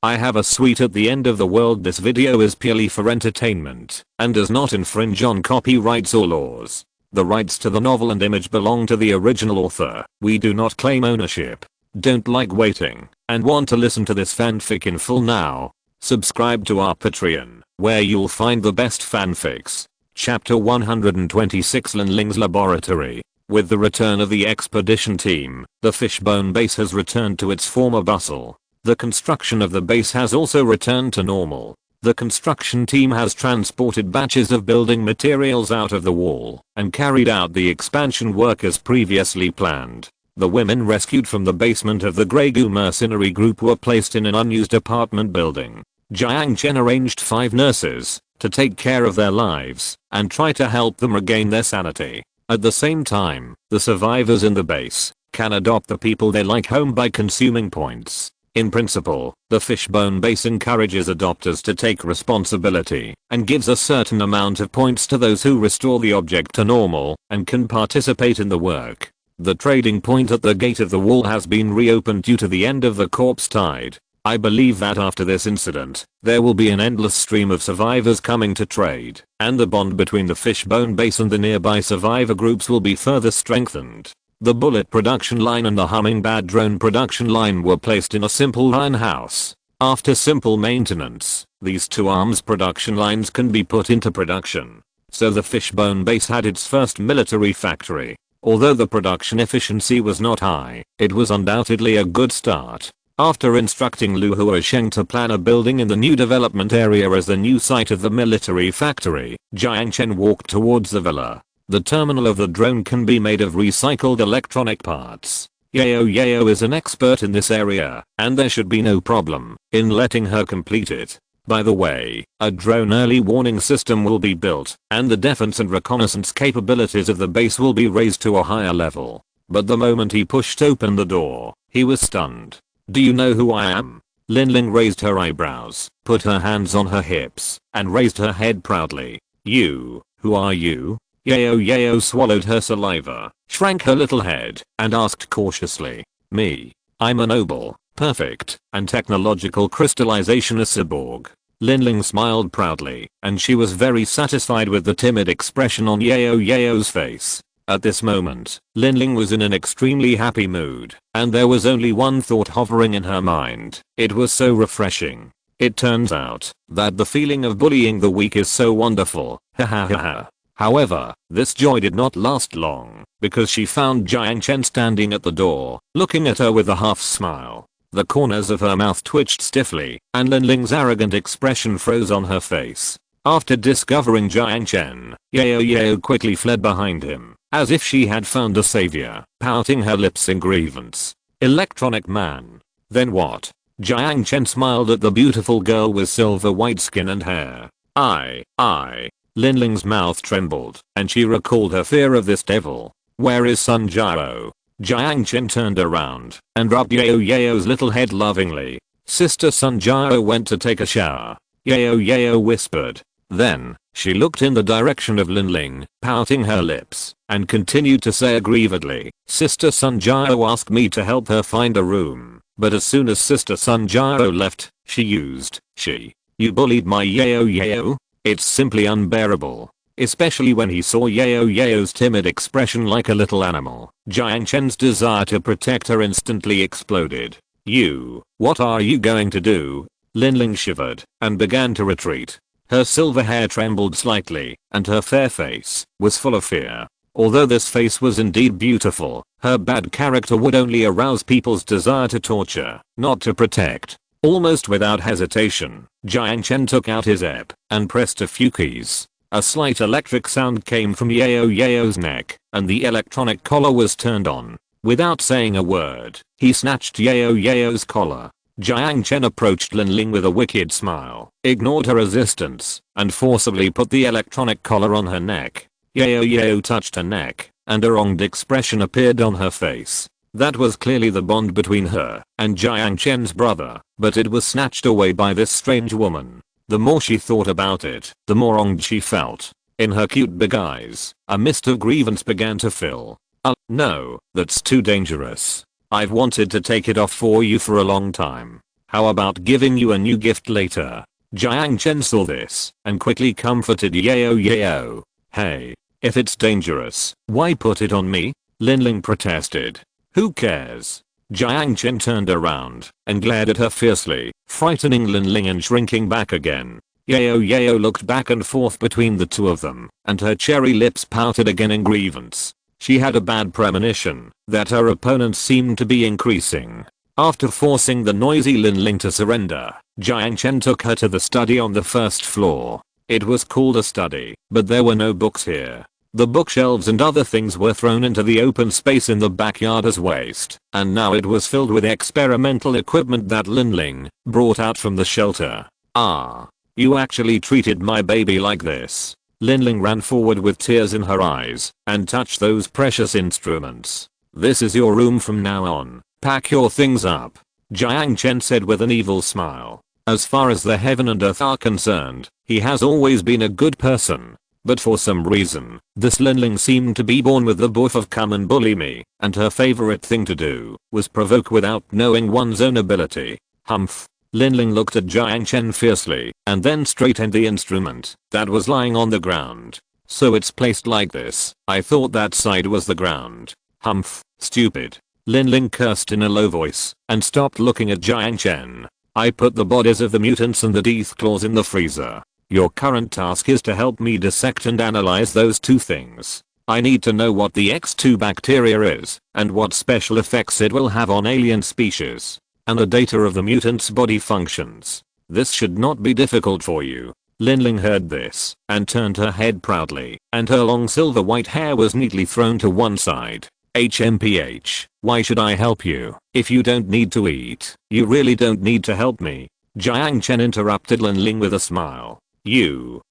I have a sweet at the end of the world. This video is purely for entertainment and does not infringe on copyrights or laws. The rights to the novel and image belong to the original author. We do not claim ownership. Don't like waiting and want to listen to this fanfic in full now? Subscribe to our Patreon, where you'll find the best fanfics. Chapter 126, Linling's Laboratory. With the return of the expedition team, the Fishbone base has returned to its former bustle. The construction of the base has also returned to normal. The construction team has transported batches of building materials out of the wall and carried out the expansion work as previously planned. The women rescued from the basement of the Grey Goo mercenary group were placed in an unused apartment building. Jiang Chen arranged 5 nurses to take care of their lives and try to help them regain their sanity. At the same time, the survivors in the base can adopt the people they like home by consuming points. In principle, the Fishbone base encourages adopters to take responsibility and gives a certain amount of points to those who restore the object to normal and can participate in the work. The trading point at the gate of the wall has been reopened due to the end of the corpse tide. I believe that after this incident, there will be an endless stream of survivors coming to trade, and the bond between the Fishbone base and the nearby survivor groups will be further strengthened. The bullet production line and the hummingbird drone production line were placed in a simple iron house. After simple maintenance, these 2 arms production lines can be put into production. So the Fishbone base had its first military factory. Although the production efficiency was not high, it was undoubtedly a good start. After instructing Lu Huosheng to plan a building in the new development area as the new site of the military factory, Jiang Chen walked towards the villa. The terminal of the drone can be made of recycled electronic parts. Yao is an expert in this area, and there should be no problem in letting her complete it. By the way, a drone early warning system will be built, and the defense and reconnaissance capabilities of the base will be raised to a higher level. But the moment he pushed open the door, he was stunned. Do you know who I am? Linling raised her eyebrows, put her hands on her hips, and raised her head proudly. You, who are you? Yao swallowed her saliva, shrank her little head, and asked cautiously. Me. I'm a noble, perfect, and technological crystallization cyborg. Linling smiled proudly, and she was very satisfied with the timid expression on Yao's face. At this moment, Linling was in an extremely happy mood, and there was only one thought hovering in her mind. It was so refreshing. It turns out that the feeling of bullying the weak is so wonderful. However, this joy did not last long, because she found Jiang Chen standing at the door, looking at her with a half smile. The corners of her mouth twitched stiffly, and Linling's arrogant expression froze on her face. After discovering Jiang Chen, Yao quickly fled behind him, as if she had found a savior, pouting her lips in grievance. Electronic man. Then what? Jiang Chen smiled at the beautiful girl with silver white skin and hair. Linling's mouth trembled, and she recalled her fear of this devil. Where is Sun Jiao? Jiang Chen turned around and rubbed Yao's little head lovingly. Sister Sun Jiao went to take a shower. Yao whispered. Then, she looked in the direction of Linling, pouting her lips, and continued to say aggrievedly, Sister Sun Jiao asked me to help her find a room, but as soon as Sister Sun Jiao left, you bullied my Yao? It's simply unbearable. Especially when he saw Yao's timid expression like a little animal. Jiang Chen's desire to protect her instantly exploded. What are you going to do? Linling shivered and began to retreat. Her silver hair trembled slightly, and her fair face was full of fear. Although this face was indeed beautiful, her bad character would only arouse people's desire to torture, not to protect. Almost without hesitation, Jiang Chen took out his ep and pressed a few keys. A slight electric sound came from Yao's neck, and the electronic collar was turned on. Without saying a word, he snatched Yao's collar. Jiang Chen approached Linling with a wicked smile, ignored her resistance, and forcibly put the electronic collar on her neck. Yao touched her neck, and a wronged expression appeared on her face. That was clearly the bond between her and Jiang Chen's brother, but it was snatched away by this strange woman. The more she thought about it, the more wronged she felt. In her cute big eyes, a mist of grievance began to fill. No, that's too dangerous. I've wanted to take it off for you for a long time. How about giving you a new gift later? Jiang Chen saw this and quickly comforted Yao. Hey, if it's dangerous, why put it on me? Linling protested. Who cares? Jiang Chen turned around and glared at her fiercely, frightening Linling and shrinking back again. Yao looked back and forth between the two of them, and her cherry lips pouted again in grievance. She had a bad premonition that her opponents seemed to be increasing. After forcing the noisy Linling to surrender, Jiang Chen took her to the study on the first floor. It was called a study, but there were no books here. The bookshelves and other things were thrown into the open space in the backyard as waste, and now it was filled with experimental equipment that Linling brought out from the shelter. Ah, you actually treated my baby like this. Linling ran forward with tears in her eyes and touched those precious instruments. This is your room from now on. Pack your things up, Jiang Chen said with an evil smile. As far as the heaven and earth are concerned, he has always been a good person. But for some reason, this Linling seemed to be born with the buff of come and bully me, and her favorite thing to do was provoke without knowing one's own ability. Humph. Linling looked at Jiang Chen fiercely and then straightened the instrument that was lying on the ground. So it's placed like this. I thought that side was the ground. Humph. Stupid. Linling cursed in a low voice and stopped looking at Jiang Chen. I put the bodies of the mutants and the teeth claws in the freezer. Your current task is to help me dissect and analyze those two things. I need to know what the X2 bacteria is and what special effects it will have on alien species. And the data of the mutant's body functions. This should not be difficult for you. Linling heard this and turned her head proudly, and her long silver white hair was neatly thrown to one side. HMPH, why should I help you? If you don't need to eat, you really don't need to help me. Jiang Chen interrupted Linling with a smile. You.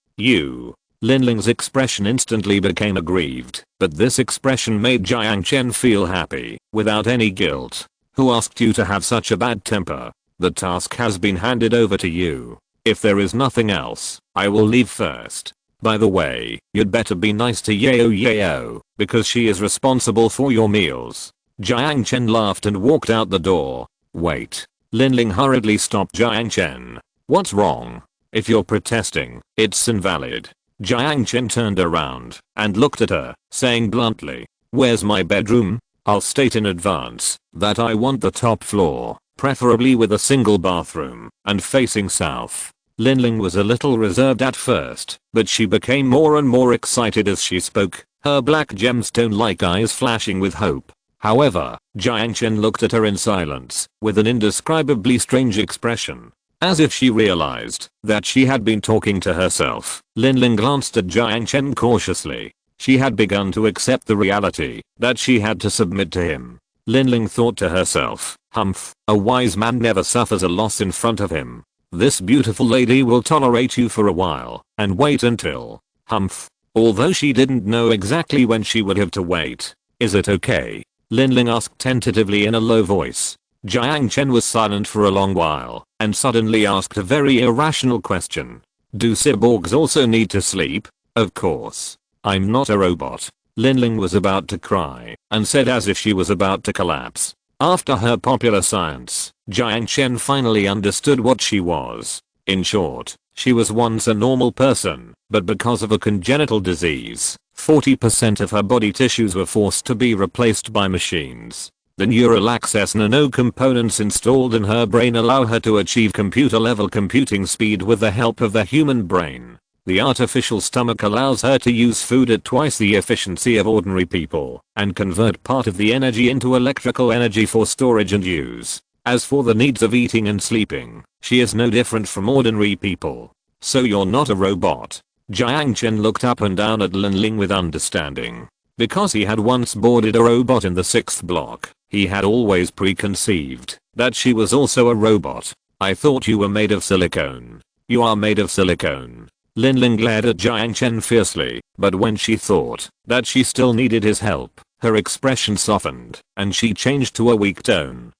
Linling's expression instantly became aggrieved, but this expression made Jiang Chen feel happy, without any guilt. Who asked you to have such a bad temper? The task has been handed over to you. If there is nothing else, I will leave first. By the way, you'd better be nice to Yao, because she is responsible for your meals. Jiang Chen laughed and walked out the door. Wait. Linling hurriedly stopped Jiang Chen. What's wrong? If you're protesting, it's invalid. Jiang Chen turned around and looked at her, saying bluntly, where's my bedroom? I'll state in advance that I want the top floor, preferably with a single bathroom and facing south. Linling was a little reserved at first, but she became more and more excited as she spoke, her black gemstone-like eyes flashing with hope. However, Jiang Chen looked at her in silence, with an indescribably strange expression. As if she realized that she had been talking to herself, Linling glanced at Jiang Chen cautiously. She had begun to accept the reality that she had to submit to him. Linling thought to herself, humph, a wise man never suffers a loss in front of him. This beautiful lady will tolerate you for a while, and wait until, humph. Although she didn't know exactly when she would have to wait. Is it okay? Linling asked tentatively in a low voice. Jiang Chen was silent for a long while, and suddenly asked a very irrational question. Do cyborgs also need to sleep? Of course. I'm not a robot. Linling was about to cry, and said as if she was about to collapse. After her popular science, Jiang Chen finally understood what she was. In short, she was once a normal person, but because of a congenital disease, 40% of her body tissues were forced to be replaced by machines. The neural access nano components installed in her brain allow her to achieve computer-level computing speed with the help of the human brain. The artificial stomach allows her to use food at twice the efficiency of ordinary people, and convert part of the energy into electrical energy for storage and use. As for the needs of eating and sleeping, she is no different from ordinary people. So you're not a robot? Jiang Chen looked up and down at Linling with understanding. Because he had once boarded a robot in the 6th block, he had always preconceived that she was also a robot. I thought you were made of silicone. You are made of silicone. Linling glared at Jiang Chen fiercely, but when she thought that she still needed his help, her expression softened, and she changed to a weak tone.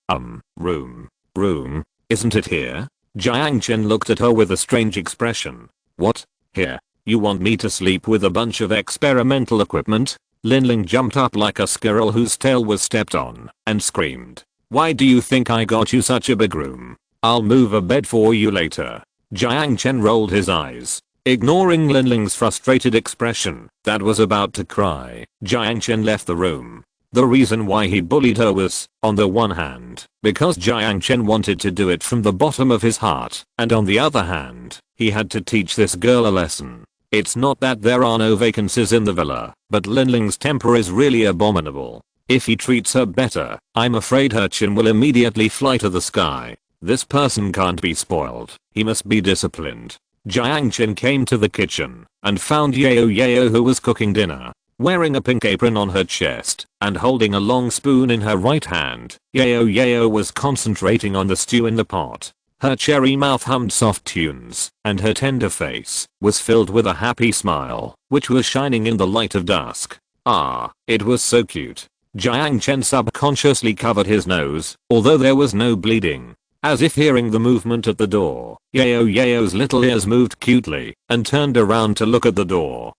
Room, isn't it here? Jiang Chen looked at her with a strange expression. What? Here? You want me to sleep with a bunch of experimental equipment? Linling jumped up like a squirrel whose tail was stepped on, and screamed. Why do you think I got you such a big room? I'll move a bed for you later. Jiang Chen rolled his eyes, ignoring Linling's frustrated expression that was about to cry. Jiang Chen left the room. The reason why he bullied her was, on the one hand, because Jiang Chen wanted to do it from the bottom of his heart, and on the other hand, he had to teach this girl a lesson. It's not that there are no vacancies in the villa, but Linling's temper is really abominable. If he treats her better, I'm afraid her chin will immediately fly to the sky. This person can't be spoiled. He must be disciplined. Jiang Chen came to the kitchen and found Yao who was cooking dinner. Wearing a pink apron on her chest and holding a long spoon in her right hand, Yao was concentrating on the stew in the pot. Her cherry mouth hummed soft tunes, and her tender face was filled with a happy smile, which was shining in the light of dusk. Ah, it was so cute. Jiang Chen subconsciously covered his nose, although there was no bleeding. As if hearing the movement at the door, Yao's little ears moved cutely and turned around to look at the door.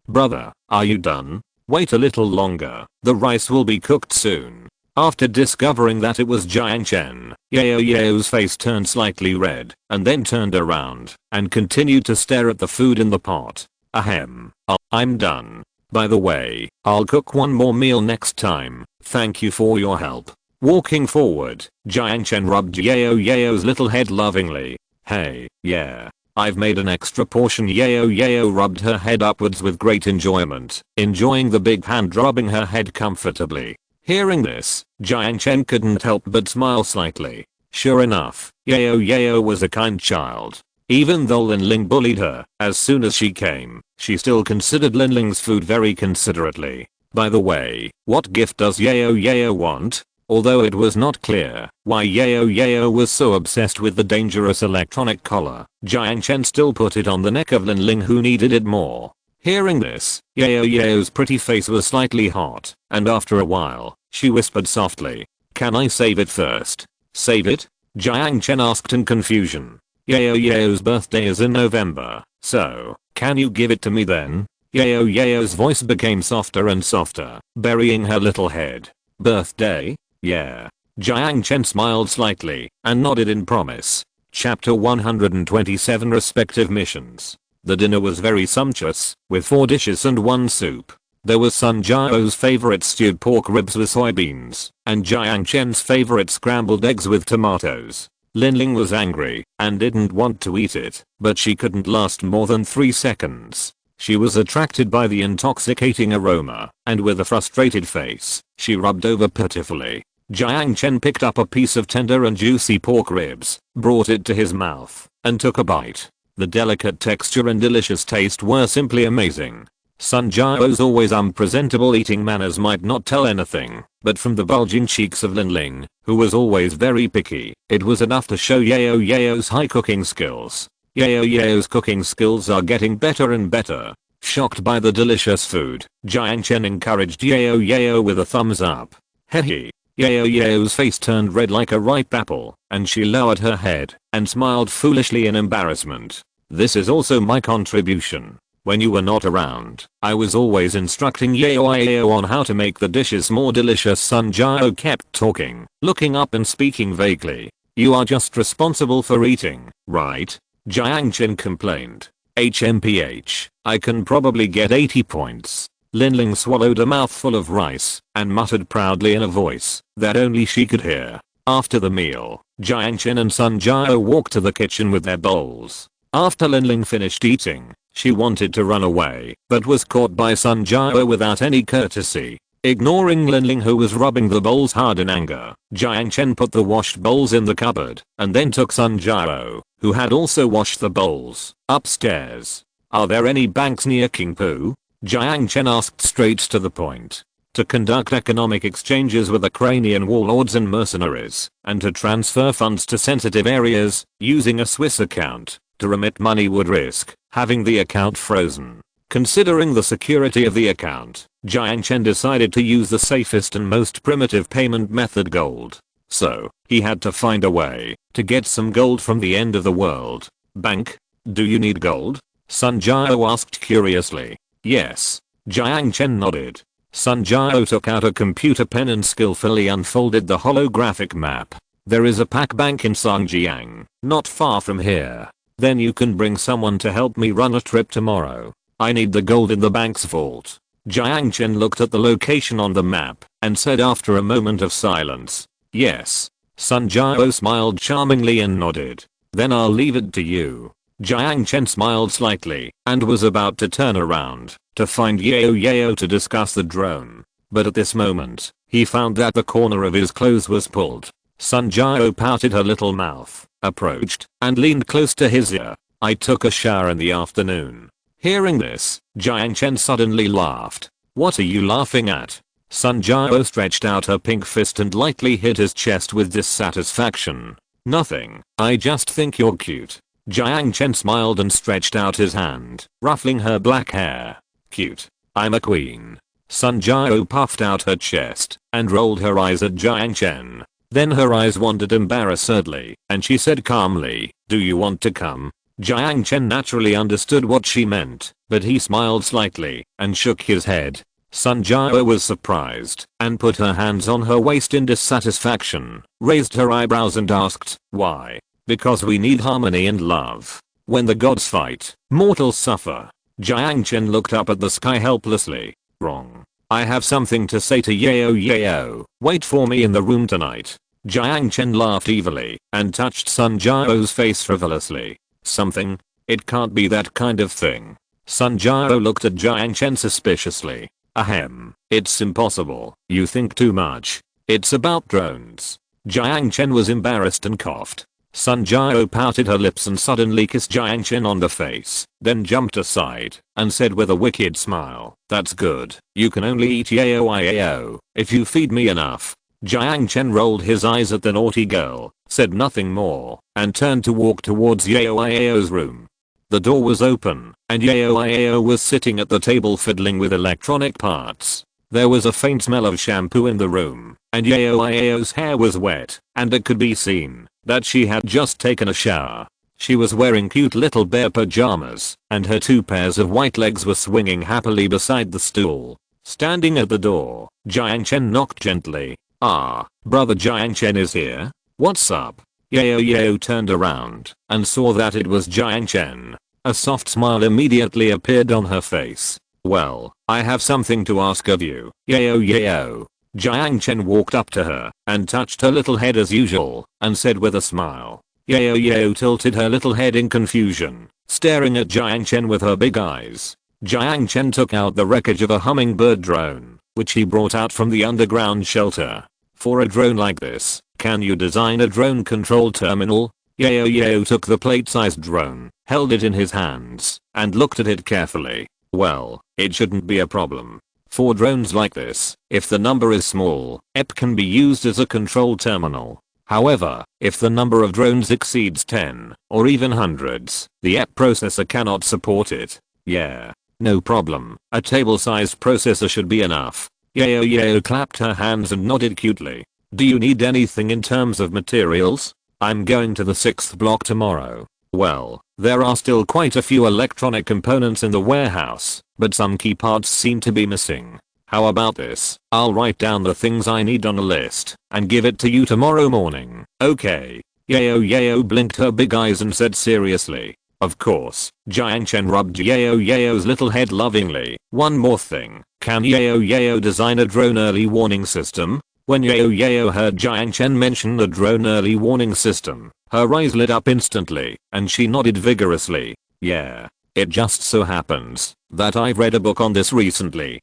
Brother, are you done? Wait a little longer, the rice will be cooked soon. After discovering that it was Jiang Chen, Yao's face turned slightly red and then turned around and continued to stare at the food in the pot. I'm done. By the way, I'll cook one more meal next time. Thank you for your help. Walking forward, Jiang Chen rubbed Yao's little head lovingly. Hey, yeah. I've made an extra portion. Yao rubbed her head upwards with great enjoyment, enjoying the big hand rubbing her head comfortably. Hearing this, Jiang Chen couldn't help but smile slightly. Sure enough, Yao was a kind child. Even though Linling bullied her as soon as she came, she still considered Linling's food very considerately. By the way, what gift does Yao want? Although it was not clear why Yao was so obsessed with the dangerous electronic collar, Jiang Chen still put it on the neck of Linling who needed it more. Hearing this, Yao's pretty face was slightly hot, and after a while, she whispered softly, "Can I save it first?" "Save it?" Jiang Chen asked in confusion. Yao's birthday is in November, so, can you give it to me then? Yao's voice became softer and softer, burying her little head. Birthday? Yeah. Jiang Chen smiled slightly and nodded in promise. Chapter 127 Respective Missions. The dinner was very sumptuous, with 4 dishes and 1 soup. There was Sun Jiao's favorite stewed pork ribs with soybeans, and Jiang Chen's favorite scrambled eggs with tomatoes. Linling was angry and didn't want to eat it, but she couldn't last more than 3 seconds. She was attracted by the intoxicating aroma, and with a frustrated face, she rubbed over pitifully. Jiang Chen picked up a piece of tender and juicy pork ribs, brought it to his mouth, and took a bite. The delicate texture and delicious taste were simply amazing. Sun Jiao's always unpresentable eating manners might not tell anything, but from the bulging cheeks of Linling, who was always very picky, it was enough to show Yao's high cooking skills. Yao's cooking skills are getting better and better. Shocked by the delicious food, Jiang Chen encouraged Yao with a thumbs up. Hehe. Yao's face turned red like a ripe apple, and she lowered her head and smiled foolishly in embarrassment. This is also my contribution. When you were not around, I was always instructing Yao on how to make the dishes more delicious. Sun Jiao kept talking, looking up and speaking vaguely. You are just responsible for eating, right? Jiang Chen complained. I can probably get 80 points. Linling swallowed a mouthful of rice and muttered proudly in a voice that only she could hear. After the meal, Jiang Chen and Sun Jiao walked to the kitchen with their bowls. After Linling finished eating, she wanted to run away, but was caught by Sun Jiao without any courtesy. Ignoring Linling who was rubbing the bowls hard in anger, Jiang Chen put the washed bowls in the cupboard and then took Sun Jiao, who had also washed the bowls, upstairs. Are there any banks near Qingpu? Jiang Chen asked straight to the point. To conduct economic exchanges with Ukrainian warlords and mercenaries, and to transfer funds to sensitive areas, using a Swiss account. To remit money would risk having the account frozen. Considering the security of the account, Jiang Chen decided to use the safest and most primitive payment method, gold. So, he had to find a way to get some gold from the end of the world. Bank? Do you need gold? Sun Jiao asked curiously. Yes. Jiang Chen nodded. Sun Jiao took out a computer pen and skillfully unfolded the holographic map. There is a pack bank in Sun Jiao, not far from here. Then you can bring someone to help me run a trip tomorrow. I need the gold in the bank's vault. Jiang Chen looked at the location on the map and said after a moment of silence, yes. Sun Jiao smiled charmingly and nodded. Then I'll leave it to you. Jiang Chen smiled slightly and was about to turn around to find Yao to discuss the drone. But at this moment, he found that the corner of his clothes was pulled. Sun Jiao pouted her little mouth, approached, and leaned close to his ear. I took a shower in the afternoon. Hearing this, Jiang Chen suddenly laughed. What are you laughing at? Sun Jiao stretched out her pink fist and lightly hit his chest with dissatisfaction. Nothing, I just think you're cute. Jiang Chen smiled and stretched out his hand, ruffling her black hair. Cute. I'm a queen. Sun Jiao puffed out her chest and rolled her eyes at Jiang Chen. Then her eyes wandered embarrassedly and she said calmly, do you want to come? Jiang Chen naturally understood what she meant, but he smiled slightly and shook his head. Sun Jiao was surprised and put her hands on her waist in dissatisfaction, raised her eyebrows and asked, why? Because we need harmony and love. When the gods fight, mortals suffer. Jiang Chen looked up at the sky helplessly. Wrong. I have something to say to Yao. Wait for me in the room tonight. Jiang Chen laughed evilly and touched Sun Jiao's face frivolously. Something? It can't be that kind of thing. Sun Jiao looked at Jiang Chen suspiciously. Ahem. It's impossible. You think too much. It's about drones. Jiang Chen was embarrassed and coughed. Sun Jiao pouted her lips and suddenly kissed Jiang Chen on the face, then jumped aside and said with a wicked smile, that's good. You can only eat Yao if you feed me enough. Jiang Chen rolled his eyes at the naughty girl, said nothing more, and turned to walk towards Yao's room. The door was open, and Yao was sitting at the table fiddling with electronic parts. There was a faint smell of shampoo in the room, and Yao's hair was wet, and it could be seen that she had just taken a shower. She was wearing cute little bear pajamas, and her 2 pairs of white legs were swinging happily beside the stool. Standing at the door, Jiang Chen knocked gently. Ah, brother Jiang Chen is here? What's up? Yao turned around and saw that it was Jiang Chen. A soft smile immediately appeared on her face. Well, I have something to ask of you, Yao. Jiang Chen walked up to her and touched her little head as usual and said with a smile. Yao tilted her little head in confusion, staring at Jiang Chen with her big eyes. Jiang Chen took out the wreckage of a hummingbird drone, which he brought out from the underground shelter. For a drone like this, can you design a drone control terminal? Yao took the plate-sized drone, held it in his hands, and looked at it carefully. Well, it shouldn't be a problem. For drones like this, if the number is small, EP can be used as a control terminal. However, if the number of drones exceeds 10, or even hundreds, the EP processor cannot support it. Yeah. No problem. A table-sized processor should be enough. Yao clapped her hands and nodded cutely. Do you need anything in terms of materials? I'm going to the 6th block tomorrow. Well, there are still quite a few electronic components in the warehouse, but some key parts seem to be missing. How about this? I'll write down the things I need on a list and give it to you tomorrow morning. Okay. Yao blinked her big eyes and said seriously. Of course. Jiang Chen rubbed Yao's little head lovingly. One more thing. Can Yao design a drone early warning system? When Yao heard Jiang Chen mention the drone early warning system, her eyes lit up instantly, and she nodded vigorously. Yeah. It just so happens that I've read a book on this recently.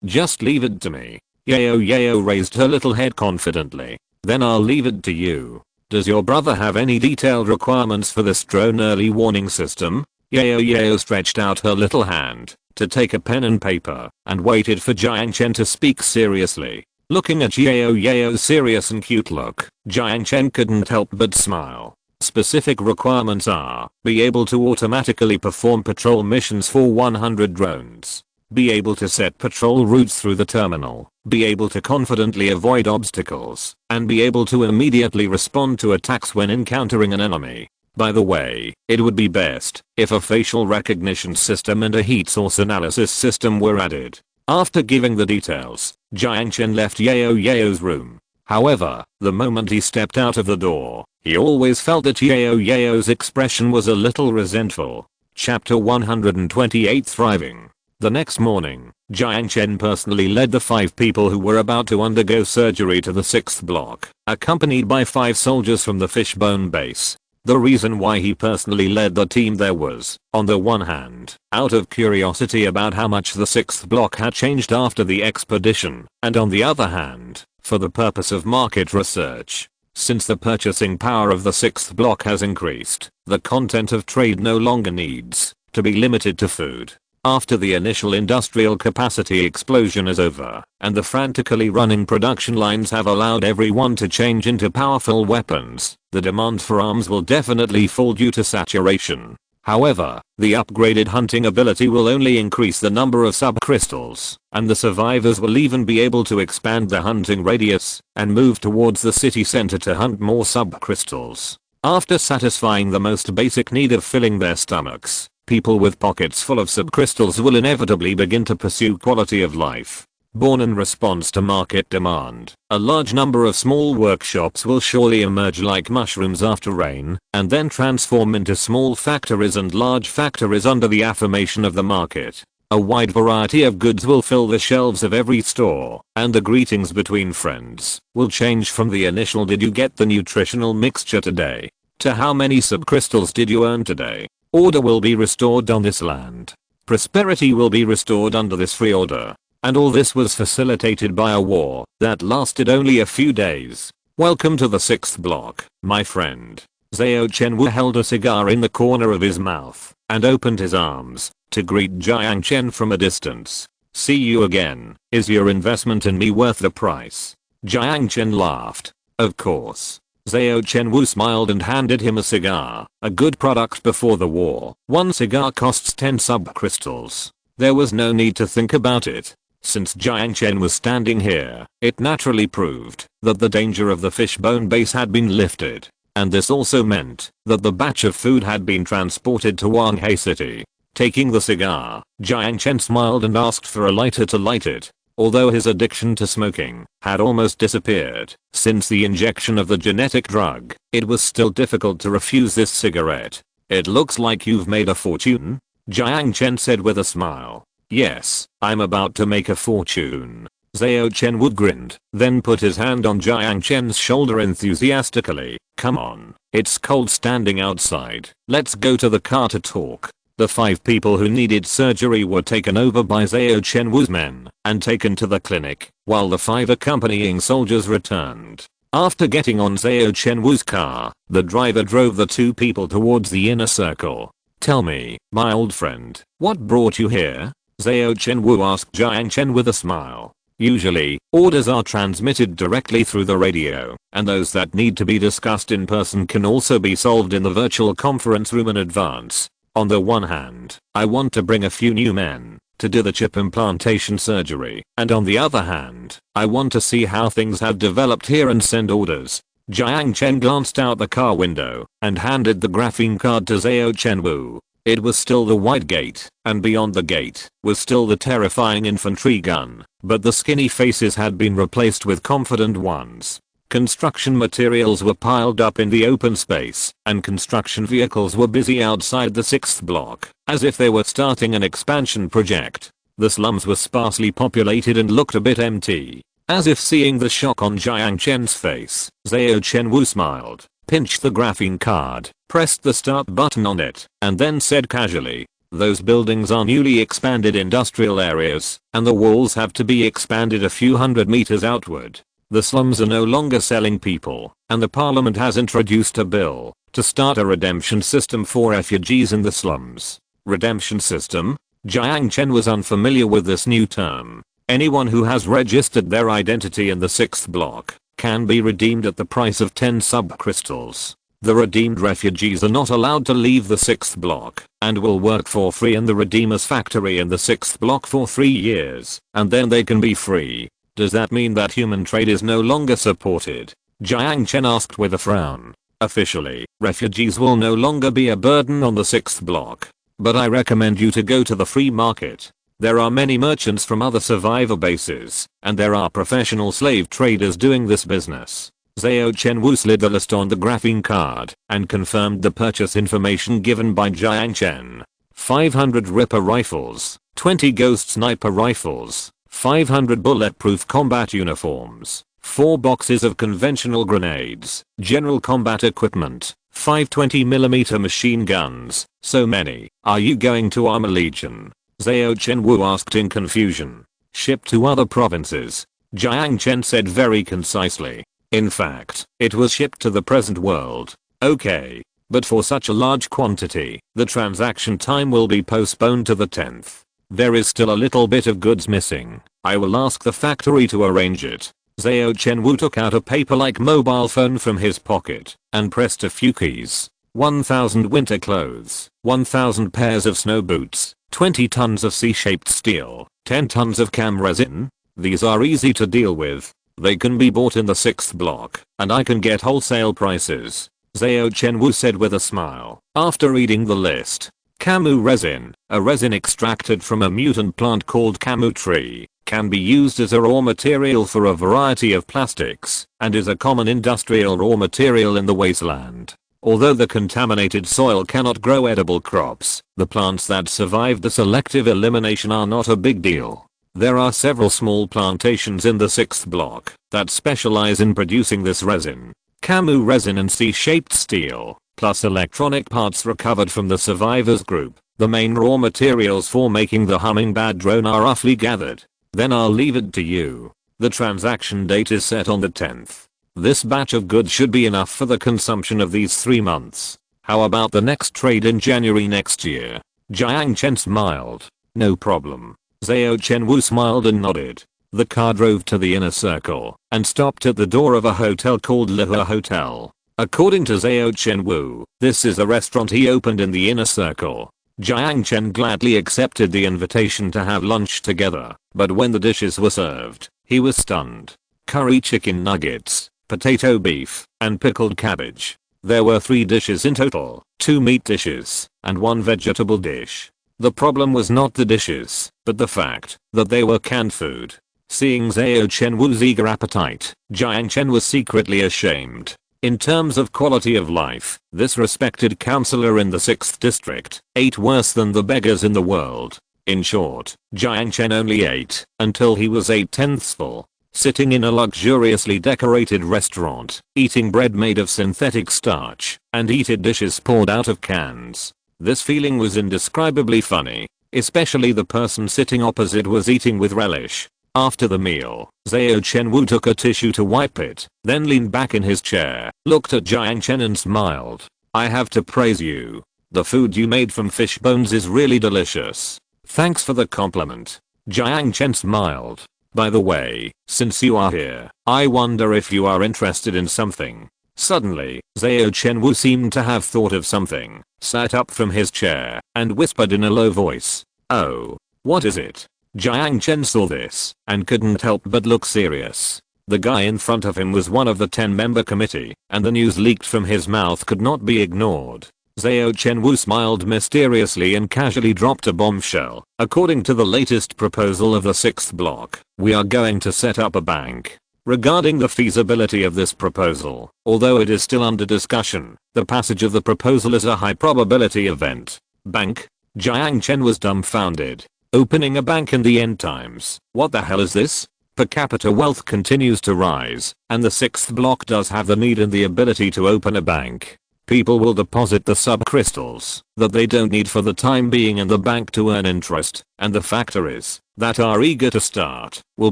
Just leave it to me. Yao raised her little head confidently. Then I'll leave it to you. Does your brother have any detailed requirements for this drone early warning system? Yao stretched out her little hand to take a pen and paper and waited for Jiang Chen to speak seriously. Looking at Yao's serious and cute look, Jiang Chen couldn't help but smile. Specific requirements are, be able to automatically perform patrol missions for 100 drones. Be able to set patrol routes through the terminal, be able to confidently avoid obstacles, and be able to immediately respond to attacks when encountering an enemy. By the way, it would be best if a facial recognition system and a heat source analysis system were added. After giving the details, Jiang Chen left Yao's room. However, the moment he stepped out of the door, he always felt that Yao's expression was a little resentful. Chapter 128 Thriving. The next morning, Jiang Chen personally led the 5 people who were about to undergo surgery to the 6th block, accompanied by 5 soldiers from the Fishbone base. The reason why he personally led the team there was, on the one hand, out of curiosity about how much the 6th block had changed after the expedition, and on the other hand, for the purpose of market research. Since the purchasing power of the 6th block has increased, the content of trade no longer needs to be limited to food. After the initial industrial capacity explosion is over, and the frantically running production lines have allowed everyone to change into powerful weapons, the demand for arms will definitely fall due to saturation. However, the upgraded hunting ability will only increase the number of subcrystals, and the survivors will even be able to expand their hunting radius and move towards the city center to hunt more subcrystals. After satisfying the most basic need of filling their stomachs, people with pockets full of subcrystals will inevitably begin to pursue quality of life. Born in response to market demand, a large number of small workshops will surely emerge like mushrooms after rain, and then transform into small factories and large factories under the affirmation of the market. A wide variety of goods will fill the shelves of every store, and the greetings between friends will change from the initial "did you get the nutritional mixture today?" to "how many subcrystals did you earn today?" Order will be restored on this land. Prosperity will be restored under this free order. And all this was facilitated by a war that lasted only a few days. Welcome to the 6th block, my friend. Zhao Chenwu held a cigar in the corner of his mouth and opened his arms to greet Jiang Chen from a distance. See you again. Is your investment in me worth the price? Jiang Chen laughed. Of course. Zhao Chenwu smiled and handed him a cigar, a good product before the war. One cigar costs 10 subcrystals. There was no need to think about it. Since Jiang Chen was standing here, it naturally proved that the danger of the Fishbone base had been lifted, and this also meant that the batch of food had been transported to Wanghei City. Taking the cigar, Jiang Chen smiled and asked for a lighter to light it. Although his addiction to smoking had almost disappeared since the injection of the genetic drug, it was still difficult to refuse this cigarette. It looks like you've made a fortune, Jiang Chen said with a smile. Yes, I'm about to make a fortune. Zhao Chenwu grinned, then put his hand on Jiang Chen's shoulder enthusiastically. Come on, it's cold standing outside. Let's go to the car to talk. The 5 people who needed surgery were taken over by Zhao Chenwu's men and taken to the clinic, while the 5 accompanying soldiers returned. After getting on Zhao Chenwu's car, the driver drove the 2 people towards the inner circle. Tell me, my old friend, what brought you here? Zhao Chenwu asked Jiang Chen with a smile. Usually, orders are transmitted directly through the radio, and those that need to be discussed in person can also be solved in the virtual conference room in advance. On the one hand, I want to bring a few new men to do the chip implantation surgery, and on the other hand, I want to see how things have developed here and send orders. Jiang Chen glanced out the car window and handed the graphene card to Zhao Chenwu. It was still the white gate, and beyond the gate was still the terrifying infantry gun, but the skinny faces had been replaced with confident ones. Construction materials were piled up in the open space, and construction vehicles were busy outside the 6th block, as if they were starting an expansion project. The slums were sparsely populated and looked a bit empty. As if seeing the shock on Jiang Chen's face, Zhao Chenwu smiled, pinched the graphene card, pressed the start button on it, and then said casually, those buildings are newly expanded industrial areas, and the walls have to be expanded a few hundred meters outward. The slums are no longer selling people, and the parliament has introduced a bill to start a redemption system for refugees in the slums. Redemption system? Jiang Chen was unfamiliar with this new term. Anyone who has registered their identity in the 6th block can be redeemed at the price of 10 subcrystals. The redeemed refugees are not allowed to leave the 6th block and will work for free in the Redeemer's factory in the 6th block for 3 years, and then they can be free. Does that mean that human trade is no longer supported? Jiang Chen asked with a frown. Officially, refugees will no longer be a burden on the 6th block, but I recommend you to go to the free market. There are many merchants from other survivor bases, and there are professional slave traders doing this business. Zhao Chen slid the list on the graphene card and confirmed the purchase information given by Jiang Chen. 500 Ripper rifles, 20 Ghost sniper rifles, 500 bulletproof combat uniforms, 4 boxes of conventional grenades, general combat equipment, 5 20mm machine guns. So many. Are you going to arm a legion? Zhao Chen asked in confusion. Shipped to other provinces, Jiang Chen said very concisely. In fact, it was shipped to the present world. Okay. But for such a large quantity, the transaction time will be postponed to the 10th. There is still a little bit of goods missing. I will ask the factory to arrange it. Zhao Chen took out a paper-like mobile phone from his pocket and pressed a few keys. 1,000 winter clothes, 1,000 pairs of snow boots, 20 tons of C-shaped steel, 10 tons of cam resin. These are easy to deal with. They can be bought in the 6th block, and I can get wholesale prices. Zhao Chen said with a smile, after reading the list. Camu resin, a resin extracted from a mutant plant called camu tree, can be used as a raw material for a variety of plastics, and is a common industrial raw material in the wasteland. Although the contaminated soil cannot grow edible crops, the plants that survived the selective elimination are not a big deal. There are several small plantations in the 6th block that specialize in producing this resin. Camu resin and C-shaped steel, plus electronic parts recovered from the survivors group, the main raw materials for making the hummingbird drone are roughly gathered. Then I'll leave it to you. The transaction date is set on the 10th. This batch of goods should be enough for the consumption of these 3 months. How about the next trade in January next year? Jiang Chen smiled. No problem. Zhao Chen smiled and nodded. The car drove to the inner circle and stopped at the door of a hotel called Lihua Hotel. According to Zhao Chen, this is a restaurant he opened in the inner circle. Jiang Chen gladly accepted the invitation to have lunch together, but when the dishes were served, he was stunned. Curry chicken nuggets, potato beef, and pickled cabbage. There were 3 dishes in total, 2 meat dishes, and 1 vegetable dish. The problem was not the dishes, but the fact that they were canned food. Seeing Zhao Chen's eager appetite, Jiang Chen was secretly ashamed. In terms of quality of life, this respected councillor in the 6th district ate worse than the beggars in the world. In short, Jiang Chen only ate until he was 8/10 full. Sitting in a luxuriously decorated restaurant, eating bread made of synthetic starch, and eating dishes poured out of cans. This feeling was indescribably funny, especially the person sitting opposite was eating with relish. After the meal, Zhao Chen took a tissue to wipe it, then leaned back in his chair, looked at Jiang Chen and smiled. I have to praise you. The food you made from fish bones is really delicious. Thanks for the compliment. Jiang Chen smiled. By the way, since you are here, I wonder if you are interested in something. Suddenly, Zhao Chen seemed to have thought of something, sat up from his chair, and whispered in a low voice. Oh, what is it? Jiang Chen saw this, and couldn't help but look serious. The guy in front of him was one of the 10-member committee, and the news leaked from his mouth could not be ignored. Zhao Chen smiled mysteriously and casually dropped a bombshell. According to the latest proposal of the 6th block, we are going to set up a bank. Regarding the feasibility of this proposal, although it is still under discussion, the passage of the proposal is a high probability event. Bank? Jiang Chen was dumbfounded. Opening a bank in the end times. What the hell is this? Per capita wealth continues to rise, and the 6th block does have the need and the ability to open a bank. People will deposit the subcrystals that they don't need for the time being in the bank to earn interest, and the factories that are eager to start will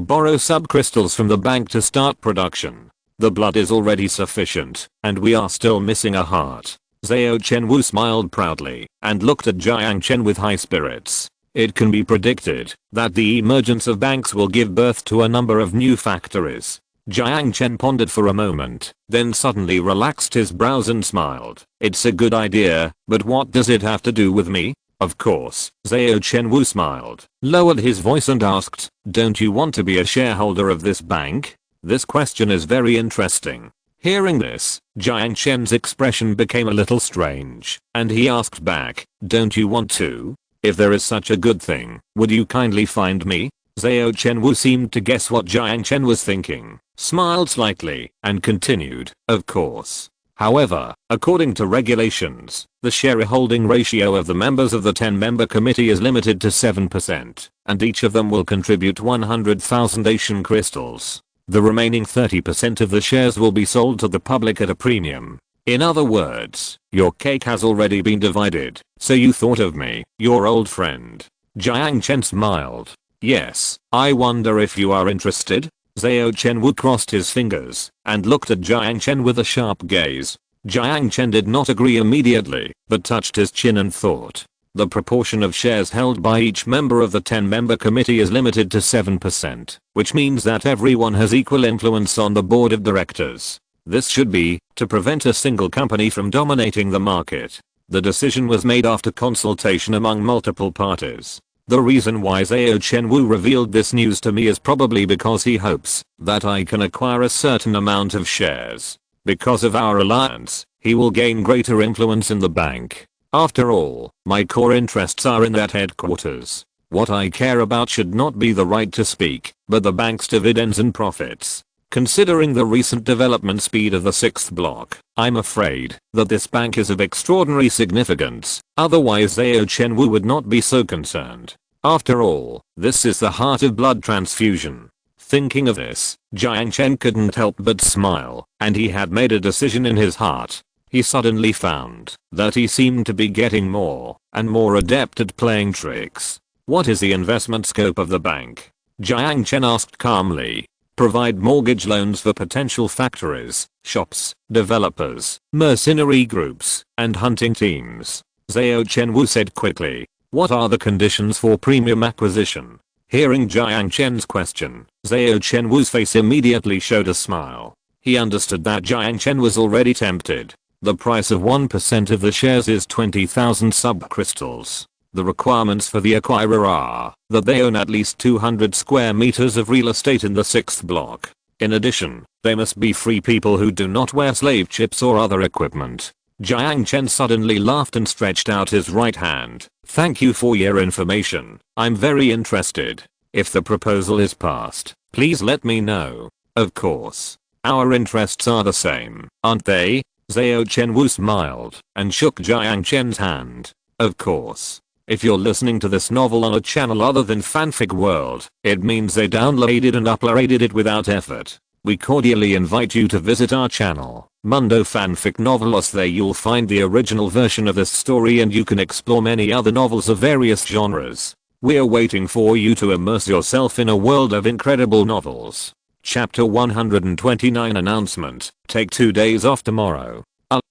borrow subcrystals from the bank to start production. The blood is already sufficient, and we are still missing a heart. Zhao Chen smiled proudly and looked at Jiang Chen with high spirits. It can be predicted that the emergence of banks will give birth to a number of new factories. Jiang Chen pondered for a moment, then suddenly relaxed his brows and smiled. It's a good idea, but what does it have to do with me? Of course, Zhao Chen smiled, lowered his voice and asked, don't you want to be a shareholder of this bank? This question is very interesting. Hearing this, Jiang Chen's expression became a little strange, and he asked back, don't you want to? If there is such a good thing, would you kindly find me? Zhao Chenwu seemed to guess what Jiang Chen was thinking, smiled slightly, and continued, of course. However, according to regulations, the shareholding ratio of the members of the 10-member committee is limited to 7%, and each of them will contribute 100,000 Asian crystals. The remaining 30% of the shares will be sold to the public at a premium. In other words, your cake has already been divided, so you thought of me, your old friend. Jiang Chen smiled. Yes, I wonder if you are interested? Zhao Chenwu crossed his fingers and looked at Jiang Chen with a sharp gaze. Jiang Chen did not agree immediately, but touched his chin and thought. The proportion of shares held by each member of the 10-member committee is limited to 7%, which means that everyone has equal influence on the board of directors. This should be to prevent a single company from dominating the market. The decision was made after consultation among multiple parties. The reason why Zhao Chenwu revealed this news to me is probably because he hopes that I can acquire a certain amount of shares. Because of our alliance, he will gain greater influence in the bank. After all, my core interests are in that headquarters. What I care about should not be the right to speak, but the bank's dividends and profits. Considering the recent development speed of the 6th block, I'm afraid that this bank is of extraordinary significance, otherwise Zhao Chenwu would not be so concerned. After all, this is the heart of blood transfusion. Thinking of this, Jiang Chen couldn't help but smile, and he had made a decision in his heart. He suddenly found that he seemed to be getting more and more adept at playing tricks. What is the investment scope of the bank? Jiang Chen asked calmly. Provide mortgage loans for potential factories, shops, developers, mercenary groups, and hunting teams. Zhao Chenwu said quickly. What are the conditions for premium acquisition? Hearing Jiang Chen's question, Zhao Chenwu's face immediately showed a smile. He understood that Jiang Chen was already tempted. The price of 1% of the shares is 20,000 sub-crystals. The requirements for the acquirer are that they own at least 200 square meters of real estate in the 6th block. In addition, they must be free people who do not wear slave chips or other equipment. Jiang Chen suddenly laughed and stretched out his right hand. Thank you for your information. I'm very interested. If the proposal is passed, please let me know. Of course. Our interests are the same, aren't they? Zhao Chenwu smiled and shook Jiang Chen's hand. Of course. If you're listening to this novel on a channel other than Fanfic World, it means they downloaded and uploaded it without effort. We cordially invite you to visit our channel, Mundo Fanfic Novelos. There you'll find the original version of this story and you can explore many other novels of various genres. We're waiting for you to immerse yourself in a world of incredible novels. Chapter 129 Announcement. Take 2 days off tomorrow.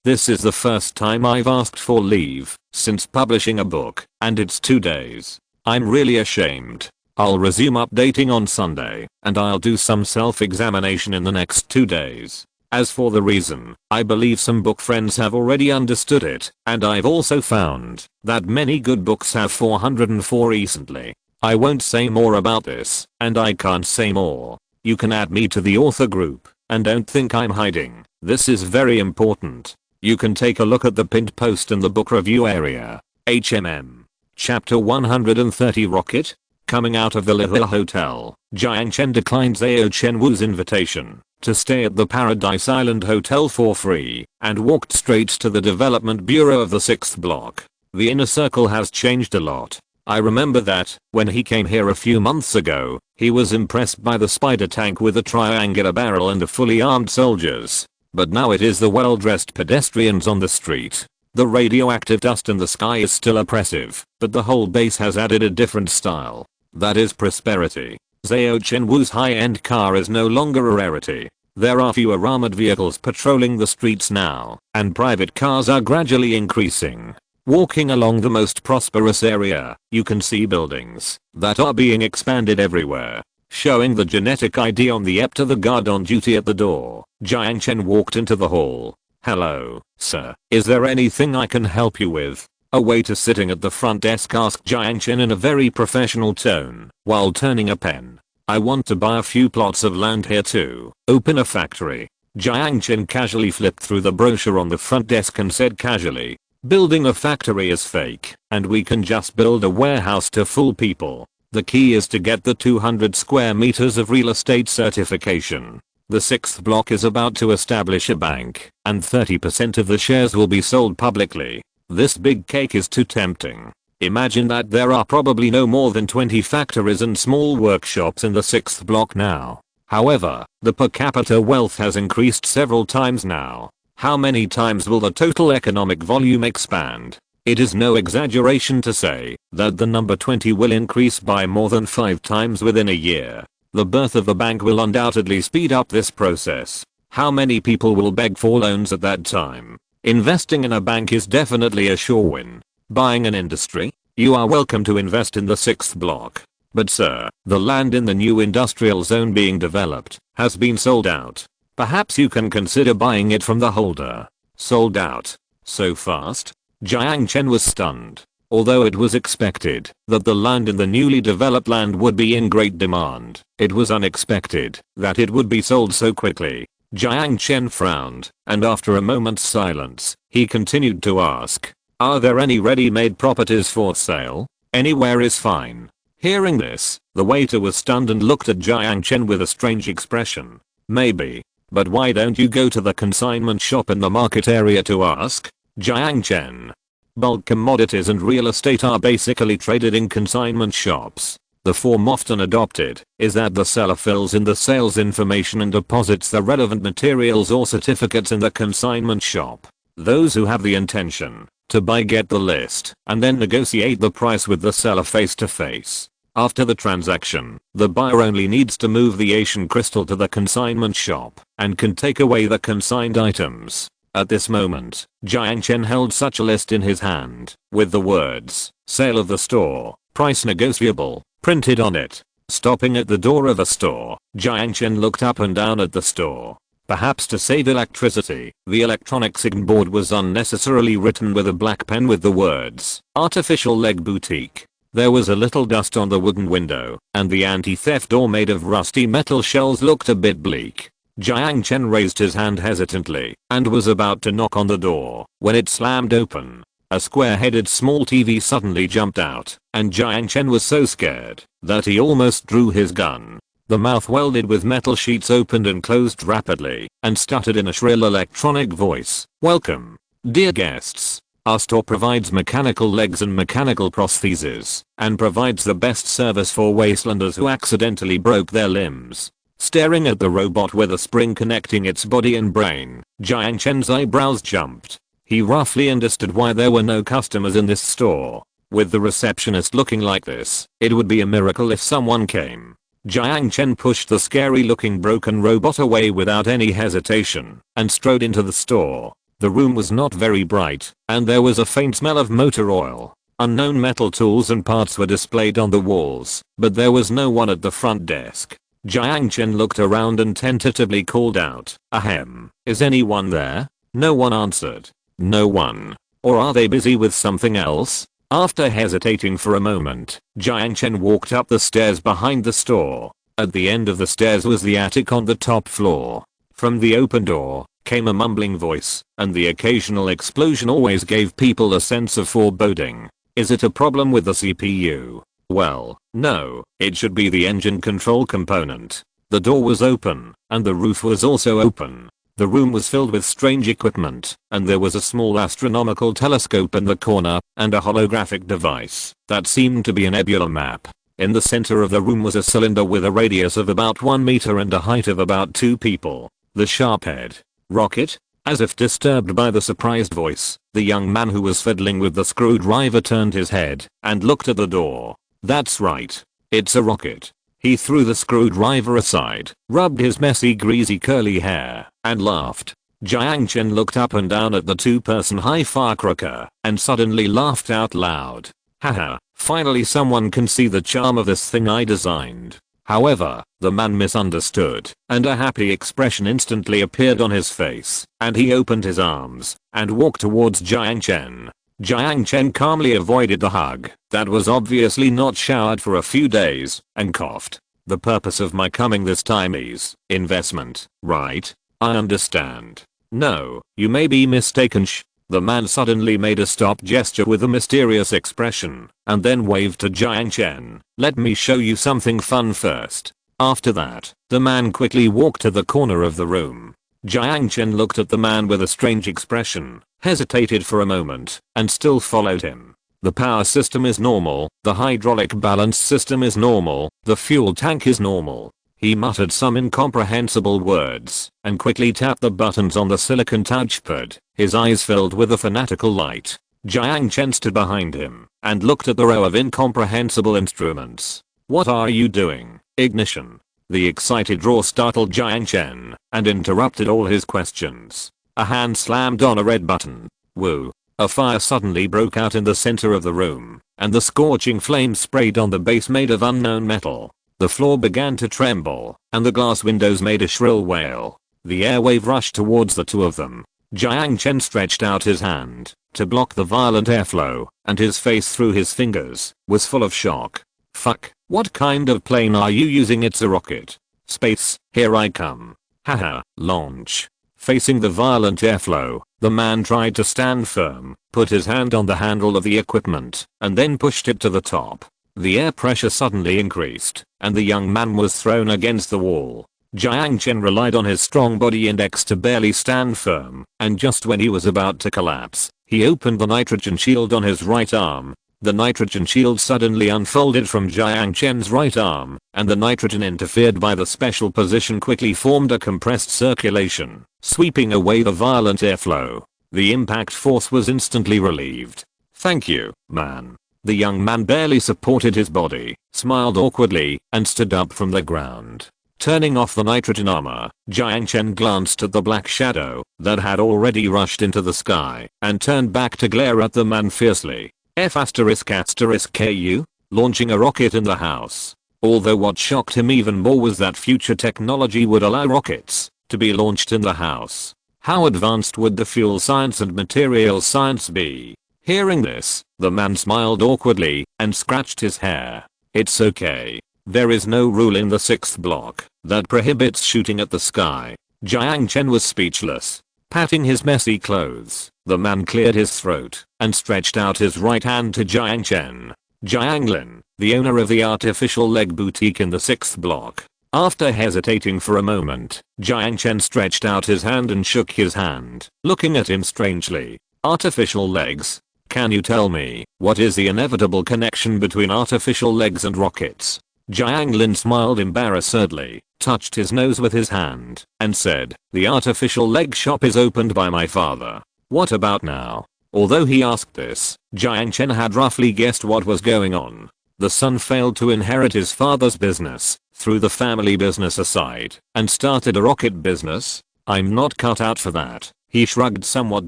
This is the first time I've asked for leave since publishing a book, and it's 2 days. I'm really ashamed. I'll resume updating on Sunday, and I'll do some self-examination in the next 2 days. As for the reason, I believe some book friends have already understood it, and I've also found that many good books have 404 recently. I won't say more about this, and I can't say more. You can add me to the author group, and don't think I'm hiding. This is very important. You can take a look at the pinned post in the book review area. HMM. Chapter 130 Rocket. Coming out of the Little Hotel, Jiang Chen declined Zhao Chenwu's invitation to stay at the Paradise Island Hotel for free and walked straight to the development bureau of the 6th block. The inner circle has changed a lot. I remember that, when he came here a few months ago, he was impressed by the spider tank with a triangular barrel and the fully armed soldiers. But now it is the well-dressed pedestrians on the street. The radioactive dust in the sky is still oppressive, but the whole base has added a different style. That is prosperity. Zhao Chenwu's high-end car is no longer a rarity. There are fewer armored vehicles patrolling the streets now, and private cars are gradually increasing. Walking along the most prosperous area, you can see buildings that are being expanded everywhere. Showing the genetic ID on the app to the guard on duty at the door, Jiang Chen walked into the hall. Hello, sir. Is there anything I can help you with? A waiter sitting at the front desk asked Jiang Chen in a very professional tone, while turning a pen. I want to buy a few plots of land here to open a factory. Jiang Chen casually flipped through the brochure on the front desk and said casually, Building a factory is fake, and we can just build a warehouse to fool people. The key is to get the 200 square meters of real estate certification. The 6th block is about to establish a bank, and 30% of the shares will be sold publicly. This big cake is too tempting. Imagine that there are probably no more than 20 factories and small workshops in the 6th block now. However, the per capita wealth has increased several times now. How many times will the total economic volume expand? It is no exaggeration to say that the number 20 will increase by more than 5 times within a year. The birth of the bank will undoubtedly speed up this process. How many people will beg for loans at that time? Investing in a bank is definitely a sure win. Buying an industry? You are welcome to invest in the 6th block. But sir, the land in the new industrial zone being developed has been sold out. Perhaps you can consider buying it from the holder. Sold out? So fast? Jiang Chen was stunned. Although it was expected that the land in the newly developed land would be in great demand, it was unexpected that it would be sold so quickly. Jiang Chen frowned, and after a moment's silence, he continued to ask, "Are there any ready-made properties for sale? Anywhere is fine." Hearing this, the waiter was stunned and looked at Jiang Chen with a strange expression. "Maybe. But why don't you go to the consignment shop in the market area to ask?" Jiang Chen. Bulk commodities and real estate are basically traded in consignment shops. The form often adopted is that the seller fills in the sales information and deposits the relevant materials or certificates in the consignment shop. Those who have the intention to buy get the list and then negotiate the price with the seller face to face. After the transaction, the buyer only needs to move the Asian crystal to the consignment shop and can take away the consigned items. At this moment, Jiang Chen held such a list in his hand, with the words, "Sale of the store, price negotiable," printed on it. Stopping at the door of a store, Jiang Chen looked up and down at the store. Perhaps to save electricity, the electronic signboard was unnecessarily written with a black pen with the words, "Artificial Leg Boutique." There was a little dust on the wooden window, and the anti-theft door made of rusty metal shells looked a bit bleak. Jiang Chen raised his hand hesitantly and was about to knock on the door when it slammed open. A square-headed small TV suddenly jumped out, and Jiang Chen was so scared that he almost drew his gun. The mouth welded with metal sheets opened and closed rapidly and stuttered in a shrill electronic voice. "Welcome, dear guests. Our store provides mechanical legs and mechanical prostheses and provides the best service for wastelanders who accidentally broke their limbs." Staring at the robot with a spring connecting its body and brain, Jiang Chen's eyebrows jumped. He roughly understood why there were no customers in this store. With the receptionist looking like this, it would be a miracle if someone came. Jiang Chen pushed the scary looking broken robot away without any hesitation and strode into the store. The room was not very bright, and there was a faint smell of motor oil. Unknown metal tools and parts were displayed on the walls, but there was no one at the front desk. Jiang Chen looked around and tentatively called out, "Ahem, is anyone there?" No one answered. No one. Or are they busy with something else? After hesitating for a moment, Jiang Chen walked up the stairs behind the store. At the end of the stairs was the attic on the top floor. From the open door came a mumbling voice, and the occasional explosion always gave people a sense of foreboding. "Is it a problem with the CPU?" Well, no, it should be the engine control component. The door was open, and the roof was also open. The room was filled with strange equipment, and there was a small astronomical telescope in the corner, and a holographic device that seemed to be a nebula map. In the center of the room was a cylinder with a radius of about 1 meter and a height of about 2 people. The sharp head. Rocket? As if disturbed by the surprised voice, the young man who was fiddling with the screwdriver turned his head and looked at the door. That's right. It's a rocket. He threw the screwdriver aside, rubbed his messy greasy curly hair, and laughed. Jiang Chen looked up and down at the two-person high firecracker, and suddenly laughed out loud. Haha, finally someone can see the charm of this thing I designed. However, the man misunderstood, and a happy expression instantly appeared on his face, and he opened his arms and walked towards Jiang Chen. Jiang Chen calmly avoided the hug that was obviously not showered for a few days and coughed. "The purpose of my coming this time is investment, right? I understand." "No, you may be mistaken. The man suddenly made a stop gesture with a mysterious expression, and then waved to Jiang Chen. "Let me show you something fun first." After that, the man quickly walked to the corner of the room. Jiang Chen looked at the man with a strange expression, hesitated for a moment, and still followed him. The power system is normal, the hydraulic balance system is normal, the fuel tank is normal. He muttered some incomprehensible words, and quickly tapped the buttons on the silicon touchpad, his eyes filled with a fanatical light. Jiang Chen stood behind him, and looked at the row of incomprehensible instruments. "What are you doing?" "Ignition." The excited roar startled Jiang Chen, and interrupted all his questions. A hand slammed on a red button. Woo! A fire suddenly broke out in the center of the room, and the scorching flame sprayed on the base made of unknown metal. The floor began to tremble, and the glass windows made a shrill wail. The airwave rushed towards the two of them. Jiang Chen stretched out his hand to block the violent airflow, and his face through his fingers was full of shock. "Fuck, what kind of plane are you using? It's a rocket." "Space, here I come." "Haha, launch." Facing the violent airflow, the man tried to stand firm, put his hand on the handle of the equipment, and then pushed it to the top. The air pressure suddenly increased, and the young man was thrown against the wall. Jiang Chen relied on his strong body index to barely stand firm, and just when he was about to collapse, he opened the nitrogen shield on his right arm. The nitrogen shield suddenly unfolded from Jiang Chen's right arm, and the nitrogen interfered by the special position quickly formed a compressed circulation, sweeping away the violent airflow. The impact force was instantly relieved. "Thank you, man." The young man barely supported his body, smiled awkwardly, and stood up from the ground. Turning off the nitrogen armor, Jiang Chen glanced at the black shadow that had already rushed into the sky, and turned back to glare at the man fiercely. F***KU? Launching a rocket in the house. Although what shocked him even more was that future technology would allow rockets to be launched in the house. How advanced would the fuel science and material science be? Hearing this, the man smiled awkwardly and scratched his hair. "It's okay. There is no rule in the 6th block that prohibits shooting at the sky." Jiang Chen was speechless. Patting his messy clothes, the man cleared his throat and stretched out his right hand to Jiang Chen. "Jiang Lin, the owner of the artificial leg boutique in the 6th block." After hesitating for a moment, Jiang Chen stretched out his hand and shook his hand, looking at him strangely. "Artificial legs? Can you tell me, what is the inevitable connection between artificial legs and rockets?" Jiang Lin smiled embarrassedly, touched his nose with his hand, and said, "The artificial leg shop is opened by my father." "What about now?" Although he asked this, Jiang Chen had roughly guessed what was going on. The son failed to inherit his father's business, threw the family business aside, and started a rocket business? "I'm not cut out for that." He shrugged somewhat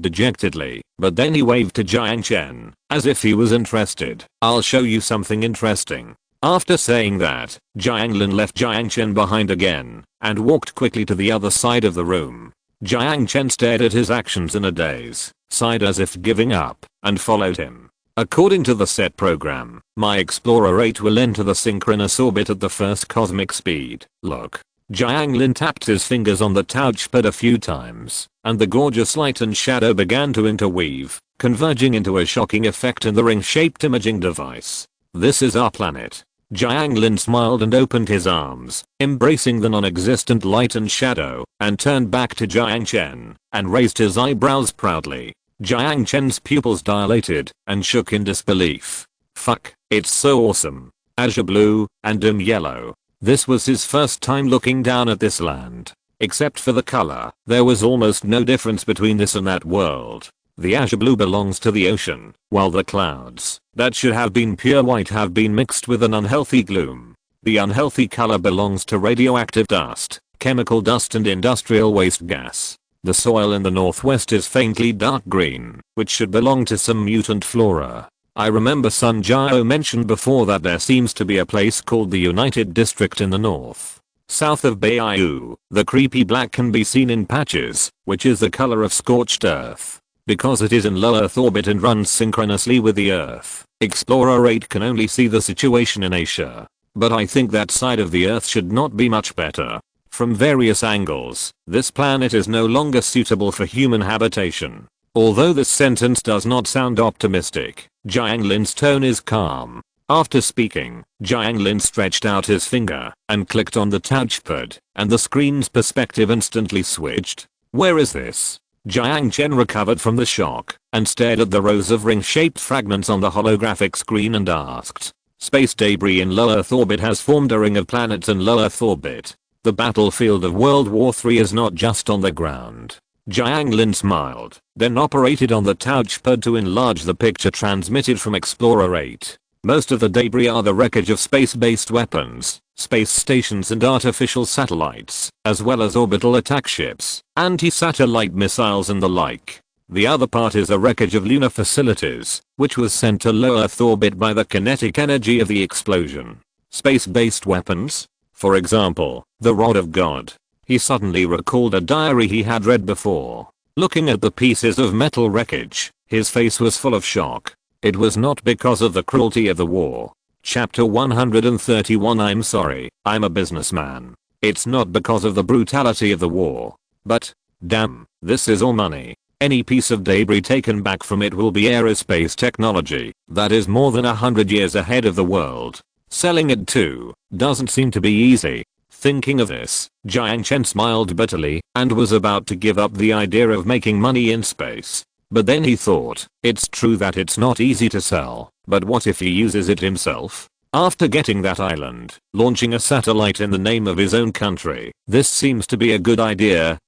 dejectedly, but then he waved to Jiang Chen, as if he was interested. "I'll show you something interesting." After saying that, Jiang Lin left Jiang Chen behind again, and walked quickly to the other side of the room. Jiang Chen stared at his actions in a daze, sighed as if giving up, and followed him. According to the set program, my Explorer 8 will enter the synchronous orbit at the first cosmic speed. Look. Jiang Lin tapped his fingers on the touchpad a few times, and the gorgeous light and shadow began to interweave, converging into a shocking effect in the ring-shaped imaging device. "This is our planet." Jiang Lin smiled and opened his arms, embracing the non-existent light and shadow, and turned back to Jiang Chen, and raised his eyebrows proudly. Jiang Chen's pupils dilated, and shook in disbelief. "Fuck, it's so awesome. Azure blue, and dim yellow." This was his first time looking down at this land. Except for the color, there was almost no difference between this and that world. The azure blue belongs to the ocean, while the clouds, that should have been pure white, have been mixed with an unhealthy gloom. The unhealthy color belongs to radioactive dust, chemical dust and industrial waste gas. The soil in the northwest is faintly dark green, which should belong to some mutant flora. I remember Sun Jiao mentioned before that there seems to be a place called the United District in the north. South of Bayou, the creepy black can be seen in patches, which is the color of scorched earth. Because it is in low Earth orbit and runs synchronously with the Earth, Explorer 8 can only see the situation in Asia. But I think that side of the Earth should not be much better. From various angles, this planet is no longer suitable for human habitation. Although this sentence does not sound optimistic, Jiang Lin's tone is calm. After speaking, Jiang Lin stretched out his finger and clicked on the touchpad, and the screen's perspective instantly switched. Where is this? Jiang Chen recovered from the shock and stared at the rows of ring-shaped fragments on the holographic screen and asked. Space debris in low Earth orbit has formed a ring of planets in low Earth orbit. The battlefield of World War III is not just on the ground. Jiang Lin smiled, then operated on the touchpad to enlarge the picture transmitted from Explorer 8. Most of the debris are the wreckage of space-based weapons, space stations and artificial satellites, as well as orbital attack ships, anti-satellite missiles and the like. The other part is a wreckage of lunar facilities, which was sent to low Earth orbit by the kinetic energy of the explosion. Space-based weapons? For example, the Rod of God. He suddenly recalled a diary he had read before. Looking at the pieces of metal wreckage, his face was full of shock. It was not because of the cruelty of the war. Chapter 131 I'm sorry, I'm a businessman. It's not because of the brutality of the war. But, damn, this is all money. Any piece of debris taken back from it will be aerospace technology that is more than 100 years ahead of the world. Selling it too doesn't seem to be easy. Thinking of this, Jiang Chen smiled bitterly and was about to give up the idea of making money in space. But then he thought, it's true that it's not easy to sell, but what if he uses it himself? After getting that island, launching a satellite in the name of his own country, this seems to be a good idea.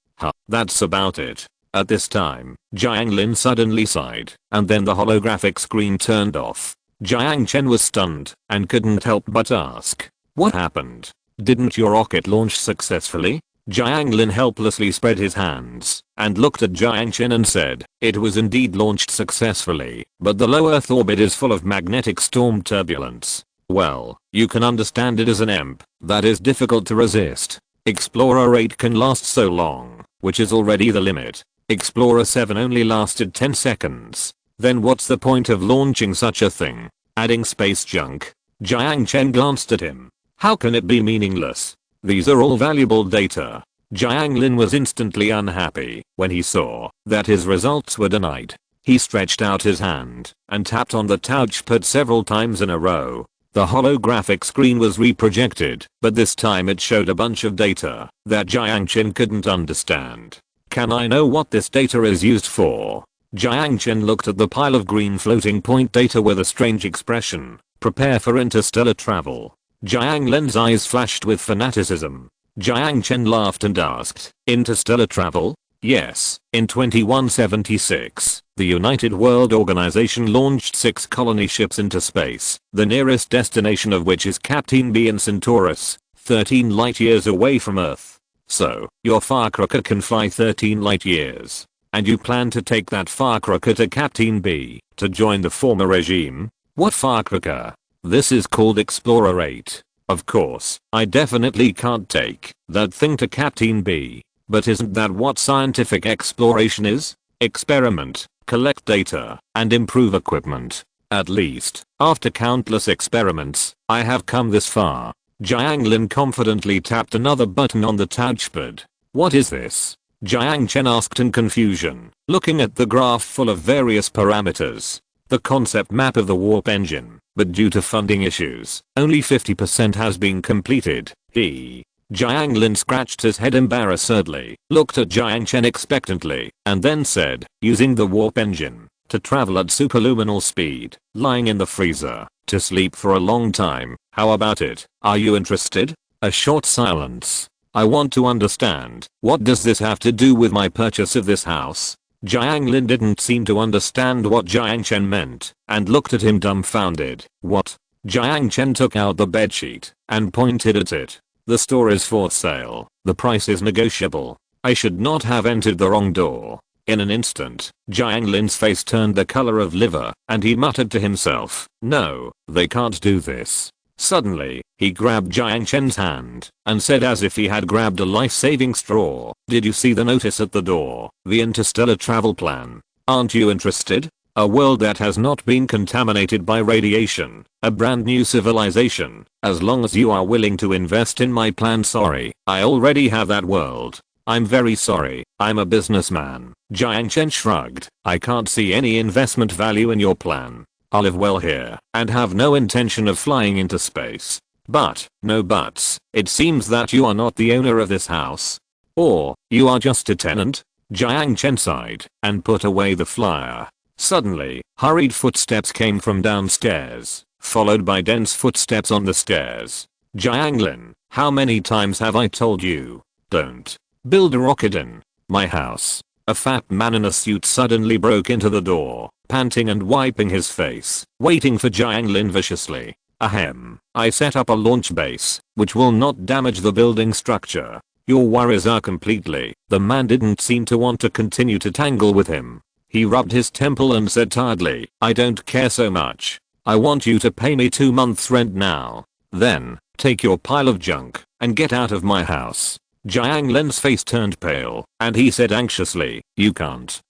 That's about it. At this time, Jiang Lin suddenly sighed, and then the holographic screen turned off. Jiang Chen was stunned and couldn't help but ask, what happened? Didn't your rocket launch successfully? Jiang Lin helplessly spread his hands and looked at Jiang Chen and said, it was indeed launched successfully, but the low Earth orbit is full of magnetic storm turbulence. Well, you can understand it as an EMP that is difficult to resist. Explorer 8 can last so long, which is already the limit. Explorer 7 only lasted 10 seconds. Then what's the point of launching such a thing? Adding space junk? Jiang Chen glanced at him. How can it be meaningless? These are all valuable data. Jiang Lin was instantly unhappy when he saw that his results were denied. He stretched out his hand and tapped on the touchpad several times in a row. The holographic screen was reprojected, but this time it showed a bunch of data that Jiang Chen couldn't understand. Can I know what this data is used for? Jiang Chen looked at the pile of green floating point data with a strange expression. Prepare for interstellar travel. Jiang Lin's eyes flashed with fanaticism. Jiang Chen laughed and asked, interstellar travel? Yes, in 2176, the United World Organization launched 6 colony ships into space, the nearest destination of which is Captain B in Centaurus, 13 light years away from Earth. So, your firecracker can fly 13 light years. And you plan to take that firecracker to Captain B to join the former regime? What firecracker? This is called Explorer 8. Of course, I definitely can't take that thing to Captain B. But isn't that what scientific exploration is? Experiment, collect data, and improve equipment. At least, after countless experiments, I have come this far. Jiang Lin confidently tapped another button on the touchpad. What is this? Jiang Chen asked in confusion, looking at the graph full of various parameters. The concept map of the warp engine, but due to funding issues, only 50% has been completed. Jiang Lin scratched his head embarrassedly, looked at Jiang Chen expectantly, and then said, using the warp engine, to travel at superluminal speed, lying in the freezer, to sleep for a long time, how about it? Are you interested? A short silence. I want to understand, what does this have to do with my purchase of this house? Jiang Lin didn't seem to understand what Jiang Chen meant, and looked at him dumbfounded. What? Jiang Chen took out the bedsheet, and pointed at it. The store is for sale, the price is negotiable. I should not have entered the wrong door. In an instant, Jiang Lin's face turned the color of liver, and he muttered to himself, no, they can't do this. Suddenly, he grabbed Jiang Chen's hand, and said as if he had grabbed a life-saving straw, did you see the notice at the door? The interstellar travel plan. Aren't you interested? A world that has not been contaminated by radiation, a brand new civilization, as long as you are willing to invest in my plan. Sorry, I already have that world. I'm very sorry, I'm a businessman. Jiang Chen shrugged. I can't see any investment value in your plan. I live well here and have no intention of flying into space. But, no buts, it seems that you are not the owner of this house. Or, you are just a tenant? Jiang Chen sighed and put away the flyer. Suddenly, hurried footsteps came from downstairs, followed by dense footsteps on the stairs. Jiang Lin, how many times have I told you? Don't build a rocket in my house. A fat man in a suit suddenly broke into the door, panting and wiping his face, waiting for Jiang Lin viciously. Ahem, I set up a launch base, which will not damage the building structure. Your worries are completely. The man didn't seem to want to continue to tangle with him. He rubbed his temple and said tiredly, I don't care so much. I want you to pay me 2 months rent now. Then, take your pile of junk and get out of my house. Jiang Lin's face turned pale, and he said anxiously, you can't.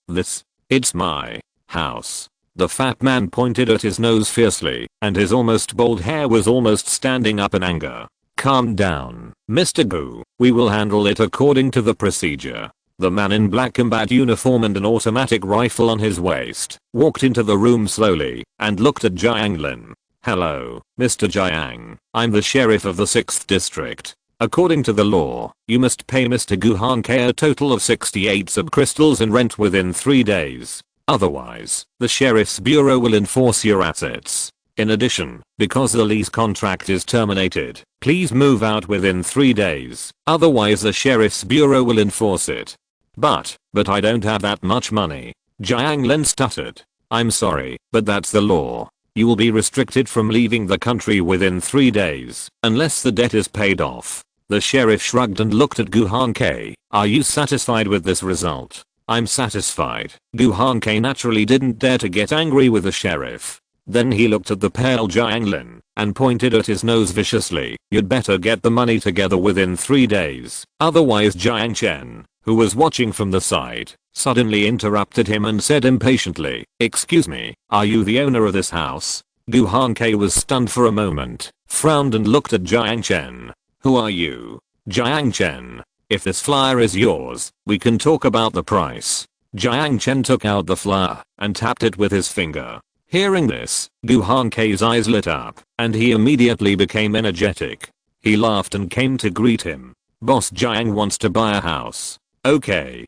It's my house. The fat man pointed at his nose fiercely, and his almost bald hair was almost standing up in anger. Calm down, Mr. Gu. We will handle it according to the procedure. The man in black combat uniform and an automatic rifle on his waist walked into the room slowly and looked at Jiang Lin. Hello, Mr. Jiang. I'm the sheriff of the 6th district. According to the law, you must pay Mr. Gu Hanke a total of 68 subcrystals in rent within 3 days. Otherwise, the sheriff's bureau will enforce your assets. In addition, because the lease contract is terminated, please move out within 3 days. Otherwise the sheriff's bureau will enforce it. But I don't have that much money. Jiang Lin stuttered. I'm sorry, but that's the law. You will be restricted from leaving the country within 3 days, unless the debt is paid off. The sheriff shrugged and looked at Gu Hanke. Are you satisfied with this result? I'm satisfied. Gu Hanke naturally didn't dare to get angry with the sheriff. Then he looked at the pale Jiang Lin and pointed at his nose viciously. You'd better get the money together within 3 days. Otherwise Jiang Chen, who was watching from the side, suddenly interrupted him and said impatiently, excuse me, are you the owner of this house? Gu Hanke was stunned for a moment, frowned and looked at Jiang Chen. Who are you? Jiang Chen. If this flyer is yours, we can talk about the price. Jiang Chen took out the flyer and tapped it with his finger. Hearing this, Gu Hanke's eyes lit up, and he immediately became energetic. He laughed and came to greet him. Boss Jiang wants to buy a house. Okay,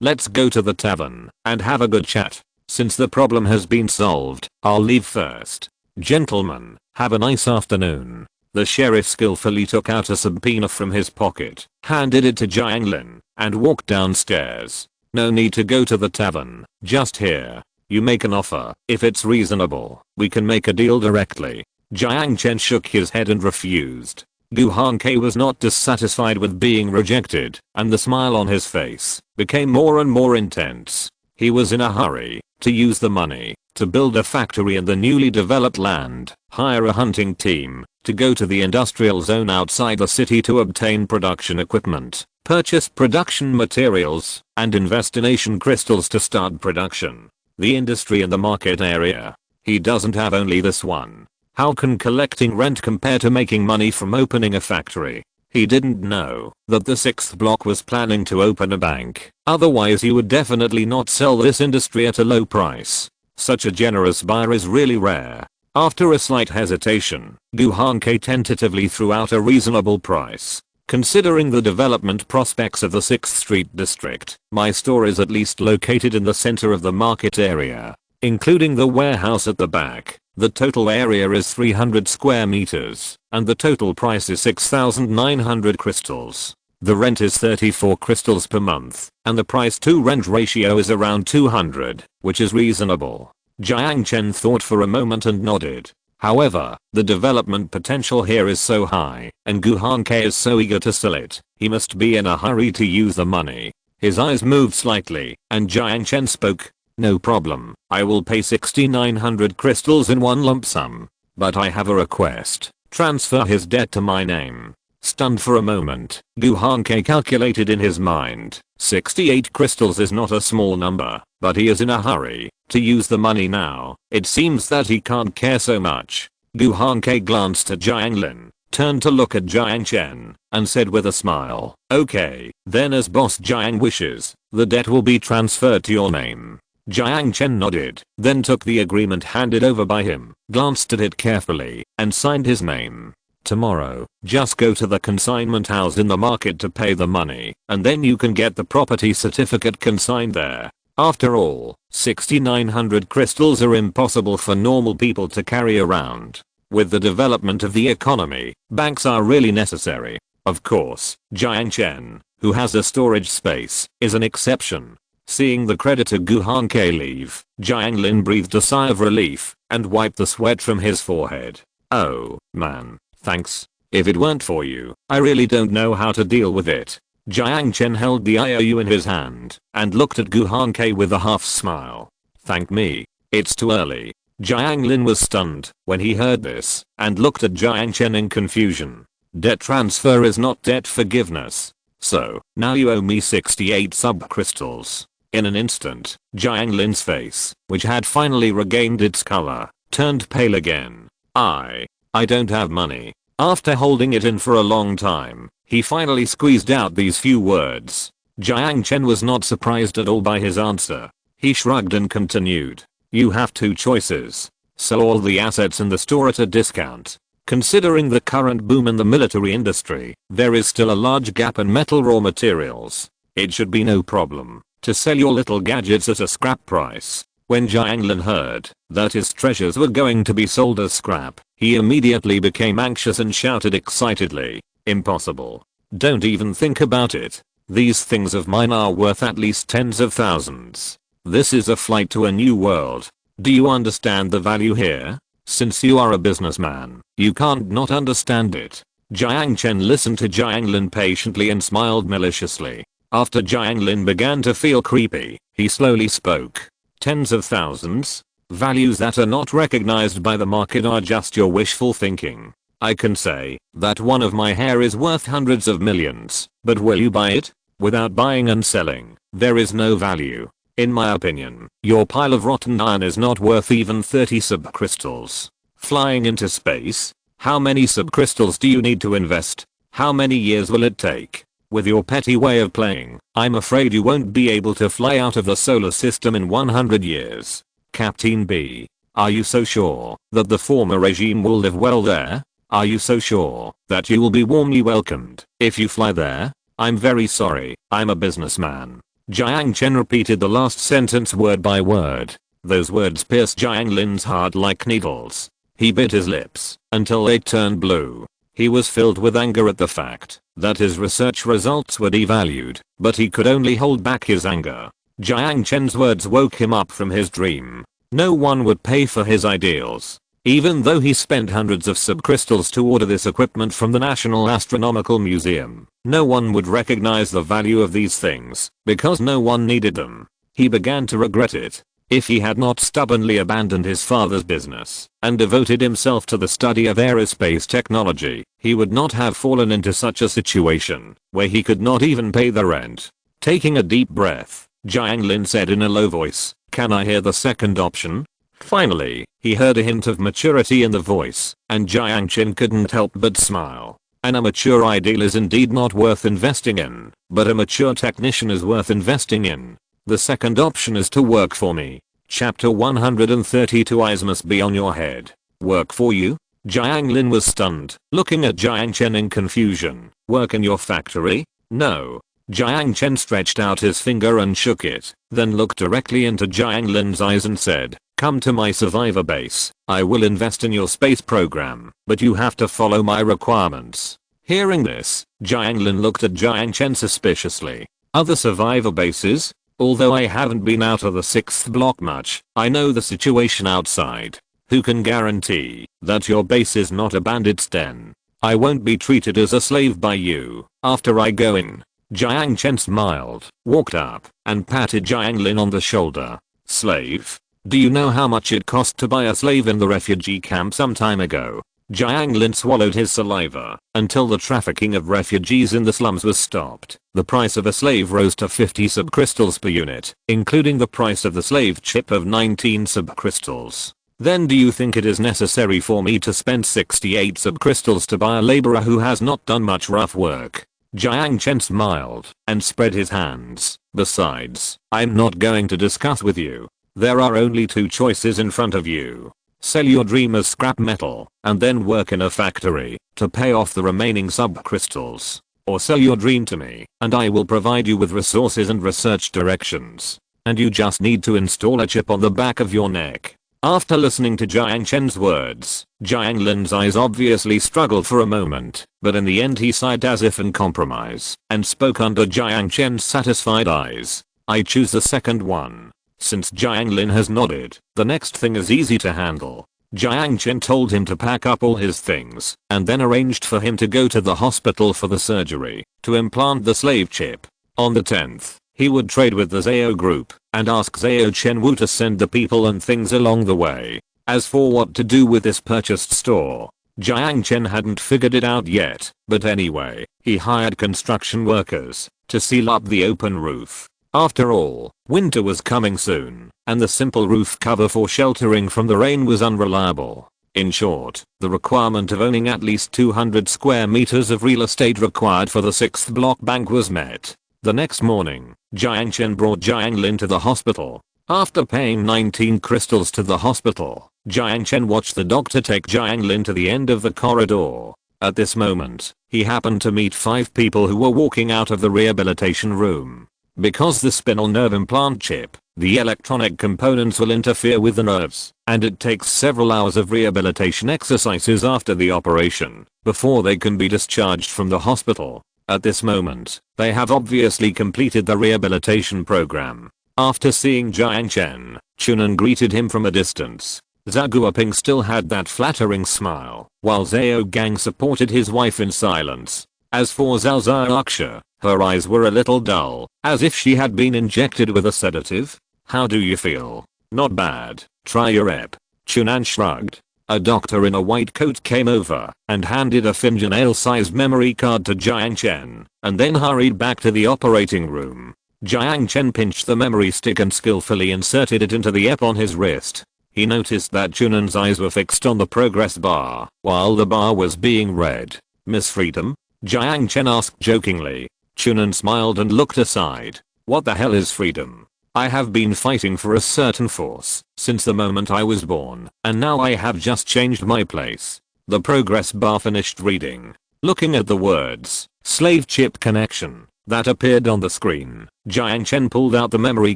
let's go to the tavern and have a good chat. Since the problem has been solved, I'll leave first. Gentlemen, have a nice afternoon. The sheriff skillfully took out a subpoena from his pocket, handed it to Jiang Lin, and walked downstairs. No need to go to the tavern, just here. You make an offer. If it's reasonable, we can make a deal directly. Jiang Chen shook his head and refused. Gu Hanke was not dissatisfied with being rejected, and the smile on his face became more and more intense. He was in a hurry to use the money to build a factory in the newly developed land, hire a hunting team, to go to the industrial zone outside the city to obtain production equipment, purchase production materials, and invest in Asian crystals to start production. The industry in the market area. He doesn't have only this one. How can collecting rent compare to making money from opening a factory? He didn't know that the 6th block was planning to open a bank. Otherwise he would definitely not sell this industry at a low price. Such a generous buyer is really rare. After a slight hesitation, Gu Hanke tentatively threw out a reasonable price. Considering the development prospects of the 6th Street district, my store is at least located in the center of the market area, including the warehouse at the back. The total area is 300 square meters, and the total price is 6,900 crystals. The rent is 34 crystals per month, and the price to rent ratio is around 200, which is reasonable. Jiang Chen thought for a moment and nodded. However, the development potential here is so high, and Gu Hanke is so eager to sell it, he must be in a hurry to use the money. His eyes moved slightly, and Jiang Chen spoke. No problem, I will pay 6,900 crystals in one lump sum. But I have a request. Transfer his debt to my name. Stunned for a moment, Gu Hanke calculated in his mind. 68 crystals is not a small number, but he is in a hurry to use the money now. It seems that he can't care so much. Gu Hanke glanced at Jiang Lin, turned to look at Jiang Chen, and said with a smile, "Okay, then as boss Jiang wishes, the debt will be transferred to your name." Jiang Chen nodded, then took the agreement handed over by him, glanced at it carefully, and signed his name. "Tomorrow, just go to the consignment house in the market to pay the money, and then you can get the property certificate consigned there. After all, 6,900 crystals are impossible for normal people to carry around. With the development of the economy, banks are really necessary." Of course, Jiang Chen, who has a storage space, is an exception. Seeing the creditor Guhan Ke leave, Jiang Lin breathed a sigh of relief and wiped the sweat from his forehead. "Oh, man, thanks. If it weren't for you, I really don't know how to deal with it." Jiang Chen held the IOU in his hand and looked at Guhan Ke with a half smile. "Thank me. It's too early." Jiang Lin was stunned when he heard this and looked at Jiang Chen in confusion. Debt transfer is not debt forgiveness. "So, now you owe me 68 subcrystals." In an instant, Jiang Lin's face, which had finally regained its color, turned pale again. I don't have money." After holding it in for a long time, he finally squeezed out these few words. Jiang Chen was not surprised at all by his answer. He shrugged and continued. "You have two choices. Sell all the assets in the store at a discount. Considering the current boom in the military industry, there is still a large gap in metal raw materials. It should be no problem to sell your little gadgets at a scrap price." When Jiang Lin heard that his treasures were going to be sold as scrap, he immediately became anxious and shouted excitedly, "Impossible. Don't even think about it. These things of mine are worth at least tens of thousands. This is a flight to a new world. Do you understand the value here? Since you are a businessman, you can't not understand it." Jiang Chen listened to Jiang Lin patiently and smiled maliciously. After Jiang Lin began to feel creepy, he slowly spoke. "Tens of thousands? Values that are not recognized by the market are just your wishful thinking. I can say that one of my hair is worth hundreds of millions, but will you buy it? Without buying and selling, there is no value. In my opinion, your pile of rotten iron is not worth even 30 subcrystals. Flying into space? How many subcrystals do you need to invest? How many years will it take? With your petty way of playing, I'm afraid you won't be able to fly out of the solar system in 100 years. Captain B, are you so sure that the former regime will live well there? Are you so sure that you will be warmly welcomed if you fly there? I'm very sorry, I'm a businessman." Jiang Chen repeated the last sentence word by word. Those words pierced Jiang Lin's heart like needles. He bit his lips until they turned blue. He was filled with anger at the fact that his research results were devalued, but he could only hold back his anger. Jiang Chen's words woke him up from his dream. No one would pay for his ideals. Even though he spent hundreds of subcrystals to order this equipment from the National Astronomical Museum, no one would recognize the value of these things because no one needed them. He began to regret it. If he had not stubbornly abandoned his father's business and devoted himself to the study of aerospace technology, he would not have fallen into such a situation where he could not even pay the rent. Taking a deep breath, Jiang Lin said in a low voice, "Can I hear the second option?" Finally, he heard a hint of maturity in the voice, and Jiang Chen couldn't help but smile. An immature ideal is indeed not worth investing in, but a mature technician is worth investing in. The second option is to work for me. Chapter 132. Eyes must be on your head. Work for you? Jiang Lin was stunned, looking at Jiang Chen in confusion. Work in your factory? No. Jiang Chen stretched out his finger and shook it, then looked directly into Jiang Lin's eyes and said, "Come to my survivor base. I will invest in your space program, but you have to follow my requirements." Hearing this, Jiang Lin looked at Jiang Chen suspiciously. "Other survivor bases? Although I haven't been out of the 6th block much, I know the situation outside. Who can guarantee that your base is not a bandit's den? I won't be treated as a slave by you after I go in." Jiang Chen smiled, walked up, and patted Jiang Lin on the shoulder. "Slave? Do you know how much it cost to buy a slave in the refugee camp some time ago?" Jiang Lin swallowed his saliva until the trafficking of refugees in the slums was stopped. The price of a slave rose to 50 subcrystals per unit, including the price of the slave chip of 19 subcrystals. Then do you think it is necessary for me to spend 68 subcrystals to buy a laborer who has not done much rough work? Jiang Chen smiled and spread his hands. Besides, I'm not going to discuss with you. There are only two choices in front of you. Sell your dream as scrap metal and then work in a factory to pay off the remaining subcrystals. Or sell your dream to me and I will provide you with resources and research directions. And you just need to install a chip on the back of your neck. After listening to Jiang Chen's words, Jiang Lin's eyes obviously struggled for a moment, but in the end he sighed as if in compromise and spoke under Jiang Chen's satisfied eyes. I choose the second one. Since Jiang Lin has nodded, the next thing is easy to handle. Jiang Chen told him to pack up all his things and then arranged for him to go to the hospital for the surgery to implant the slave chip. On the 10th, he would trade with the Zhao group and ask Zhao Chenwu to send the people and things along the way. As for what to do with this purchased store, Jiang Chen hadn't figured it out yet, but anyway, he hired construction workers to seal up the open roof. After all, winter was coming soon, and the simple roof cover for sheltering from the rain was unreliable. In short, the requirement of owning at least 200 square meters of real estate required for the 6th block bank was met. The next morning, Jiang Chen brought Jiang Lin to the hospital. After paying 19 crystals to the hospital, Jiang Chen watched the doctor take Jiang Lin to the end of the corridor. At this moment, he happened to meet 5 people who were walking out of the rehabilitation room. Because the spinal nerve implant chip, the electronic components will interfere with the nerves, and it takes several hours of rehabilitation exercises after the operation before they can be discharged from the hospital. At this moment, they have obviously completed the rehabilitation program. After seeing Jiang Chen, Chunan greeted him from a distance. Zhao Guoping still had that flattering smile, while Zhao Gang supported his wife in silence. As for Zhao Xiaoxia, her eyes were a little dull, as if she had been injected with a sedative. How do you feel? Not bad. Try your ep. Chunan shrugged. A doctor in a white coat came over and handed a fingernail-sized memory card to Jiang Chen, and then hurried back to the operating room. Jiang Chen pinched the memory stick and skillfully inserted it into the ep on his wrist. He noticed that Chunan's eyes were fixed on the progress bar, while the bar was being read. Miss Freedom? Jiang Chen asked jokingly. Chunan smiled and looked aside. What the hell is freedom? I have been fighting for a certain force since the moment I was born, and now I have just changed my place. The progress bar finished reading. Looking at the words, slave chip connection, that appeared on the screen, Jiang Chen pulled out the memory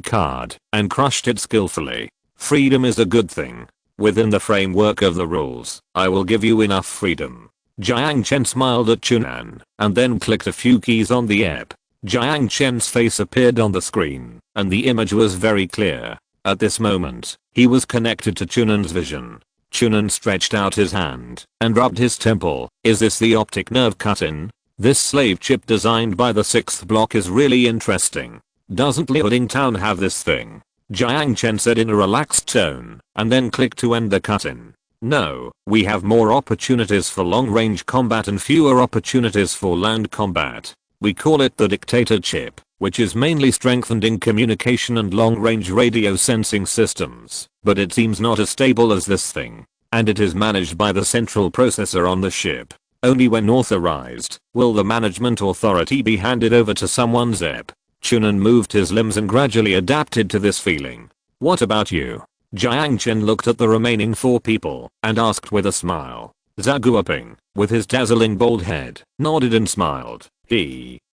card and crushed it skillfully. Freedom is a good thing. Within the framework of the rules, I will give you enough freedom. Jiang Chen smiled at Chunan and then clicked a few keys on the ep. Jiang Chen's face appeared on the screen, and the image was very clear. At this moment, he was connected to Chunan's vision. Chunan stretched out his hand and rubbed his temple. Is this the optic nerve cut-in? This slave chip designed by the 6th block is really interesting. Doesn't Liuding Town have this thing? Jiang Chen said in a relaxed tone, and then clicked to end the cut-in. No, we have more opportunities for long-range combat and fewer opportunities for land combat. We call it the dictator chip, which is mainly strengthened in communication and long-range radio sensing systems, but it seems not as stable as this thing. And it is managed by the central processor on the ship. Only when authorized will the management authority be handed over to someone's ep. Chunan moved his limbs and gradually adapted to this feeling. What about you? Jiang Chen looked at the remaining 4 people and asked with a smile. Zhao Guoping, with his dazzling bald head, nodded and smiled.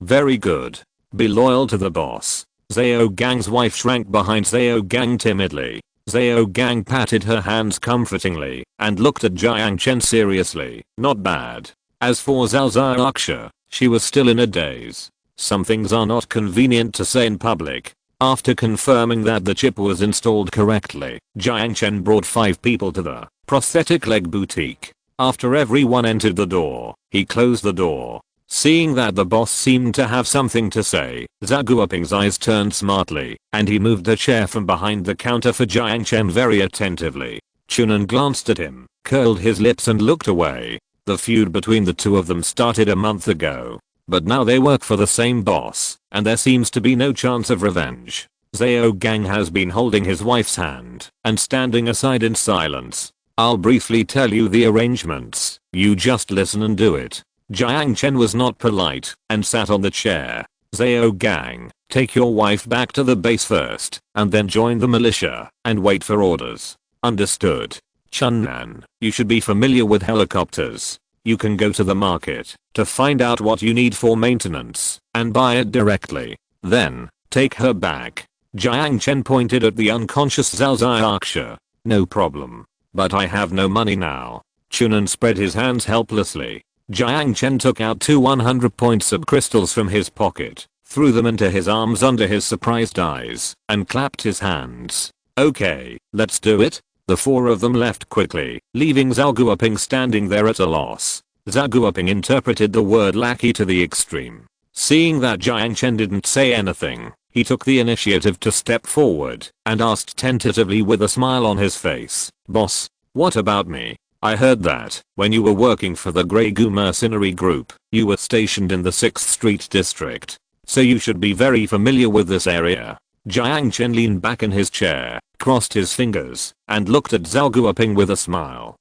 Very good. Be loyal to the boss. Zhao Gang's wife shrank behind Zhao Gang timidly. Zhao Gang patted her hands comfortingly and looked at Jiang Chen seriously. Not bad. As for Zhao Xiaoxia, she was still in a daze. Some things are not convenient to say in public. After confirming that the chip was installed correctly, Jiang Chen brought 5 people to the prosthetic leg boutique. After everyone entered the door, he closed the door. Seeing that the boss seemed to have something to say, Zhao Guoping's eyes turned smartly, and he moved a chair from behind the counter for Jiang Chen very attentively. Chunan glanced at him, curled his lips and looked away. The feud between the two of them started a month ago, but now they work for the same boss, and there seems to be no chance of revenge. Zhao Gang has been holding his wife's hand and standing aside in silence. I'll briefly tell you the arrangements, you just listen and do it. Jiang Chen was not polite and sat on the chair. Zhao Gang, take your wife back to the base first and then join the militia and wait for orders. Understood. Chunnan, you should be familiar with helicopters. You can go to the market to find out what you need for maintenance and buy it directly. Then, take her back. Jiang Chen pointed at the unconscious Zhao Ziaxia. No problem. But I have no money now. Chunnan spread his hands helplessly. Jiang Chen took out 2 100-point subcrystals from his pocket, threw them into his arms under his surprised eyes, and clapped his hands. Okay, let's do it. The 4 of them left quickly, leaving Zhao Guoping standing there at a loss. Zhao Guoping interpreted the word lackey to the extreme. Seeing that Jiang Chen didn't say anything, he took the initiative to step forward and asked tentatively with a smile on his face, "Boss, what about me? I heard that, when you were working for the Grey Goo mercenary group, you were stationed in the 6th Street district. So you should be very familiar with this area." Jiang Chen leaned back in his chair, crossed his fingers, and looked at Zhao Guoping with a smile.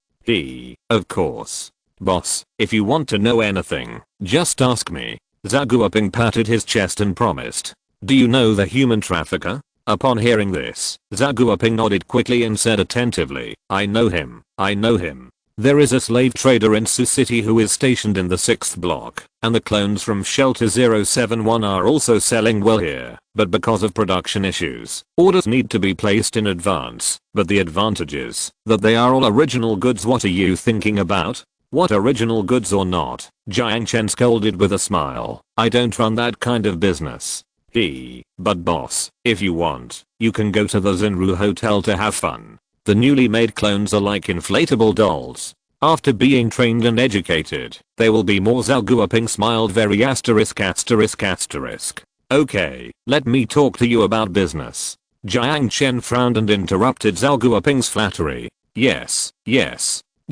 Of course. Boss, if you want to know anything, just ask me. Zhao Guoping patted his chest and promised. Do you know the human trafficker? Upon hearing this, Zhao Guoping nodded quickly and said attentively, I know him. There is a slave trader in Sioux City who is stationed in the 6th block, and the clones from Shelter 071 are also selling well here, but because of production issues, orders need to be placed in advance, but the advantage is that they are all original goods. What are you thinking about? What, original goods or not? Jiang Chen scolded with a smile. I don't run that kind of business. But boss, if you want, you can go to the Zenru Hotel to have fun. The newly made clones are like inflatable dolls. After being trained and educated, they will be more. Zhao Guoping smiled very *****. Okay, let me talk to you about business. Jiang Chen frowned and interrupted Zhao Guoping's flattery. Yes.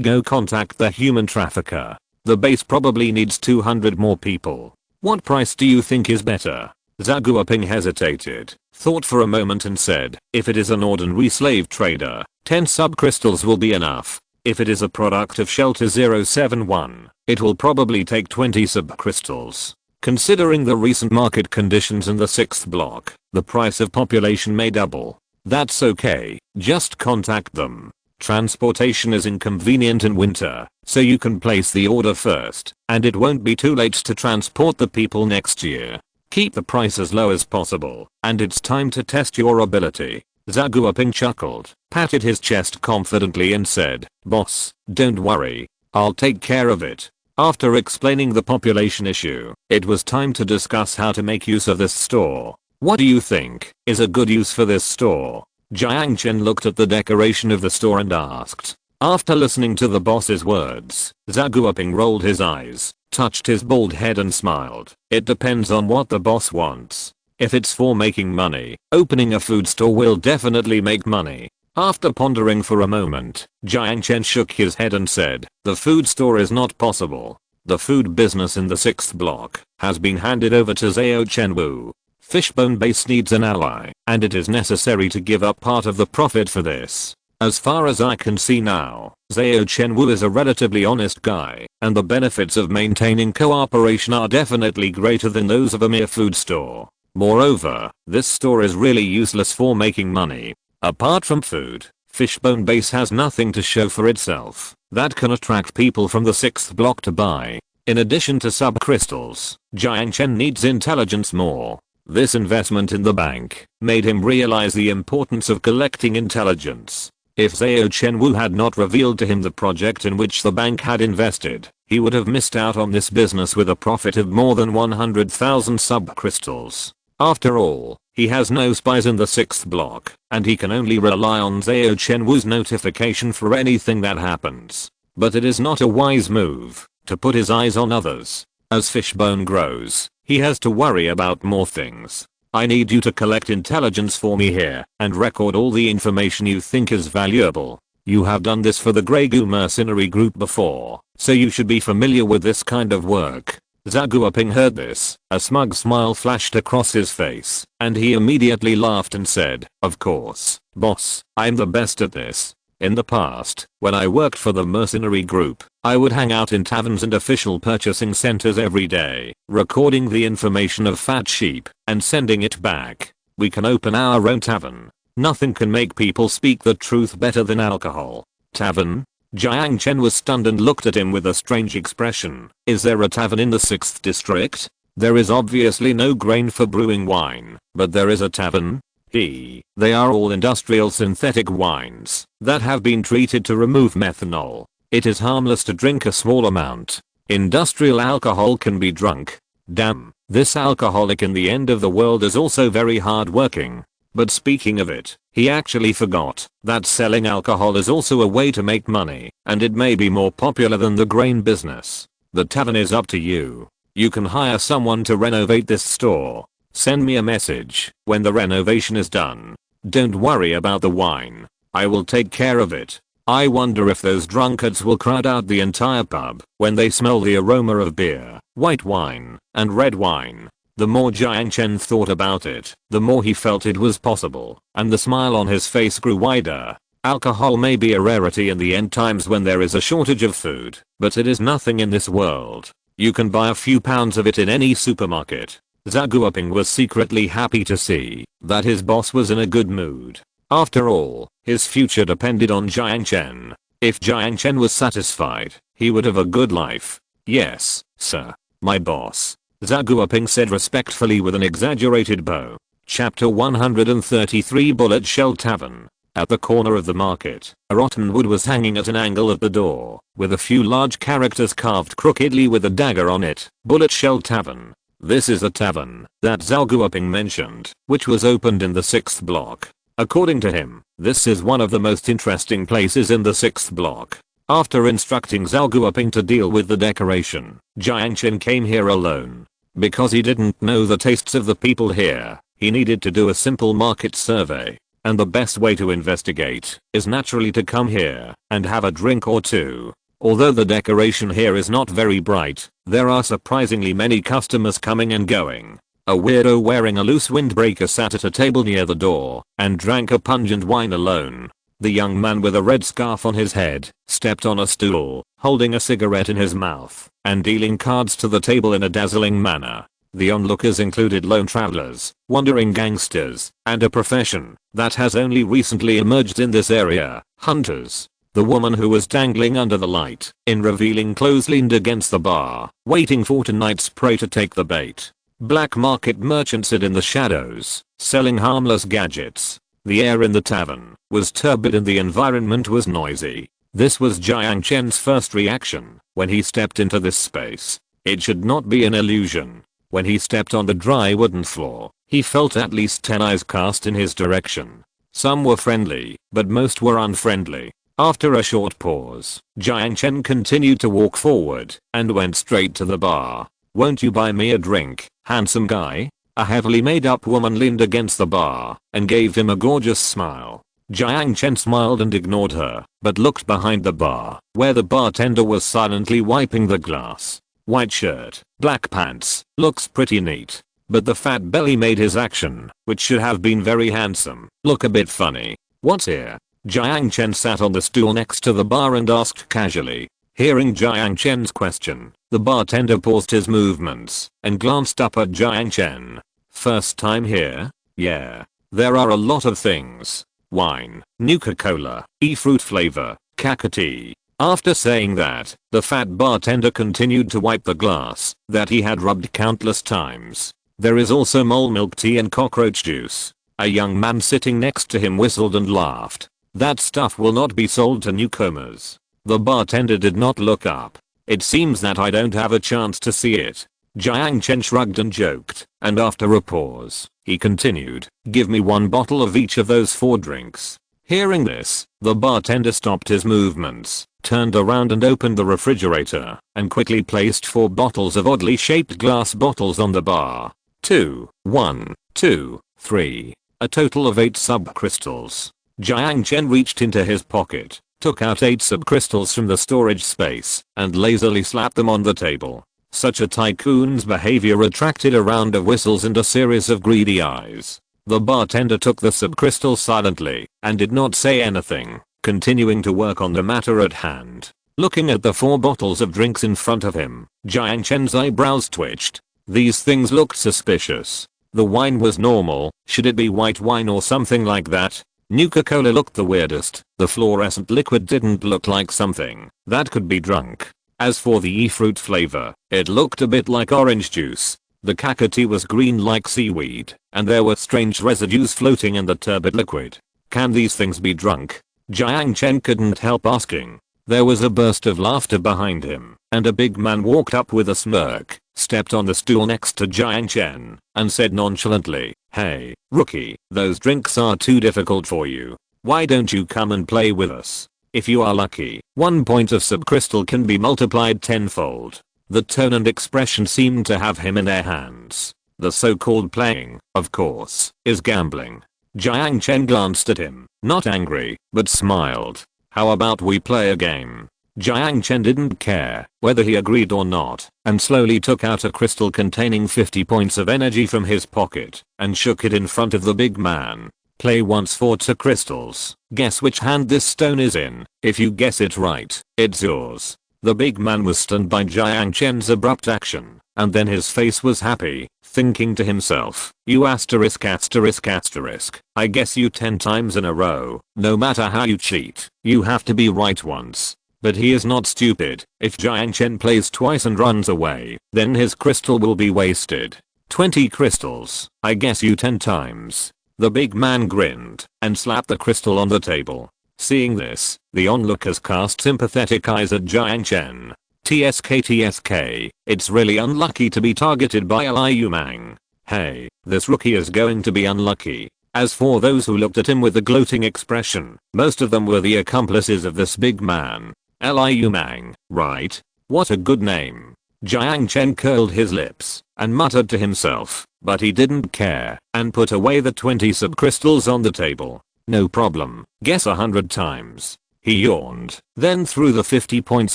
Go contact the human trafficker. The base probably needs 200 more people. What price do you think is better? Zhao Guoping hesitated, thought for a moment and said, if it is an ordinary slave trader, 10 subcrystals will be enough. If it is a product of Shelter 071, it will probably take 20 subcrystals. Considering the recent market conditions in the 6th block, the price of population may double. That's okay, just contact them. Transportation is inconvenient in winter, so you can place the order first, and it won't be too late to transport the people next year. Keep the price as low as possible, and it's time to test your ability. Zhao Guoping chuckled, patted his chest confidently and said, Boss, don't worry. I'll take care of it. After explaining the population issue, it was time to discuss how to make use of this store. What do you think is a good use for this store? Jiang Chen looked at the decoration of the store and asked. After listening to the boss's words, Zhao Guoping rolled his eyes, touched his bald head and smiled. It depends on what the boss wants. If it's for making money, opening a food store will definitely make money. After pondering for a moment, Jiang Chen shook his head and said, the food store is not possible. The food business in the 6th block has been handed over to Zhao Chenwu. Fishbone Base needs an ally, and it is necessary to give up part of the profit for this. As far as I can see now, Zhao Chenwu is a relatively honest guy, and the benefits of maintaining cooperation are definitely greater than those of a mere food store. Moreover, this store is really useless for making money. Apart from food, Fishbone Base has nothing to show for itself that can attract people from the 6th block to buy. In addition to subcrystals, Jiang Chen needs intelligence more. This investment in the bank made him realize the importance of collecting intelligence. If Zhao Chenwu had not revealed to him the project in which the bank had invested, he would have missed out on this business with a profit of more than 100,000 subcrystals. After all, he has no spies in the 6th block, and he can only rely on Zhao Chenwu's notification for anything that happens. But it is not a wise move to put his eyes on others. As Fishbone grows, he has to worry about more things. I need you to collect intelligence for me here and record all the information you think is valuable. You have done this for the Grey Goo mercenary group before, so you should be familiar with this kind of work. Zhao Guoping heard this, a smug smile flashed across his face, and he immediately laughed and said, "Of course, boss, I'm the best at this. In the past, when I worked for the mercenary group, I would hang out in taverns and official purchasing centers every day, recording the information of fat sheep and sending it back. We can open our own tavern. Nothing can make people speak the truth better than alcohol." Tavern? Jiang Chen was stunned and looked at him with a strange expression. Is there a tavern in the 6th district? There is obviously no grain for brewing wine, but there is a tavern? They are all industrial synthetic wines that have been treated to remove methanol. It is harmless to drink a small amount. Industrial alcohol can be drunk. Damn, this alcoholic in the end of the world is also very hard working. But speaking of it, he actually forgot that selling alcohol is also a way to make money, and it may be more popular than the grain business. The tavern is up to you. You can hire someone to renovate this store. Send me a message when the renovation is done. Don't worry about the wine. I will take care of it. I wonder if those drunkards will crowd out the entire pub when they smell the aroma of beer, white wine, and red wine. The more Jiang Chen thought about it, the more he felt it was possible, and the smile on his face grew wider. Alcohol may be a rarity in the end times when there is a shortage of food, but it is nothing in this world. You can buy a few pounds of it in any supermarket. Zhao Guoping was secretly happy to see that his boss was in a good mood. After all, his future depended on Jiang Chen. If Jiang Chen was satisfied, he would have a good life. "Yes, sir. My boss," Zhao Guoping said respectfully with an exaggerated bow. Chapter 133 Bullet Shell Tavern. At the corner of the market, a rotten wood was hanging at an angle of the door, with a few large characters carved crookedly with a dagger on it. Bullet Shell Tavern. This is a tavern that Zhao Guoping mentioned, which was opened in the 6th block. According to him, this is one of the most interesting places in the 6th block. After instructing Zhao Guoping to deal with the decoration, Jiang Chen came here alone. Because he didn't know the tastes of the people here, he needed to do a simple market survey. And the best way to investigate is naturally to come here and have a drink or two. Although the decoration here is not very bright, there are surprisingly many customers coming and going. A weirdo wearing a loose windbreaker sat at a table near the door and drank a pungent wine alone. The young man with a red scarf on his head stepped on a stool, holding a cigarette in his mouth and dealing cards to the table in a dazzling manner. The onlookers included lone travelers, wandering gangsters, and a profession that has only recently emerged in this area, hunters. The woman who was dangling under the light in revealing clothes leaned against the bar, waiting for tonight's prey to take the bait. Black market merchants hid in the shadows, selling harmless gadgets. The air in the tavern was turbid and the environment was noisy. This was Jiang Chen's first reaction when he stepped into this space. It should not be an illusion. When he stepped on the dry wooden floor, he felt at least 10 eyes cast in his direction. Some were friendly, but most were unfriendly. After a short pause, Jiang Chen continued to walk forward and went straight to the bar. "Won't you buy me a drink, handsome guy?" A heavily made up woman leaned against the bar and gave him a gorgeous smile. Jiang Chen smiled and ignored her, but looked behind the bar, where the bartender was silently wiping the glass. White shirt, black pants, looks pretty neat. But the fat belly made his action, which should have been very handsome, look a bit funny. "What's here?" Jiang Chen sat on the stool next to the bar and asked casually. Hearing Jiang Chen's question, the bartender paused his movements and glanced up at Jiang Chen. "First time here?" "Yeah. There are a lot of things. Wine, Nuka-Cola, e-fruit flavor, Kakati." After saying that, the fat bartender continued to wipe the glass that he had rubbed countless times. "There is also mole milk tea and cockroach juice." A young man sitting next to him whistled and laughed. "That stuff will not be sold to newcomers." The bartender did not look up. "It seems that I don't have a chance to see it." Jiang Chen shrugged and joked, and after a pause, he continued, "Give me 1 bottle of each of those 4 drinks." Hearing this, the bartender stopped his movements, turned around and opened the refrigerator, and quickly placed 4 bottles of oddly shaped glass bottles on the bar. 2, 1, 2, 3. A total of 8 subcrystals. Jiang Chen reached into his pocket, took out 8 subcrystals from the storage space, and lazily slapped them on the table. Such a tycoon's behavior attracted a round of whistles and a series of greedy eyes. The bartender took the subcrystal silently and did not say anything, continuing to work on the matter at hand. Looking at the 4 bottles of drinks in front of him, Jiang Chen's eyebrows twitched. These things looked suspicious. The wine was normal. Should it be white wine or something like that? Nuka-Cola looked the weirdest. The fluorescent liquid didn't look like something that could be drunk. As for the e-fruit flavor, it looked a bit like orange juice. The Kakati was green like seaweed, and there were strange residues floating in the turbid liquid. Can these things be drunk? Jiang Chen couldn't help asking. There was a burst of laughter behind him, and a big man walked up with a smirk, stepped on the stool next to Jiang Chen, and said nonchalantly, "Hey, rookie, those drinks are too difficult for you. Why don't you come and play with us? If you are lucky, 1 point of subcrystal can be multiplied tenfold." The tone and expression seemed to have him in their hands. The so-called playing, of course, is gambling. Jiang Chen glanced at him, not angry, but smiled. "How about we play a game?" Jiang Chen didn't care whether he agreed or not, and slowly took out a crystal containing 50 points of energy from his pocket, and shook it in front of the big man. "Play once for 2 crystals. Guess which hand this stone is in. If you guess it right, it's yours." The big man was stunned by Jiang Chen's abrupt action, and then his face was happy, thinking to himself, "You asterisk asterisk asterisk. I guess you 10 times in a row. No matter how you cheat, you have to be right once." But he is not stupid. If Jiang Chen plays twice and runs away, then his crystal will be wasted. 20 crystals. I guess you 10 times. The big man grinned and slapped the crystal on the table. Seeing this, the onlookers cast sympathetic eyes at Jiang Chen. TSK, it's really unlucky to be targeted by Liu Mang. Hey, this rookie is going to be unlucky. As for those who looked at him with a gloating expression, most of them were the accomplices of this big man. Liu Mang, right? What a good name. Jiang Chen curled his lips and muttered to himself, but he didn't care and put away the 20 subcrystals on the table. "No problem, guess 100 times." He yawned, then threw the 50 points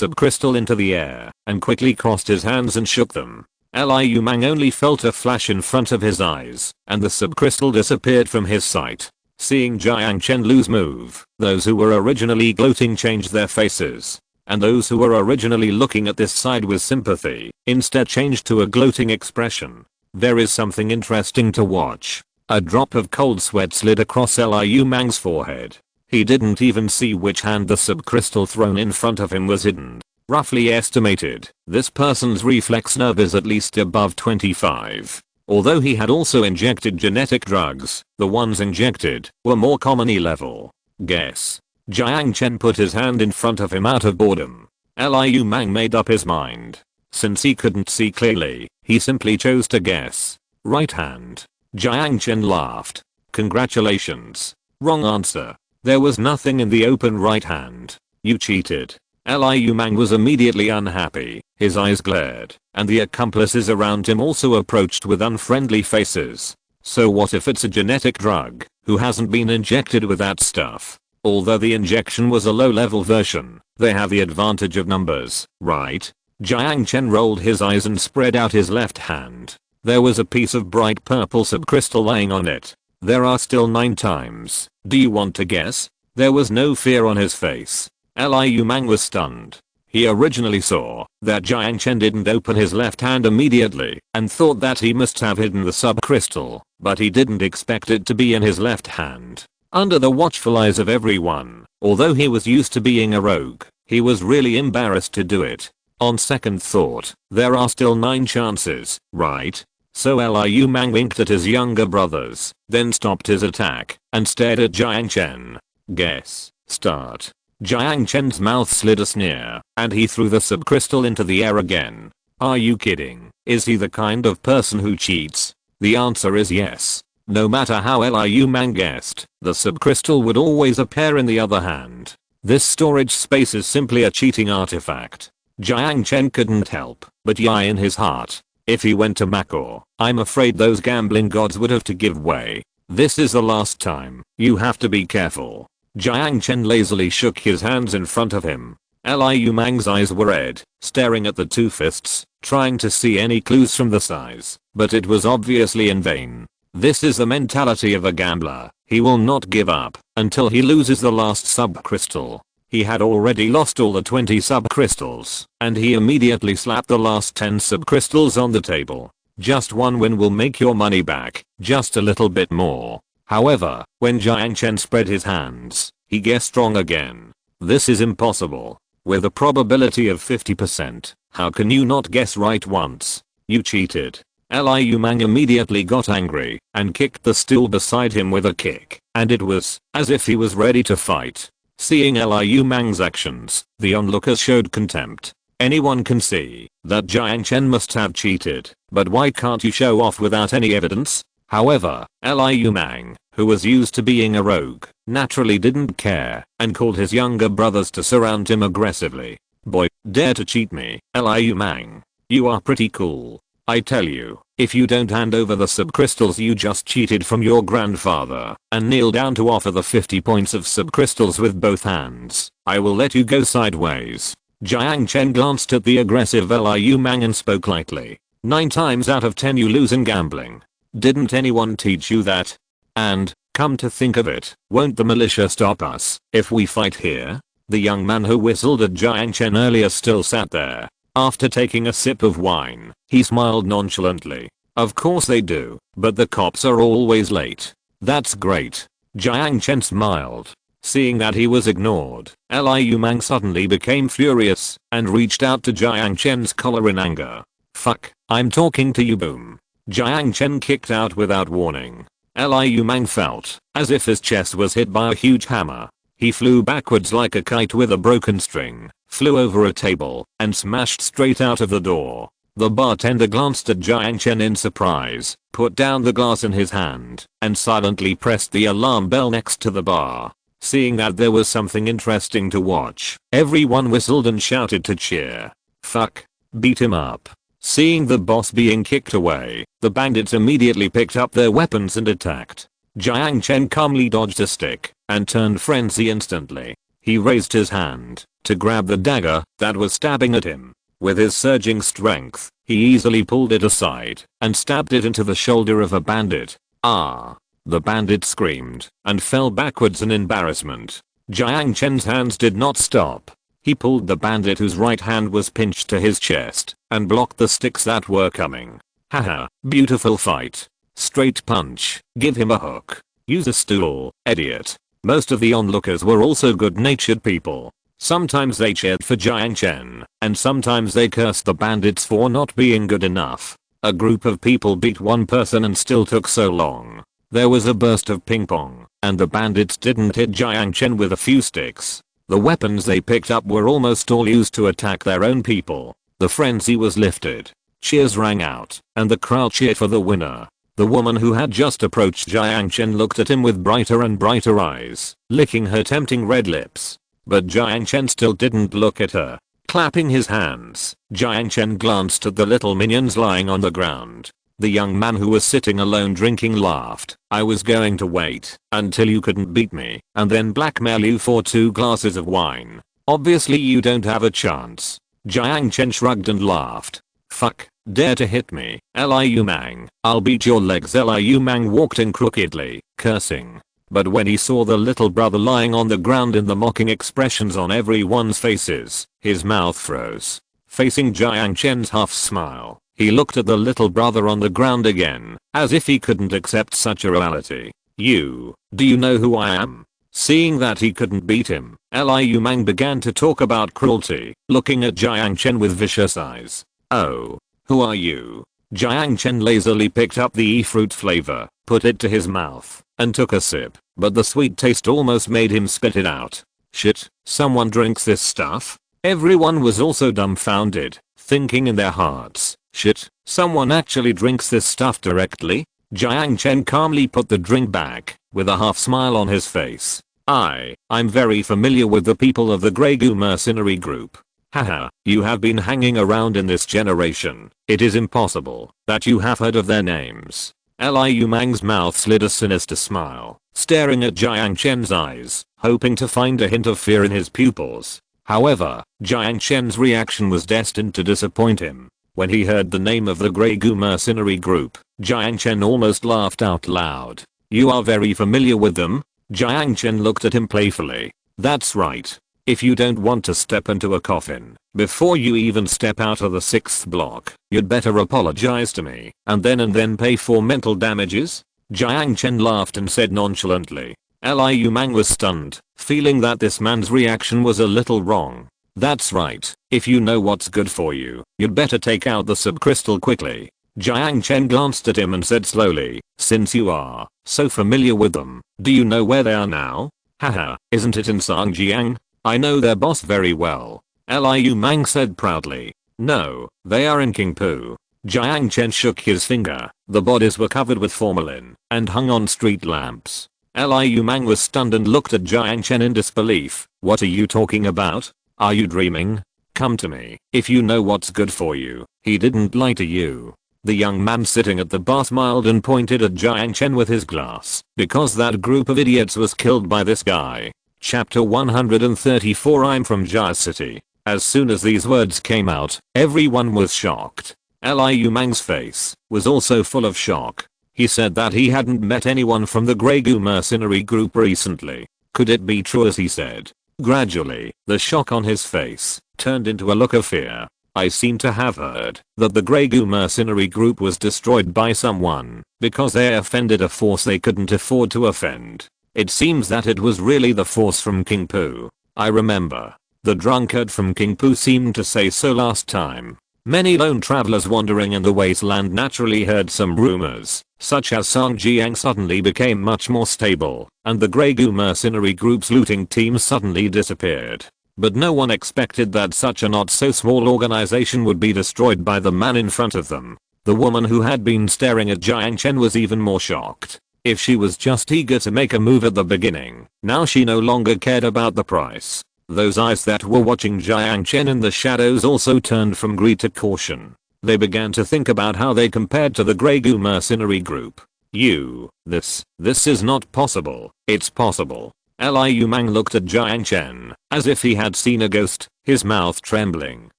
of crystal into the air and quickly crossed his hands and shook them. Liu Mang only felt a flash in front of his eyes, and the subcrystal disappeared from his sight. Seeing Jiang Chen lose move, those who were originally gloating changed their faces, and those who were originally looking at this side with sympathy instead changed to a gloating expression. There is something interesting to watch. A drop of cold sweat slid across Liu Mang's forehead. He didn't even see which hand the subcrystal thrown in front of him was hidden. Roughly estimated, this person's reflex nerve is at least above 25. Although he had also injected genetic drugs, the ones injected were more common E-level. Guess. Jiang Chen put his hand in front of him out of boredom. Liu Mang made up his mind. Since he couldn't see clearly, he simply chose to guess. Right hand. Jiang Chen laughed. "Congratulations. Wrong answer. There was nothing in the open right hand. You cheated." Liu Mang was immediately unhappy. His eyes glared, and the accomplices around him also approached with unfriendly faces. So what if it's a genetic drug? Who hasn't been injected with that stuff? Although the injection was a low-level version, they have the advantage of numbers, right? Jiang Chen rolled his eyes and spread out his left hand. There was a piece of bright purple subcrystal laying on it. "There are still 9 times. Do you want to guess?" There was no fear on his face. Liu Mang was stunned. He originally saw that Jiang Chen didn't open his left hand immediately and thought that he must have hidden the subcrystal, but he didn't expect it to be in his left hand. Under the watchful eyes of everyone, although he was used to being a rogue, he was really embarrassed to do it. On second thought, there are still 9 chances, right? So Liu Mang winked at his younger brothers, then stopped his attack and stared at Jiang Chen. "Guess. Start." Jiang Chen's mouth slid a sneer, and he threw the subcrystal into the air again. "Are you kidding? Is he the kind of person who cheats?" The answer is yes. No matter how Liu Mang guessed, the subcrystal would always appear in the other hand. This storage space is simply a cheating artifact. Jiang Chen couldn't help but yah in his heart. If he went to Macau, I'm afraid those gambling gods would have to give way. This is the last time. You have to be careful. Jiang Chen lazily shook his hands in front of him. Liu Mang's eyes were red, staring at the two fists, trying to see any clues from the size, but it was obviously in vain. This is the mentality of a gambler. He will not give up until he loses the last sub-crystal. He had already lost all the 20 sub-crystals, and he immediately slapped the last 10 sub-crystals on the table. Just one win will make your money back, just a little bit more. However, when Jiang Chen spread his hands, he guessed wrong again. This is impossible. With a probability of 50%, how can you not guess right once? You cheated. Liu Mang immediately got angry and kicked the stool beside him with a kick, and it was as if he was ready to fight. Seeing Liu Mang's actions, the onlookers showed contempt. Anyone can see that Jiang Chen must have cheated, but why can't you show off without any evidence? However, Liu Mang, who was used to being a rogue, naturally didn't care and called his younger brothers to surround him aggressively. Boy, dare to cheat me, Liu Mang. You are pretty cool. I tell you, if you don't hand over the subcrystals you just cheated from your grandfather and kneel down to offer the 50 points of subcrystals with both hands, I will let you go sideways. Jiang Chen glanced at the aggressive Liu Mang and spoke lightly. 9 times out of 10 you lose in gambling. Didn't anyone teach you that? And, come to think of it, won't the militia stop us if we fight here? The young man who whistled at Jiang Chen earlier still sat there. After taking a sip of wine, he smiled nonchalantly. Of course they do, but the cops are always late. That's great. Jiang Chen smiled. Seeing that he was ignored, Liu Mang suddenly became furious and reached out to Jiang Chen's collar in anger. Fuck, I'm talking to you, boom. Jiang Chen kicked out without warning. Liu Mang felt as if his chest was hit by a huge hammer. He flew backwards like a kite with a broken string, flew over a table, and smashed straight out of the door. The bartender glanced at Jiang Chen in surprise, put down the glass in his hand, and silently pressed the alarm bell next to the bar. Seeing that there was something interesting to watch, everyone whistled and shouted to cheer. Fuck. Beat him up. Seeing the boss being kicked away, the bandits immediately picked up their weapons and attacked. Jiang Chen calmly dodged a stick and turned frenzy instantly. He raised his hand to grab the dagger that was stabbing at him. With his surging strength, he easily pulled it aside and stabbed it into the shoulder of a bandit. Ah! The bandit screamed and fell backwards in embarrassment. Jiang Chen's hands did not stop. He pulled the bandit whose right hand was pinched to his chest and blocked the sticks that were coming. Haha, beautiful fight. Straight punch, give him a hook. Use a stool, idiot. Most of the onlookers were also good-natured people. Sometimes they cheered for Jiang Chen, and sometimes they cursed the bandits for not being good enough. A group of people beat one person and still took so long. There was a burst of ping pong, and the bandits didn't hit Jiang Chen with a few sticks. The weapons they picked up were almost all used to attack their own people. The frenzy was lifted. Cheers rang out, and the crowd cheered for the winner. The woman who had just approached Jiang Chen looked at him with brighter and brighter eyes, licking her tempting red lips. But Jiang Chen still didn't look at her. Clapping his hands, Jiang Chen glanced at the little minions lying on the ground. The young man who was sitting alone drinking laughed. I was going to wait until you couldn't beat me and then blackmail you for 2 glasses of wine. Obviously you don't have a chance. Jiang Chen shrugged and laughed. Fuck. Dare to hit me, Liu Mang, I'll beat your legs. Liu Mang walked in crookedly, cursing. But when he saw the little brother lying on the ground and the mocking expressions on everyone's faces, his mouth froze. Facing Jiang Chen's half smile, he looked at the little brother on the ground again, as if he couldn't accept such a reality. Do you know who I am? Seeing that he couldn't beat him, Liu Mang began to talk about cruelty, looking at Jiang Chen with vicious eyes. Oh. Who are you? Jiang Chen lazily picked up the e-fruit flavor, put it to his mouth, and took a sip, but the sweet taste almost made him spit it out. Shit, someone drinks this stuff? Everyone was also dumbfounded, thinking in their hearts, shit, someone actually drinks this stuff directly? Jiang Chen calmly put the drink back, with a half smile on his face. I'm very familiar with the people of the Grey Goo mercenary group. Haha, you have been hanging around in this generation. It is impossible that you have heard of their names. Liu Mang's mouth slid a sinister smile, staring at Jiang Chen's eyes, hoping to find a hint of fear in his pupils. However, Jiang Chen's reaction was destined to disappoint him. When he heard the name of the Grey Goo mercenary group, Jiang Chen almost laughed out loud. You are very familiar with them? Jiang Chen looked at him playfully. That's right. If you don't want to step into a coffin before you even step out of the 6th block, you'd better apologize to me and then pay for mental damages. Jiang Chen laughed and said nonchalantly. Liu Mang was stunned, feeling that this man's reaction was a little wrong. That's right. If you know what's good for you, you'd better take out the subcrystal quickly. Jiang Chen glanced at him and said slowly, since you are so familiar with them, do you know where they are now? Haha, isn't it in Sun Jiao? I know their boss very well. Liu Mang said proudly. No, they are in Qingpu. Jiang Chen shook his finger. The bodies were covered with formalin and hung on street lamps. Liu Mang was stunned and looked at Jiang Chen in disbelief. What are you talking about? Are you dreaming? Come to me if you know what's good for you. He didn't lie to you. The young man sitting at the bar smiled and pointed at Jiang Chen with his glass, because that group of idiots was killed by this guy. Chapter 134. I'm from Jia City. As soon as these words came out, everyone was shocked. Liu Mang's face was also full of shock. He said that he hadn't met anyone from the Grey Goo mercenary group recently. Could it be true as he said? Gradually, the shock on his face turned into a look of fear. I seem to have heard that the Grey Goo mercenary group was destroyed by someone because they offended a force they couldn't afford to offend. It seems that it was really the force from Qingpu. I remember. The drunkard from Qingpu seemed to say so last time. Many lone travelers wandering in the wasteland naturally heard some rumors, such as Sun Jiao suddenly became much more stable, and the Grey Goo mercenary group's looting team suddenly disappeared. But no one expected that such a not so small organization would be destroyed by the man in front of them. The woman who had been staring at Jiang Chen was even more shocked. If she was just eager to make a move at the beginning, now she no longer cared about the price. Those eyes that were watching Jiang Chen in the shadows also turned from greed to caution. They began to think about how they compared to the Grey Goo mercenary group. This is not possible. It's possible. Liu Mang looked at Jiang Chen as if he had seen a ghost, his mouth trembling,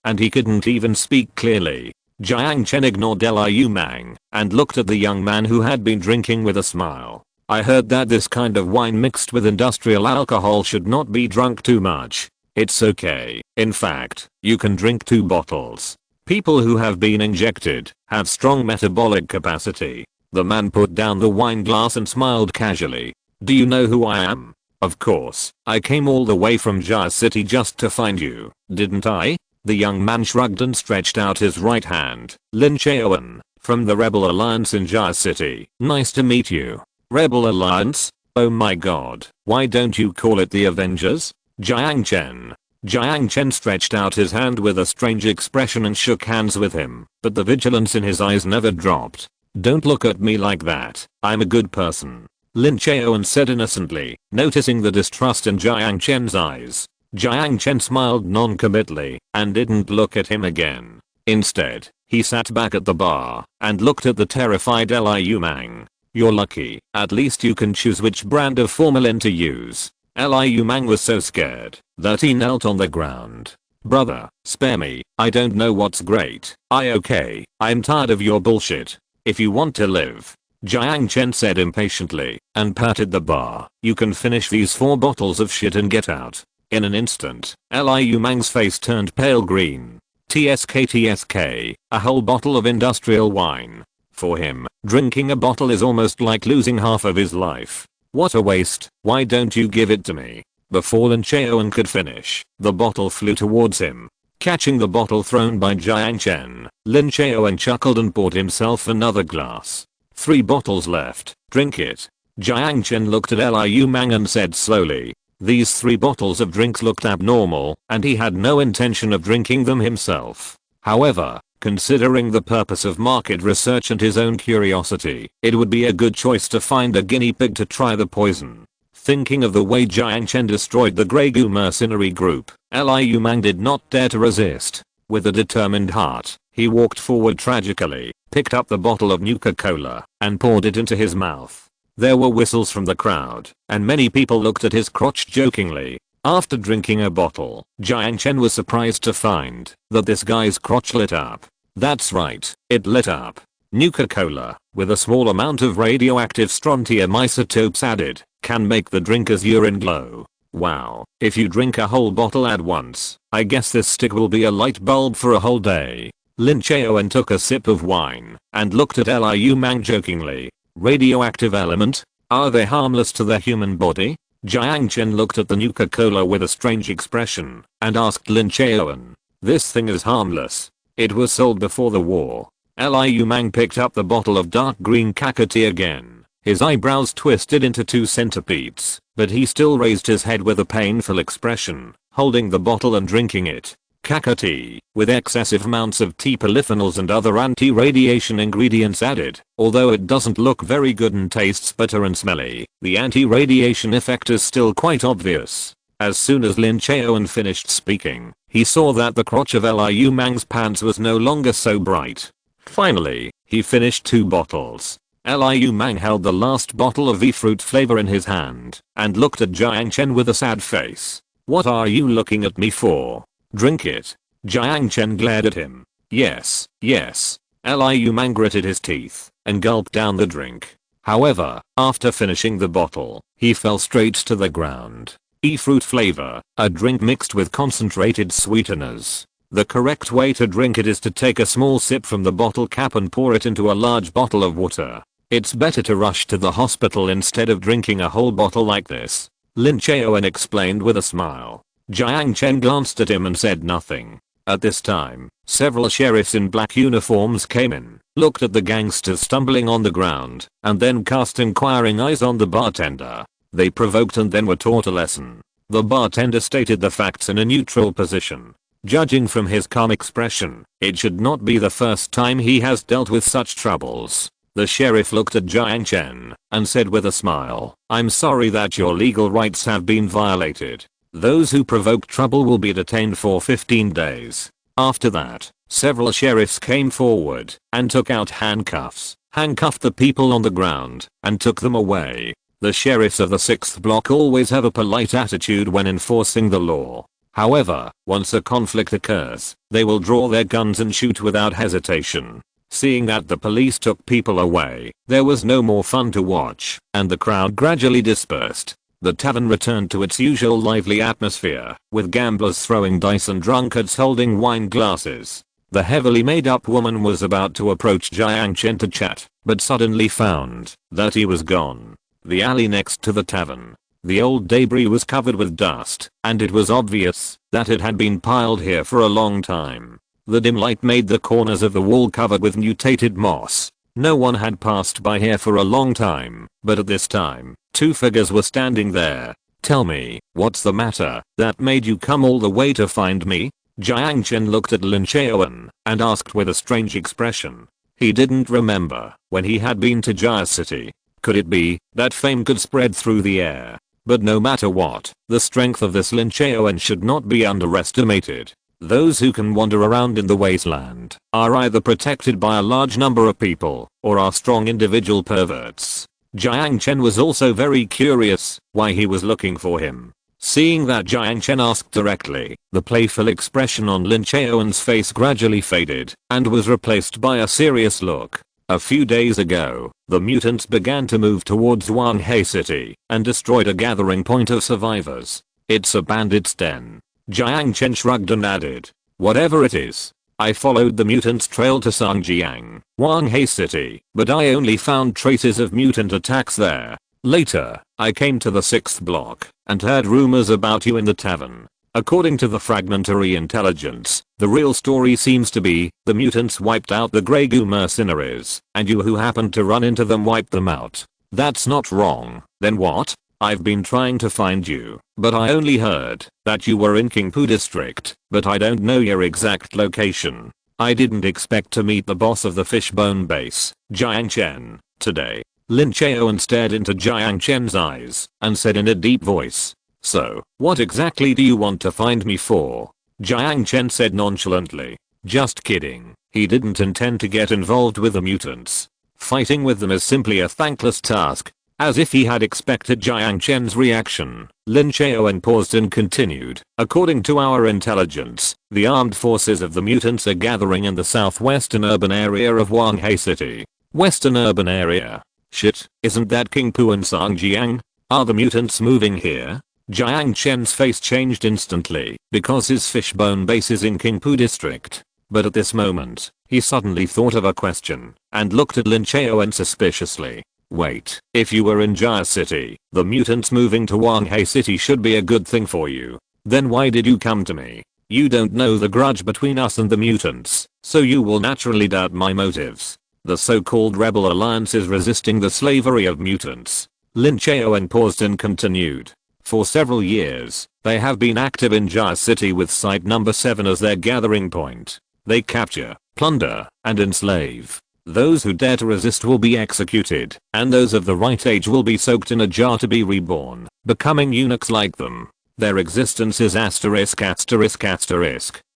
and he couldn't even speak clearly. Jiang Chen ignored Liu Mang and looked at the young man who had been drinking with a smile. I heard that this kind of wine mixed with industrial alcohol should not be drunk too much. It's okay. In fact, you can drink 2 bottles. People who have been injected have strong metabolic capacity. The man put down the wine glass and smiled casually. Do you know who I am? Of course, I came all the way from Jia City just to find you, didn't I? The young man shrugged and stretched out his right hand. Lin Chaoan, from the Rebel Alliance in Jia City. Nice to meet you. Rebel Alliance? Oh my god, why don't you call it the Avengers? Jiang Chen. Jiang Chen stretched out his hand with a strange expression and shook hands with him, but the vigilance in his eyes never dropped. Don't look at me like that, I'm a good person. Lin Chaoan said innocently, noticing the distrust in Jiang Chen's eyes. Jiang Chen smiled non-committally and didn't look at him again. Instead, he sat back at the bar and looked at the terrified Liu Mang. You're lucky, at least you can choose which brand of formalin to use. Liu Mang was so scared that he knelt on the ground. Brother, spare me, I don't know what's great. I'm tired of your bullshit. If you want to live, Jiang Chen said impatiently and patted the bar. You can finish these 4 bottles of shit and get out. In an instant, Liu Mang's face turned pale green. TSK, a whole bottle of industrial wine. For him, drinking a bottle is almost like losing half of his life. What a waste, why don't you give it to me? Before Lin Chaoan could finish, the bottle flew towards him. Catching the bottle thrown by Jiang Chen, Lin Chaoan chuckled and poured himself another glass. 3 bottles left, drink it. Jiang Chen looked at Liu Mang and said slowly. These 3 bottles of drinks looked abnormal, and he had no intention of drinking them himself. However, considering the purpose of market research and his own curiosity, it would be a good choice to find a guinea pig to try the poison. Thinking of the way Jiang Chen destroyed the Grey Goo mercenary group, Liu Mang did not dare to resist. With a determined heart, he walked forward tragically, picked up the bottle of Nuka-Cola, and poured it into his mouth. There were whistles from the crowd, and many people looked at his crotch jokingly. After drinking a bottle, Jiang Chen was surprised to find that this guy's crotch lit up. That's right, it lit up. Nuka-Cola, with a small amount of radioactive strontium isotopes added, can make the drinker's urine glow. Wow, if you drink a whole bottle at once, I guess this stick will be a light bulb for a whole day. Lin Chaoan took a sip of wine and looked at Liu Mang jokingly. Radioactive element? Are they harmless to the human body? Jiang Chen looked at the Nuka-Cola with a strange expression and asked Lin Chaoan. This thing is harmless. It was sold before the war. Liu Mang picked up the bottle of dark green Kakati again. His eyebrows twisted into 2 centipedes, but he still raised his head with a painful expression, holding the bottle and drinking it. Kakati, with excessive amounts of T polyphenols and other anti-radiation ingredients added. Although it doesn't look very good and tastes bitter and smelly, the anti-radiation effect is still quite obvious. As soon as Lin Chaoan finished speaking, he saw that the crotch of Liu Mang's pants was no longer so bright. Finally, he finished 2 bottles. Liu Mang held the last bottle of V-fruit flavor in his hand and looked at Jiang Chen with a sad face. What are you looking at me for? Drink it. Jiang Chen glared at him. Yes, yes. Liu Mang gritted his teeth and gulped down the drink. However, after finishing the bottle, he fell straight to the ground. E-fruit flavor, a drink mixed with concentrated sweeteners. The correct way to drink it is to take a small sip from the bottle cap and pour it into a large bottle of water. It's better to rush to the hospital instead of drinking a whole bottle like this. Lin Chaoan explained with a smile. Jiang Chen glanced at him and said nothing. At this time, several sheriffs in black uniforms came in, looked at the gangsters stumbling on the ground, and then cast inquiring eyes on the bartender. They provoked and then were taught a lesson. The bartender stated the facts in a neutral position. Judging from his calm expression, it should not be the first time he has dealt with such troubles. The sheriff looked at Jiang Chen and said with a smile, I'm sorry that your legal rights have been violated. Those who provoke trouble will be detained for 15 days. After that, several sheriffs came forward and took out handcuffs, handcuffed the people on the ground, and took them away. The sheriffs of the 6th block always have a polite attitude when enforcing the law. However, once a conflict occurs, they will draw their guns and shoot without hesitation. Seeing that the police took people away, there was no more fun to watch, and the crowd gradually dispersed. The tavern returned to its usual lively atmosphere, with gamblers throwing dice and drunkards holding wine glasses. The heavily made up woman was about to approach Jiang Chen to chat, but suddenly found that he was gone. The alley next to the tavern. The old debris was covered with dust, and it was obvious that it had been piled here for a long time. The dim light made the corners of the wall covered with mutated moss. No one had passed by here for a long time, but at this time, 2 figures were standing there. Tell me, what's the matter that made you come all the way to find me? Jiang Chen looked at Lin Chaoan and asked with a strange expression. He didn't remember when he had been to Jia City. Could it be that fame could spread through the air? But no matter what, the strength of this Lin Chaoan should not be underestimated. Those who can wander around in the wasteland are either protected by a large number of people or are strong individual perverts. Jiang Chen was also very curious why he was looking for him. Seeing that Jiang Chen asked directly, the playful expression on Lin Chaoan's face gradually faded and was replaced by a serious look. A few days ago, the mutants began to move towards Wanhei City and destroyed a gathering point of survivors. It's a bandit's den. Jiang Chen shrugged and added, whatever it is. I followed the mutants' trail to Sun Jiao, Wanhei City, but I only found traces of mutant attacks there. Later, I came to the 6th block and heard rumors about you in the tavern. According to the fragmentary intelligence, the real story seems to be the mutants wiped out the Grey Goo mercenaries, and you who happened to run into them wiped them out. That's not wrong. Then what? I've been trying to find you, but I only heard that you were in Qingpu district, but I don't know your exact location. I didn't expect to meet the boss of the Fishbone base, Jiang Chen, today. Lin Chaoan stared into Jiang Chen's eyes and said in a deep voice, so, what exactly do you want to find me for? Jiang Chen said nonchalantly, just kidding. He didn't intend to get involved with the mutants. Fighting with them is simply a thankless task. As if he had expected Jiang Chen's reaction, Lin Chaoen paused and continued. According to our intelligence, the armed forces of the mutants are gathering in the southwestern urban area of Wanghei City. Western urban area? Shit, isn't that Qingpu and Sangjiang? Are the mutants moving here? Jiang Chen's face changed instantly because his fishbone base is in Qingpu district. But at this moment, he suddenly thought of a question and looked at Lin Chaoen suspiciously. Wait, if you were in Jia City, the mutants moving to Wanghei City should be a good thing for you. Then why did you come to me? You don't know the grudge between us and the mutants, so you will naturally doubt my motives. The so-called rebel alliance is resisting the slavery of mutants. Lin Chaoen paused and continued. For several years, they have been active in Jia City with Site Number 7 as their gathering point. They capture, plunder, and enslave. Those who dare to resist will be executed, and those of the right age will be soaked in a jar to be reborn, becoming eunuchs like them. Their existence is asterisk,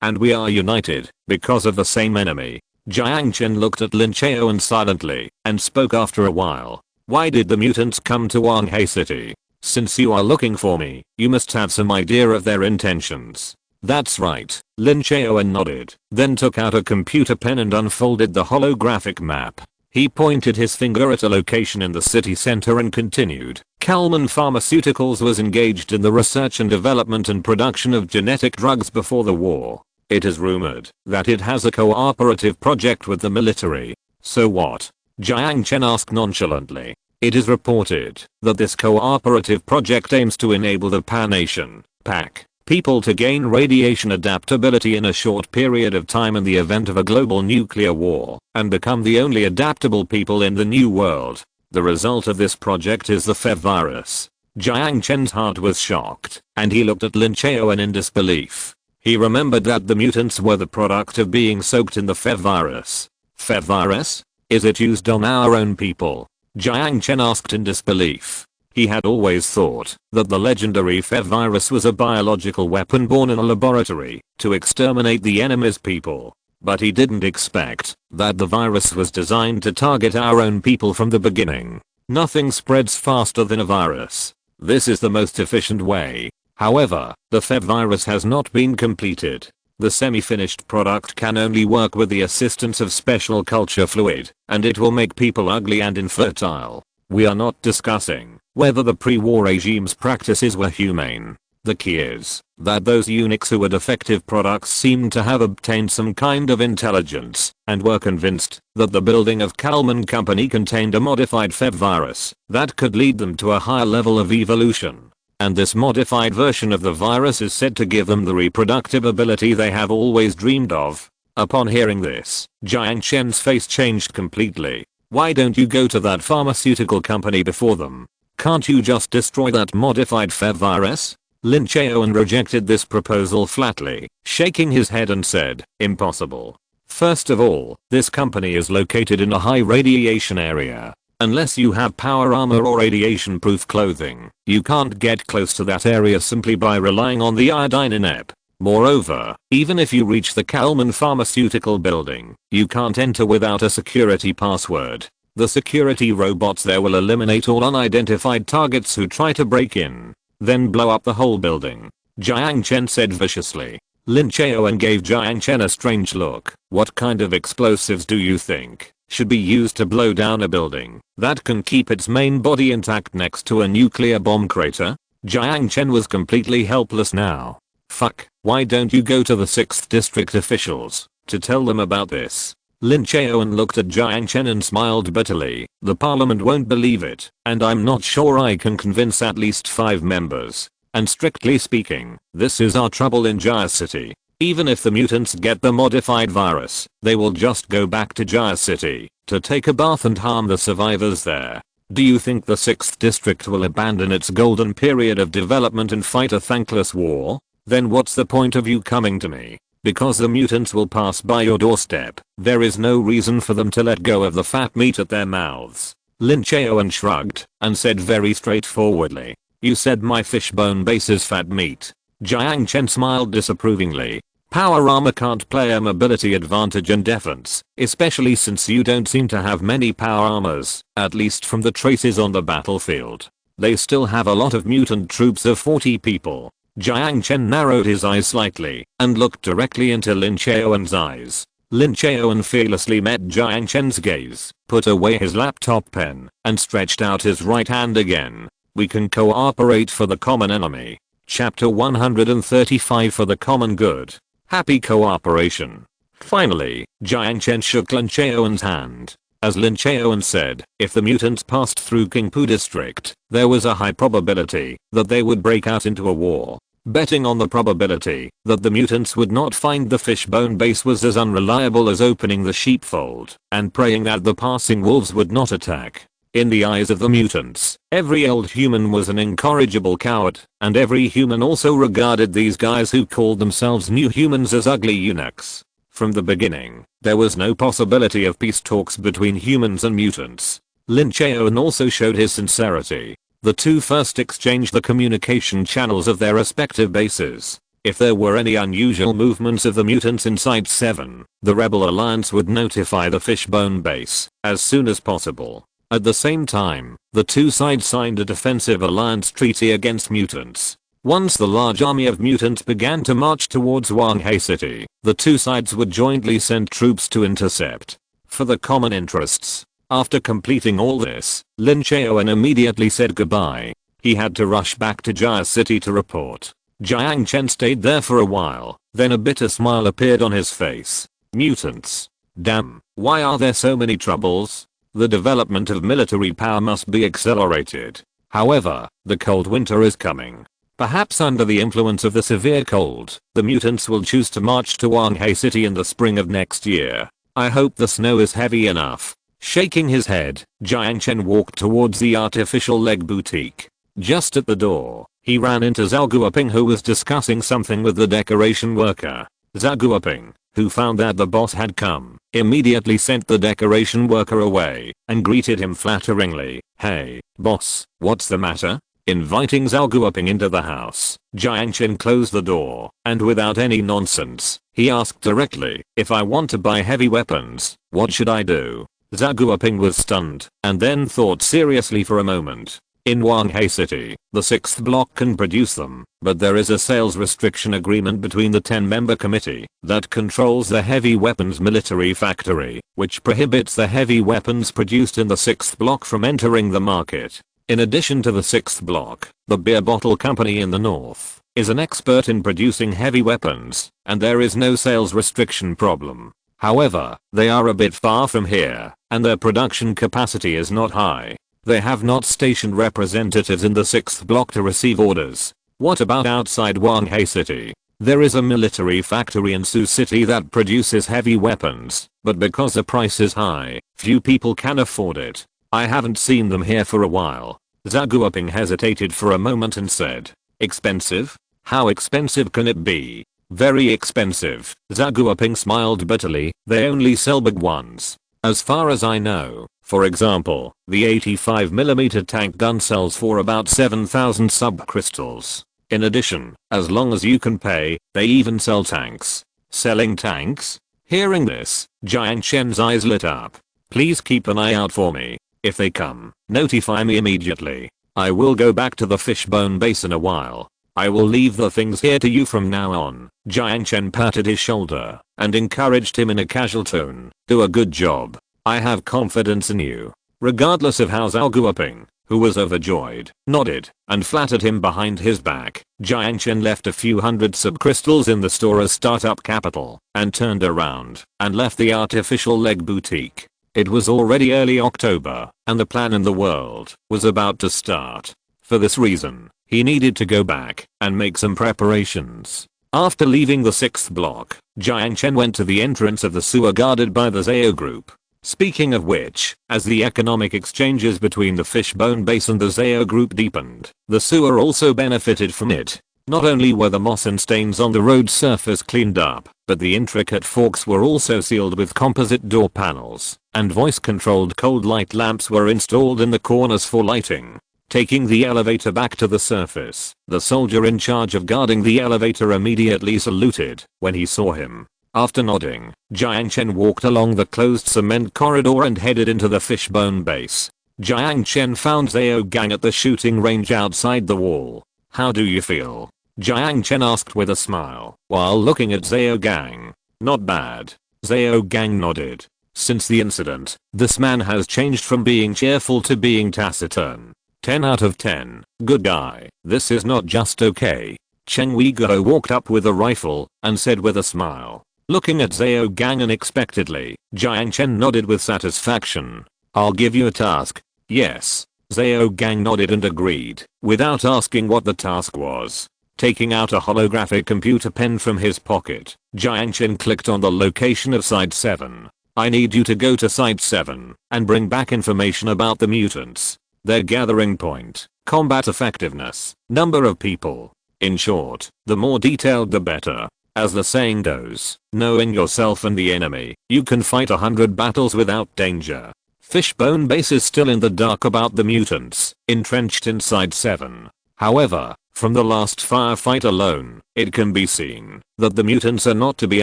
and we are united because of the same enemy. Jiang Chen looked at Lin Chaoen silently and spoke after a while. Why did the mutants come to Wanghei City? Since you are looking for me, you must have some idea of their intentions. That's right, Lin Chaoen nodded, then took out a computer pen and unfolded the holographic map. He pointed his finger at a location in the city center and continued. Kalman Pharmaceuticals was engaged in the research and development and production of genetic drugs before the war. It is rumored that it has a cooperative project with the military. So what? Jiang Chen asked nonchalantly. It is reported that this cooperative project aims to enable the Pan-Asian PAC people to gain radiation adaptability in a short period of time in the event of a global nuclear war and become the only adaptable people in the new world. The result of this project is the Fev virus. Jiang Chen's heart was shocked and he looked at Lin Chaoen in disbelief. He remembered that the mutants were the product of being soaked in the Fev virus. Fev virus? Is it used on our own people? Jiang Chen asked in disbelief. He had always thought that the legendary Fev virus was a biological weapon born in a laboratory to exterminate the enemy's people. But he didn't expect that the virus was designed to target our own people from the beginning. Nothing spreads faster than a virus. This is the most efficient way. However, the Fev virus has not been completed. The semi-finished product can only work with the assistance of special culture fluid, and it will make people ugly and infertile. We are not discussing whether the pre-war regime's practices were humane. The key is that those eunuchs who were defective products seemed to have obtained some kind of intelligence and were convinced that the building of Kalman Company contained a modified Fev virus that could lead them to a higher level of evolution. And this modified version of the virus is said to give them the reproductive ability they have always dreamed of. Upon hearing this, Jiang Chen's face changed completely. Why don't you go to that pharmaceutical company before them? Can't you just destroy that modified Fev virus? Lin Chaoen rejected this proposal flatly, shaking his head and said, impossible. First of all, this company is located in a high radiation area. Unless you have power armor or radiation proof clothing, you can't get close to that area simply by relying on the iodine in EP. Moreover, even if you reach the Kalman Pharmaceutical building, you can't enter without a security password. The security robots there will eliminate all unidentified targets who try to break in, then blow up the whole building. Jiang Chen said viciously. Lin Chaoen gave Jiang Chen a strange look. What kind of explosives do you think should be used to blow down a building that can keep its main body intact next to a nuclear bomb crater? Jiang Chen was completely helpless now. Fuck, why don't you go to the 6th district officials to tell them about this? Lin Chaoen looked at Jiang Chen and smiled bitterly. The parliament won't believe it, and I'm not sure I can convince at least 5 members. And strictly speaking, this is our trouble in Jia City. Even if the mutants get the modified virus, they will just go back to Jia City to take a bath and harm the survivors there. Do you think the 6th district will abandon its golden period of development and fight a thankless war? Then what's the point of you coming to me? Because the mutants will pass by your doorstep, there is no reason for them to let go of the fat meat at their mouths. Lin Chaoen shrugged and said very straightforwardly, you said my fishbone base is fat meat. Jiang Chen smiled disapprovingly. Power armor can't play a mobility advantage in defense, especially since you don't seem to have many power armors, at least from the traces on the battlefield. They still have a lot of mutant troops of 40 people. Jiang Chen narrowed his eyes slightly and looked directly into Lin Chaoen's eyes. Lin Chaoen fearlessly met Jiang Chen's gaze, put away his laptop pen, and stretched out his right hand again. We can cooperate for the common enemy. Chapter 135 for the common good. Happy cooperation. Finally, Jiang Chen shook Lin Chaoen's hand. As Lin Chaoen said, if the mutants passed through Qingpu district, there was a high probability that they would break out into a war. Betting on the probability that the mutants would not find the fishbone base was as unreliable as opening the sheepfold and praying that the passing wolves would not attack. In the eyes of the mutants, every old human was an incorrigible coward, and every human also regarded these guys who called themselves new humans as ugly eunuchs. From the beginning, there was no possibility of peace talks between humans and mutants. Lin Chaoen also showed his sincerity. The two first exchanged the communication channels of their respective bases. If there were any unusual movements of the mutants in Site 7, the Rebel Alliance would notify the Fishbone base as soon as possible. At the same time, the two sides signed a defensive alliance treaty against mutants. Once the large army of mutants began to march towards Wanghei City, the two sides would jointly send troops to intercept. For the common interests. After completing all this, Lin Chaoen immediately said goodbye. He had to rush back to Jia City to report. Jiang Chen stayed there for a while, then a bitter smile appeared on his face. Mutants. Damn, why are there so many troubles? The development of military power must be accelerated. However, the cold winter is coming. Perhaps under the influence of the severe cold, the mutants will choose to march to Wanghei City in the spring of next year. I hope the snow is heavy enough. Shaking his head, Jiang Chen walked towards the artificial leg boutique. Just at the door, he ran into Zhao Guoping, who was discussing something with the decoration worker. Zhao Guoping, who found that the boss had come, immediately sent the decoration worker away and greeted him flatteringly. Hey, boss, what's the matter? Inviting Zhao Guoping into the house, Jiang Chen closed the door, and without any nonsense, he asked directly, if I want to buy heavy weapons, what should I do? Zhao Guoping was stunned, and then thought seriously for a moment. In Wanghei City, the 6th block can produce them, but there is a sales restriction agreement between the 10-member committee that controls the heavy weapons military factory, which prohibits the heavy weapons produced in the 6th block from entering the market. In addition to the 6th block, the beer bottle company in the north is an expert in producing heavy weapons, and there is no sales restriction problem. However, they are a bit far from here, and their production capacity is not high. They have not stationed representatives in the 6th block to receive orders. What about outside Wanghei City? There is a military factory in Su City that produces heavy weapons, but because the price is high, few people can afford it. I haven't seen them here for a while. Zhao Guoping hesitated for a moment and said, expensive? How expensive can it be? Very expensive. Zhao Guoping smiled bitterly, they only sell big ones. As far as I know, for example, the 85mm tank gun sells for about 7,000 subcrystals. In addition, as long as you can pay, they even sell tanks. Selling tanks? Hearing this, Jiang Chen's eyes lit up. Please keep an eye out for me. If they come, notify me immediately. I will go back to the Fishbone base in a while. I will leave the things here to you from now on. Jiang Chen patted his shoulder and encouraged him in a casual tone. Do a good job. I have confidence in you. Regardless of how Zhao Guoping, who was overjoyed, nodded and flattered him behind his back, Jiang Chen left a few hundred subcrystals in the store as startup capital and turned around and left the artificial leg boutique. It was already early October, and the plan in the world was about to start. For this reason, he needed to go back and make some preparations. After leaving the 6th block, Jiang Chen went to the entrance of the sewer guarded by the Zhao group. Speaking of which, as the economic exchanges between the Fishbone base and the Zhao group deepened, the sewer also benefited from it. Not only were the moss and stains on the road surface cleaned up, but the intricate forks were also sealed with composite door panels, and voice-controlled cold light lamps were installed in the corners for lighting. taking the elevator back to the surface. The soldier in charge of guarding the elevator immediately saluted when he saw him. After nodding, Jiang Chen walked along the closed cement corridor and headed into the fishbone base. Jiang Chen found Zhao Gang at the shooting range outside the wall. "How do you feel?" Jiang Chen asked with a smile, while looking at Zhao Gang. "Not bad." Zhao Gang nodded. Since the incident, this man has changed from being cheerful to being taciturn. 10 out of 10. Good guy. This is not just okay. Chen Weiguo walked up with a rifle and said with a smile. Looking at Zhao Gang unexpectedly, Jiang Chen nodded with satisfaction. "I'll give you a task." "Yes." Zhao Gang nodded and agreed, without asking what the task was. Taking out a holographic computer pen from his pocket, Jiang Chen clicked on the location of Site 7. "I need you to go to Site 7 and bring back information about the mutants. Their gathering point, combat effectiveness, number of people. In short, the more detailed the better. As the saying goes, knowing yourself and the enemy, you can fight 100 battles without danger." Fishbone Base is still in the dark about the mutants, entrenched inside 7. However, from the last firefight alone, it can be seen that the mutants are not to be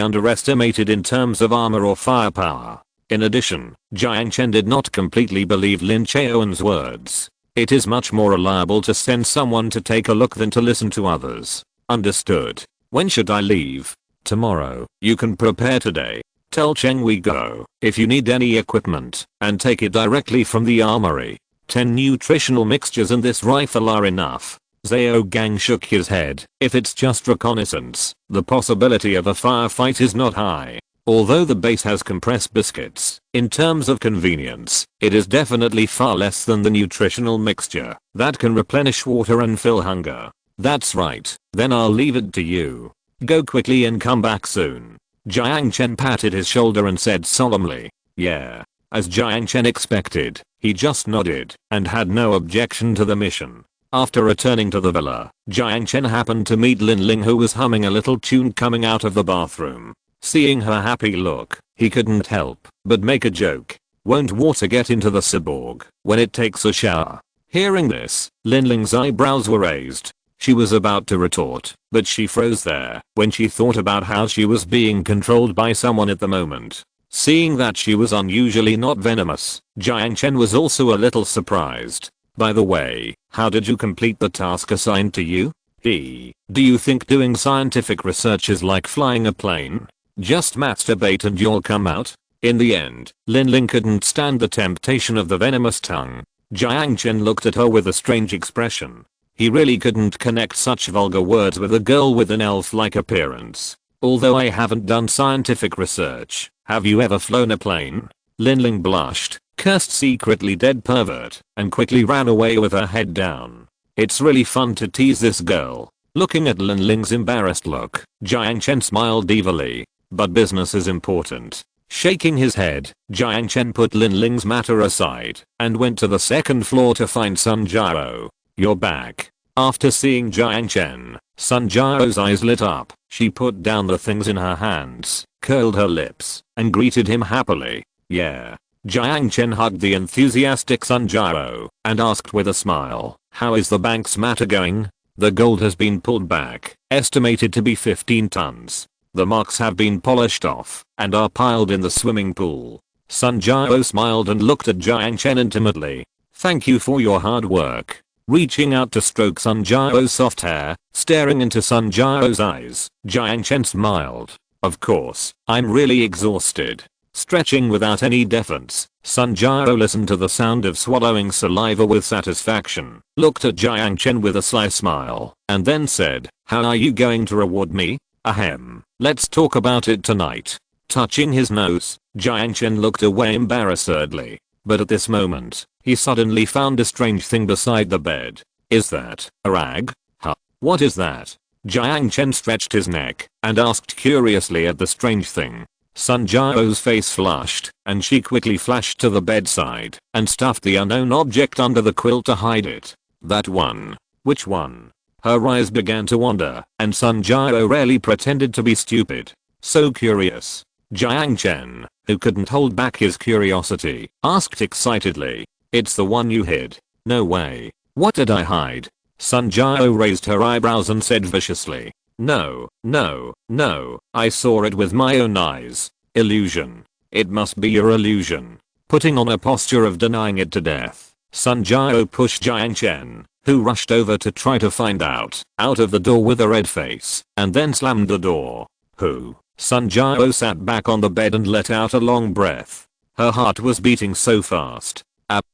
underestimated in terms of armor or firepower. In addition, Jiang Chen did not completely believe Lin Chaoen's words. It is much more reliable to send someone to take a look than to listen to others. "Understood. When should I leave?" "Tomorrow. You can prepare today. Tell Chen Weiguo if you need any equipment and take it directly from the armory. 10 nutritional mixtures and this rifle are enough." Zhao Gang shook his head. "If it's just reconnaissance, the possibility of a firefight is not high. Although the base has compressed biscuits, in terms of convenience, it is definitely far less than the nutritional mixture that can replenish water and fill hunger." "That's right. Then I'll leave it to you. Go quickly and come back soon." Jiang Chen patted his shoulder and said solemnly, "Yeah." As Jiang Chen expected, he just nodded and had no objection to the mission. After returning to the villa, Jiang Chen happened to meet Lin Ling, who was humming a little tune coming out of the bathroom. Seeing her happy look, he couldn't help but make a joke. "Won't water get into the cyborg when it takes a shower?" Hearing this, Lin Ling's eyebrows were raised. She was about to retort, but she froze there when she thought about how she was being controlled by someone at the moment. Seeing that she was unusually not venomous, Jiang Chen was also a little surprised. "By the way, how did you complete the task assigned to you?" Do you think doing scientific research is like flying a plane? Just masturbate and you'll come out?" In the end, Lin Ling couldn't stand the temptation of the venomous tongue. Jiang Chen looked at her with a strange expression. He really couldn't connect such vulgar words with a girl with an elf-like appearance. "Although I haven't done scientific research, have you ever flown a plane?" Lin Ling blushed, cursed secretly dead pervert, and quickly ran away with her head down. It's really fun to tease this girl. Looking at Lin Ling's embarrassed look, Jiang Chen smiled evilly. "But business is important." Shaking his head, Jiang Chen put Lin Ling's matter aside and went to the second floor to find Sun Jiao. "You're back." After seeing Jiang Chen, Sun Jiao's eyes lit up. She put down the things in her hands, curled her lips, and greeted him happily. "Yeah." Jiang Chen hugged the enthusiastic Sun Jiao and asked with a smile, "How is the bank's matter going?" "The gold has been pulled back, estimated to be 15 tons. The marks have been polished off and are piled in the swimming pool." Sun Jiao smiled and looked at Jiang Chen intimately. "Thank you for your hard work." Reaching out to stroke Sun Jiao's soft hair, staring into Sun Jiao's eyes, Jiang Chen smiled. "Of course, I'm really exhausted." Stretching without any defense, Sun Jiao listened to the sound of swallowing saliva with satisfaction, looked at Jiang Chen with a sly smile, and then said, "How are you going to reward me?" "Ahem, let's talk about it tonight." Touching his nose, Jiang Chen looked away embarrassedly. But at this moment, he suddenly found a strange thing beside the bed. "Is that a rag?" "Huh? What is that?" Jiang Chen stretched his neck and asked curiously at the strange thing. Sun Jiao's face flushed, and she quickly flashed to the bedside and stuffed the unknown object under the quilt to hide it. "That one." "Which one?" Her eyes began to wander, and Sun Jiao rarely pretended to be stupid. "So curious." Jiang Chen, who couldn't hold back his curiosity, asked excitedly. "It's the one you hid." "No way." What did I hide? Sun Jiao raised her eyebrows and said viciously. No, no, no, I saw it with my own eyes. Illusion. It must be your illusion. Putting on a posture of denying it to death, Sun Jiao pushed Jiang Chen, who rushed over to try to find out of the door with a red face, and then slammed the door. Who? Sun Jiao sat back on the bed and let out a long breath. Her heart was beating so fast.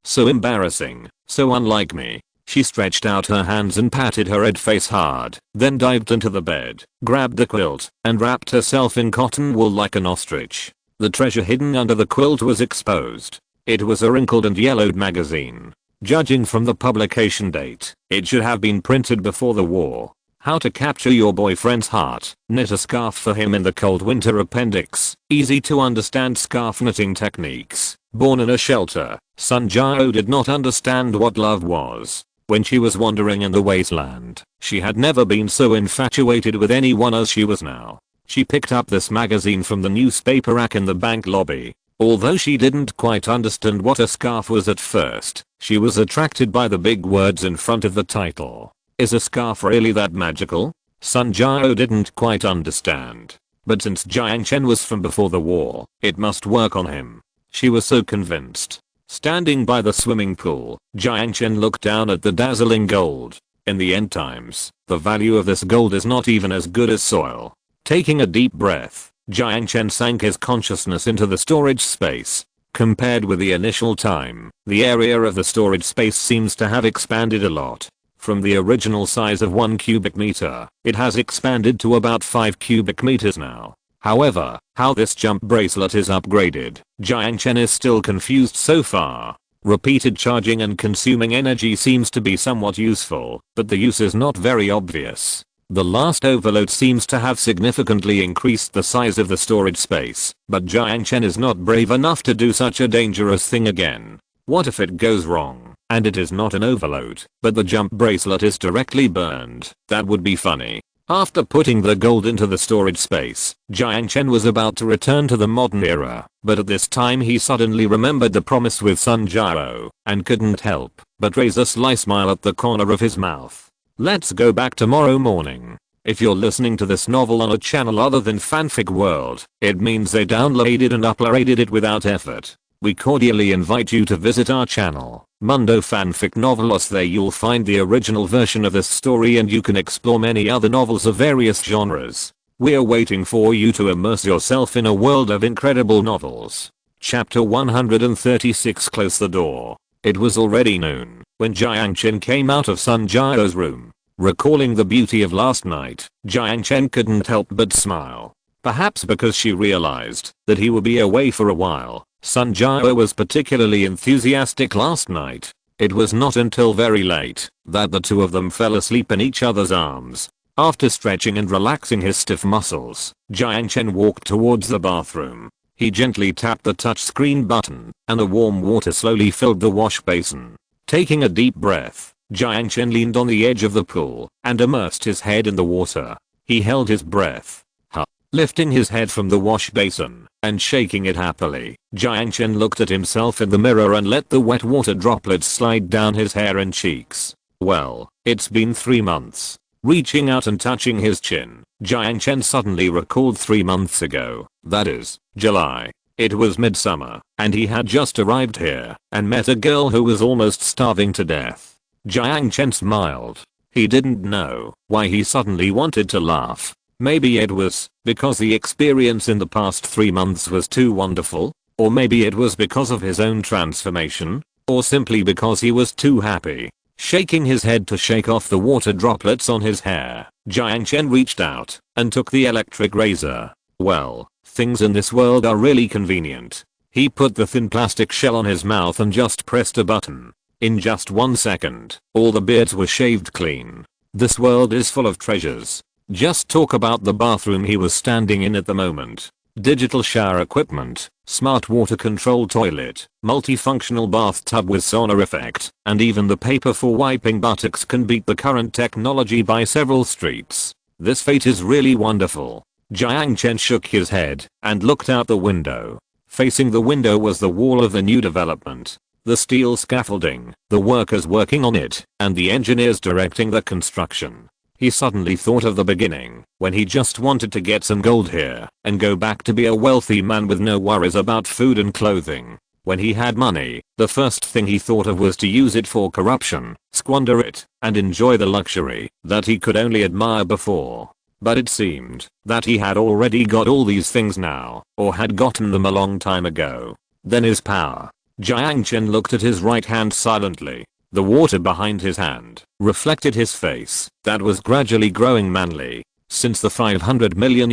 So embarrassing, so unlike me. She stretched out her hands and patted her red face hard, then dived into the bed, grabbed the quilt, and wrapped herself in cotton wool like an ostrich. The treasure hidden under the quilt was exposed. It was a wrinkled and yellowed magazine. Judging from the publication date, it should have been printed before the war. How to capture your boyfriend's heart. Knit a scarf for him in the cold winter appendix. Easy to understand scarf knitting techniques. Born in a shelter, Sun Jiao did not understand what love was. When she was wandering in the wasteland, she had never been so infatuated with anyone as she was now. She picked up this magazine from the newspaper rack in the bank lobby. Although she didn't quite understand what a scarf was at first, she was attracted by the big words in front of the title. Is a scarf really that magical? Sun Jiao didn't quite understand. But since Jiang Chen was from before the war, it must work on him. She was so convinced. Standing by the swimming pool, Jiang Chen looked down at the dazzling gold. In the end times, the value of this gold is not even as good as soil. Taking a deep breath, Jiang Chen sank his consciousness into the storage space. Compared with the initial time, the area of the storage space seems to have expanded a lot. From the original size of 1 cubic meter, it has expanded to about 5 cubic meters now. However, how this jump bracelet is upgraded, Jiang Chen is still confused so far. Repeated charging and consuming energy seems to be somewhat useful, but the use is not very obvious. The last overload seems to have significantly increased the size of the storage space, but Jiang Chen is not brave enough to do such a dangerous thing again. What if it goes wrong, and it is not an overload, but the jump bracelet is directly burned? That would be funny. After putting the gold into the storage space, Jiang Chen was about to return to the modern era, but at this time he suddenly remembered the promise with Sun Jiao, and couldn't help but raise a sly smile at the corner of his mouth. Let's go back tomorrow morning. If you're listening to this novel on a channel other than Fanfic World, it means they downloaded and uploaded it without effort. We cordially invite you to visit our channel, Mundo Fanfic Novelos. There you'll find the original version of this story and you can explore many other novels of various genres. We're waiting for you to immerse yourself in a world of incredible novels. Chapter 136. Close the door. It was already noon when Jiang Chen came out of Sun Jiao's room. Recalling the beauty of last night, Jiang Chen couldn't help but smile. Perhaps because she realized that he would be away for a while. Sun Jiao was particularly enthusiastic last night. It was not until very late that the two of them fell asleep in each other's arms. After stretching and relaxing his stiff muscles, Jiang Chen walked towards the bathroom. He gently tapped the touchscreen button, and the warm water slowly filled the wash basin. Taking a deep breath, Jiang Chen leaned on the edge of the pool and immersed his head in the water. He held his breath. Lifting his head from the wash basin and shaking it happily, Jiang Chen looked at himself in the mirror and let the wet water droplets slide down his hair and cheeks. Well, it's been 3 months. Reaching out and touching his chin, Jiang Chen suddenly recalled 3 months ago, that is, July. It was midsummer, and he had just arrived here and met a girl who was almost starving to death. Jiang Chen smiled. He didn't know why he suddenly wanted to laugh. Maybe it was because the experience in the past 3 months was too wonderful, or maybe it was because of his own transformation, or simply because he was too happy. Shaking his head to shake off the water droplets on his hair, Jiang Chen reached out and took the electric razor. Well, things in this world are really convenient. He put the thin plastic shell on his mouth and just pressed a button. In just 1 second, all the beards were shaved clean. This world is full of treasures. Just talk about the bathroom he was standing in at the moment. Digital shower equipment, smart water control toilet, multifunctional bathtub with sauna effect, and even the paper for wiping buttocks can beat the current technology by several streets. This fate is really wonderful. Jiang Chen shook his head and looked out the window. Facing the window was the wall of the new development. The steel scaffolding, the workers working on it, and the engineers directing the construction. He suddenly thought of the beginning, when he just wanted to get some gold here and go back to be a wealthy man with no worries about food and clothing. When he had money, the first thing he thought of was to use it for corruption, squander it, and enjoy the luxury that he could only admire before. But it seemed that he had already got all these things now, or had gotten them a long time ago. Then his power. Jiang Chen looked at his right hand silently. The water behind his hand reflected his face that was gradually growing manly. Since the $500 million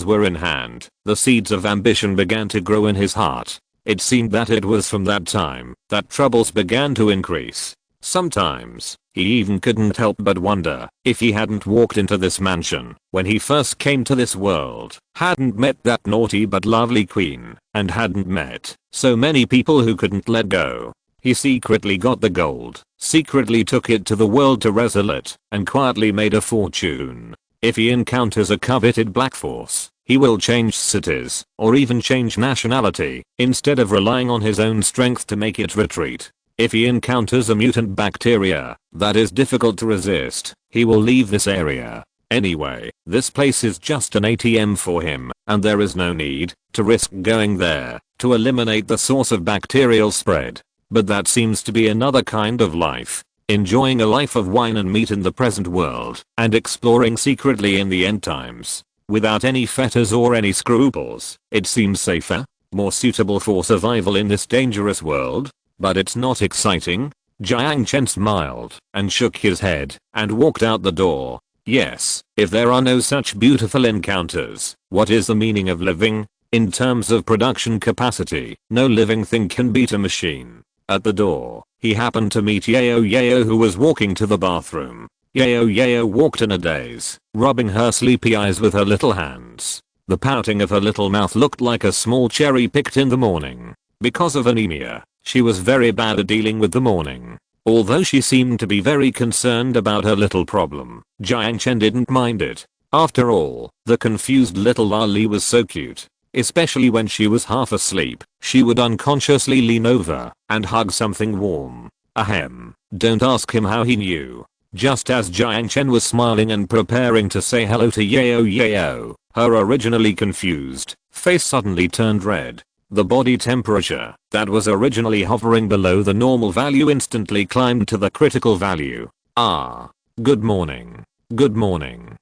were in hand, the seeds of ambition began to grow in his heart. It seemed that it was from that time that troubles began to increase. Sometimes, he even couldn't help but wonder if he hadn't walked into this mansion when he first came to this world, hadn't met that naughty but lovely queen, and hadn't met so many people who couldn't let go. He secretly got the gold, secretly took it to the world to resell it, and quietly made a fortune. If he encounters a coveted black force, he will change cities, or even change nationality, instead of relying on his own strength to make it retreat. If he encounters a mutant bacteria that is difficult to resist, he will leave this area. Anyway, this place is just an ATM for him, and there is no need to risk going there to eliminate the source of bacterial spread. But that seems to be another kind of life. Enjoying a life of wine and meat in the present world, and exploring secretly in the end times. Without any fetters or any scruples, it seems safer, more suitable for survival in this dangerous world. But it's not exciting. Jiang Chen smiled and shook his head and walked out the door. Yes, if there are no such beautiful encounters, what is the meaning of living? In terms of production capacity, no living thing can beat a machine. At the door, he happened to meet Yao, who was walking to the bathroom. Yao walked in a daze, rubbing her sleepy eyes with her little hands. The pouting of her little mouth looked like a small cherry picked in the morning. Because of anemia, she was very bad at dealing with the morning. Although she seemed to be very concerned about her little problem, Jiang Chen didn't mind it. After all, the confused little loli was so cute. Especially when she was half asleep, she would unconsciously lean over and hug something warm. Ahem. Don't ask him how he knew. Just as Jiang Chen was smiling and preparing to say hello to Yao, her originally confused face suddenly turned red. The body temperature that was originally hovering below the normal value instantly climbed to the critical value. Ah. Good morning. Good morning.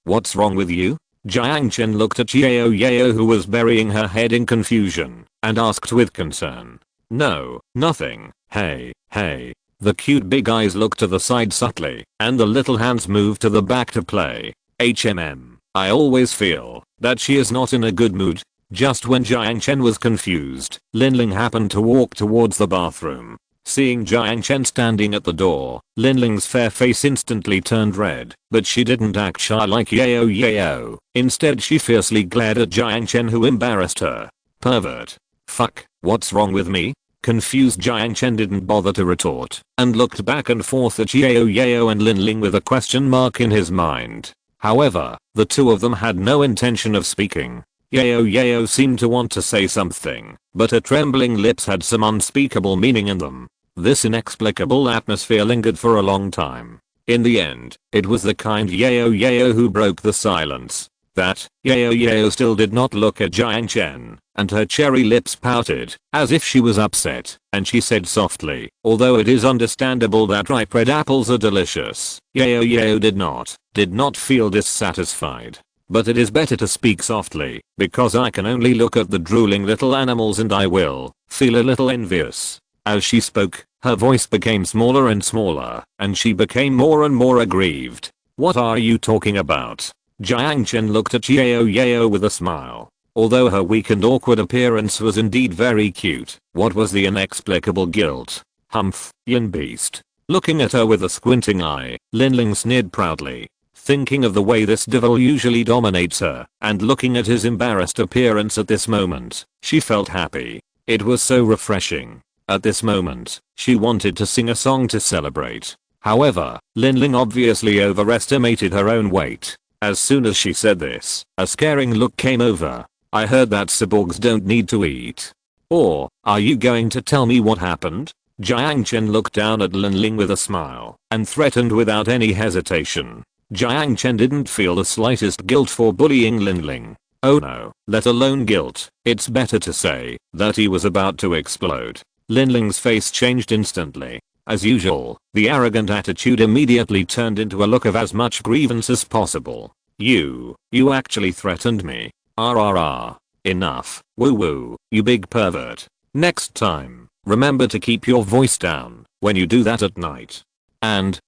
What's wrong with you? Jiang Chen looked at Yao, who was burying her head in confusion, and asked with concern. No, nothing. Hey. The cute big eyes looked to the side subtly, and the little hands moved to the back to play. I always feel that she is not in a good mood. Just when Jiang Chen was confused, Linling happened to walk towards the bathroom. Seeing Jiang Chen standing at the door, Linling's fair face instantly turned red, but she didn't act shy like Yao. Instead she fiercely glared at Jiang Chen, who embarrassed her. Pervert. Fuck, what's wrong with me? Confused Jiang Chen didn't bother to retort, and looked back and forth at Yao and Linling with a question mark in his mind. However, the two of them had no intention of speaking. Yao seemed to want to say something, but her trembling lips had some unspeakable meaning in them. This inexplicable atmosphere lingered for a long time. In the end, it was the kind Yao who broke the silence. That Yao still did not look at Jiang Chen, and her cherry lips pouted, as if she was upset, and she said softly, although it is understandable that ripe red apples are delicious. Yao did not feel dissatisfied. But it is better to speak softly, because I can only look at the drooling little animals and I will feel a little envious. As she spoke, her voice became smaller and smaller, and she became more and more aggrieved. What are you talking about? Jiang Chen looked at Yao with a smile. Although her weak and awkward appearance was indeed very cute, what was the inexplicable guilt? Humph, yin beast. Looking at her with a squinting eye, Linling sneered proudly. Thinking of the way this devil usually dominates her, and looking at his embarrassed appearance at this moment, she felt happy. It was so refreshing. At this moment, she wanted to sing a song to celebrate. However, Linling obviously overestimated her own weight. As soon as she said this, a scaring look came over. I heard that cyborgs don't need to eat. Or, are you going to tell me what happened? Jiang Chen looked down at Linling with a smile and threatened without any hesitation. Jiang Chen didn't feel the slightest guilt for bullying Linling. Oh no, let alone guilt. It's better to say that he was about to explode. Linling's face changed instantly. As usual, the arrogant attitude immediately turned into a look of as much grievance as possible. You actually threatened me. RRR. Enough. Woo woo, you big pervert. Next time, remember to keep your voice down when you do that at night. And,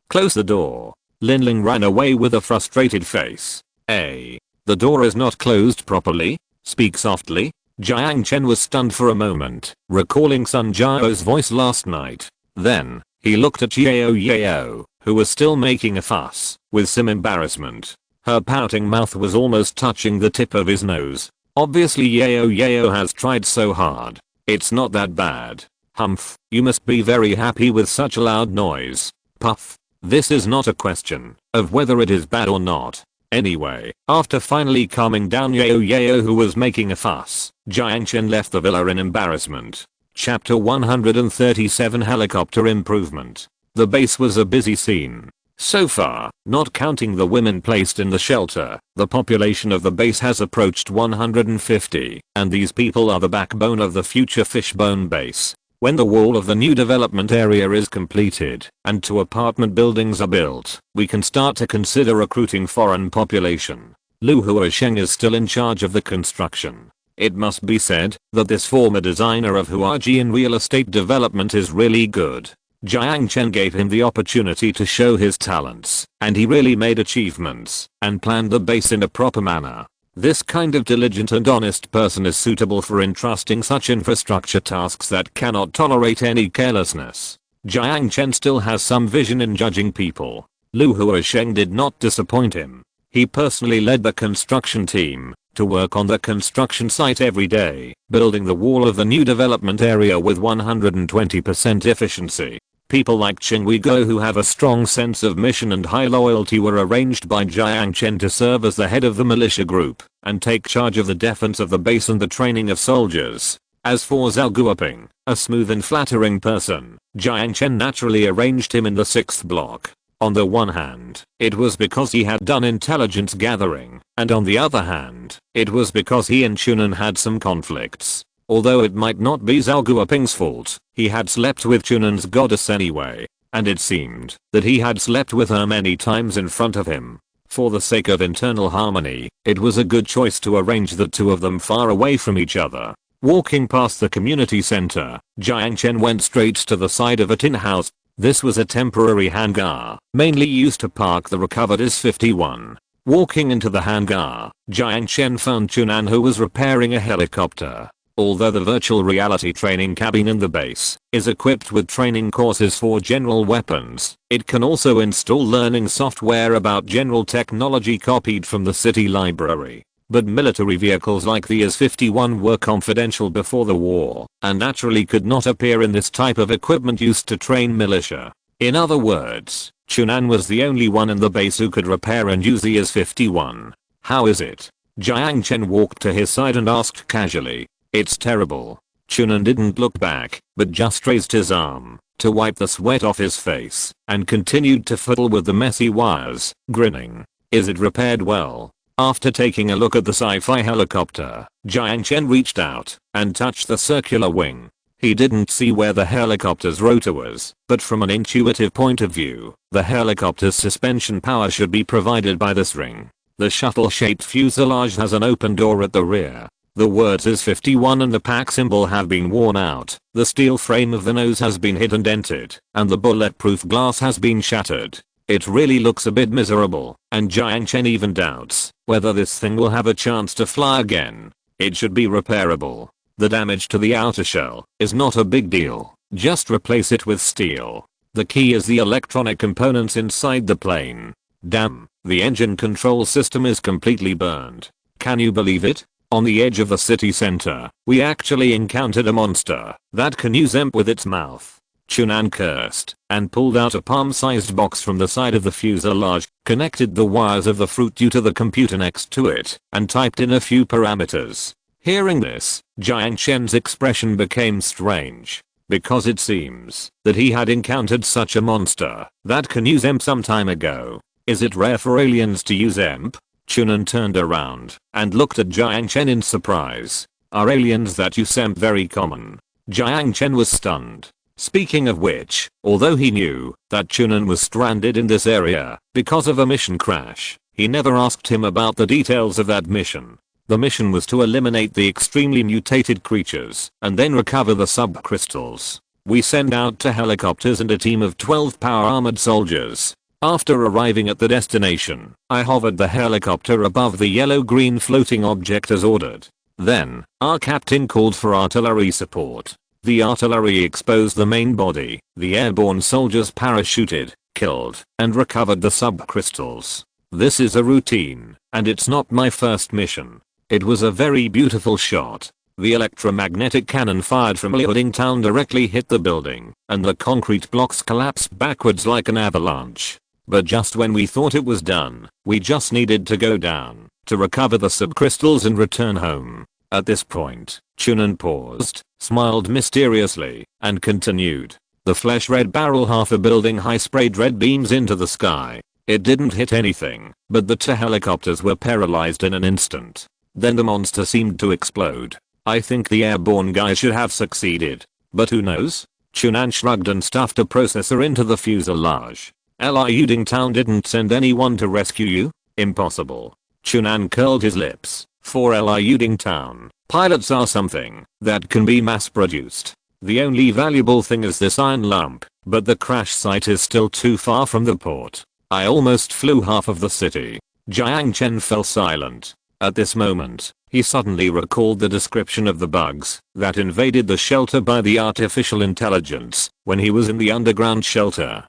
close the door. Linling ran away with a frustrated face. The door is not closed properly? Speak softly. Jiang Chen was stunned for a moment, recalling Sun Jiao's voice last night. Then, he looked at Yao, who was still making a fuss, with some embarrassment. Her pouting mouth was almost touching the tip of his nose. Obviously Yao has tried so hard. It's not that bad. Humph, you must be very happy with such a loud noise. Puff. This is not a question of whether it is bad or not. Anyway, after finally calming down Yao who was making a fuss, Jiang Chen left the villa in embarrassment. Chapter 137 Helicopter Improvement. The base was a busy scene. So far, not counting the women placed in the shelter, the population of the base has approached 150, and these people are the backbone of the future Fishbone base. When the wall of the new development area is completed, and 2 apartment buildings are built, we can start to consider recruiting foreign population. Lu Huasheng is still in charge of the construction. It must be said that this former designer of Huaji in real estate development is really good. Jiang Chen gave him the opportunity to show his talents, and he really made achievements, and planned the base in a proper manner. This kind of diligent and honest person is suitable for entrusting such infrastructure tasks that cannot tolerate any carelessness. Jiang Chen still has some vision in judging people. Lu Huasheng did not disappoint him. He personally led the construction team to work on the construction site every day, building the wall of the new development area with 120% efficiency. People like Qing Weiguo who have a strong sense of mission and high loyalty were arranged by Jiang Chen to serve as the head of the militia group and take charge of the defense of the base and the training of soldiers. As for Zhao Guoping, a smooth and flattering person, Jiang Chen naturally arranged him in the 6th block. On the one hand, it was because he had done intelligence gathering, and on the other hand, it was because he and Chunan had some conflicts. Although it might not be Zhao Guoping's fault, he had slept with Chunan's goddess anyway, and it seemed that he had slept with her many times in front of him. For the sake of internal harmony, it was a good choice to arrange the 2 of them far away from each other. Walking past the community center, Jiang Chen went straight to the side of a tin house. This was a temporary hangar, mainly used to park the recovered Is-51. Walking into the hangar, Jiang Chen found Chunan who was repairing a helicopter. Although the virtual reality training cabin in the base is equipped with training courses for general weapons, it can also install learning software about general technology copied from the city library. But military vehicles like the Is-51 were confidential before the war, and naturally could not appear in this type of equipment used to train militia. In other words, Chunan was the only one in the base who could repair and use the Is-51. How is it? Jiang Chen walked to his side and asked casually. It's terrible. Chunan didn't look back, but just raised his arm to wipe the sweat off his face, and continued to fiddle with the messy wires, grinning. Is it repaired well? After taking a look at the sci-fi helicopter, Jiang Chen reached out and touched the circular wing. He didn't see where the helicopter's rotor was, but from an intuitive point of view, the helicopter's suspension power should be provided by this ring. The shuttle-shaped fuselage has an open door at the rear. The words Is-51 and the pack symbol have been worn out, the steel frame of the nose has been hit and dented, and the bulletproof glass has been shattered. It really looks a bit miserable, and Jiang Chen even doubts whether this thing will have a chance to fly again. It should be repairable. The damage to the outer shell is not a big deal, just replace it with steel. The key is the electronic components inside the plane. Damn, the engine control system is completely burned. Can you believe it? On the edge of the city center, we actually encountered a monster that can use EMP with its mouth. Chunan cursed and pulled out a palm-sized box from the side of the fuselage, connected the wires of the fruit due to the computer next to it, and typed in a few parameters. Hearing this, Jiang Chen's expression became strange, because it seems that he had encountered such a monster that can use EMP some time ago. Is it rare for aliens to use EMP? Chunan turned around and looked at Jiang Chen in surprise. Are aliens that use EMP very common? Jiang Chen was stunned. Speaking of which, although he knew that Chunan was stranded in this area because of a mission crash, he never asked him about the details of that mission. The mission was to eliminate the extremely mutated creatures and then recover the subcrystals. We sent out 2 helicopters and a team of 12 power armored soldiers. After arriving at the destination, I hovered the helicopter above the yellow-green floating object as ordered. Then, our captain called for artillery support. The artillery exposed the main body. The airborne soldiers parachuted, killed, and recovered the subcrystals. This is a routine, and it's not my first mission. It was a very beautiful shot. The electromagnetic cannon fired from Liuding Town directly hit the building, and the concrete blocks collapsed backwards like an avalanche. But just when we thought it was done, we just needed to go down to recover the subcrystals and return home. At this point, Chunan paused, smiled mysteriously, and continued. The flesh red barrel half a building high sprayed red beams into the sky. It didn't hit anything, but the 2 helicopters were paralyzed in an instant. Then the monster seemed to explode. I think the airborne guy should have succeeded. But who knows? Chunan shrugged and stuffed a processor into the fuselage. Liuding Town didn't send anyone to rescue you? Impossible. Chunan curled his lips. For Liuding Town, pilots are something that can be mass produced. The only valuable thing is this iron lump, but the crash site is still too far from the port. I almost flew half of the city. Jiang Chen fell silent. At this moment, he suddenly recalled the description of the bugs that invaded the shelter by the artificial intelligence when he was in the underground shelter.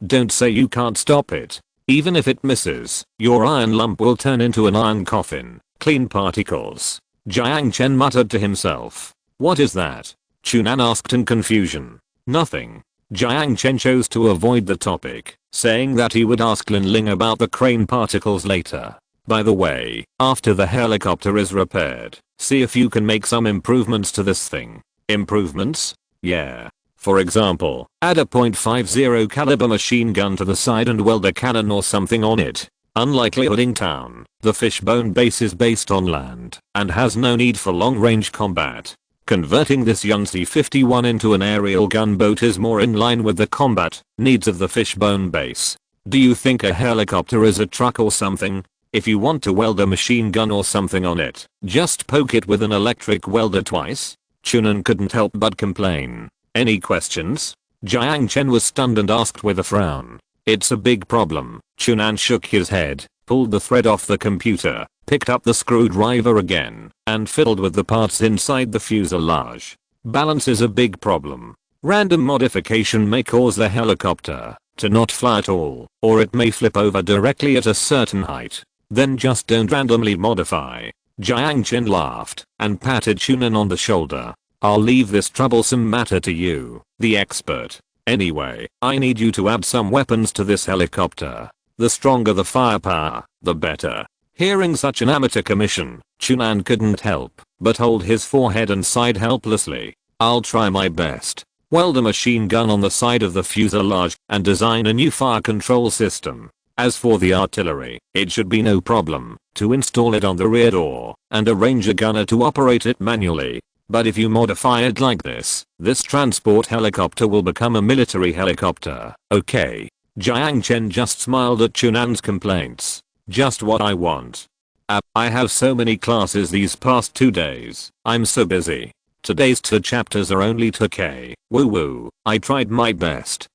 Don't say you can't stop it. Even if it misses, your iron lump will turn into an iron coffin. Clean particles. Jiang Chen muttered to himself. What is that? Chunan asked in confusion. Nothing. Jiang Chen chose to avoid the topic, saying that he would ask Lin Ling about the crane particles later. By the way, after the helicopter is repaired, see if you can make some improvements to this thing. Improvements? Yeah. For example, add a .50 caliber machine gun to the side and weld a cannon or something on it. Unlike Liuding Town, the Fishbone base is based on land and has no need for long-range combat. Converting this Yunzi 51 into an aerial gunboat is more in line with the combat needs of the Fishbone base. Do you think a helicopter is a truck or something? If you want to weld a machine gun or something on it, just poke it with an electric welder twice. Chunan couldn't help but complain. Any questions? Jiang Chen was stunned and asked with a frown. It's a big problem. Chunan shook his head, pulled the thread off the computer, picked up the screwdriver again, and fiddled with the parts inside the fuselage. Balance is a big problem. Random modification may cause the helicopter to not fly at all, or it may flip over directly at a certain height. Then just don't randomly modify. Jiang Chen laughed and patted Chunan on the shoulder. I'll leave this troublesome matter to you, the expert. Anyway, I need you to add some weapons to this helicopter. The stronger the firepower, the better. Hearing such an amateur commission, Chunan couldn't help but hold his forehead and sighed helplessly. I'll try my best. Weld a machine gun on the side of the fuselage and design a new fire control system. As for the artillery, it should be no problem to install it on the rear door and arrange a gunner to operate it manually. But if you modify it like this transport helicopter will become a military helicopter. Okay. Jiang Chen just smiled at Chunan's complaints. Just what I want. I have so many classes these past 2 days. I'm so busy. Today's 2 chapters are only 2K. Woo woo. I tried my best.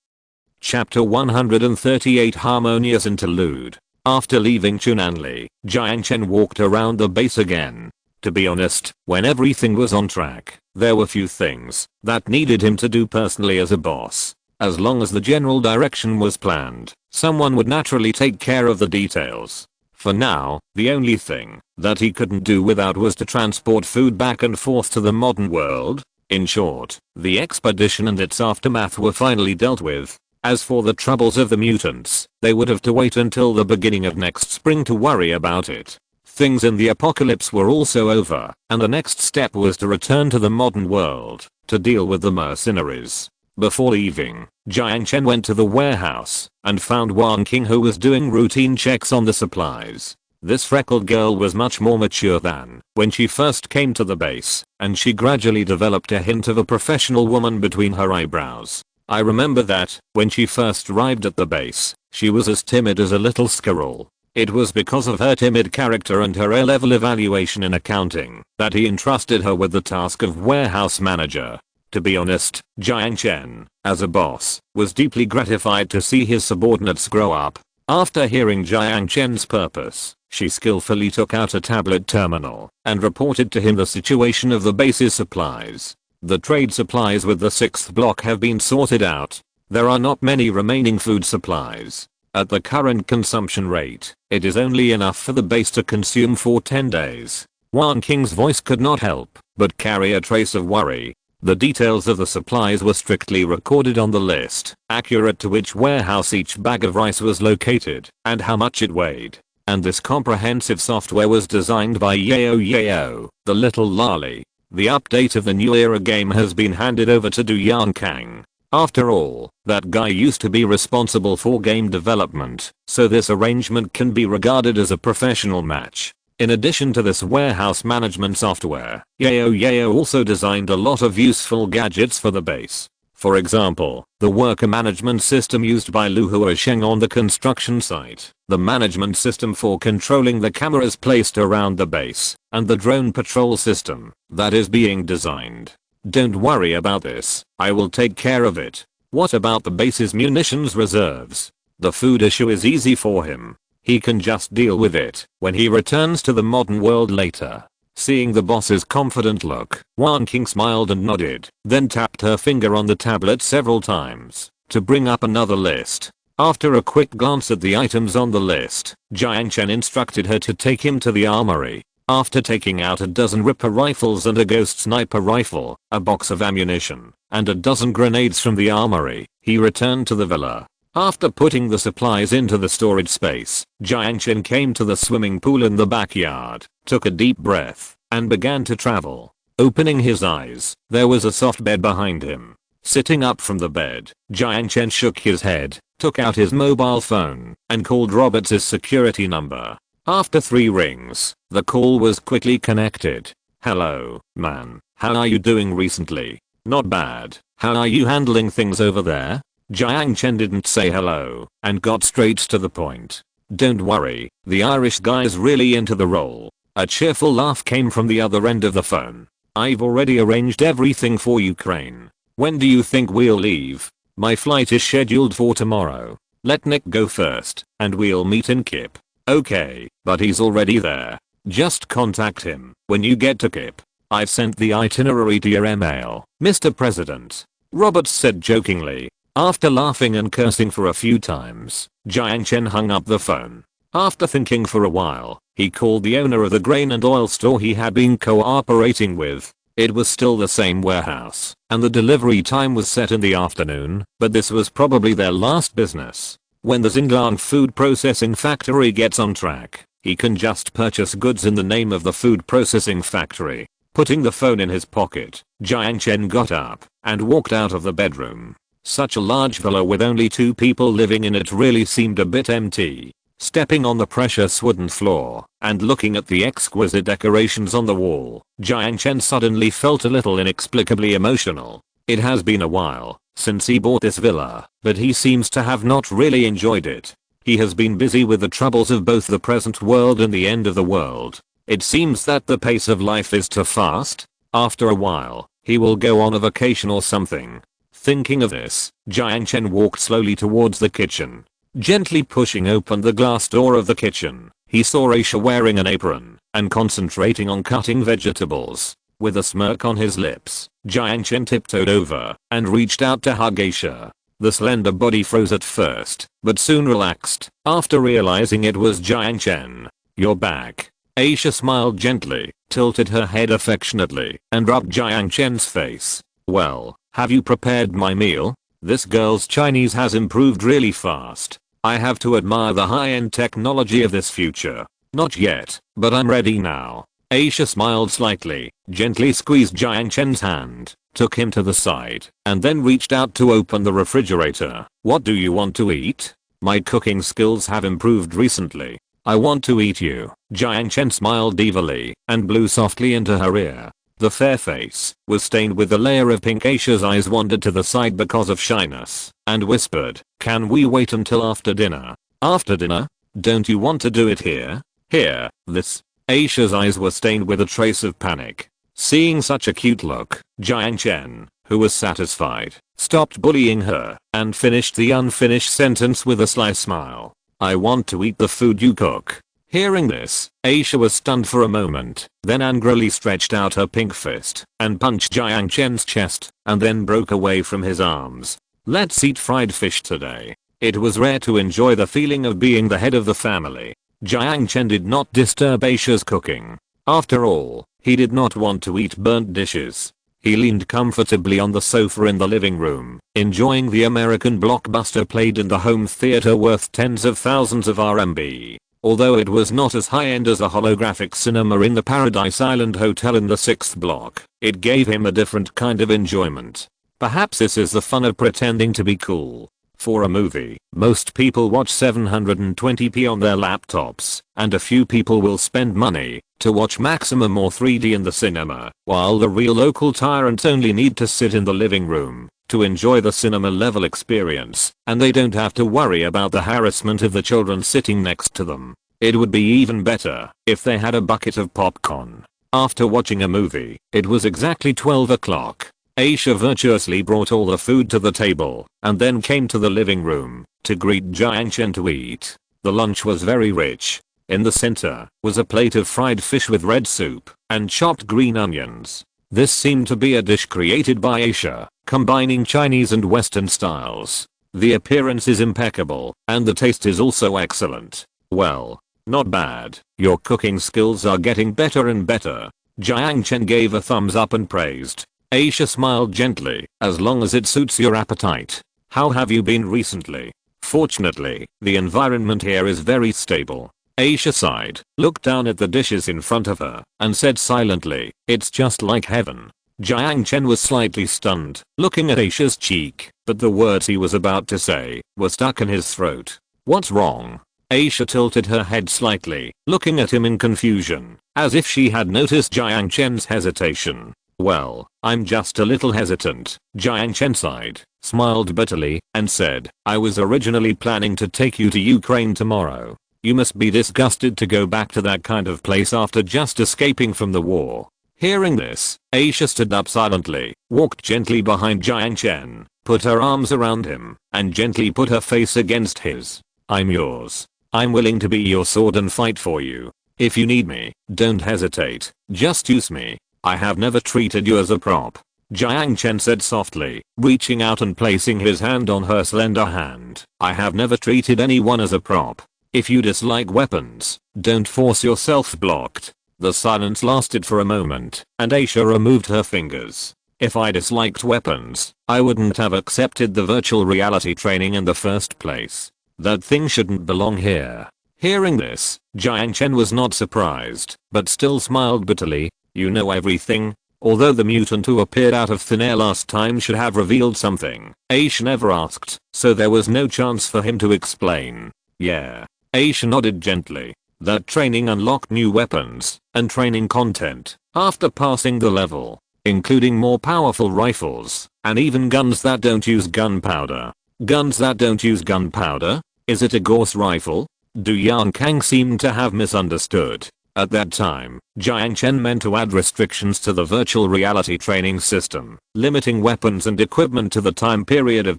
Chapter 138 Harmonious Interlude. After leaving Chunanli, Jiang Chen walked around the base again. To be honest, when everything was on track, there were few things that needed him to do personally as a boss. As long as the general direction was planned, someone would naturally take care of the details. For now, the only thing that he couldn't do without was to transport food back and forth to the modern world. In short, the expedition and its aftermath were finally dealt with. As for the troubles of the mutants, they would have to wait until the beginning of next spring to worry about it. Things in the apocalypse were also over, and the next step was to return to the modern world to deal with the mercenaries. Before leaving, Jiang Chen went to the warehouse and found Wang Qing, who was doing routine checks on the supplies. This freckled girl was much more mature than when she first came to the base, and she gradually developed a hint of a professional woman between her eyebrows. I remember that, when she first arrived at the base, she was as timid as a little squirrel. It was because of her timid character and her A-level evaluation in accounting that he entrusted her with the task of warehouse manager. To be honest, Jiang Chen, as a boss, was deeply gratified to see his subordinates grow up. After hearing Jiang Chen's purpose, she skillfully took out a tablet terminal and reported to him the situation of the base's supplies. The trade supplies with the 6th block have been sorted out. There are not many remaining food supplies. At the current consumption rate, it is only enough for the base to consume for 10 days. Wang Qing's voice could not help but carry a trace of worry. The details of the supplies were strictly recorded on the list, accurate to which warehouse each bag of rice was located and how much it weighed. And this comprehensive software was designed by Yao, the little lolly. The update of the New Era game has been handed over to Du Yankang. After all, that guy used to be responsible for game development, so this arrangement can be regarded as a professional match. In addition to this warehouse management software, Yao also designed a lot of useful gadgets for the base. For example, the worker management system used by Lu Huasheng on the construction site, the management system for controlling the cameras placed around the base, and the drone patrol system that is being designed. Don't worry about this, I will take care of it. What about the base's munitions reserves? The food issue is easy for him. He can just deal with it when he returns to the modern world later. Seeing the boss's confident look, Wang Qing smiled and nodded, then tapped her finger on the tablet several times to bring up another list. After a quick glance at the items on the list, Jiang Chen instructed her to take him to the armory. After taking out a dozen Ripper rifles and a Ghost sniper rifle, a box of ammunition, and a dozen grenades from the armory, he returned to the villa. After putting the supplies into the storage space, Jiang Chen came to the swimming pool in the backyard, took a deep breath, and began to travel. Opening his eyes, there was a soft bed behind him. Sitting up from the bed, Jiang Chen shook his head, took out his mobile phone, and called Roberts' security number. After 3 rings, the call was quickly connected. Hello, man. How are you doing recently? Not bad. How are you handling things over there? Jiang Chen didn't say hello and got straight to the point. Don't worry, the Irish guy's really into the role. A cheerful laugh came from the other end of the phone. I've already arranged everything for Ukraine. When do you think we'll leave? My flight is scheduled for tomorrow. Let Nick go first, and we'll meet in Kip. Okay, but he's already there. Just contact him when you get to Kip. I've sent the itinerary to your email, Mr. President. Roberts said jokingly. After laughing and cursing for a few times, Jiang Chen hung up the phone. After thinking for a while, he called the owner of the grain and oil store he had been cooperating with. It was still the same warehouse, and the delivery time was set in the afternoon, but this was probably their last business. When the Xinglang food processing factory gets on track, he can just purchase goods in the name of the food processing factory. Putting the phone in his pocket, Jiang Chen got up and walked out of the bedroom. Such a large villa with only 2 people living in it really seemed a bit empty. Stepping on the precious wooden floor and looking at the exquisite decorations on the wall, Jiang Chen suddenly felt a little inexplicably emotional. It has been a while since he bought this villa, but he seems to have not really enjoyed it. He has been busy with the troubles of both the present world and the end of the world. It seems that the pace of life is too fast. After a while, he will go on a vacation or something. Thinking of this, Jiang Chen walked slowly towards the kitchen. Gently pushing open the glass door of the kitchen, he saw Aisha wearing an apron and concentrating on cutting vegetables. With a smirk on his lips, Jiang Chen tiptoed over and reached out to hug Aisha. The slender body froze at first, but soon relaxed after realizing it was Jiang Chen. You're back. Aisha smiled gently, tilted her head affectionately, and rubbed Jiang Chen's face. Well, have you prepared my meal? This girl's Chinese has improved really fast. I have to admire the high-end technology of this future. Not yet, but I'm ready now. Aisha smiled slightly, gently squeezed Jiang Chen's hand, took him to the side, and then reached out to open the refrigerator. What do you want to eat? My cooking skills have improved recently. I want to eat you. Jiang Chen smiled evilly and blew softly into her ear. The fair face was stained with a layer of pink. Aisha's eyes wandered to the side because of shyness and whispered, "Can we wait until after dinner?" "After dinner? Don't you want to do it here?" "Here, this." Aisha's eyes were stained with a trace of panic. Seeing such a cute look, Jiang Chen, who was satisfied, stopped bullying her and finished the unfinished sentence with a sly smile. "I want to eat the food you cook." Hearing this, Aisha was stunned for a moment, then angrily stretched out her pink fist and punched Jiang Chen's chest and then broke away from his arms. "Let's eat fried fish today." It was rare to enjoy the feeling of being the head of the family. Jiang Chen did not disturb Aisha's cooking. After all, he did not want to eat burnt dishes. He leaned comfortably on the sofa in the living room, enjoying the American blockbuster played in the home theater worth tens of thousands of RMB. Although it was not as high-end as a holographic cinema in the Paradise Island Hotel in the 6th block, it gave him a different kind of enjoyment. Perhaps this is the fun of pretending to be cool. For a movie, most people watch 720p on their laptops, and a few people will spend money to watch maximum or 3D in the cinema, while the real local tyrants only need to sit in the living room to enjoy the cinema level experience, and they don't have to worry about the harassment of the children sitting next to them. It would be even better if they had a bucket of popcorn. After watching a movie, it was exactly 12 o'clock. Aisha virtuously brought all the food to the table and then came to the living room to greet Jiang Chen to eat. The lunch was very rich. In the center was a plate of fried fish with red soup and chopped green onions. This seemed to be a dish created by Aisha, combining Chinese and Western styles. The appearance is impeccable, and the taste is also excellent. "Well, not bad. Your cooking skills are getting better and better." Jiang Chen gave a thumbs up and praised. Aisha smiled gently, "As long as it suits your appetite. How have you been recently?" "Fortunately, the environment here is very stable." Aisha sighed, looked down at the dishes in front of her, and said silently, "It's just like heaven." Jiang Chen was slightly stunned, looking at Aisha's cheek, but the words he was about to say were stuck in his throat. "What's wrong?" Aisha tilted her head slightly, looking at him in confusion, as if she had noticed Jiang Chen's hesitation. "Well, I'm just a little hesitant." Jiang Chen sighed, smiled bitterly, and said, "I was originally planning to take you to Ukraine tomorrow. You must be disgusted to go back to that kind of place after just escaping from the war." Hearing this, Aisha stood up silently, walked gently behind Jiang Chen, put her arms around him, and gently put her face against his. "I'm yours. I'm willing to be your sword and fight for you. If you need me, don't hesitate, just use me. I have never treated you as a prop." Jiang Chen said softly, reaching out and placing his hand on her slender hand. "I have never treated anyone as a prop. If you dislike weapons, don't force yourself." Blocked. The silence lasted for a moment, and Aisha removed her fingers. "If I disliked weapons, I wouldn't have accepted the virtual reality training in the first place. That thing shouldn't belong here." Hearing this, Jiang Chen was not surprised, but still smiled bitterly. "You know everything?" Although the mutant who appeared out of thin air last time should have revealed something, Aisha never asked, so there was no chance for him to explain. "Yeah." Aisha nodded gently. That training unlocked new weapons and training content after passing the level, including more powerful rifles and even guns that don't use gunpowder. Guns that don't use gunpowder? Is it a Gauss rifle? Du Yankang seemed to have misunderstood. At that time, Jiang Chen meant to add restrictions to the virtual reality training system, limiting weapons and equipment to the time period of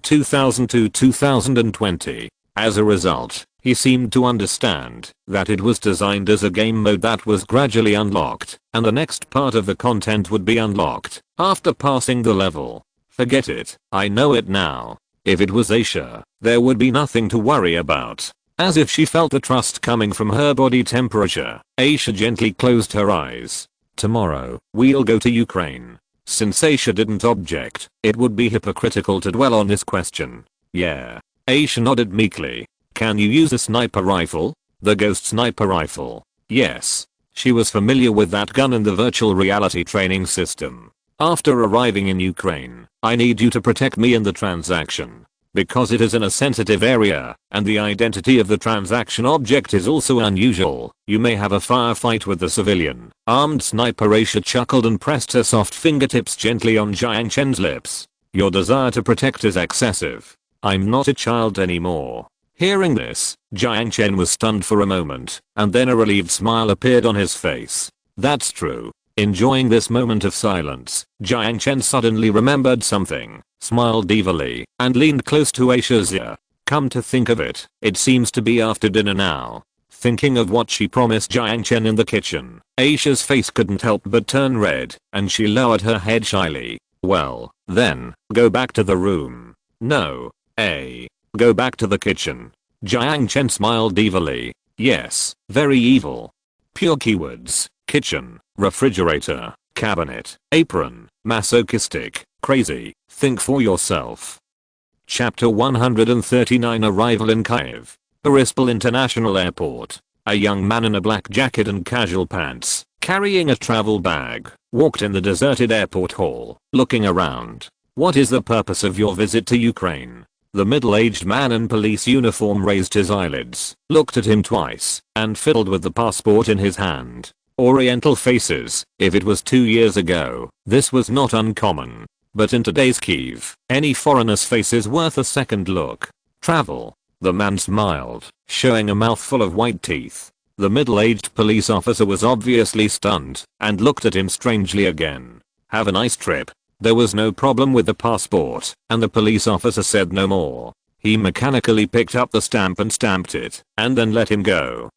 2000-2020. As a result, he seemed to understand that it was designed as a game mode that was gradually unlocked, and the next part of the content would be unlocked after passing the level. Forget it, I know it now. If it was Aisha, there would be nothing to worry about. As if she felt the trust coming from her body temperature, Aisha gently closed her eyes. "Tomorrow, we'll go to Ukraine." Since Aisha didn't object, it would be hypocritical to dwell on this question. "Yeah." Aisha nodded meekly. "Can you use a sniper rifle?" "The ghost sniper rifle." Yes. She was familiar with that gun in the virtual reality training system. After arriving in Ukraine, I need you to protect me in the transaction. Because it is in a sensitive area, and the identity of the transaction object is also unusual, you may have a firefight with the civilian. Armed sniper Aisha chuckled and pressed her soft fingertips gently on Jiang Chen's lips. Your desire to protect is excessive. I'm not a child anymore. Hearing this, Jiang Chen was stunned for a moment, and then a relieved smile appeared on his face. That's true. Enjoying this moment of silence, Jiang Chen suddenly remembered something, smiled evilly, and leaned close to Aisha's ear. Come to think of it, it seems to be after dinner now. Thinking of what she promised Jiang Chen in the kitchen, Aisha's face couldn't help but turn red, and she lowered her head shyly. Well, then, go back to the room. No. Go back to the kitchen. Jiang Chen smiled evilly. Yes, very evil. Pure keywords. Kitchen, refrigerator, cabinet, apron, masochistic, crazy, think for yourself. Chapter 139 Arrival in Kyiv. Boryspil International Airport. A young man in a black jacket and casual pants, carrying a travel bag, walked in the deserted airport hall, looking around. What is the purpose of your visit to Ukraine? The middle-aged man in police uniform raised his eyelids, looked at him twice, and fiddled with the passport in his hand. Oriental faces. If it was 2 years ago, this was not uncommon. But in today's Kyiv, any foreigner's face is worth a second look. Travel. The man smiled, showing a mouthful of white teeth. The middle-aged police officer was obviously stunned, and looked at him strangely again. Have a nice trip. There was no problem with the passport, and the police officer said no more. He mechanically picked up the stamp and stamped it, and then let him go.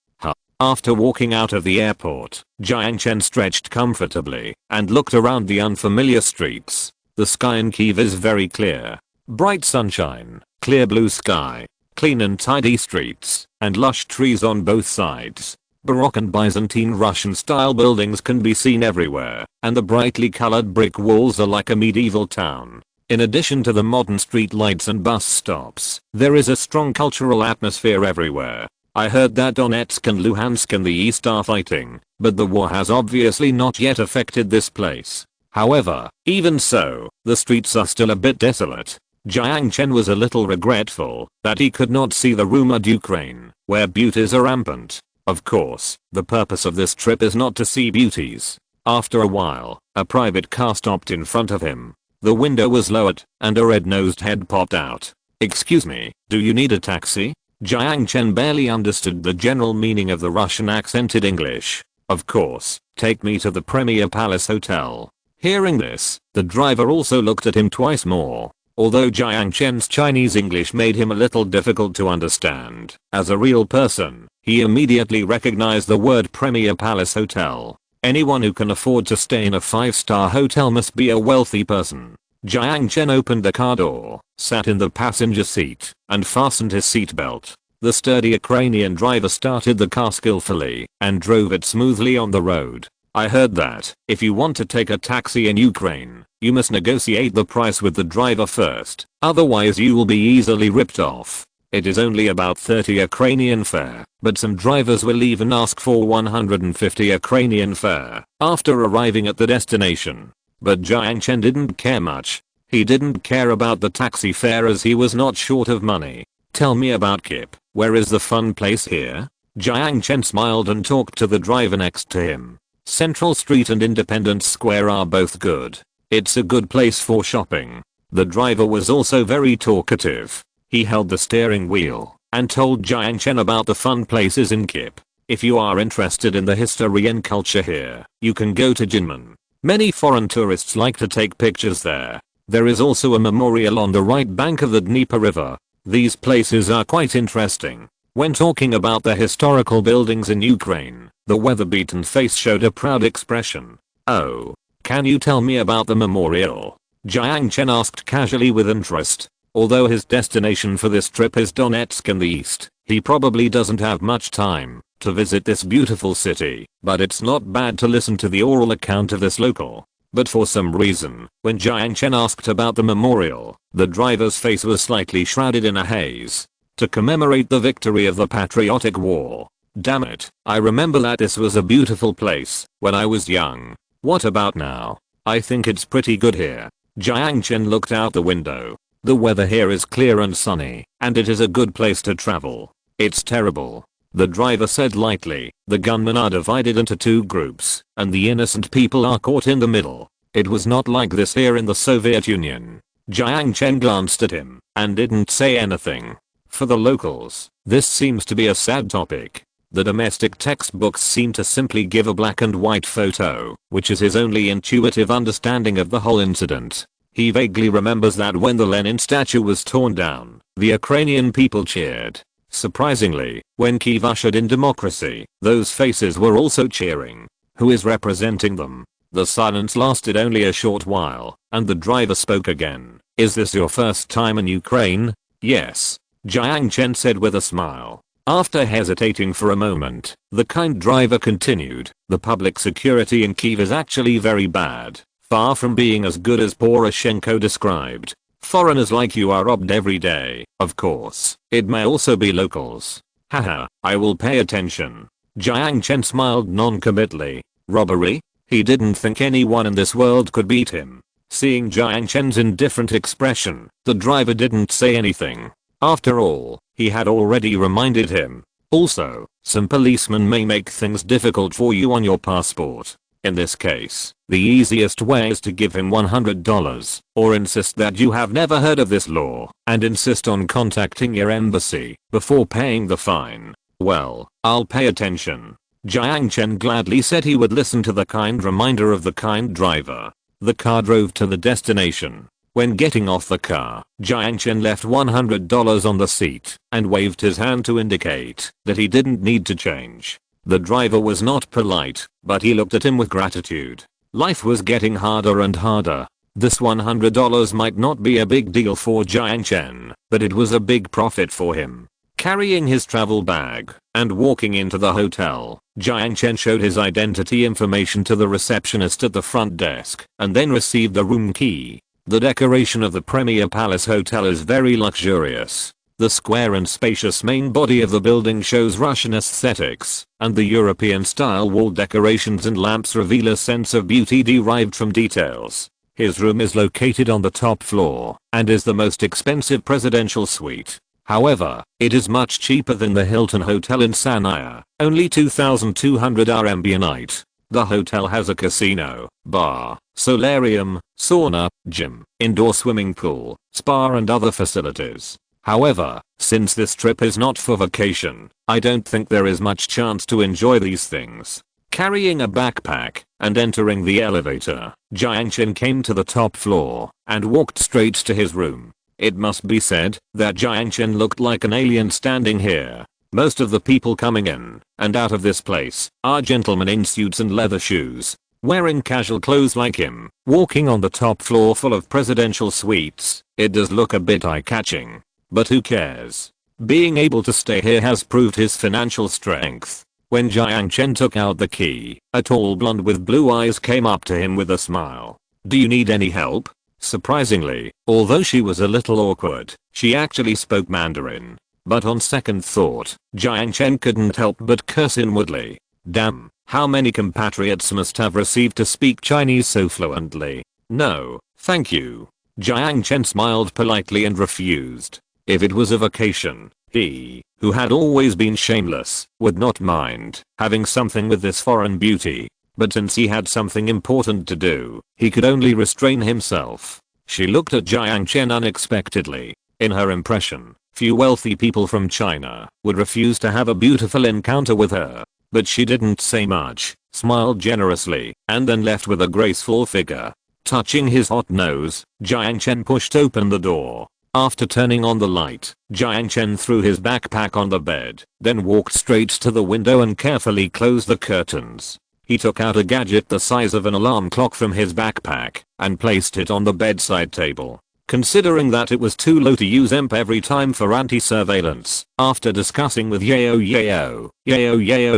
After walking out of the airport, Jiang Chen stretched comfortably and looked around the unfamiliar streets. The sky in Kyiv is very clear. Bright sunshine, clear blue sky, clean and tidy streets, and lush trees on both sides. Baroque and Byzantine Russian-style buildings can be seen everywhere, and the brightly colored brick walls are like a medieval town. In addition to the modern street lights and bus stops, there is a strong cultural atmosphere everywhere. I heard that Donetsk and Luhansk in the east are fighting, but the war has obviously not yet affected this place. However, even so, the streets are still a bit desolate. Jiang Chen was a little regretful that he could not see the rumored Ukraine, where beauties are rampant. Of course, the purpose of this trip is not to see beauties. After a while, a private car stopped in front of him. The window was lowered, and a red-nosed head popped out. Excuse me, do you need a taxi? Jiang Chen barely understood the general meaning of the Russian accented English. Of course, take me to the Premier Palace Hotel. Hearing this, the driver also looked at him twice more. Although Jiang Chen's Chinese English made him a little difficult to understand, as a real person, he immediately recognized the word Premier Palace Hotel. Anyone who can afford to stay in a 5-star hotel must be a wealthy person. Jiang Chen opened the car door, sat in the passenger seat, and fastened his seatbelt. The sturdy Ukrainian driver started the car skillfully and drove it smoothly on the road. I heard that if you want to take a taxi in Ukraine, you must negotiate the price with the driver first, otherwise you will be easily ripped off. It is only about 30 Ukrainian fare, but some drivers will even ask for 150 Ukrainian fare after arriving at the destination. But Jiang Chen didn't care much. He didn't care about the taxi fare as he was not short of money. Tell me about Kip. Where is the fun place here? Jiang Chen smiled and talked to the driver next to him. Central Street and Independence Square are both good. It's a good place for shopping. The driver was also very talkative. He held the steering wheel and told Jiang Chen about the fun places in Kip. If you are interested in the history and culture here, you can go to Jinmen. Many foreign tourists like to take pictures there. There is also a memorial on the right bank of the Dnieper River. These places are quite interesting. When talking about the historical buildings in Ukraine, the weather-beaten face showed a proud expression. Oh, can you tell me about the memorial? Jiang Chen asked casually with interest. Although his destination for this trip is Donetsk in the east, he probably doesn't have much time to visit this beautiful city, but it's not bad to listen to the oral account of this local. But for some reason, when Jiang Chen asked about the memorial, the driver's face was slightly shrouded in a haze. To commemorate the victory of the Patriotic War. Damn it, I remember that this was a beautiful place when I was young. What about now? I think it's pretty good here. Jiang Chen looked out the window. The weather here is clear and sunny, and it is a good place to travel. It's terrible, the driver said lightly. The gunmen are divided into two groups, and the innocent people are caught in the middle. It was not like this here in the Soviet Union. Jiang Chen glanced at him and didn't say anything. For the locals, this seems to be a sad topic. The domestic textbooks seem to simply give a black and white photo, which is his only intuitive understanding of the whole incident. He vaguely remembers that when the Lenin statue was torn down, the Ukrainian people cheered. Surprisingly, when Kiev ushered in democracy, those faces were also cheering. Who is representing them? The silence lasted only a short while, and the driver spoke again. Is this your first time in Ukraine? Yes, Jiang Chen said with a smile. After hesitating for a moment, the kind driver continued. The public security in Kiev is actually very bad, far from being as good as Poroshenko described. Foreigners like you are robbed every day. Of course, it may also be locals. Haha, I will pay attention. Jiang Chen smiled non-committally. Robbery? He didn't think anyone in this world could beat him. Seeing Jiang Chen's indifferent expression, the driver didn't say anything. After all, he had already reminded him. Also, some policemen may make things difficult for you on your passport. In this case, the easiest way is to give him $100, or insist that you have never heard of this law, and insist on contacting your embassy before paying the fine. Well, I'll pay attention. Jiang Chen gladly said he would listen to the kind reminder of the kind driver. The car drove to the destination. When getting off the car, Jiang Chen left $100 on the seat and waved his hand to indicate that he didn't need to change. The driver was not polite, but he looked at him with gratitude. Life was getting harder and harder. This $100 might not be a big deal for Jiang Chen, but it was a big profit for him. Carrying his travel bag and walking into the hotel, Jiang Chen showed his identity information to the receptionist at the front desk and then received the room key. The decoration of the Premier Palace Hotel is very luxurious. The square and spacious main body of the building shows Russian aesthetics, and the European-style wall decorations and lamps reveal a sense of beauty derived from details. His room is located on the top floor and is the most expensive presidential suite. However, it is much cheaper than the Hilton Hotel in Sanya, only 2,200 RMB a night. The hotel has a casino, bar, solarium, sauna, gym, indoor swimming pool, spa and other facilities. However, since this trip is not for vacation, I don't think there is much chance to enjoy these things. Carrying a backpack and entering the elevator, Jiang Chen came to the top floor and walked straight to his room. It must be said that Jiang Chen looked like an alien standing here. Most of the people coming in and out of this place are gentlemen in suits and leather shoes, wearing casual clothes like him, walking on the top floor full of presidential suites. It does look a bit eye-catching. But who cares? Being able to stay here has proved his financial strength. When Jiang Chen took out the key, a tall blonde with blue eyes came up to him with a smile. Do you need any help? Surprisingly, although she was a little awkward, she actually spoke Mandarin. But on second thought, Jiang Chen couldn't help but curse inwardly. Damn, how many compatriots must have received to speak Chinese so fluently? No, thank you. Jiang Chen smiled politely and refused. If it was a vacation, he, who had always been shameless, would not mind having something with this foreign beauty. But since he had something important to do, he could only restrain himself. She looked at Jiang Chen unexpectedly. In her impression, few wealthy people from China would refuse to have a beautiful encounter with her. But she didn't say much, smiled generously, and then left with a graceful figure. Touching his hot nose, Jiang Chen pushed open the door. After turning on the light, Jiang Chen threw his backpack on the bed, then walked straight to the window and carefully closed the curtains. He took out a gadget the size of an alarm clock from his backpack and placed it on the bedside table. Considering that it was too low to use EMP every time for anti-surveillance, after discussing with Yao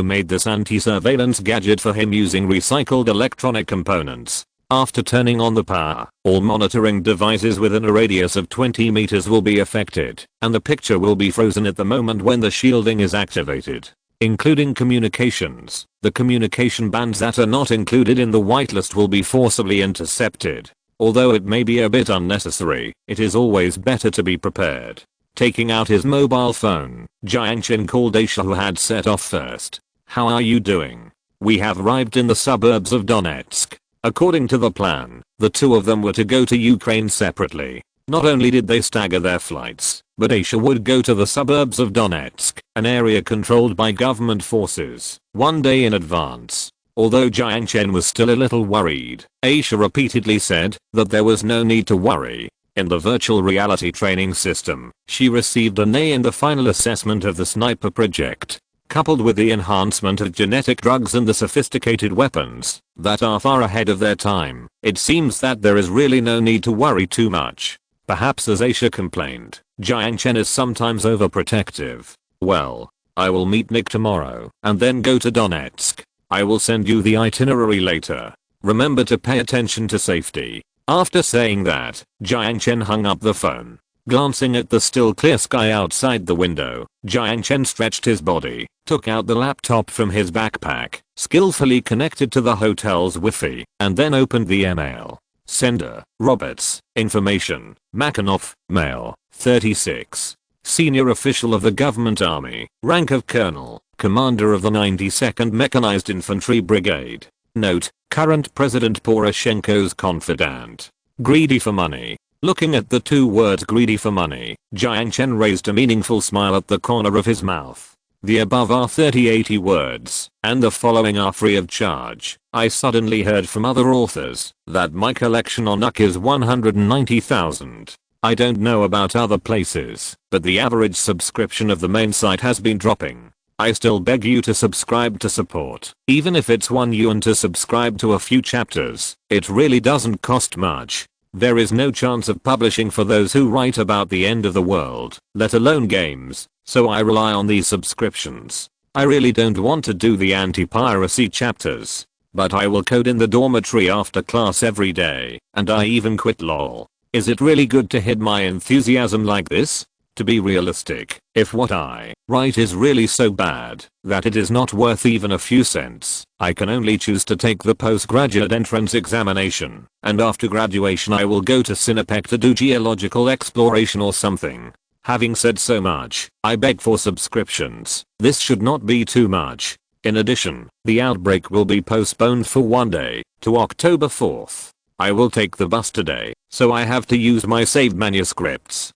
made this anti-surveillance gadget for him using recycled electronic components. After turning on the power, all monitoring devices within a radius of 20 meters will be affected, and the picture will be frozen at the moment when the shielding is activated. including communications. The communication bands that are not included in the whitelist will be forcibly intercepted. Although it may be a bit unnecessary, it is always better to be prepared. Taking out his mobile phone, Jiang Chen called Aisha, who had set off first. "How are you doing? We have arrived in the suburbs of Donetsk." According to the plan, the two of them were to go to Ukraine separately. Not only did they stagger their flights, but Aisha would go to the suburbs of Donetsk, an area controlled by government forces, one day in advance. Although Jiang Chen was still a little worried, Aisha repeatedly said that there was no need to worry. In the virtual reality training system, she received an A in the final assessment of the sniper project. Coupled with the enhancement of genetic drugs and the sophisticated weapons that are far ahead of their time, it seems that there is really no need to worry too much. Perhaps, as Aisha complained, Jiang Chen is sometimes overprotective. "Well, I will meet Nick tomorrow and then go to Donetsk. I will send you the itinerary later. Remember to pay attention to safety." After saying that, Jiang Chen hung up the phone. Glancing at the still clear sky outside the window, Jiang Chen stretched his body, took out the laptop from his backpack, skillfully connected to the hotel's Wi-Fi, and then opened the email. Sender, Roberts, information, Makhanoff, male, 36. Senior official of the government army, rank of colonel, commander of the 92nd Mechanized Infantry Brigade. Note, current President Poroshenko's confidant. Greedy for money. Looking at the two words greedy for money, Jiang Chen raised a meaningful smile at the corner of his mouth. The above are 3080 words, and the following are free of charge. I suddenly heard from other authors that my collection on Nook is 190,000. I don't know about other places, but the average subscription of the main site has been dropping. I still beg you to subscribe to support. Even if it's $1 to subscribe to a few chapters, it really doesn't cost much. There is no chance of publishing for those who write about the end of the world, let alone games, so I rely on these subscriptions. I really don't want to do the anti-piracy chapters, but I will code in the dormitory after class every day, and I even quit LOL. Is it really good to hide my enthusiasm like this? To be realistic, if what I write is really so bad that it is not worth even a few cents, I can only choose to take the postgraduate entrance examination, and after graduation I will go to SYNOPSIS to do geological exploration or something. Having said so much, I beg for subscriptions. This should not be too much. In addition, the outbreak will be postponed for one day, to October 4th. I will take the bus today, so I have to use my saved manuscripts.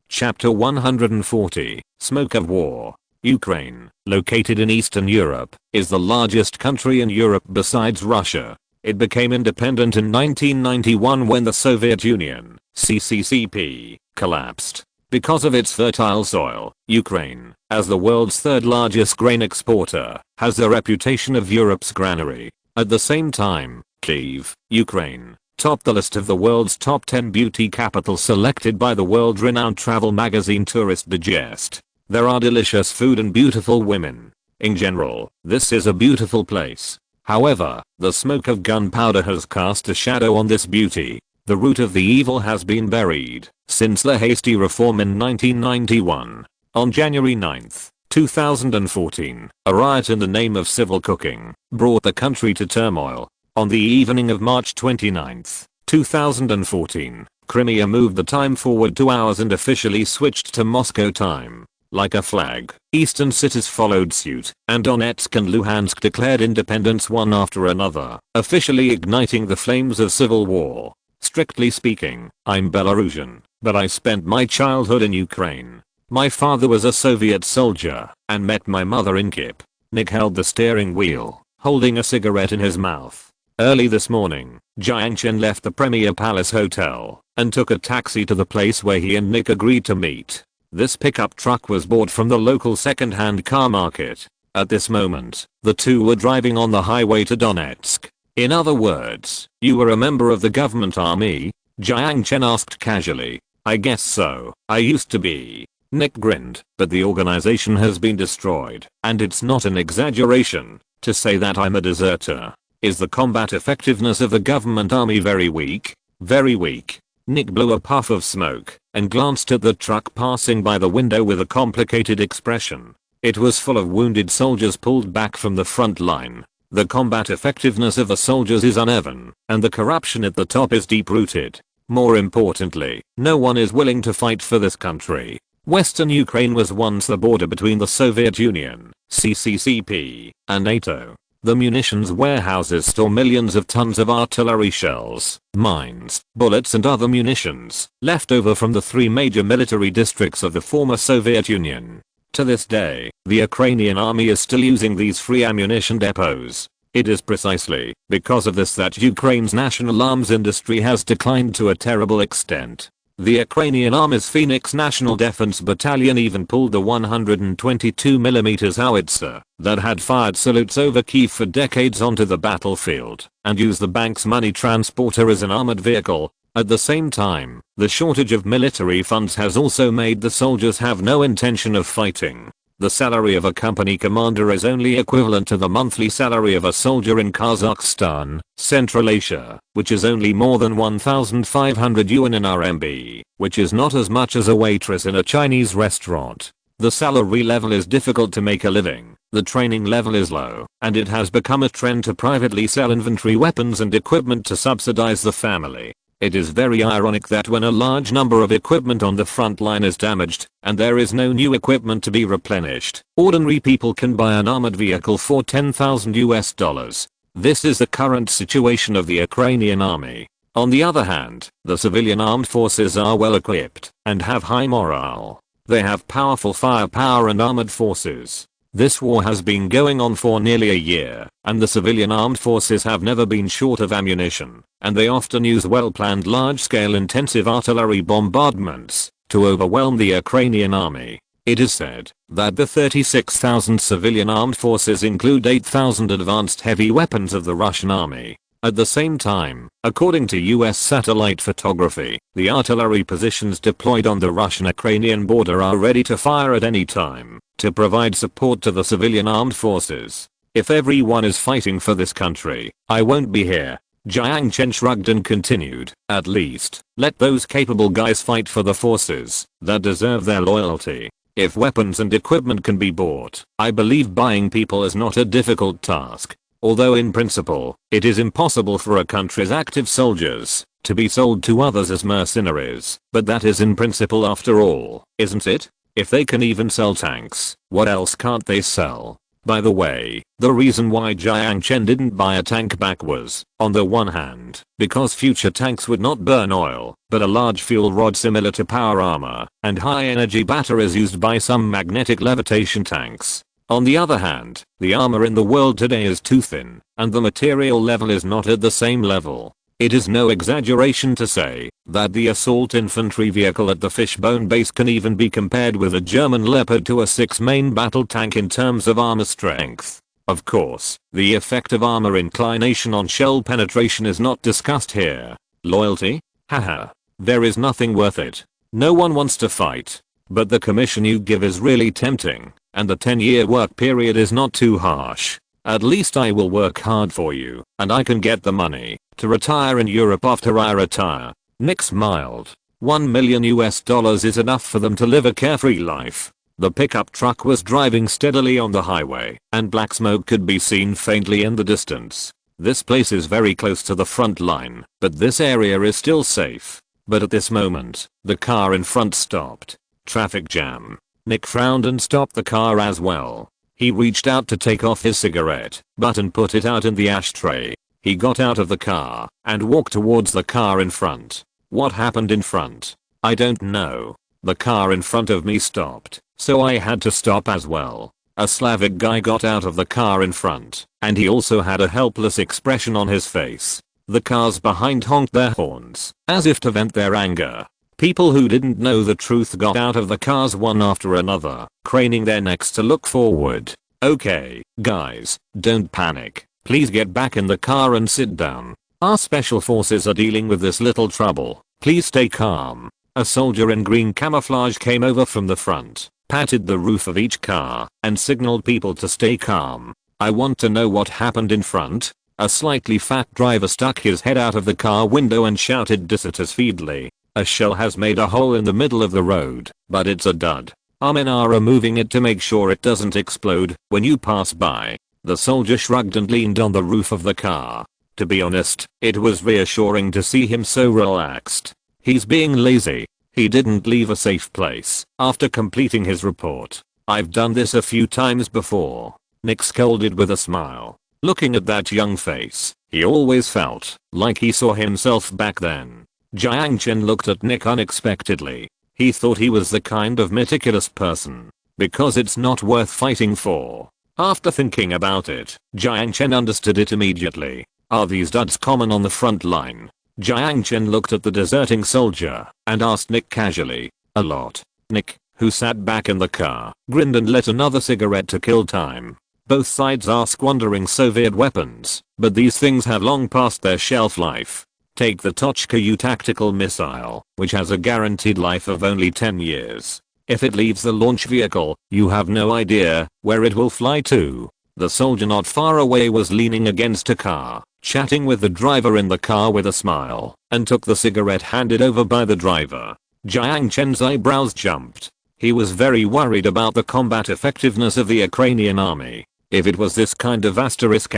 Chapter 140, Smoke of War. Ukraine, located in Eastern Europe, is the largest country in Europe besides Russia. It became independent in 1991 when the Soviet Union, CCCP, collapsed. Because of its fertile soil, Ukraine, as the world's third largest grain exporter, has the reputation of Europe's granary. At the same time, Kyiv, Ukraine, topped the list of the world's top 10 beauty capitals selected by the world-renowned travel magazine Tourist Digest. There are delicious food and beautiful women. In general, this is a beautiful place. However, the smoke of gunpowder has cast a shadow on this beauty. The root of the evil has been buried since the hasty reform in 1991. On January 9, 2014, a riot in the name of civil cooking brought the country to turmoil. On the evening of March 29, 2014, Crimea moved the time forward 2 hours and officially switched to Moscow time. Like a flag, eastern cities followed suit, and Donetsk and Luhansk declared independence one after another, officially igniting the flames of civil war. Strictly speaking, I'm Belarusian, but I spent my childhood in Ukraine. My father was a Soviet soldier, and met my mother in Kyiv. Nick held the steering wheel, holding a cigarette in his mouth. Early this morning, Jiang Chen left the Premier Palace Hotel and took a taxi to the place where he and Nick agreed to meet. This pickup truck was bought from the local second-hand car market. At this moment, the two were driving on the highway to Donetsk. In other words, you were a member of the government army? Jiang Chen asked casually. I guess so, I used to be. Nick grinned, but the organization has been destroyed, and it's not an exaggeration to say that I'm a deserter. Is the combat effectiveness of the government army very weak? Very weak. Nick blew a puff of smoke and glanced at the truck passing by the window with a complicated expression. It was full of wounded soldiers pulled back from the front line. The combat effectiveness of the soldiers is uneven, and the corruption at the top is deep-rooted. More importantly, no one is willing to fight for this country. Western Ukraine was once the border between the Soviet Union, CCCP, and NATO. The munitions warehouses store millions of tons of artillery shells, mines, bullets and other munitions, left over from the three major military districts of the former Soviet Union. To this day, the Ukrainian army is still using these free ammunition depots. It is precisely because of this that Ukraine's national arms industry has declined to a terrible extent. The Ukrainian Army's Phoenix National Defense Battalion even pulled the 122mm howitzer that had fired salutes over Kyiv for decades onto the battlefield and used the bank's money transporter as an armored vehicle. At the same time, the shortage of military funds has also made the soldiers have no intention of fighting. The salary of a company commander is only equivalent to the monthly salary of a soldier in Kazakhstan, Central Asia, which is only more than 1,500 yuan in RMB, which is not as much as a waitress in a Chinese restaurant. The salary level is difficult to make a living, the training level is low, and it has become a trend to privately sell inventory weapons and equipment to subsidize the family. It is very ironic that when a large number of equipment on the front line is damaged, and there is no new equipment to be replenished, ordinary people can buy an armored vehicle for $10,000. This is the current situation of the Ukrainian army. On the other hand, the civilian armed forces are well equipped and have high morale. They have powerful firepower and armored forces. This war has been going on for nearly a year, and the civilian armed forces have never been short of ammunition, and they often use well-planned large-scale intensive artillery bombardments to overwhelm the Ukrainian army. It is said that the 36,000 civilian armed forces include 8,000 advanced heavy weapons of the Russian army. At the same time, according to US satellite photography, the artillery positions deployed on the Russian-Ukrainian border are ready to fire at any time to provide support to the civilian armed forces. If everyone is fighting for this country, I won't be here. Jiang Chen shrugged and continued, at least, let those capable guys fight for the forces that deserve their loyalty. If weapons and equipment can be bought, I believe buying people is not a difficult task. Although in principle, it is impossible for a country's active soldiers to be sold to others as mercenaries, but that is in principle after all, isn't it? If they can even sell tanks, what else can't they sell? By the way, the reason why Jiang Chen didn't buy a tank back was, on the one hand, because future tanks would not burn oil, but a large fuel rod similar to power armor, and high energy batteries used by some magnetic levitation tanks. On the other hand, the armor in the world today is too thin, and the material level is not at the same level. It is no exaggeration to say that the assault infantry vehicle at the Fishbone base can even be compared with a German Leopard to a 6-main battle tank in terms of armor strength. Of course, the effect of armor inclination on shell penetration is not discussed here. Loyalty? Haha. There is nothing worth it. No one wants to fight. But the commission you give is really tempting. And the 10-year work period is not too harsh. At least I will work hard for you, and I can get the money to retire in Europe after I retire. Nick smiled. $1 million is enough for them to live a carefree life. The pickup truck was driving steadily on the highway, and black smoke could be seen faintly in the distance. This place is very close to the front line, but this area is still safe. But at this moment, the car in front stopped. Traffic jam. Nick frowned and stopped the car as well. He reached out to take off his cigarette butt and put it out in the ashtray. He got out of the car and walked towards the car in front. What happened in front? I don't know. The car in front of me stopped, so I had to stop as well. A Slavic guy got out of the car in front, and he also had a helpless expression on his face. The cars behind honked their horns, as if to vent their anger. People who didn't know the truth got out of the cars one after another, craning their necks to look forward. Okay, guys, don't panic. Please get back in the car and sit down. Our special forces are dealing with this little trouble. Please stay calm. A soldier in green camouflage came over from the front, patted the roof of each car, and signaled people to stay calm. I want to know what happened in front. A slightly fat driver stuck his head out of the car window and shouted dissatisfiedly. A shell has made a hole in the middle of the road, but it's a dud. Our men are removing it to make sure it doesn't explode when you pass by." The soldier shrugged and leaned on the roof of the car. To be honest, it was reassuring to see him so relaxed. He's being lazy. He didn't leave a safe place after completing his report. "I've done this a few times before," Nick scolded with a smile. Looking at that young face, he always felt like he saw himself back then. Jiang Chen looked at Nick unexpectedly. He thought he was the kind of meticulous person. Because it's not worth fighting for. After thinking about it, Jiang Chen understood it immediately. Are these duds common on the front line? Jiang Chen looked at the deserting soldier and asked Nick casually. "A lot." Nick, who sat back in the car, grinned and lit another cigarette to kill time. Both sides are squandering Soviet weapons, but these things have long passed their shelf life. Take the Tochka-U tactical missile, which has a guaranteed life of only 10 years. If it leaves the launch vehicle, you have no idea where it will fly to. The soldier not far away was leaning against a car, chatting with the driver in the car with a smile, and took the cigarette handed over by the driver. Jiang Chen's eyebrows jumped. He was very worried about the combat effectiveness of the Ukrainian army. If it was this kind of asterisk,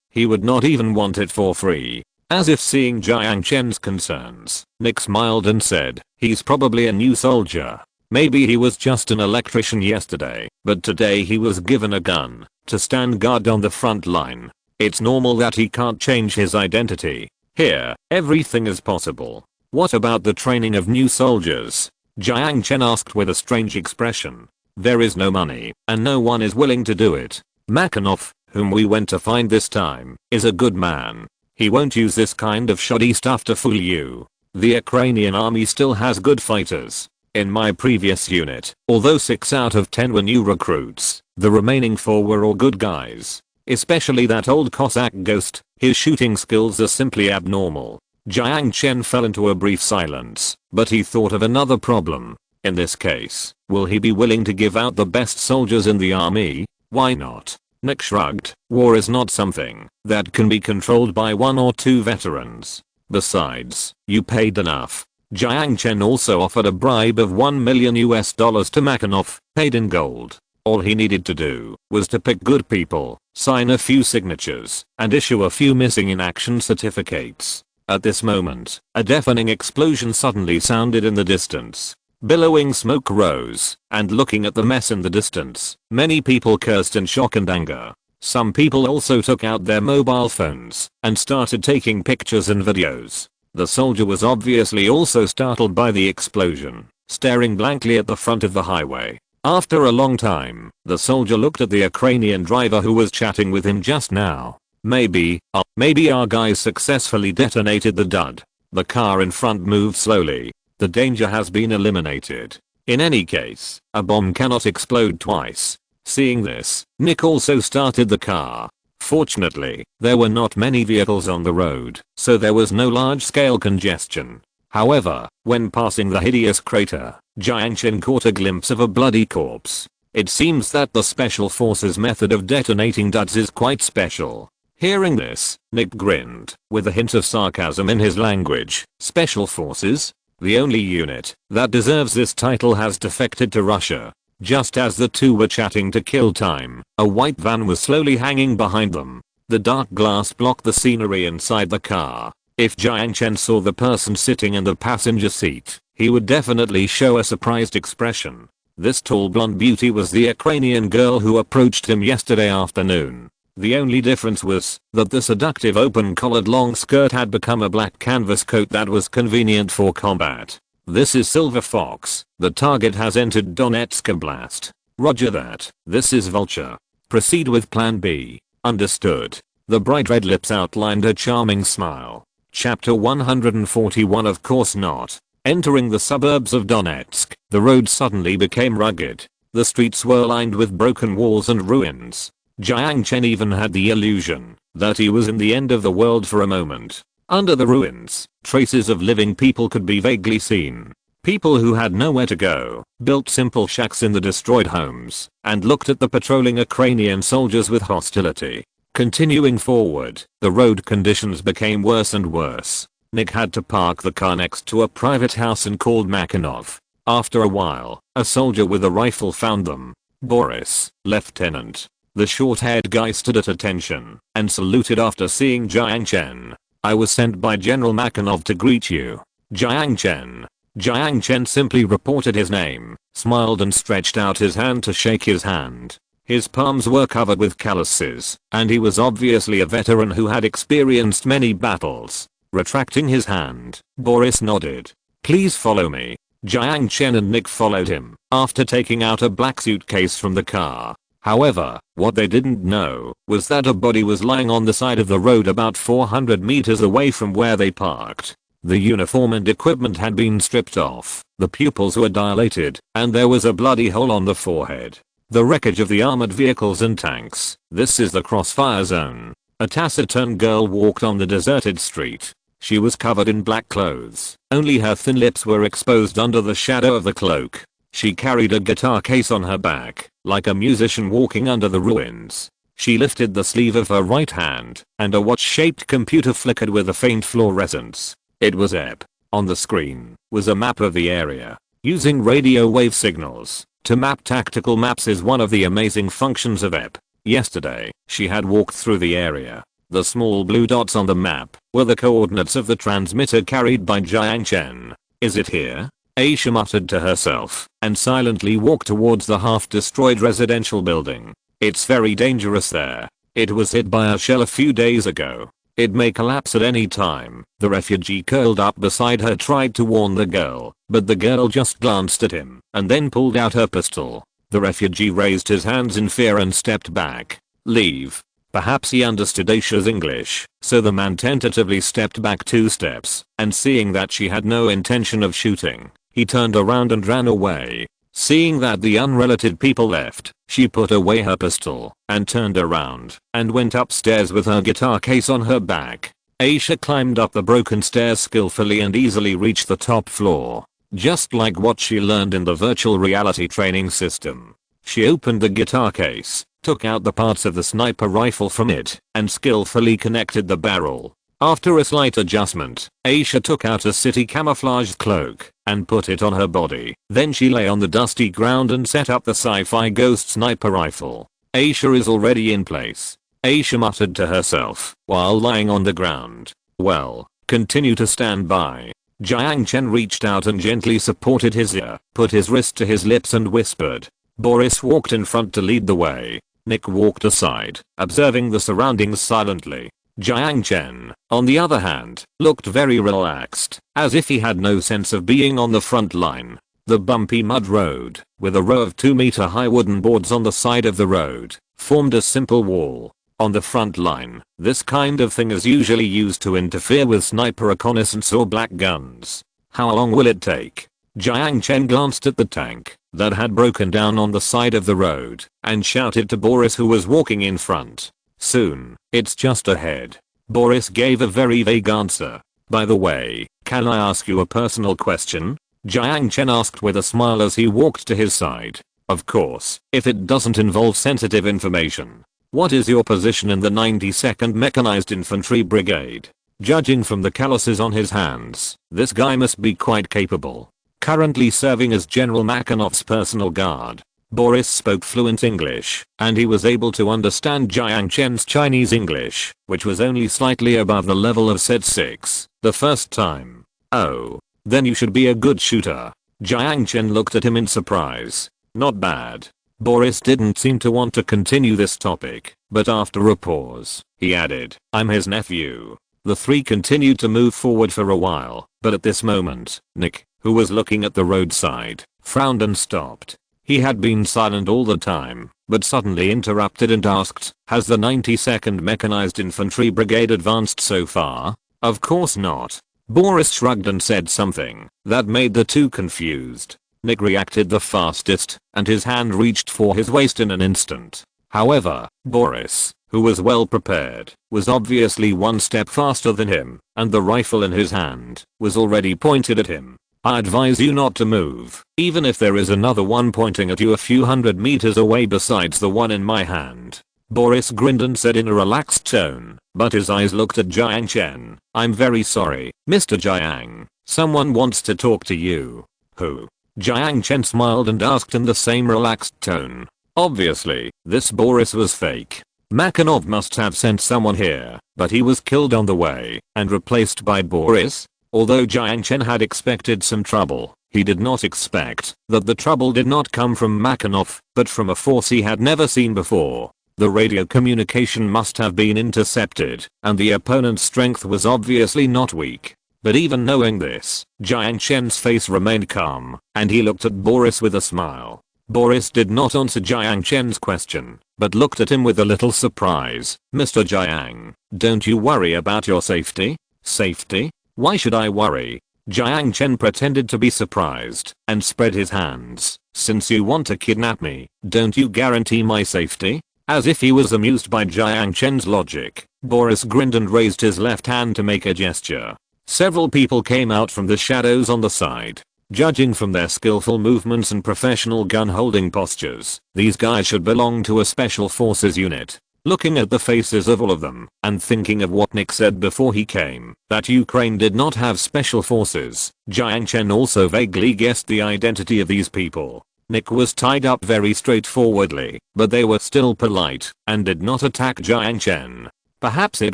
he would not even want it for free. As if seeing Jiang Chen's concerns, Nick smiled and said, "He's probably a new soldier. Maybe he was just an electrician yesterday, but today he was given a gun to stand guard on the front line. It's normal that he can't change his identity. Here, everything is possible." "What about the training of new soldiers?" Jiang Chen asked with a strange expression. "There is no money, and no one is willing to do it. Makarov, whom we went to find this time, is a good man. He won't use this kind of shoddy stuff to fool you. The Ukrainian army still has good fighters. In my previous unit, although 6 out of 10 were new recruits, the remaining 4 were all good guys. Especially that old Cossack ghost, his shooting skills are simply abnormal." Jiang Chen fell into a brief silence, but he thought of another problem. In this case, will he be willing to give out the best soldiers in the army? Why not? Nick shrugged. War is not something that can be controlled by 1 or 2 veterans. Besides, you paid enough. Jiang Chen also offered a bribe of $1 million to Makarov, paid in gold. All he needed to do was to pick good people, sign a few signatures, and issue a few missing in action certificates. At this moment, a deafening explosion suddenly sounded in the distance. Billowing smoke rose, and looking at the mess in the distance, many people cursed in shock and anger. Some people also took out their mobile phones and started taking pictures and videos. The soldier was obviously also startled by the explosion, staring blankly at the front of the highway. After a long time, the soldier looked at the Ukrainian driver who was chatting with him just now. Maybe our guys successfully detonated the dud. The car in front moved slowly. The danger has been eliminated. In any case, a bomb cannot explode twice. Seeing this, Nick also started the car. Fortunately, there were not many vehicles on the road, so there was no large-scale congestion. However, when passing the hideous crater, Jiang Chen caught a glimpse of a bloody corpse. It seems that the Special Forces method of detonating duds is quite special. Hearing this, Nick grinned, with a hint of sarcasm in his language. Special Forces? The only unit that deserves this title has defected to Russia. Just as the two were chatting to kill time, a white van was slowly hanging behind them. The dark glass blocked the scenery inside the car. If Jiang Chen saw the person sitting in the passenger seat, he would definitely show a surprised expression. This tall blonde beauty was the Ukrainian girl who approached him yesterday afternoon. The only difference was that the seductive open-collared long skirt had become a black canvas coat that was convenient for combat. "This is Silver Fox. The target has entered Donetsk Oblast." "Roger that. This is Vulture. Proceed with Plan B." "Understood." The bright red lips outlined a charming smile. Chapter 141. Of course not. Entering the suburbs of Donetsk, the road suddenly became rugged. The streets were lined with broken walls and ruins. Jiang Chen even had the illusion that he was in the end of the world for a moment. Under the ruins, traces of living people could be vaguely seen. People who had nowhere to go, built simple shacks in the destroyed homes, and looked at the patrolling Ukrainian soldiers with hostility. Continuing forward, the road conditions became worse and worse. Nick had to park the car next to a private house and called Makarov. After a while, a soldier with a rifle found them. Boris, Lieutenant. The short-haired guy stood at attention and saluted after seeing Jiang Chen. I was sent by General Makarov to greet you. Jiang Chen. Jiang Chen simply reported his name, smiled and stretched out his hand to shake his hand. His palms were covered with calluses, and he was obviously a veteran who had experienced many battles. Retracting his hand, Boris nodded. Please follow me. Jiang Chen and Nick followed him, after taking out a black suitcase from the car. However, what they didn't know was that a body was lying on the side of the road about 400 meters away from where they parked. The uniform and equipment had been stripped off, the pupils were dilated, and there was a bloody hole on the forehead. The wreckage of the armored vehicles and tanks. This is the crossfire zone. A taciturn girl walked on the deserted street. She was covered in black clothes. Only her thin lips were exposed under the shadow of the cloak. She carried a guitar case on her back, like a musician walking under the ruins. She lifted the sleeve of her right hand, and a watch-shaped computer flickered with a faint fluorescence. It was EP. On the screen was a map of the area. Using radio wave signals to map tactical maps is one of the amazing functions of EP. Yesterday, she had walked through the area. The small blue dots on the map were the coordinates of the transmitter carried by Jiang Chen. Is it here? Aisha muttered to herself and silently walked towards the half-destroyed residential building. It's very dangerous there. It was hit by a shell a few days ago. It may collapse at any time. The refugee curled up beside her tried to warn the girl, but the girl just glanced at him and then pulled out her pistol. The refugee raised his hands in fear and stepped back. Leave. Perhaps he understood Aisha's English, so the man tentatively stepped back 2 steps, and seeing that she had no intention of shooting, he turned around and ran away. Seeing that the unrelated people left, she put away her pistol and turned around and went upstairs with her guitar case on her back. Aisha climbed up the broken stairs skillfully and easily reached the top floor, just like what she learned in the virtual reality training system. She opened the guitar case, took out the parts of the sniper rifle from it, and skillfully connected the barrel. After a slight adjustment, Aisha took out a city camouflaged cloak and put it on her body. Then she lay on the dusty ground and set up the sci-fi ghost sniper rifle. Aisha is already in place. Aisha muttered to herself while lying on the ground. Well, continue to stand by. Jiang Chen reached out and gently supported his ear, put his wrist to his lips and whispered. Boris walked in front to lead the way. Nick walked aside, observing the surroundings silently. Jiang Chen, on the other hand, looked very relaxed, as if he had no sense of being on the front line. The bumpy mud road, with a row of 2-meter-high wooden boards on the side of the road, formed a simple wall. On the front line, this kind of thing is usually used to interfere with sniper reconnaissance or black guns. How long will it take? Jiang Chen glanced at the tank that had broken down on the side of the road and shouted to Boris, who was walking in front. Soon, it's just ahead. Boris gave a very vague answer. By the way, can I ask you a personal question? Jiang Chen asked with a smile as he walked to his side. Of course, if it doesn't involve sensitive information. What is your position in the 92nd Mechanized Infantry Brigade? Judging from the calluses on his hands, this guy must be quite capable. Currently serving as General Makarov's personal guard. Boris spoke fluent English, and he was able to understand Jiang Chen's Chinese English, which was only slightly above the level of Set 6, the first time. Oh, then you should be a good shooter. Jiang Chen looked at him in surprise. Not bad. Boris didn't seem to want to continue this topic, but after a pause, he added, I'm his nephew. The three continued to move forward for a while, but at this moment, Nick, who was looking at the roadside, frowned and stopped. He had been silent all the time, but suddenly interrupted and asked, has the 92nd Mechanized Infantry Brigade advanced so far? Of course not. Boris shrugged and said something that made the two confused. Nick reacted the fastest, and his hand reached for his waist in an instant. However, Boris, who was well prepared, was obviously one step faster than him, and the rifle in his hand was already pointed at him. I advise you not to move, even if there is another one pointing at you a few hundred meters away besides the one in my hand. Boris grinned and said in a relaxed tone, but his eyes looked at Jiang Chen. I'm very sorry, Mr. Jiang. Someone wants to talk to you. Who? Jiang Chen smiled and asked in the same relaxed tone. Obviously, this Boris was fake. Makarov must have sent someone here, but he was killed on the way and replaced by Boris. Although Jiang Chen had expected some trouble, he did not expect that the trouble did not come from Makarov, but from a force he had never seen before. The radio communication must have been intercepted, and the opponent's strength was obviously not weak. But even knowing this, Jiang Chen's face remained calm, and he looked at Boris with a smile. Boris did not answer Jiang Chen's question, but looked at him with a little surprise. Mr. Jiang, don't you worry about your safety? Safety? Why should I worry? Jiang Chen pretended to be surprised and spread his hands. Since you want to kidnap me, don't you guarantee my safety? As if he was amused by Jiang Chen's logic, Boris grinned and raised his left hand to make a gesture. Several people came out from the shadows on the side. Judging from their skillful movements and professional gun-holding postures, these guys should belong to a special forces unit. Looking at the faces of all of them, and thinking of what Nick said before he came, that Ukraine did not have special forces, Jiang Chen also vaguely guessed the identity of these people. Nick was tied up very straightforwardly, but they were still polite, and did not attack Jiang Chen. Perhaps it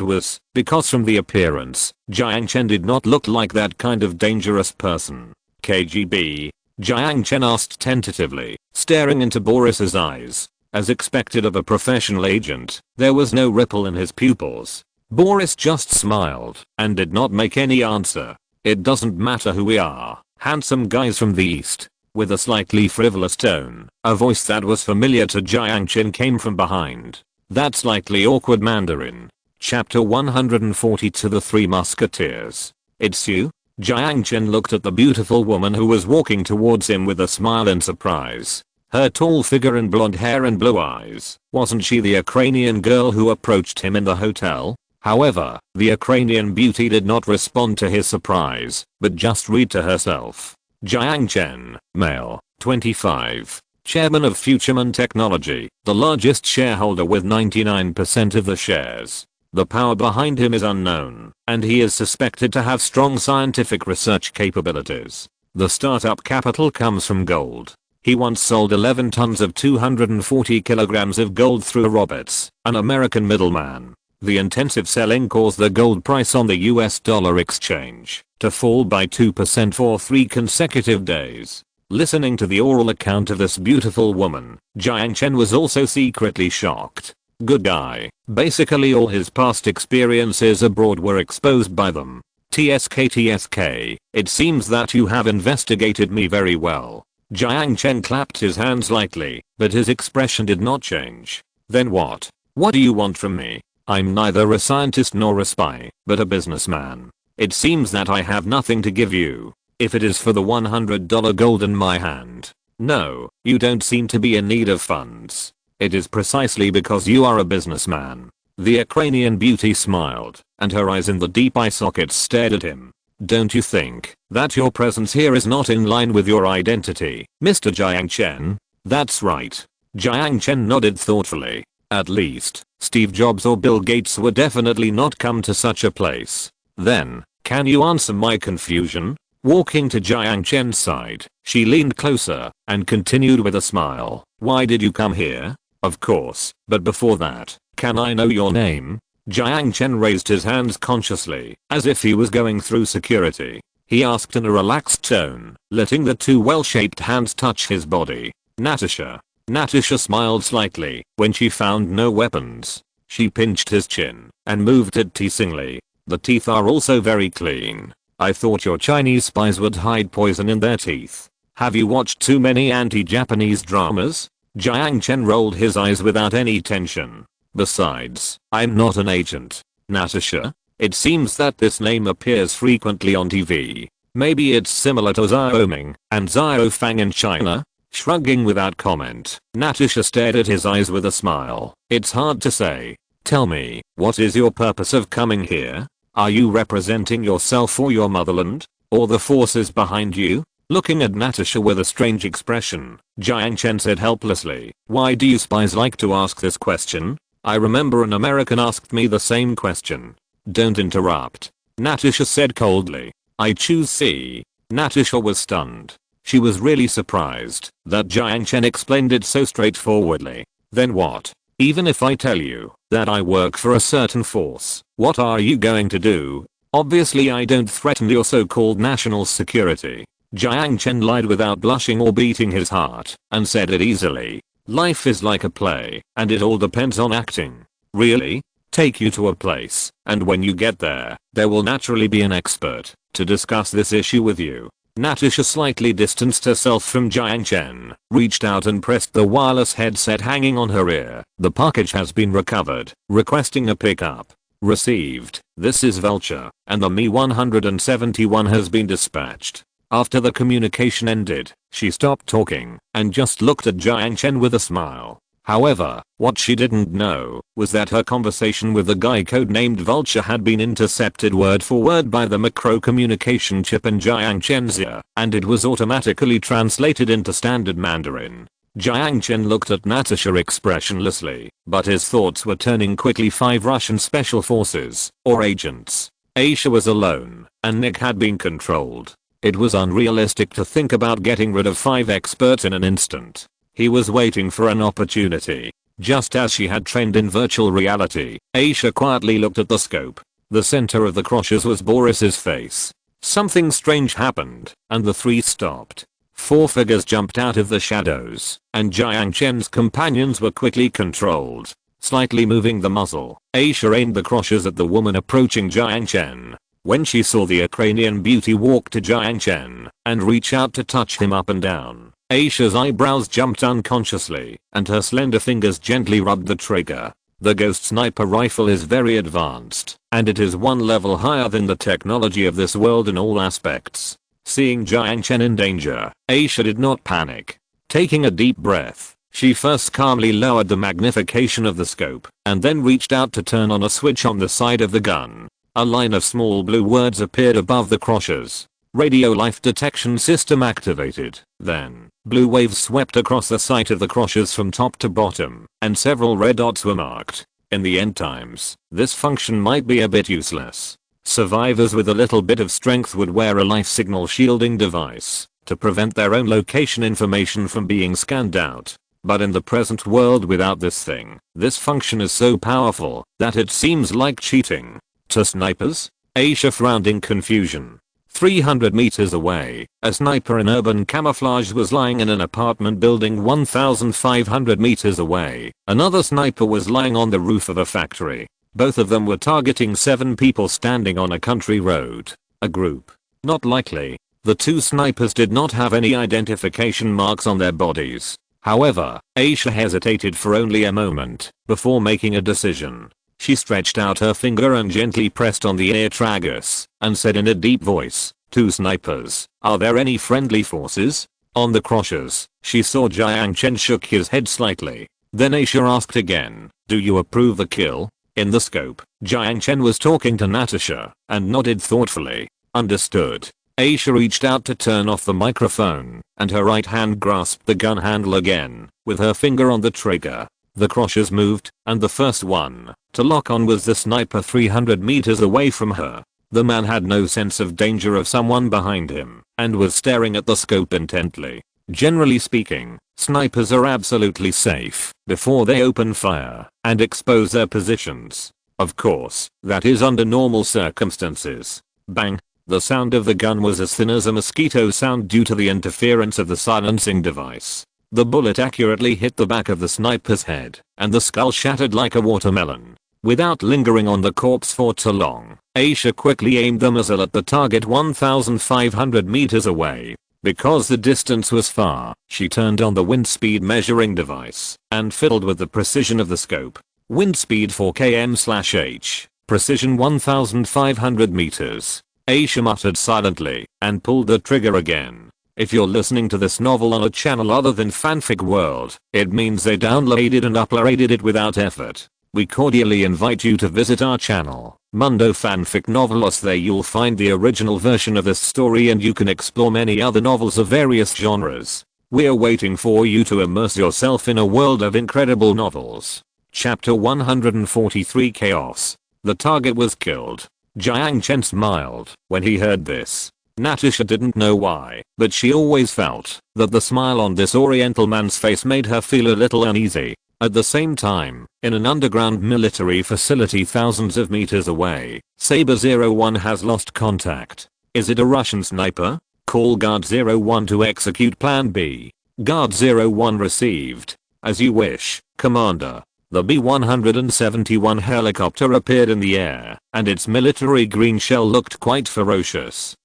was because from the appearance, Jiang Chen did not look like that kind of dangerous person. KGB? Jiang Chen asked tentatively, staring into Boris's eyes. As expected of a professional agent, there was no ripple in his pupils. Boris just smiled and did not make any answer. It doesn't matter who we are, handsome guys from the east. With a slightly frivolous tone, a voice that was familiar to Jiang Chen came from behind. That slightly awkward Mandarin. Chapter 142 The Three Musketeers. It's you? Jiang Chen looked at the beautiful woman who was walking towards him with a smile and surprise. Her tall figure and blonde hair and blue eyes. Wasn't she the Ukrainian girl who approached him in the hotel? However, the Ukrainian beauty did not respond to his surprise, but just read to herself. Jiang Chen, male, 25. Chairman of Futureman Technology, the largest shareholder with 99% of the shares. The power behind him is unknown, and he is suspected to have strong scientific research capabilities. The startup capital comes from gold. He once sold 11 tons of 240 kilograms of gold through Roberts, an American middleman. The intensive selling caused the gold price on the US dollar exchange to fall by 2% for 3 consecutive days. Listening to the oral account of this beautiful woman, Jiang Chen was also secretly shocked. Good guy. Basically all his past experiences abroad were exposed by them. TSK, it seems that you have investigated me very well. Jiang Chen clapped his hands lightly, but his expression did not change. Then what? What do you want from me? I'm neither a scientist nor a spy, but a businessman. It seems that I have nothing to give you. If it is for the $100 gold in my hand. No, you don't seem to be in need of funds. It is precisely because you are a businessman. The Ukrainian beauty smiled, and her eyes in the deep eye sockets stared at him. Don't you think that your presence here is not in line with your identity, Mr. Jiang Chen? That's right. Jiang Chen nodded thoughtfully. At least, Steve Jobs or Bill Gates would definitely not come to such a place. Then, can you answer my confusion? Walking to Jiang Chen's side, she leaned closer and continued with a smile. Why did you come here? Of course, but before that, can I know your name? Jiang Chen raised his hands consciously, as if he was going through security. He asked in a relaxed tone, letting the two well-shaped hands touch his body. Natasha. Natasha smiled slightly when she found no weapons. She pinched his chin and moved it teasingly. The teeth are also very clean. I thought your Chinese spies would hide poison in their teeth. Have you watched too many anti-Japanese dramas? Jiang Chen rolled his eyes without any tension. Besides, I'm not an agent. Natasha? It seems that this name appears frequently on TV. Maybe it's similar to Xiao Ming and Xiao Fang in China? Shrugging without comment, Natasha stared at his eyes with a smile. It's hard to say. Tell me, what is your purpose of coming here? Are you representing yourself or your motherland? Or the forces behind you? Looking at Natasha with a strange expression, Jiang Chen said helplessly, why do you spies like to ask this question? I remember an American asked me the same question. Don't interrupt. Natasha said coldly. I choose C. Natasha was stunned. She was really surprised that Jiang Chen explained it so straightforwardly. Then what? Even if I tell you that I work for a certain force, what are you going to do? Obviously I don't threaten your so-called national security. Jiang Chen lied without blushing or beating his heart, and said it easily. Life is like a play, and it all depends on acting. Really? Take you to a place, and when you get there, there will naturally be an expert to discuss this issue with you. Natasha slightly distanced herself from Jiang Chen, reached out and pressed the wireless headset hanging on her ear. The package has been recovered, requesting a pickup. Received. This is Vulture, and the Mi-171 has been dispatched. After the communication ended, she stopped talking and just looked at Jiang Chen with a smile. However, what she didn't know was that her conversation with the guy codenamed Vulture had been intercepted word for word by the macro communication chip in Jiang Chen's ear, and it was automatically translated into standard Mandarin. Jiang Chen looked at Natasha expressionlessly, but his thoughts were turning quickly. 5 Russian special forces, or agents. Aisha was alone, and Nick had been controlled. It was unrealistic to think about getting rid of 5 experts in an instant. He was waiting for an opportunity. Just as she had trained in virtual reality, Aisha quietly looked at the scope. The center of the crosses was Boris's face. Something strange happened, and the 3 stopped. 4 figures jumped out of the shadows, and Jiang Chen's companions were quickly controlled. Slightly moving the muzzle, Aisha aimed the crosses at the woman approaching Jiang Chen. When she saw the Ukrainian beauty walk to Jiang Chen and reach out to touch him up and down, Aisha's eyebrows jumped unconsciously, and her slender fingers gently rubbed the trigger. The Ghost Sniper rifle is very advanced, and it is 1 level higher than the technology of this world in all aspects. Seeing Jiang Chen in danger, Aisha did not panic. Taking a deep breath, she first calmly lowered the magnification of the scope, and then reached out to turn on a switch on the side of the gun. A line of small blue words appeared above the crosses. Radio life detection system activated. Then, blue waves swept across the site of the crosses from top to bottom, and several red dots were marked. In the end times, this function might be a bit useless. Survivors with a little bit of strength would wear a life signal shielding device to prevent their own location information from being scanned out. But in the present world without this thing, this function is so powerful that it seems like cheating. To snipers? Aisha frowned in confusion. 300 meters away, a sniper in urban camouflage was lying in an apartment building. 1,500 meters away, another sniper was lying on the roof of a factory. Both of them were targeting 7 people standing on a country road. A group. Not likely. The 2 snipers did not have any identification marks on their bodies. However, Aisha hesitated for only a moment before making a decision. She stretched out her finger and gently pressed on the air tragus, and said in a deep voice, 2 snipers, are there any friendly forces? On the crosses, she saw Jiang Chen shook his head slightly. Then Aisha asked again, do you approve the kill? In the scope, Jiang Chen was talking to Natasha, and nodded thoughtfully. Understood. Aisha reached out to turn off the microphone, and her right hand grasped the gun handle again, with her finger on the trigger. The crosses moved, and the first one to lock on was the sniper 300 meters away from her. The man had no sense of danger of someone behind him, and was staring at the scope intently. Generally speaking, snipers are absolutely safe before they open fire and expose their positions. Of course, that is under normal circumstances. Bang! The sound of the gun was as thin as a mosquito sound due to the interference of the silencing device. The bullet accurately hit the back of the sniper's head, and the skull shattered like a watermelon. Without lingering on the corpse for too long, Aisha quickly aimed the muzzle at the target 1,500 meters away. Because the distance was far, she turned on the wind speed measuring device, and fiddled with the precision of the scope. Wind speed 4 km/h, precision 1,500 meters. Aisha muttered silently, and pulled the trigger again. If you're listening to this novel on a channel other than Fanfic World, it means they downloaded and uploaded it without effort. We cordially invite you to visit our channel, Mundo Fanfic Novelos. There you'll find the original version of this story, and you can explore many other novels of various genres. We're waiting for you to immerse yourself in a world of incredible novels. Chapter 143 Chaos. The target was killed. Jiang Chen smiled when he heard this. Natasha didn't know why, but she always felt that the smile on this oriental man's face made her feel a little uneasy. At the same time, in an underground military facility thousands of meters away, Saber 01 has lost contact. Is it a Russian sniper? Call Guard 01 to execute Plan B. Guard 01 received. As you wish, Commander. The B-171 helicopter appeared in the air, and its military green shell looked quite ferocious.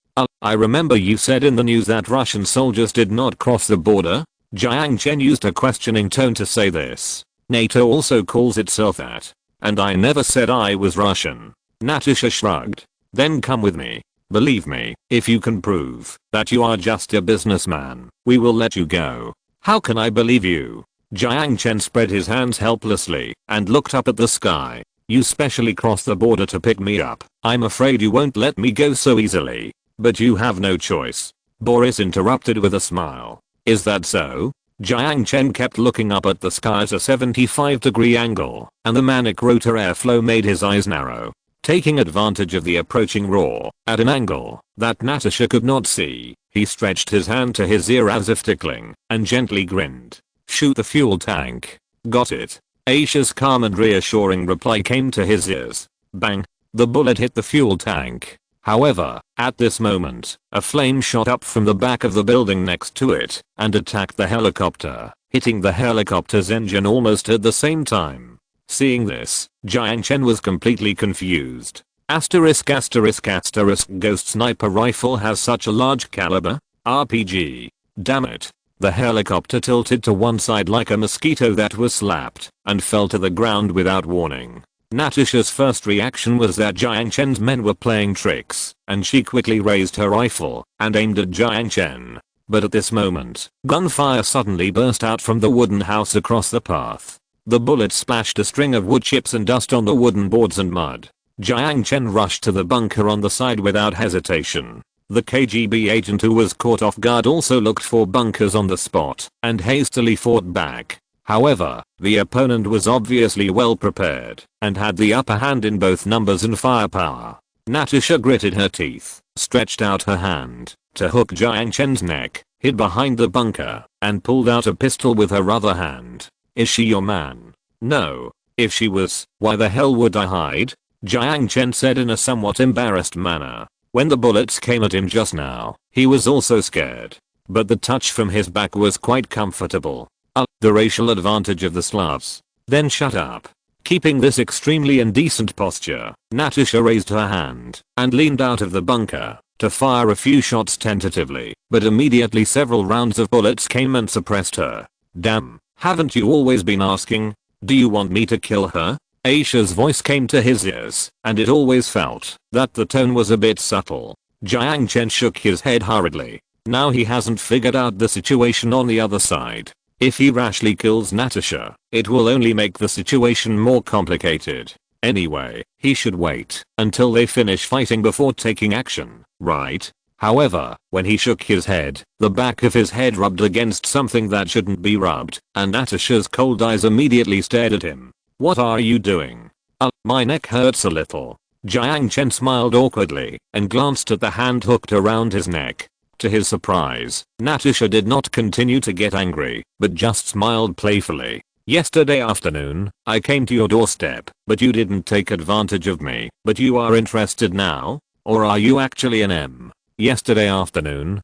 I remember you said in the news that Russian soldiers did not cross the border? Jiang Chen used a questioning tone to say this. NATO also calls itself that. And I never said I was Russian. Natasha shrugged. Then come with me. Believe me, if you can prove that you are just a businessman, we will let you go. How can I believe you? Jiang Chen spread his hands helplessly and looked up at the sky. You specially crossed the border to pick me up. I'm afraid you won't let me go so easily. But you have no choice. Boris interrupted with a smile. Is that so? Jiang Chen kept looking up at the sky at a 75-degree angle, and the manic rotor airflow made his eyes narrow. Taking advantage of the approaching roar, at an angle that Natasha could not see, he stretched his hand to his ear as if tickling, and gently grinned. Shoot the fuel tank. Got it. Aisha's calm and reassuring reply came to his ears. Bang. The bullet hit the fuel tank. However, at this moment, a flame shot up from the back of the building next to it and attacked the helicopter, hitting the helicopter's engine almost at the same time. Seeing this, Jiang Chen was completely confused. Asterisk asterisk asterisk ghost sniper rifle has such a large caliber? RPG. Damn it. The helicopter tilted to one side like a mosquito that was slapped and fell to the ground without warning. Natasha's first reaction was that Jiang Chen's men were playing tricks, and she quickly raised her rifle and aimed at Jiang Chen. But at this moment, gunfire suddenly burst out from the wooden house across the path. The bullet splashed a string of wood chips and dust on the wooden boards and mud. Jiang Chen rushed to the bunker on the side without hesitation. The KGB agent who was caught off guard also looked for bunkers on the spot and hastily fought back. However, the opponent was obviously well prepared and had the upper hand in both numbers and firepower. Natasha gritted her teeth, stretched out her hand to hook Jiang Chen's neck, hid behind the bunker, and pulled out a pistol with her other hand. Is she your man? No. If she was, why the hell would I hide? Jiang Chen said in a somewhat embarrassed manner. When the bullets came at him just now, he was also scared. But the touch from his back was quite comfortable. The racial advantage of the Slavs. Then shut up. Keeping this extremely indecent posture, Natasha raised her hand and leaned out of the bunker to fire a few shots tentatively, but immediately several rounds of bullets came and suppressed her. Damn, haven't you always been asking? Do you want me to kill her? Aisha's voice came to his ears, and it always felt that the tone was a bit subtle. Jiang Chen shook his head hurriedly. Now he hasn't figured out the situation on the other side. If he rashly kills Natasha, it will only make the situation more complicated. Anyway, he should wait until they finish fighting before taking action, right? However, when he shook his head, the back of his head rubbed against something that shouldn't be rubbed, and Natasha's cold eyes immediately stared at him. What are you doing? My neck hurts a little. Jiang Chen smiled awkwardly and glanced at the hand hooked around his neck. To his surprise, Natasha did not continue to get angry, but just smiled playfully. Yesterday afternoon, I came to your doorstep, but you didn't take advantage of me. But you are interested now? Or are you actually an M? Yesterday afternoon?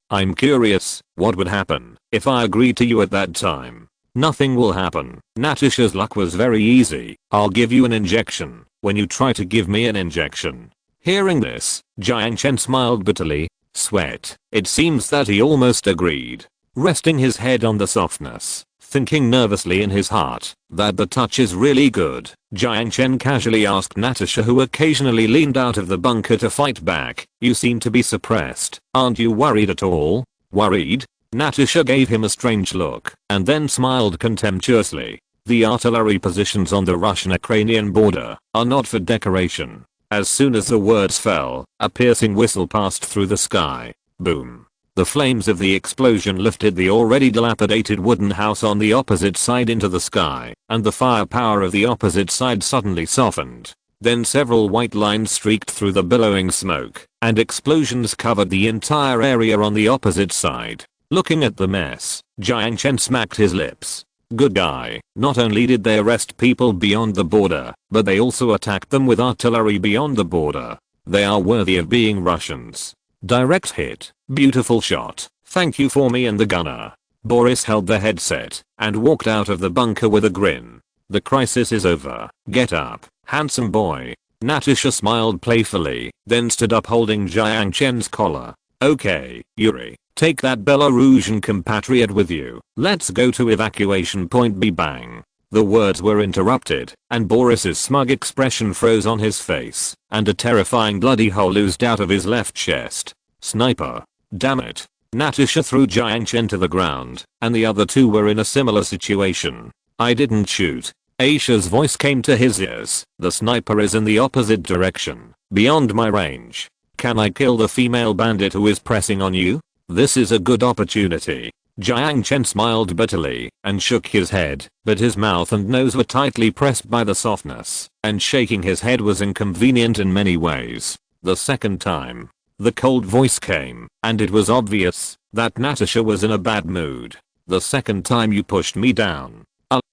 I'm curious, what would happen if I agreed to you at that time? Nothing will happen. Natasha's luck was very easy. I'll give you an injection when you try to give me an injection. Hearing this, Jiang Chen smiled bitterly. Sweat. It seems that he almost agreed. Resting his head on the softness, thinking nervously in his heart that the touch is really good, Jiang Chen casually asked Natasha, who occasionally leaned out of the bunker to fight back, you seem to be suppressed. Aren't you worried at all? Worried? Natasha gave him a strange look and then smiled contemptuously. The artillery positions on the Russian-Ukrainian border are not for decoration. As soon as the words fell, a piercing whistle passed through the sky. Boom. The flames of the explosion lifted the already dilapidated wooden house on the opposite side into the sky, and the firepower of the opposite side suddenly softened. Then several white lines streaked through the billowing smoke, and explosions covered the entire area on the opposite side. Looking at the mess, Jiang Chen smacked his lips. Good guy. Not only did they arrest people beyond the border, but they also attacked them with artillery beyond the border. They are worthy of being Russians. Direct hit. Beautiful shot. Thank you for me and the gunner. Boris held the headset and walked out of the bunker with a grin. The crisis is over. Get up, handsome boy. Natasha smiled playfully, then stood up holding Jiang Chen's collar. Okay, Yuri, take that Belarusian compatriot with you. Let's go to evacuation point B. Bang. The words were interrupted, and Boris's smug expression froze on his face, and a terrifying bloody hole oozed out of his left chest. Sniper. Damn it. Natasha threw Jiang Chen to the ground, and the other two were in a similar situation. I didn't shoot. Aisha's voice came to his ears. The sniper is in the opposite direction, beyond my range. Can I kill the female bandit who is pressing on you? This is a good opportunity. Jiang Chen smiled bitterly and shook his head, but his mouth and nose were tightly pressed by the softness, and shaking his head was inconvenient in many ways. The second time, the cold voice came, and it was obvious that Natasha was in a bad mood. The second time you pushed me down.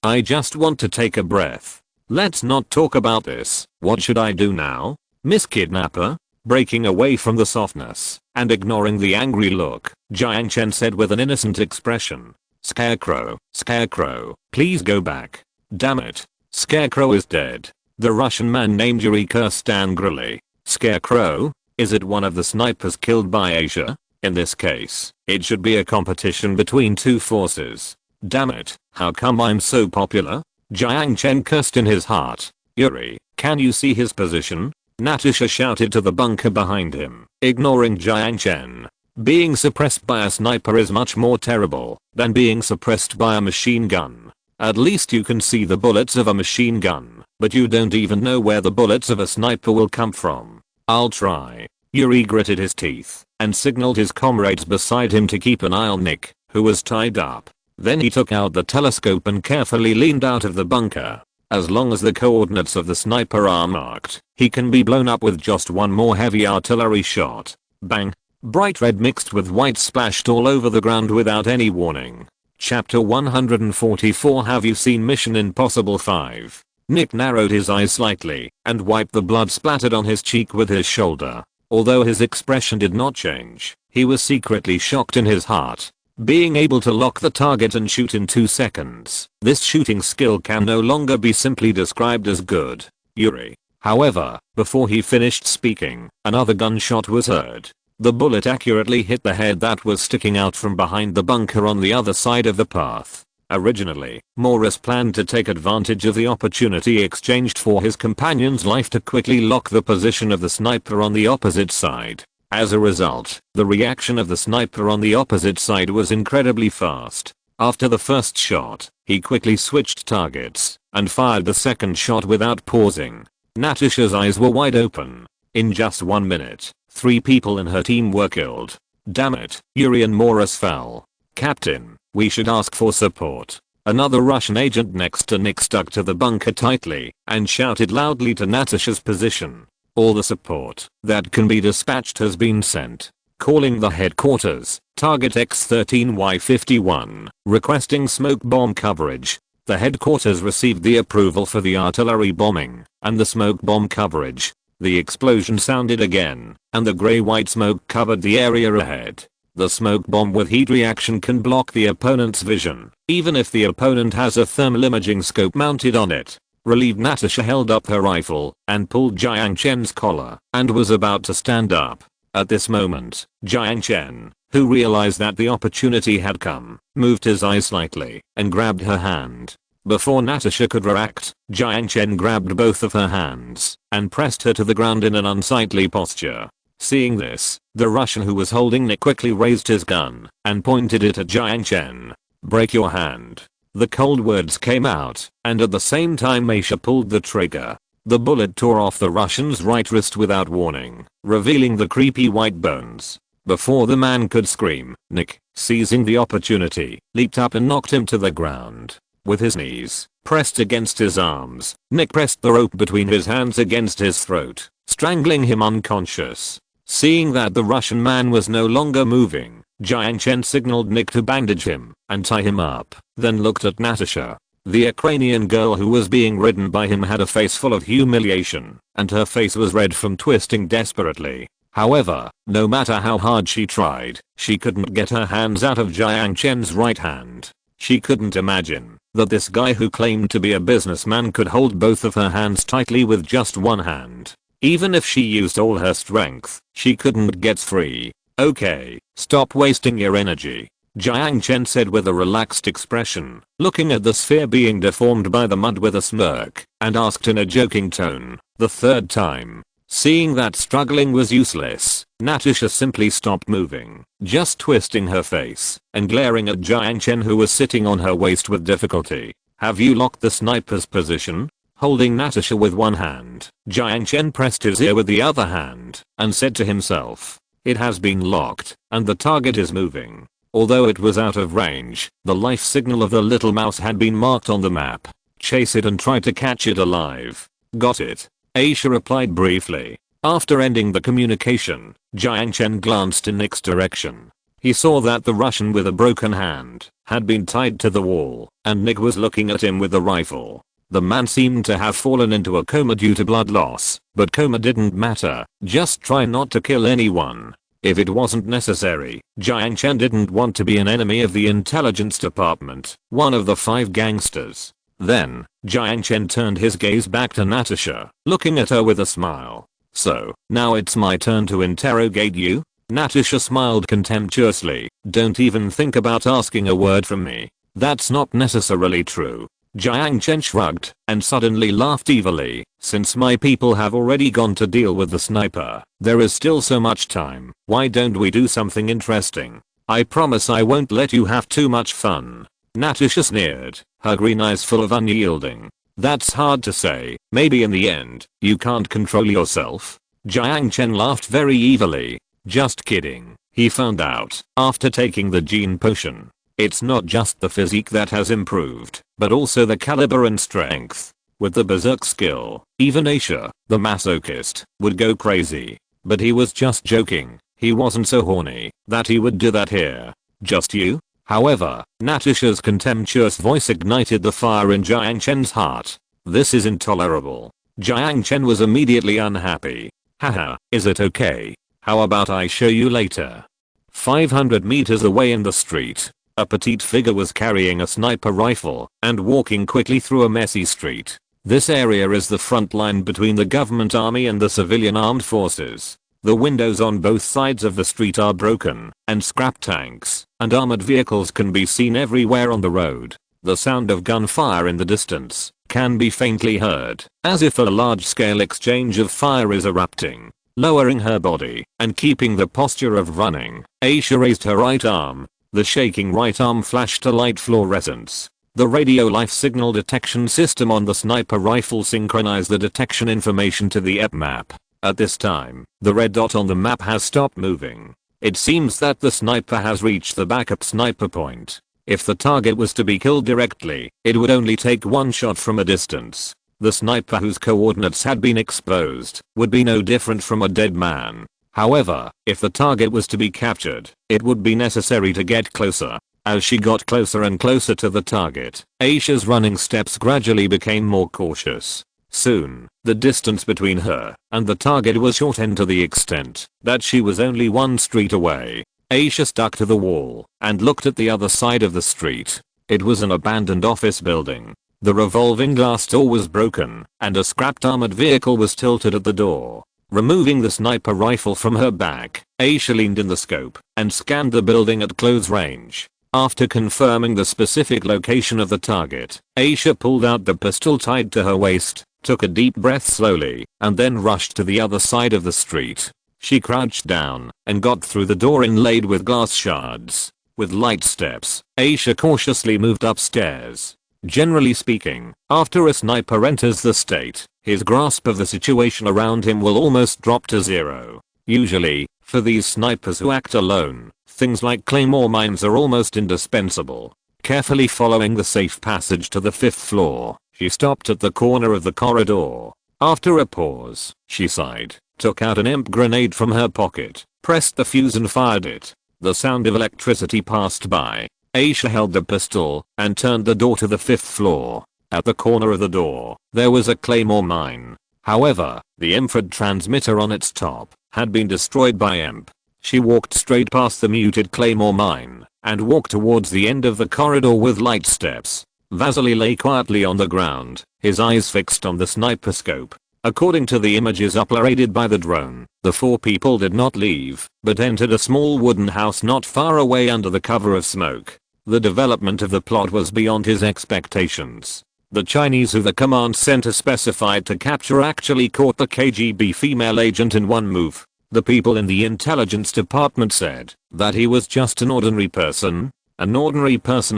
I just want to take a breath. Let's not talk about this. What should I do now? Miss Kidnapper? Breaking away from the softness and ignoring the angry look, Jiang Chen said with an innocent expression. Scarecrow, Scarecrow, please go back. Damn it. Scarecrow is dead. The Russian man named Yuri cursed angrily. Scarecrow? Is it one of the snipers killed by Asia? In this case, it should be a competition between two forces. Damn it, how come I'm so popular? Jiang Chen cursed in his heart. Yuri, can you see his position? Natasha shouted to the bunker behind him, ignoring Jiang Chen. Being suppressed by a sniper is much more terrible than being suppressed by a machine gun. At least you can see the bullets of a machine gun, but you don't even know where the bullets of a sniper will come from. I'll try. Yuri gritted his teeth and signaled his comrades beside him to keep an eye on Nick, who was tied up. Then he took out the telescope and carefully leaned out of the bunker. As long as the coordinates of the sniper are marked, he can be blown up with just one more heavy artillery shot. Bang. Bright red mixed with white splashed all over the ground without any warning. Chapter 144. Have you seen Mission Impossible 5? Nick narrowed his eyes slightly and wiped the blood splattered on his cheek with his shoulder. Although his expression did not change, he was secretly shocked in his heart. Being able to lock the target and shoot in 2 seconds, this shooting skill can no longer be simply described as good. Yuri. However, before he finished speaking, another gunshot was heard. The bullet accurately hit the head that was sticking out from behind the bunker on the other side of the path. Originally, Morris planned to take advantage of the opportunity exchanged for his companion's life to quickly lock the position of the sniper on the opposite side. As a result, the reaction of the sniper on the opposite side was incredibly fast. After the first shot, he quickly switched targets and fired the second shot without pausing. Natasha's eyes were wide open. In just 1 minute, 3 people in her team were killed. Damn it, Yuri and Morris fell. Captain, we should ask for support. Another Russian agent next to Nick stuck to the bunker tightly and shouted loudly to Natasha's position. All the support that can be dispatched has been sent. Calling the headquarters, target X13Y51, requesting smoke bomb coverage. The headquarters received the approval for the artillery bombing and the smoke bomb coverage. The explosion sounded again, and the gray-white smoke covered the area ahead. The smoke bomb with heat reaction can block the opponent's vision, even if the opponent has a thermal imaging scope mounted on it. Relieved, Natasha held up her rifle and pulled Jiang Chen's collar and was about to stand up. At this moment, Jiang Chen, who realized that the opportunity had come, moved his eyes slightly and grabbed her hand. Before Natasha could react, Jiang Chen grabbed both of her hands and pressed her to the ground in an unsightly posture. Seeing this, the Russian who was holding Nick quickly raised his gun and pointed it at Jiang Chen. Break your hand. The cold words came out, and at the same time Aisha pulled the trigger. The bullet tore off the Russian's right wrist without warning, revealing the creepy white bones. Before the man could scream, Nick, seizing the opportunity, leaped up and knocked him to the ground. With his knees pressed against his arms. Nick pressed the rope between his hands against his throat, strangling him unconscious. Seeing that the Russian man was no longer moving, Jiang Chen signaled Nick to bandage him and tie him up, then looked at Natasha. The Ukrainian girl who was being ridden by him had a face full of humiliation, and her face was red from twisting desperately. However, no matter how hard she tried, she couldn't get her hands out of Jiang Chen's right hand. She couldn't imagine that this guy who claimed to be a businessman could hold both of her hands tightly with just one hand. Even if she used all her strength, she couldn't get free. "Okay, stop wasting your energy," Jiang Chen said with a relaxed expression, looking at the sphere being deformed by the mud with a smirk, and asked in a joking tone, the third time. Seeing that struggling was useless, Natasha simply stopped moving, just twisting her face and glaring at Jiang Chen who was sitting on her waist with difficulty. "Have you locked the sniper's position?" Holding Natasha with one hand, Jiang Chen pressed his ear with the other hand and said to himself, "It has been locked, and the target is moving." Although it was out of range, the life signal of the little mouse had been marked on the map. "Chase it and try to catch it alive." "Got it," Aisha replied briefly. After ending the communication, Jiang Chen glanced in Nick's direction. He saw that the Russian with a broken hand had been tied to the wall, and Nick was looking at him with the rifle. The man seemed to have fallen into a coma due to blood loss, but coma didn't matter, just try not to kill anyone. If it wasn't necessary, Jiang Chen didn't want to be an enemy of the intelligence department, one of the 5 gangsters. Then, Jiang Chen turned his gaze back to Natasha, looking at her with a smile. "So, now it's my turn to interrogate you?" Natasha smiled contemptuously. "Don't even think about asking a word from me." "That's not necessarily true." Jiang Chen shrugged and suddenly laughed evilly. "Since my people have already gone to deal with the sniper, there is still so much time. Why don't we do something interesting? I promise I won't let you have too much fun." Natasha sneered, her green eyes full of unyielding. "That's hard to say. Maybe in the end, you can't control yourself." Jiang Chen laughed very evilly. "Just kidding," he found out after taking the gene potion. "It's not just the physique that has improved, but also the caliber and strength. With the berserk skill, even Aisha, the masochist, would go crazy." But he was just joking. He wasn't so horny that he would do that here. "Just you?" However, Natasha's contemptuous voice ignited the fire in Jiang Chen's heart. "This is intolerable." Jiang Chen was immediately unhappy. "Haha, is it okay? How about I show you later?" 500 meters away in the street, a petite figure was carrying a sniper rifle and walking quickly through a messy street. This area is the front line between the government army and the civilian armed forces. The windows on both sides of the street are broken, and scrap tanks and armored vehicles can be seen everywhere on the road. The sound of gunfire in the distance can be faintly heard, as if a large-scale exchange of fire is erupting. Lowering her body and keeping the posture of running, Aisha raised her right arm. The shaking right arm flashed a light fluorescence. The radio life signal detection system on the sniper rifle synchronized the detection information to the EP map. At this time, the red dot on the map has stopped moving. It seems that the sniper has reached the backup sniper point. If the target was to be killed directly, it would only take one shot from a distance. The sniper whose coordinates had been exposed would be no different from a dead man. However, if the target was to be captured, it would be necessary to get closer. As she got closer and closer to the target, Aisha's running steps gradually became more cautious. Soon, the distance between her and the target was shortened to the extent that she was only one street away. Aisha stuck to the wall and looked at the other side of the street. It was an abandoned office building. The revolving glass door was broken, and a scrapped armored vehicle was tilted at the door. Removing the sniper rifle from her back, Aisha leaned in the scope and scanned the building at close range. After confirming the specific location of the target, Aisha pulled out the pistol tied to her waist, took a deep breath slowly, and then rushed to the other side of the street. She crouched down and got through the door inlaid with glass shards. With light steps, Aisha cautiously moved upstairs. Generally speaking, after a sniper enters the state, his grasp of the situation around him will almost drop to zero. Usually, for these snipers who act alone, things like claymore mines are almost indispensable. Carefully following the safe passage to the 5th floor, she stopped at the corner of the corridor. After a pause, she sighed, took out an imp grenade from her pocket, pressed the fuse and fired it. The sound of electricity passed by. Aisha held the pistol and turned the door to the 5th floor. At the corner of the door, there was a claymore mine. However, the infrared transmitter on its top had been destroyed by EMP. She walked straight past the muted claymore mine and walked towards the end of the corridor with light steps. Vasily lay quietly on the ground, his eyes fixed on the sniper scope. According to the images uploaded by the drone, the 4 people did not leave, but entered a small wooden house not far away under the cover of smoke. The development of the plot was beyond his expectations. The Chinese who the command center specified to capture actually caught the KGB female agent in one move. The people in the intelligence department said that he was just an ordinary person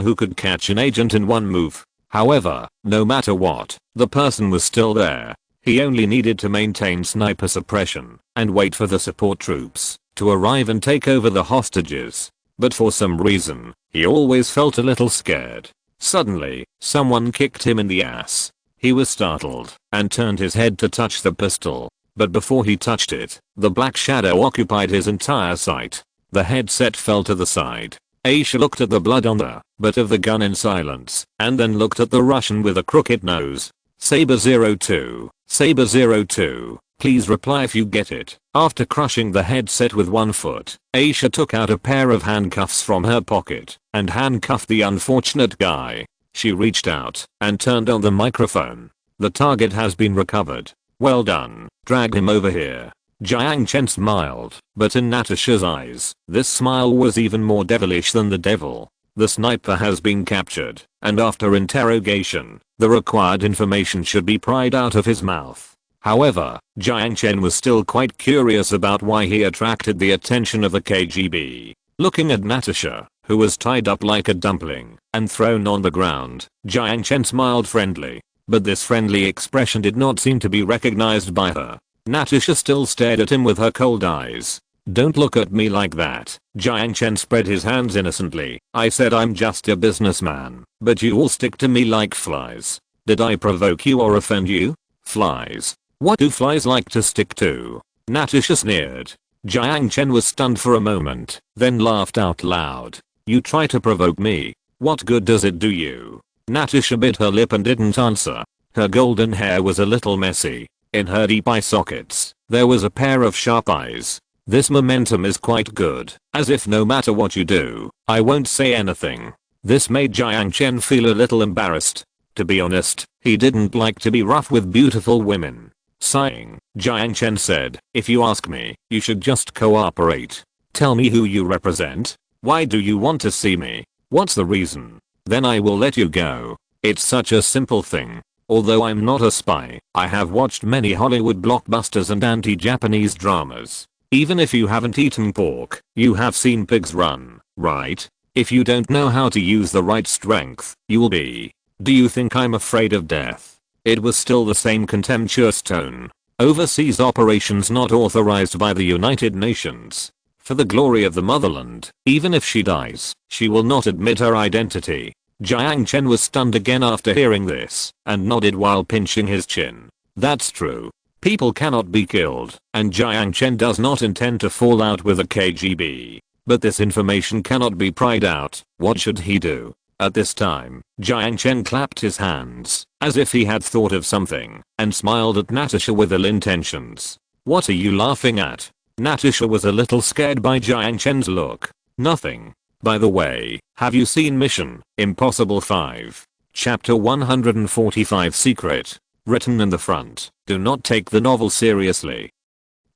who could catch an agent in one move. However, no matter what, the person was still there. He only needed to maintain sniper suppression and wait for the support troops to arrive and take over the hostages. But for some reason, he always felt a little scared. Suddenly, someone kicked him in the ass. He was startled and turned his head to touch the pistol. But before he touched it, the black shadow occupied his entire sight. The headset fell to the side. Aisha looked at the blood on the butt of the gun in silence, and then looked at the Russian with a crooked nose. Saber 02, Saber 02, please reply if you get it. After crushing the headset with one foot, Aisha took out a pair of handcuffs from her pocket and handcuffed the unfortunate guy. She reached out and turned on the microphone. The target has been recovered. Well done. Drag him over here. Jiang Chen smiled, but in Natasha's eyes, this smile was even more devilish than the devil. The sniper has been captured, and after interrogation, the required information should be pried out of his mouth. However, Jiang Chen was still quite curious about why he attracted the attention of the KGB. Looking at Natasha, who was tied up like a dumpling and thrown on the ground, Jiang Chen smiled friendly. But this friendly expression did not seem to be recognized by her. Natasha still stared at him with her cold eyes. Don't look at me like that. Jiang Chen spread his hands innocently. I said I'm just a businessman, but you all stick to me like flies. Did I provoke you or offend you? Flies. What do flies like to stick to? Natasha sneered. Jiang Chen was stunned for a moment, then laughed out loud. You try to provoke me. What good does it do you? Natasha bit her lip and didn't answer. Her golden hair was a little messy. In her deep eye sockets, there was a pair of sharp eyes. This momentum is quite good, as if no matter what you do, I won't say anything. This made Jiang Chen feel a little embarrassed. To be honest, he didn't like to be rough with beautiful women. Sighing, Jiang Chen said, if you ask me, you should just cooperate. Tell me who you represent. Why do you want to see me? What's the reason? Then I will let you go. It's such a simple thing. Although I'm not a spy, I have watched many Hollywood blockbusters and anti-Japanese dramas. Even if you haven't eaten pork, you have seen pigs run, right? If you don't know how to use the right strength, you'll be. Do you think I'm afraid of death? It was still the same contemptuous tone. Overseas operations not authorized by the United Nations. For the glory of the motherland, even if she dies, she will not admit her identity. Jiang Chen was stunned again after hearing this, and nodded while pinching his chin. That's true. People cannot be killed, and Jiang Chen does not intend to fall out with the KGB. But this information cannot be pried out. What should he do? At this time, Jiang Chen clapped his hands, as if he had thought of something, and smiled at Natasha with ill intentions. What are you laughing at? Natasha was a little scared by Jiang Chen's look. Nothing. By the way, have you seen Mission Impossible 5? Chapter 145 Secret. Written in the front, do not take the novel seriously.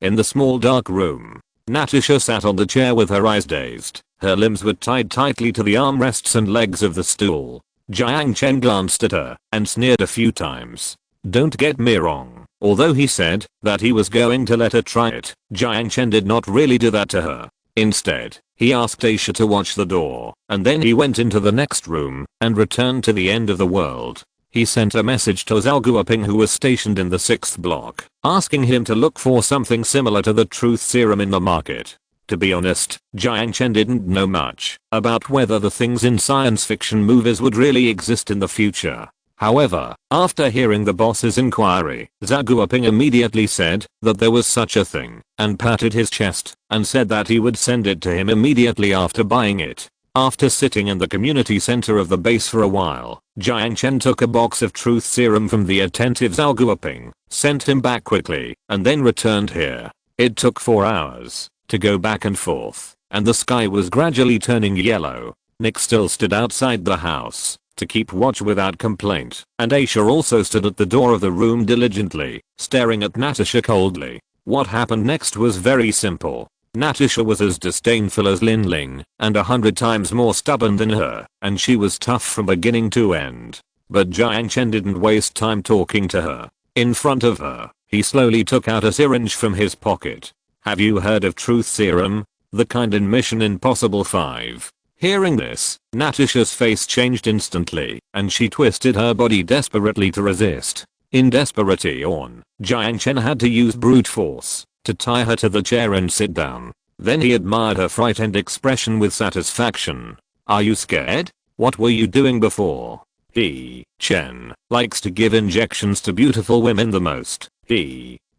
In the small dark room, Natasha sat on the chair with her eyes dazed. Her limbs were tied tightly to the armrests and legs of the stool. Jiang Chen glanced at her and sneered a few times. Don't get me wrong, although he said that he was going to let her try it, Jiang Chen did not really do that to her. Instead, he asked Aisha to watch the door, and then he went into the next room and returned to the end of the world. He sent a message to Zhao Guoping, who was stationed in the 6th block, asking him to look for something similar to the truth serum in the market. To be honest, Jiang Chen didn't know much about whether the things in science fiction movies would really exist in the future. However, after hearing the boss's inquiry, Zhao Guoping immediately said that there was such a thing and patted his chest and said that he would send it to him immediately after buying it. After sitting in the community center of the base for a while, Jiang Chen took a box of truth serum from the attentive Zhao Guoping, sent him back quickly, and then returned here. It took 4 hours to go back and forth, and the sky was gradually turning yellow. Nick still stood outside the house to keep watch without complaint, and Aisha also stood at the door of the room diligently, staring at Natasha coldly. What happened next was very simple. Natasha was as disdainful as Lin Ling, and 100 times more stubborn than her, and she was tough from beginning to end. But Jiang Chen didn't waste time talking to her. In front of her, he slowly took out a syringe from his pocket. Have you heard of truth serum? The kind in Mission Impossible 5. Hearing this, Natasha's face changed instantly, and she twisted her body desperately to resist. In desperation, Jiang Chen had to use brute force to tie her to the chair and sit down. Then he admired her frightened expression with satisfaction. Are you scared? What were you doing before? Chen likes to give injections to beautiful women the most.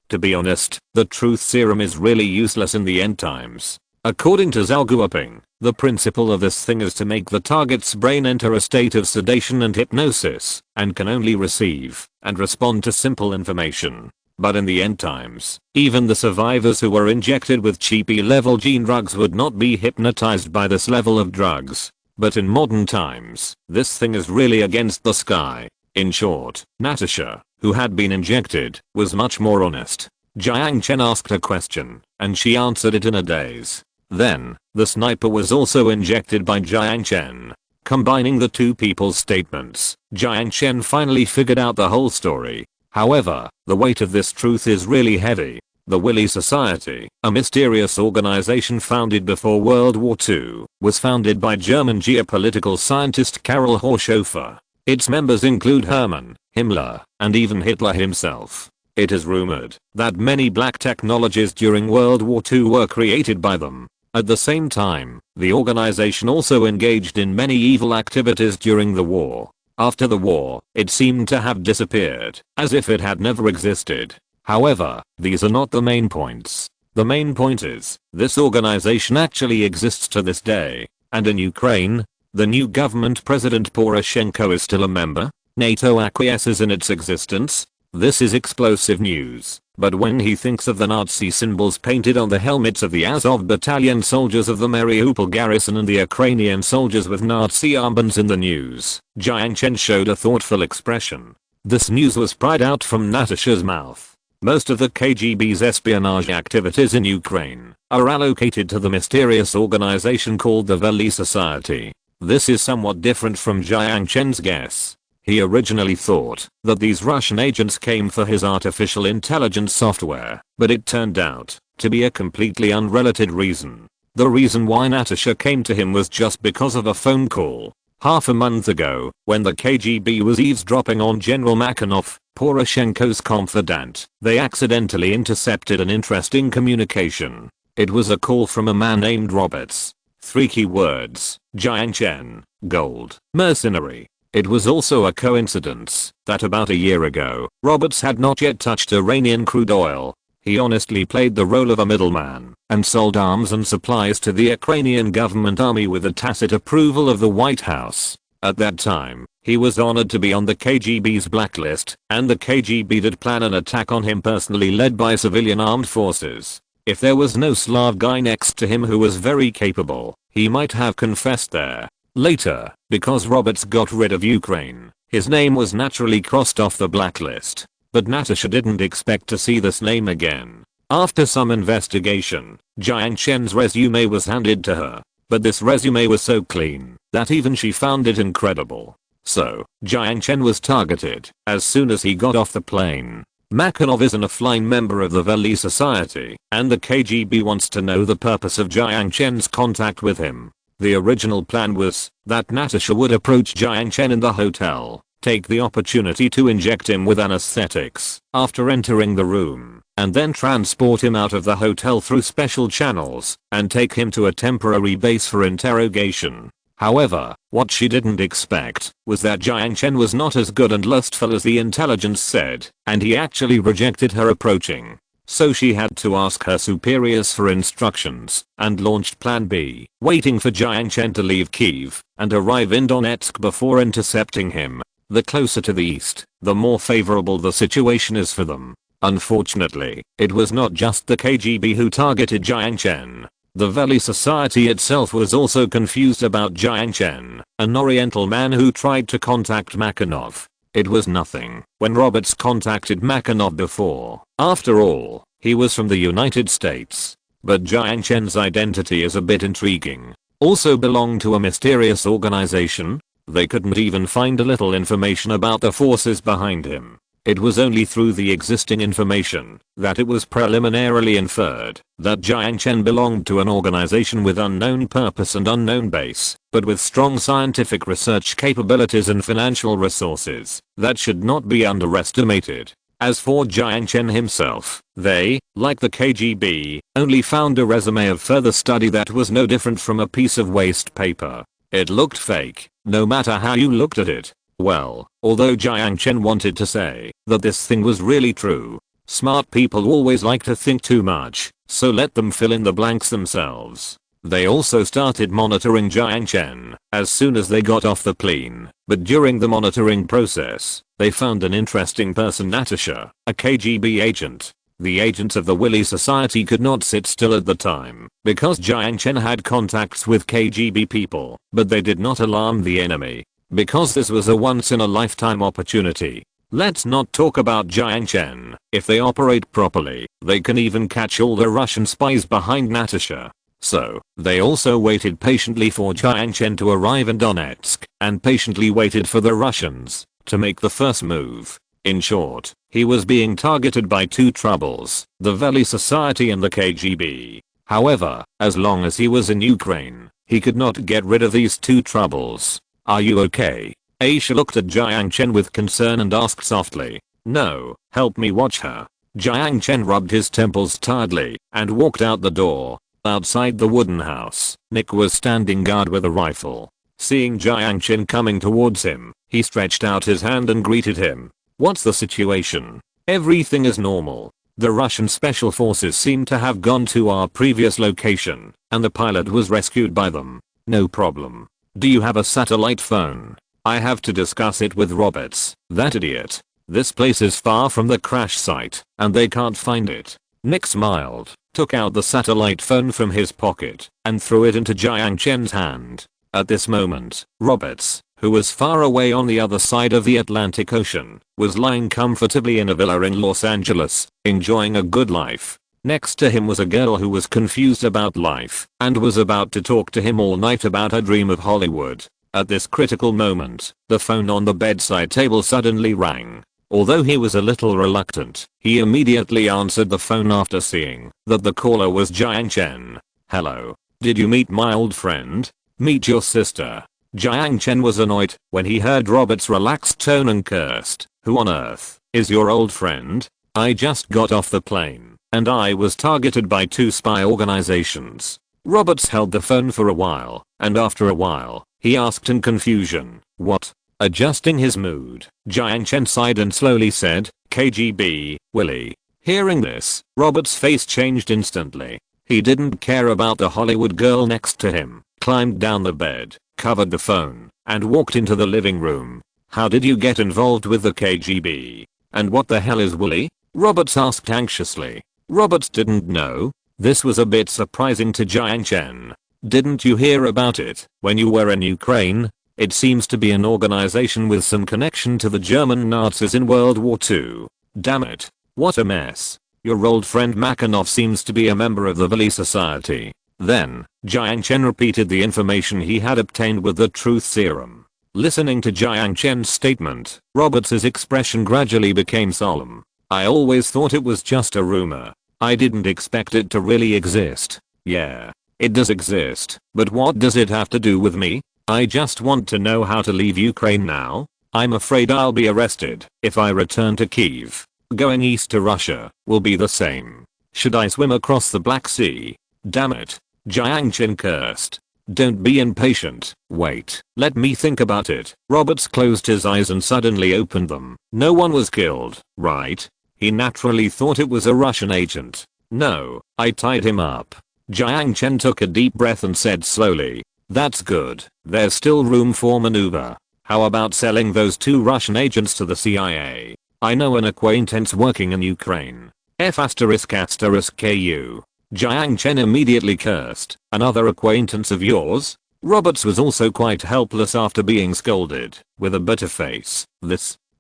To be honest, the truth serum is really useless in the end times. According to Zhao Guoping, the principle of this thing is to make the target's brain enter a state of sedation and hypnosis, and can only receive and respond to simple information. But in the end times, even the survivors who were injected with cheapy level gene drugs would not be hypnotized by this level of drugs. But in modern times, this thing is really against the sky. In short, Natasha, who had been injected, was much more honest. Jiang Chen asked a question, and she answered it in a daze. Then, the sniper was also injected by Jiang Chen. Combining the two people's statements, Jiang Chen finally figured out the whole story. However, the weight of this truth is really heavy. The Willy Society, a mysterious organization founded before World War II, was founded by German geopolitical scientist Karl Horshofer. Its members include Hermann, Himmler, and even Hitler himself. It is rumored that many black technologies during World War II were created by them. At the same time, the organization also engaged in many evil activities during the war. After the war, it seemed to have disappeared, as if it had never existed. However, these are not the main points. The main point is, this organization actually exists to this day. And in Ukraine, the new government President Poroshenko is still a member. NATO acquiesces in its existence. This is explosive news. But when he thinks of the Nazi symbols painted on the helmets of the Azov battalion soldiers of the Mariupol garrison and the Ukrainian soldiers with Nazi armbands in the news, Jiang Chen showed a thoughtful expression. This news was pried out from Natasha's mouth. Most of the KGB's espionage activities in Ukraine are allocated to the mysterious organization called the Willy Society. This is somewhat different from Jiang Chen's guess. He originally thought that these Russian agents came for his artificial intelligence software, but it turned out to be a completely unrelated reason. The reason why Natasha came to him was just because of a phone call. Half a month ago, when the KGB was eavesdropping on General Makanov, Poroshenko's confidant, they accidentally intercepted an interesting communication. It was a call from a man named Roberts. 3 keywords: Jiang Chen, gold, mercenary. It was also a coincidence that about a year ago, Roberts had not yet touched Iranian crude oil. He honestly played the role of a middleman and sold arms and supplies to the Ukrainian government army with the tacit approval of the White House. At that time, he was honored to be on the KGB's blacklist, and the KGB did plan an attack on him personally led by civilian armed forces. If there was no Slav guy next to him who was very capable, he might have confessed there. Later, because Roberts got rid of Ukraine, his name was naturally crossed off the blacklist. But Natasha didn't expect to see this name again. After some investigation, Jiang Chen's resume was handed to her. But this resume was so clean that even she found it incredible. So, Jiang Chen was targeted as soon as he got off the plane. Makanov isn't a flying member of the Willy Society, and the KGB wants to know the purpose of Jiang Chen's contact with him. The original plan was that Natasha would approach Jiang Chen in the hotel, take the opportunity to inject him with anesthetics after entering the room, and then transport him out of the hotel through special channels and take him to a temporary base for interrogation. However, what she didn't expect was that Jiang Chen was not as good and lustful as the intelligence said, and he actually rejected her approaching. So she had to ask her superiors for instructions and launched Plan B, waiting for Jiang Chen to leave Kyiv and arrive in Donetsk before intercepting him. The closer to the east, the more favorable the situation is for them. Unfortunately, it was not just the KGB who targeted Jiang Chen. The Valley Society itself was also confused about Jiang Chen, an Oriental man who tried to contact Makarov. It was nothing when Roberts contacted Makarov before. After all, he was from the United States. But Jiang Chen's identity is a bit intriguing. Also belonged to a mysterious organization. They couldn't even find a little information about the forces behind him. It was only through the existing information that it was preliminarily inferred that Jiang Chen belonged to an organization with unknown purpose and unknown base, but with strong scientific research capabilities and financial resources that should not be underestimated. As for Jiang Chen himself, they, like the KGB, only found a resume of further study that was no different from a piece of waste paper. It looked fake, no matter how you looked at it. Well, although Jiang Chen wanted to say that this thing was really true, smart people always like to think too much, so let them fill in the blanks themselves. They also started monitoring Jiang Chen as soon as they got off the plane, but during the monitoring process, they found an interesting person, Natasha, a KGB agent. The agents of the Willy Society could not sit still at the time because Jiang Chen had contacts with KGB people, but they did not alarm the enemy because this was a once-in-a-lifetime opportunity. Let's not talk about Jiang Chen. If they operate properly, they can even catch all the Russian spies behind Natasha. So, they also waited patiently for Jiang Chen to arrive in Donetsk and patiently waited for the Russians to make the first move. In short, he was being targeted by two troubles, the Valley Society and the KGB. However, as long as he was in Ukraine, he could not get rid of these two troubles. Are you okay? Aisha looked at Jiang Chen with concern and asked softly. No, help me watch her. Jiang Chen rubbed his temples tiredly and walked out the door. Outside the wooden house, Nick was standing guard with a rifle. Seeing Jiang Chen coming towards him, he stretched out his hand and greeted him. What's the situation? Everything is normal. The Russian special forces seem to have gone to our previous location, and the pilot was rescued by them. No problem. Do you have a satellite phone? I have to discuss it with Roberts, that idiot. This place is far from the crash site, and they can't find it. Nick smiled, took out the satellite phone from his pocket, and threw it into Jiang Chen's hand. At this moment, Roberts, who was far away on the other side of the Atlantic Ocean, was lying comfortably in a villa in Los Angeles, enjoying a good life. Next to him was a girl who was confused about life and was about to talk to him all night about her dream of Hollywood. At this critical moment, the phone on the bedside table suddenly rang. Although he was a little reluctant, he immediately answered the phone after seeing that the caller was Jiang Chen. Hello. Did you meet my old friend? Meet your sister. Jiang Chen was annoyed when he heard Robert's relaxed tone and cursed. Who on earth is your old friend? I just got off the plane, and I was targeted by two spy organizations. Roberts held the phone for a while, and after a while, he asked in confusion, what? Adjusting his mood, Jiang Chen sighed and slowly said, KGB, Willy. Hearing this, Robert's face changed instantly. He didn't care about the Hollywood girl next to him, climbed down the bed, covered the phone, and walked into the living room. How did you get involved with the KGB? And what the hell is Willy? Roberts asked anxiously. Roberts didn't know. This was a bit surprising to Jiang Chen. Didn't you hear about it when you were in Ukraine? It seems to be an organization with some connection to the German Nazis in World War II. Damn it. What a mess. Your old friend Makarov seems to be a member of the Valley Society. Then, Jiang Chen repeated the information he had obtained with the truth serum. Listening to Jiang Chen's statement, Roberts' expression gradually became solemn. I always thought it was just a rumor. I didn't expect it to really exist. Yeah, it does exist, but what does it have to do with me? I just want to know how to leave Ukraine now. I'm afraid I'll be arrested if I return to Kyiv. Going east to Russia will be the same. Should I swim across the Black Sea? Damn it. Jiang Chen cursed. Don't be impatient. Wait. Let me think about it. Roberts closed his eyes and suddenly opened them. No one was killed, right? He naturally thought it was a Russian agent. No, I tied him up. Jiang Chen took a deep breath and said slowly, that's good. There's still room for maneuver. How about selling those 2 Russian agents to the CIA? I know an acquaintance working in Ukraine. F***KU. Jiang Chen immediately cursed. Another acquaintance of yours? Roberts was also quite helpless after being scolded, with a bitter face.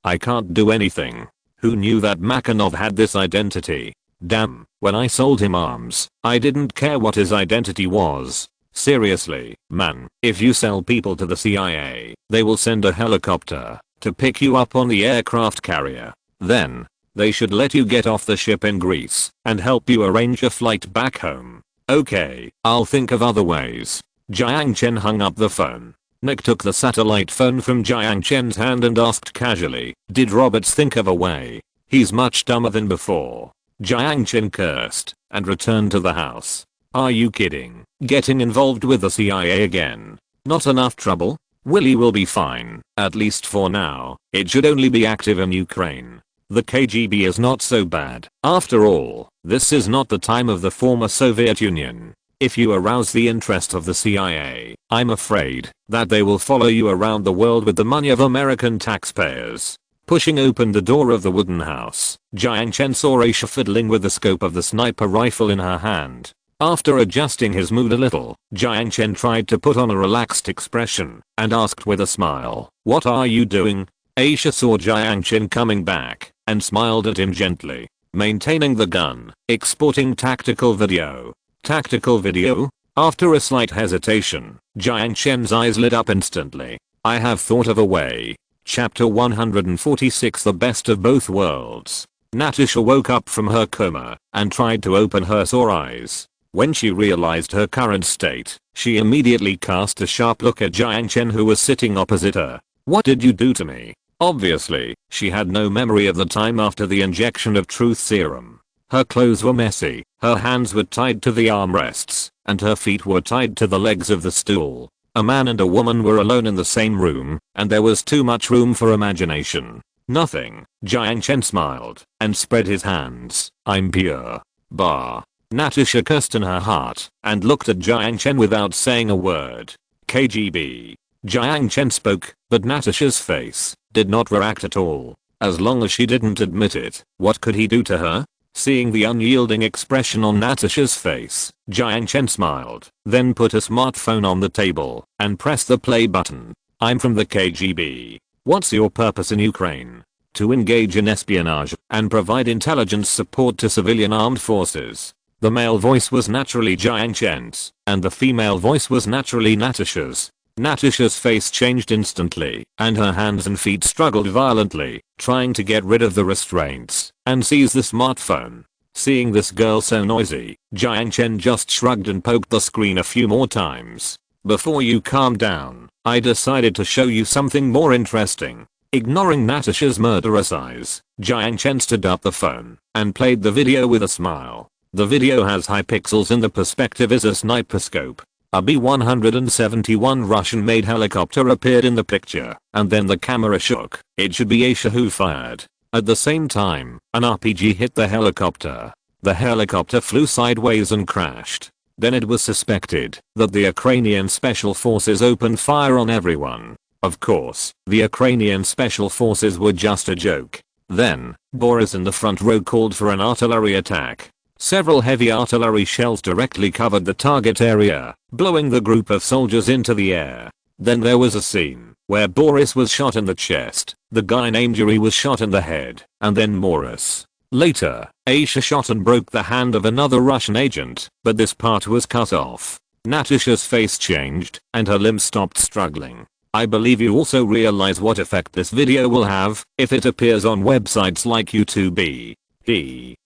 I can't do anything. Who knew that Makarov had this identity? Damn, when I sold him arms, I didn't care what his identity was. Seriously, man, if you sell people to the CIA, they will send a helicopter to pick you up on the aircraft carrier. Then, they should let you get off the ship in Greece and help you arrange a flight back home. Okay, I'll think of other ways. Jiang Chen hung up the phone. Nick took the satellite phone from Jiang Chen's hand and asked casually, did Roberts think of a way? He's much dumber than before. Jiang Chen cursed and returned to the house. Are you kidding? Getting involved with the CIA again? Not enough trouble? Willie will be fine, at least for now. It should only be active in Ukraine. The KGB is not so bad. After all, this is not the time of the former Soviet Union. If you arouse the interest of the CIA, I'm afraid that they will follow you around the world with the money of American taxpayers. Pushing open the door of the wooden house, Jiang Chen saw Aisha fiddling with the scope of the sniper rifle in her hand. After adjusting his mood a little, Jiang Chen tried to put on a relaxed expression and asked with a smile, what are you doing? Aisha saw Jiang Chen coming back and smiled at him gently. Maintaining the gun, exporting tactical video. Tactical video? After a slight hesitation, Jiang Chen's eyes lit up instantly. I have thought of a way. Chapter 146 The Best of Both Worlds. Natasha woke up from her coma and tried to open her sore eyes. When she realized her current state, she immediately cast a sharp look at Jiang Chen who was sitting opposite her. What did you do to me? Obviously, she had no memory of the time after the injection of truth serum. Her clothes were messy, her hands were tied to the armrests, and her feet were tied to the legs of the stool. A man and a woman were alone in the same room, and there was too much room for imagination. Nothing. Jiang Chen smiled and spread his hands. I'm pure. Bah. Natasha cursed in her heart and looked at Jiang Chen without saying a word. KGB. Jiang Chen spoke, but Natasha's face did not react at all. As long as she didn't admit it, what could he do to her? Seeing the unyielding expression on Natasha's face, Jiang Chen smiled, then put a smartphone on the table and pressed the play button. I'm from the KGB. What's your purpose in Ukraine? To engage in espionage and provide intelligence support to civilian armed forces. The male voice was naturally Jiang Chen's, and the female voice was naturally Natasha's. Natasha's face changed instantly, and her hands and feet struggled violently, trying to get rid of the restraints and seize the smartphone. Seeing this girl so noisy, Jiang Chen just shrugged and poked the screen a few more times. Before you calm down, I decided to show you something more interesting. Ignoring Natasha's murderous eyes, Jiang Chen stood up the phone and played the video with a smile. The video has high pixels and the perspective is a sniper scope. A B-171 Russian-made helicopter appeared in the picture, and then the camera shook. It should be Aisha who fired. At the same time, an RPG hit the helicopter. The helicopter flew sideways and crashed. Then it was suspected that the Ukrainian special forces opened fire on everyone. Of course, the Ukrainian special forces were just a joke. Then, Boris in the front row called for an artillery attack. Several heavy artillery shells directly covered the target area, blowing the group of soldiers into the air. Then there was a scene where Boris was shot in the chest, the guy named Yuri was shot in the head, and then Morris. Later, Aisha shot and broke the hand of another Russian agent, but this part was cut off. Natasha's face changed, and her limbs stopped struggling. I believe you also realize what effect this video will have if it appears on websites like YouTube.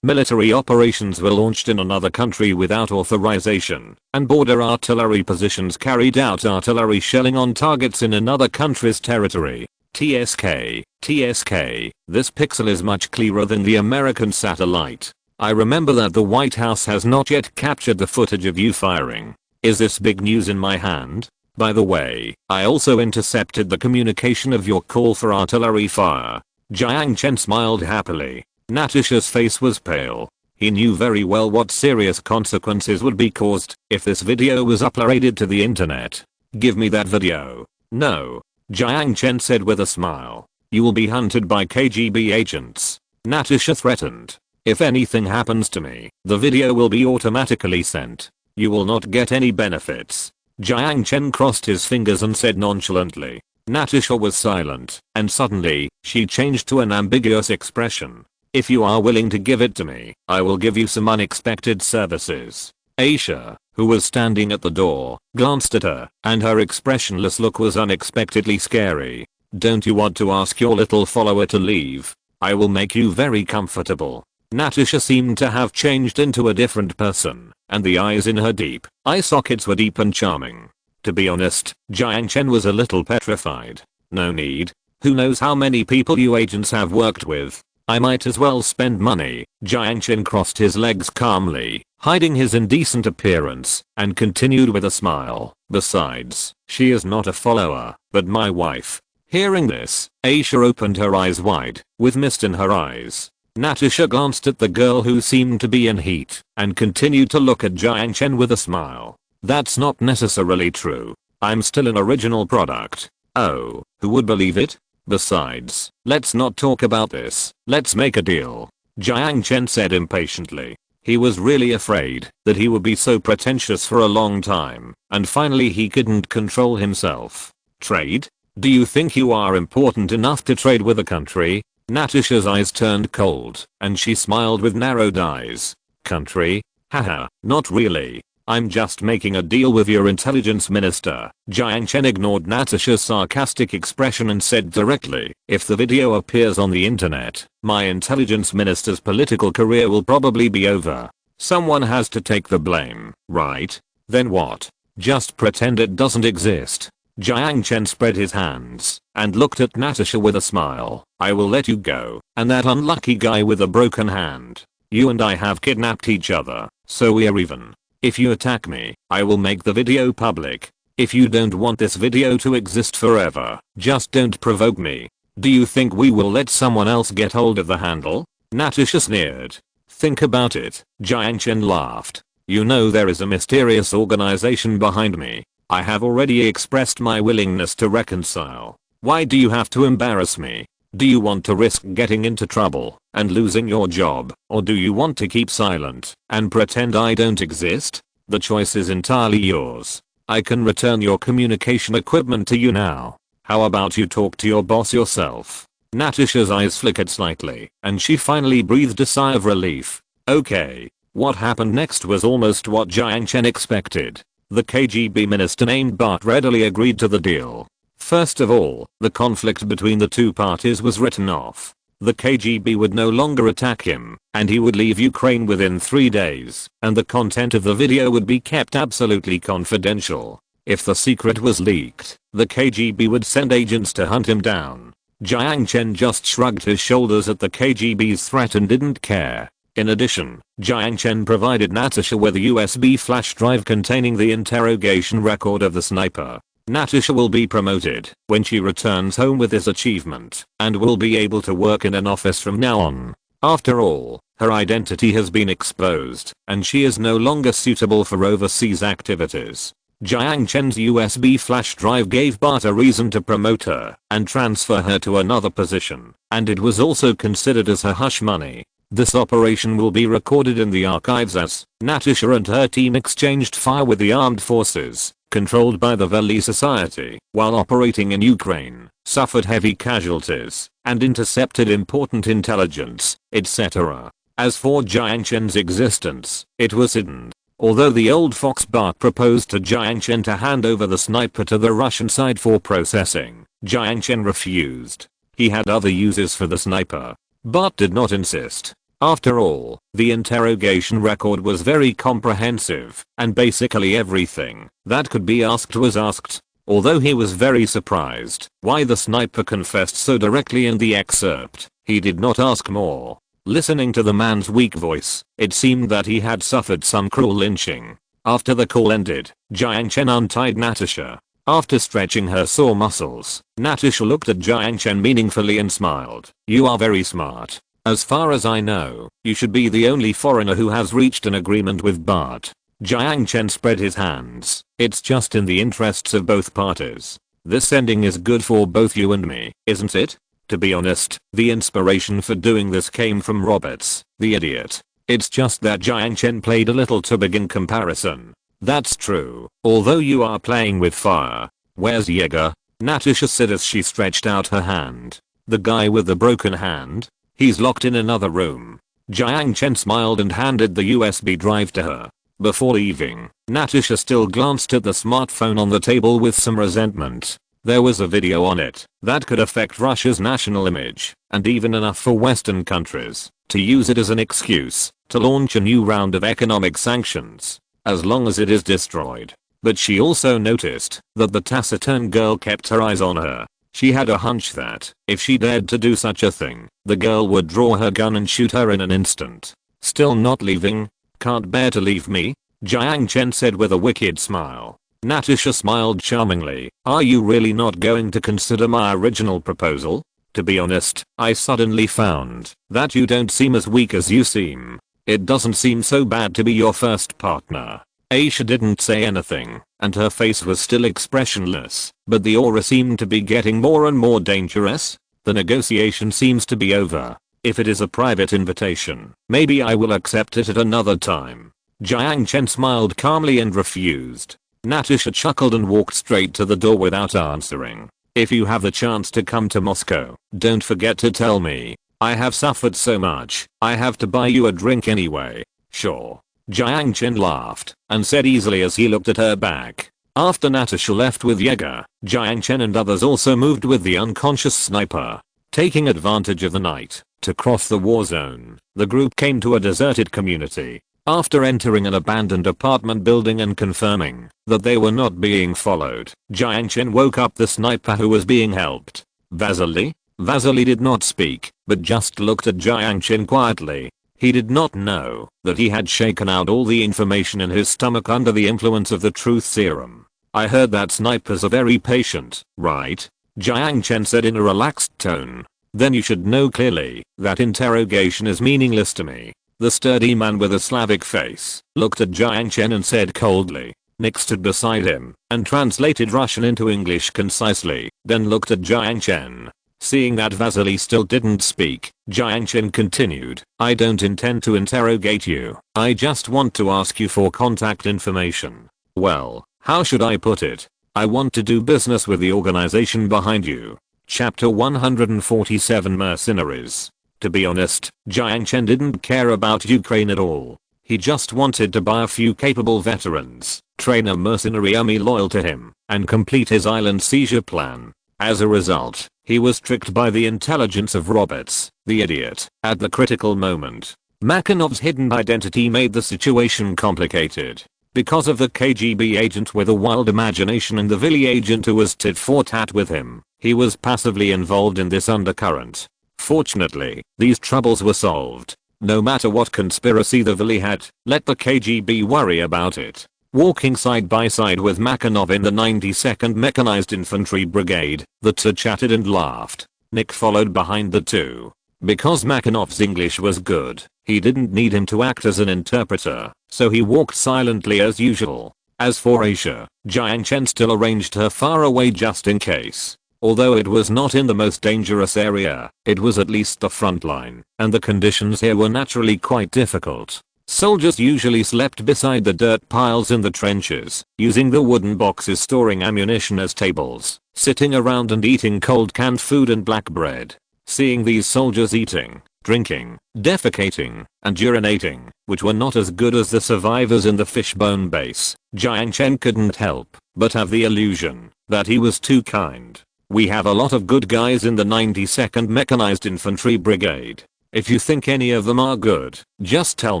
Military operations were launched in another country without authorization, and border artillery positions carried out artillery shelling on targets in another country's territory. TSK, TSK, this pixel is much clearer than the American satellite. I remember that the White House has not yet captured the footage of you firing. Is this big news in my hand? By the way, I also intercepted the communication of your call for artillery fire. Jiang Chen smiled happily. Natasha's face was pale. He knew very well what serious consequences would be caused if this video was uploaded to the internet. Give me that video. No. Jiang Chen said with a smile. You will be hunted by KGB agents. Natasha threatened. If anything happens to me, the video will be automatically sent. You will not get any benefits. Jiang Chen crossed his fingers and said nonchalantly. Natasha was silent, and suddenly, she changed to an ambiguous expression. If you are willing to give it to me, I will give you some unexpected services. Aisha, who was standing at the door, glanced at her, and her expressionless look was unexpectedly scary. Don't you want to ask your little follower to leave? I will make you very comfortable. Natasha seemed to have changed into a different person, and the eyes in her deep eye sockets were deep and charming. To be honest, Jiang Chen was a little petrified. No need. Who knows how many people you agents have worked with? I might as well spend money. Jiang Chen crossed his legs calmly, hiding his indecent appearance, and continued with a smile. Besides, she is not a follower, but my wife. Hearing this, Aisha opened her eyes wide, with mist in her eyes. Natasha glanced at the girl who seemed to be in heat, and continued to look at Jiang Chen with a smile. That's not necessarily true. I'm still an original product. Oh, who would believe it? Besides, let's not talk about this. Let's make a deal. Jiang Chen said impatiently. He was really afraid that he would be so pretentious for a long time, and finally he couldn't control himself. Trade? Do you think you are important enough to trade with a country? Natasha's eyes turned cold, and she smiled with narrowed eyes. Country? Haha, not really. I'm just making a deal with your intelligence minister. Jiang Chen ignored Natasha's sarcastic expression and said directly, if the video appears on the internet, my intelligence minister's political career will probably be over. Someone has to take the blame, right? Then what? Just pretend it doesn't exist. Jiang Chen spread his hands and looked at Natasha with a smile. I will let you go, and that unlucky guy with a broken hand. You and I have kidnapped each other, so we are even. If you attack me, I will make the video public. If you don't want this video to exist forever, just don't provoke me. Do you think we will let someone else get hold of the handle? Natasha sneered. Think about it. Jiang Chen laughed. You know there is a mysterious organization behind me. I have already expressed my willingness to reconcile. Why do you have to embarrass me? Do you want to risk getting into trouble and losing your job, or do you want to keep silent and pretend I don't exist? The choice is entirely yours. I can return your communication equipment to you now. How about you talk to your boss yourself? Natasha's eyes flickered slightly, and she finally breathed a sigh of relief. Okay. What happened next was almost what Jiang Chen expected. The KGB minister named Bart readily agreed to the deal. First of all, the conflict between the two parties was written off. The KGB would no longer attack him, and he would leave Ukraine within 3 days, and the content of the video would be kept absolutely confidential. If the secret was leaked, the KGB would send agents to hunt him down. Jiang Chen just shrugged his shoulders at the KGB's threat and didn't care. In addition, Jiang Chen provided Natasha with a USB flash drive containing the interrogation record of the sniper. Natasha will be promoted when she returns home with this achievement, and will be able to work in an office from now on. After all, her identity has been exposed, and she is no longer suitable for overseas activities. Jiang Chen's USB flash drive gave Bart a reason to promote her and transfer her to another position, and it was also considered as her hush money. This operation will be recorded in the archives as Natasha and her team exchanged fire with the armed forces, controlled by the Valley Society, while operating in Ukraine, suffered heavy casualties, and intercepted important intelligence, etc. As for Jiang Chen's existence, it was hidden. Although the old fox Bart proposed to Jiang Chen to hand over the sniper to the Russian side for processing, Jiang Chen refused. He had other uses for the sniper. Bart did not insist. After all, the interrogation record was very comprehensive, and basically everything that could be asked was asked. Although he was very surprised why the sniper confessed so directly in the excerpt, he did not ask more. Listening to the man's weak voice, it seemed that he had suffered some cruel lynching. After the call ended, Jiang Chen untied Natasha. After stretching her sore muscles, Natasha looked at Jiang Chen meaningfully and smiled. "You are very smart. As far as I know, you should be the only foreigner who has reached an agreement with Bart." Jiang Chen spread his hands. "It's just in the interests of both parties. This ending is good for both you and me, isn't it?" To be honest, the inspiration for doing this came from Roberts, the idiot. It's just that Jiang Chen played a little too big in comparison. "That's true, although you are playing with fire. Where's Jaeger?" Natasha said as she stretched out her hand. "The guy with the broken hand? He's locked in another room." Jiang Chen smiled and handed the USB drive to her. Before leaving, Natasha still glanced at the smartphone on the table with some resentment. There was a video on it that could affect Russia's national image, and even enough for Western countries to use it as an excuse to launch a new round of economic sanctions, as long as it is destroyed. But she also noticed that the taciturn girl kept her eyes on her. She had a hunch that if she dared to do such a thing, the girl would draw her gun and shoot her in an instant. "Still not leaving? Can't bear to leave me?" Jiang Chen said with a wicked smile. Natasha smiled charmingly. "Are you really not going to consider my original proposal? To be honest, I suddenly found that you don't seem as weak as you seem. It doesn't seem so bad to be your first partner." Aisha didn't say anything, and her face was still expressionless, but the aura seemed to be getting more and more dangerous. "The negotiation seems to be over. If it is a private invitation, maybe I will accept it at another time." Jiang Chen smiled calmly and refused. Natasha chuckled and walked straight to the door without answering. "If you have the chance to come to Moscow, don't forget to tell me. I have suffered so much, I have to buy you a drink anyway." "Sure." Jiang Chen laughed and said easily as he looked at her back. After Natasha left with Jaeger, Jiang Chen and others also moved with the unconscious sniper. Taking advantage of the night to cross the war zone, the group came to a deserted community. After entering an abandoned apartment building and confirming that they were not being followed, Jiang Chen woke up the sniper who was being helped. "Vasily?" Vasily did not speak, but just looked at Jiang Chen quietly. He did not know that he had shaken out all the information in his stomach under the influence of the truth serum. "I heard that snipers are very patient, right?" Jiang Chen said in a relaxed tone. "Then you should know clearly that interrogation is meaningless to me." The sturdy man with a Slavic face looked at Jiang Chen and said coldly. Nick stood beside him and translated Russian into English concisely, then looked at Jiang Chen. Seeing that Vasily still didn't speak, Jiang Chen continued, "I don't intend to interrogate you. I just want to ask you for contact information. Well, how should I put it? I want to do business with the organization behind you." Chapter 147 Mercenaries. To be honest, Jiang Chen didn't care about Ukraine at all. He just wanted to buy a few capable veterans, train a mercenary army loyal to him, and complete his island seizure plan. As a result, he was tricked by the intelligence of Roberts, the idiot, at the critical moment. Makhanov's hidden identity made the situation complicated. Because of the KGB agent with a wild imagination and the Vili agent who was tit-for-tat with him, he was passively involved in this undercurrent. Fortunately, these troubles were solved. No matter what conspiracy the Vili had, let the KGB worry about it. Walking side by side with Makhanov in the 92nd Mechanized Infantry Brigade, the two chatted and laughed. Nick followed behind the two. Because Makhanov's English was good, he didn't need him to act as an interpreter, so he walked silently as usual. As for Aisha, Jiang Chen still arranged her far away just in case. Although it was not in the most dangerous area, it was at least the front line, and the conditions here were naturally quite difficult. Soldiers usually slept beside the dirt piles in the trenches, using the wooden boxes storing ammunition as tables, sitting around and eating cold canned food and black bread. Seeing these soldiers eating, drinking, defecating, and urinating, which were not as good as the survivors in the fishbone base, Jiang Chen couldn't help but have the illusion that he was too kind. "We have a lot of good guys in the 92nd Mechanized Infantry Brigade. If you think any of them are good, just tell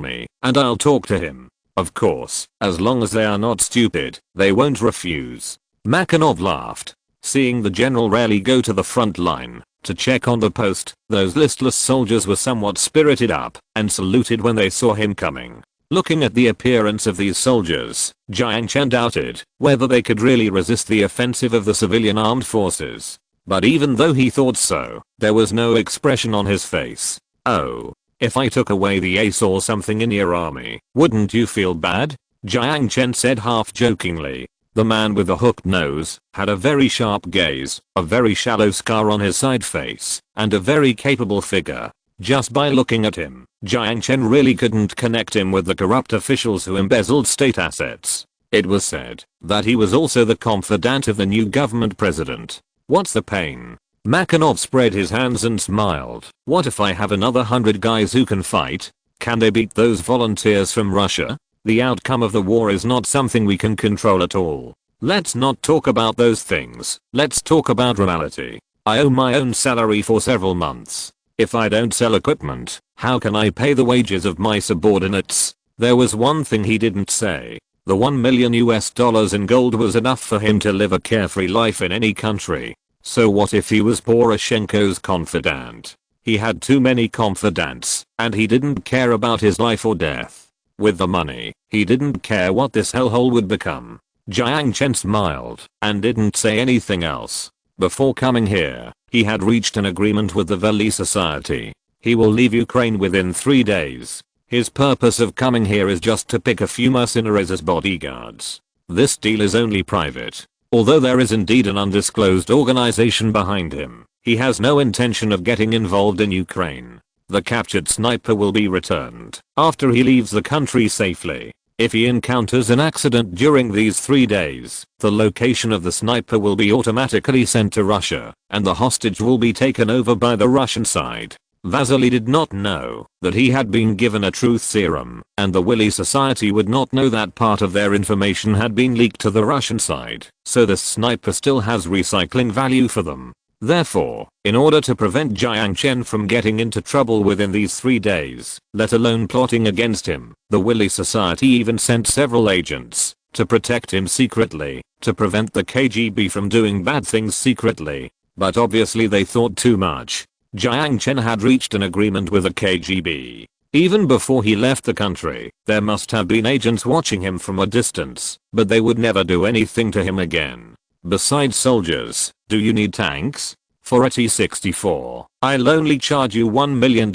me, and I'll talk to him. Of course, as long as they are not stupid, they won't refuse." Makarov laughed. Seeing the general rarely go to the front line to check on the post, those listless soldiers were somewhat spirited up and saluted when they saw him coming. Looking at the appearance of these soldiers, Jiang Chen doubted whether they could really resist the offensive of the civilian armed forces. But even though he thought so, there was no expression on his face. "Oh, if I took away the ace or something in your army, wouldn't you feel bad?" Jiang Chen said half jokingly. The man with the hooked nose had a very sharp gaze, a very shallow scar on his side face, and a very capable figure. Just by looking at him, Jiang Chen really couldn't connect him with the corrupt officials who embezzled state assets. It was said that he was also the confidant of the new government president. What's the pain? Makarov spread his hands and smiled. What if I have another 100 guys who can fight? Can they beat those volunteers from Russia? The outcome of the war is not something we can control at all. Let's not talk about those things. Let's talk about reality. I owe my own salary for several months. If I don't sell equipment, how can I pay the wages of my subordinates? There was one thing he didn't say. The $1 million in gold was enough for him to live a carefree life in any country. So what if he was Poroshenko's confidant? He had too many confidants, and he didn't care about his life or death. With the money, he didn't care what this hellhole would become. Jiang Chen smiled and didn't say anything else. Before coming here, he had reached an agreement with the Veli Society. He will leave Ukraine within 3 days. His purpose of coming here is just to pick a few mercenaries as bodyguards. This deal is only private. Although there is indeed an undisclosed organization behind him, he has no intention of getting involved in Ukraine. The captured sniper will be returned after he leaves the country safely. If he encounters an accident during these 3 days, the location of the sniper will be automatically sent to Russia, and the hostage will be taken over by the Russian side. Vasily did not know that he had been given a truth serum, and the Willy Society would not know that part of their information had been leaked to the Russian side, so the sniper still has recycling value for them. Therefore, in order to prevent Jiang Chen from getting into trouble within these 3 days, let alone plotting against him, the Willy Society even sent several agents to protect him secretly, to prevent the KGB from doing bad things secretly. But obviously they thought too much. Jiang Chen had reached an agreement with the KGB. Even before he left the country, there must have been agents watching him from a distance, but they would never do anything to him again. Besides soldiers, do you need tanks? For a T-64, I'll only charge you $1 million.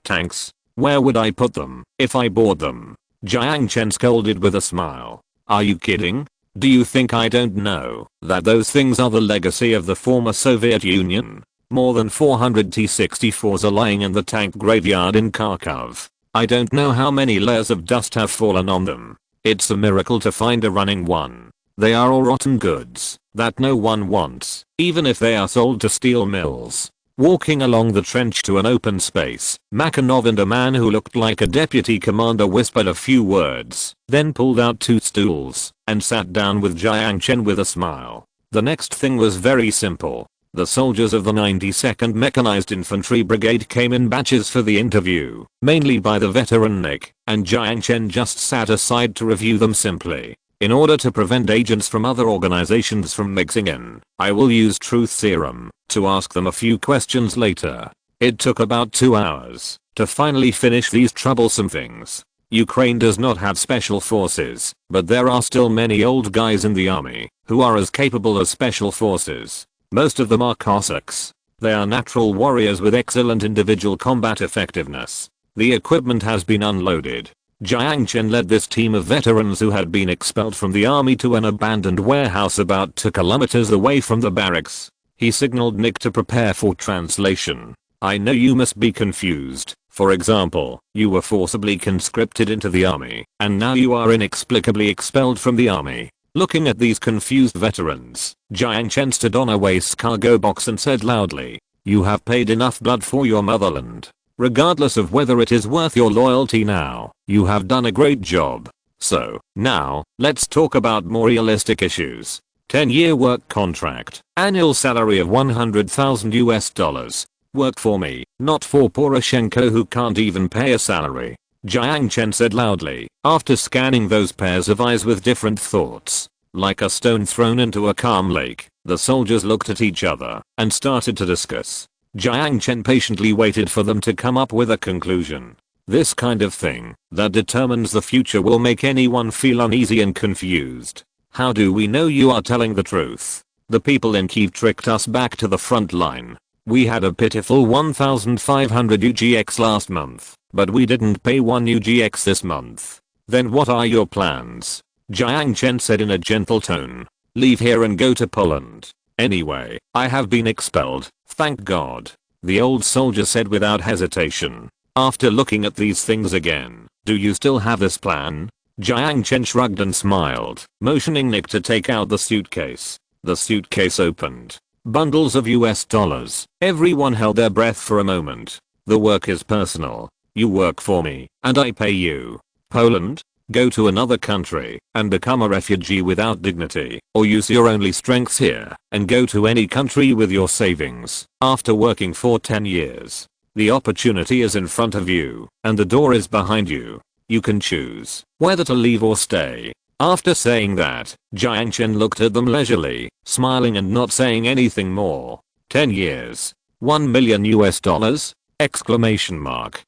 Tanks? Where would I put them if I bought them? Jiang Chen scolded with a smile. Are you kidding? Do you think I don't know that those things are the legacy of the former Soviet Union? More than 400 T-64s are lying in the tank graveyard in Kharkov. I don't know how many layers of dust have fallen on them. It's a miracle to find a running one. They are all rotten goods that no one wants, even if they are sold to steel mills. Walking along the trench to an open space, Makarov and a man who looked like a deputy commander whispered a few words, then pulled out 2 stools and sat down with Jiang Chen with a smile. The next thing was very simple. The soldiers of the 92nd Mechanized Infantry Brigade came in batches for the interview, mainly by the veteran Nick, and Jiang Chen just sat aside to review them simply. In order to prevent agents from other organizations from mixing in, I will use Truth Serum to ask them a few questions later. It took about 2 hours to finally finish these troublesome things. Ukraine does not have special forces, but there are still many old guys in the army who are as capable as special forces. Most of them are Cossacks. They are natural warriors with excellent individual combat effectiveness. The equipment has been unloaded. Jiang Chen led this team of veterans who had been expelled from the army to an abandoned warehouse about 2 kilometers away from the barracks. He signaled Nick to prepare for translation. I know you must be confused. For example, you were forcibly conscripted into the army, and now you are inexplicably expelled from the army. Looking at these confused veterans, Jiang Chen stood on a waste cargo box and said loudly, "You have paid enough blood for your motherland. Regardless of whether it is worth your loyalty now, you have done a great job. So, now, let's talk about more realistic issues. 10-year work contract, annual salary of $100,000. Work for me, not for Poroshenko who can't even pay a salary." Jiang Chen said loudly, after scanning those pairs of eyes with different thoughts. Like a stone thrown into a calm lake, the soldiers looked at each other and started to discuss. Jiang Chen patiently waited for them to come up with a conclusion. This kind of thing that determines the future will make anyone feel uneasy and confused. How do we know you are telling the truth? The people in Kiev tricked us back to the front line. We had a pitiful 1,500 UGX last month, but we didn't pay 1 UGX this month. Then what are your plans? Jiang Chen said in a gentle tone. Leave here and go to Poland. Anyway, I have been expelled, thank God. The old soldier said without hesitation. After looking at these things again, do you still have this plan? Jiang Chen shrugged and smiled, motioning Nick to take out the suitcase. The suitcase opened. Bundles of US dollars. Everyone held their breath for a moment. The work is personal. You work for me, and I pay you. Poland? Go to another country and become a refugee without dignity, or use your only strengths here and go to any country with your savings after working for 10 years. The opportunity is in front of you, and the door is behind you. You can choose whether to leave or stay. After saying that, Jiang Chen looked at them leisurely, smiling and not saying anything more. 10 years. 1 million US dollars? Exclamation mark.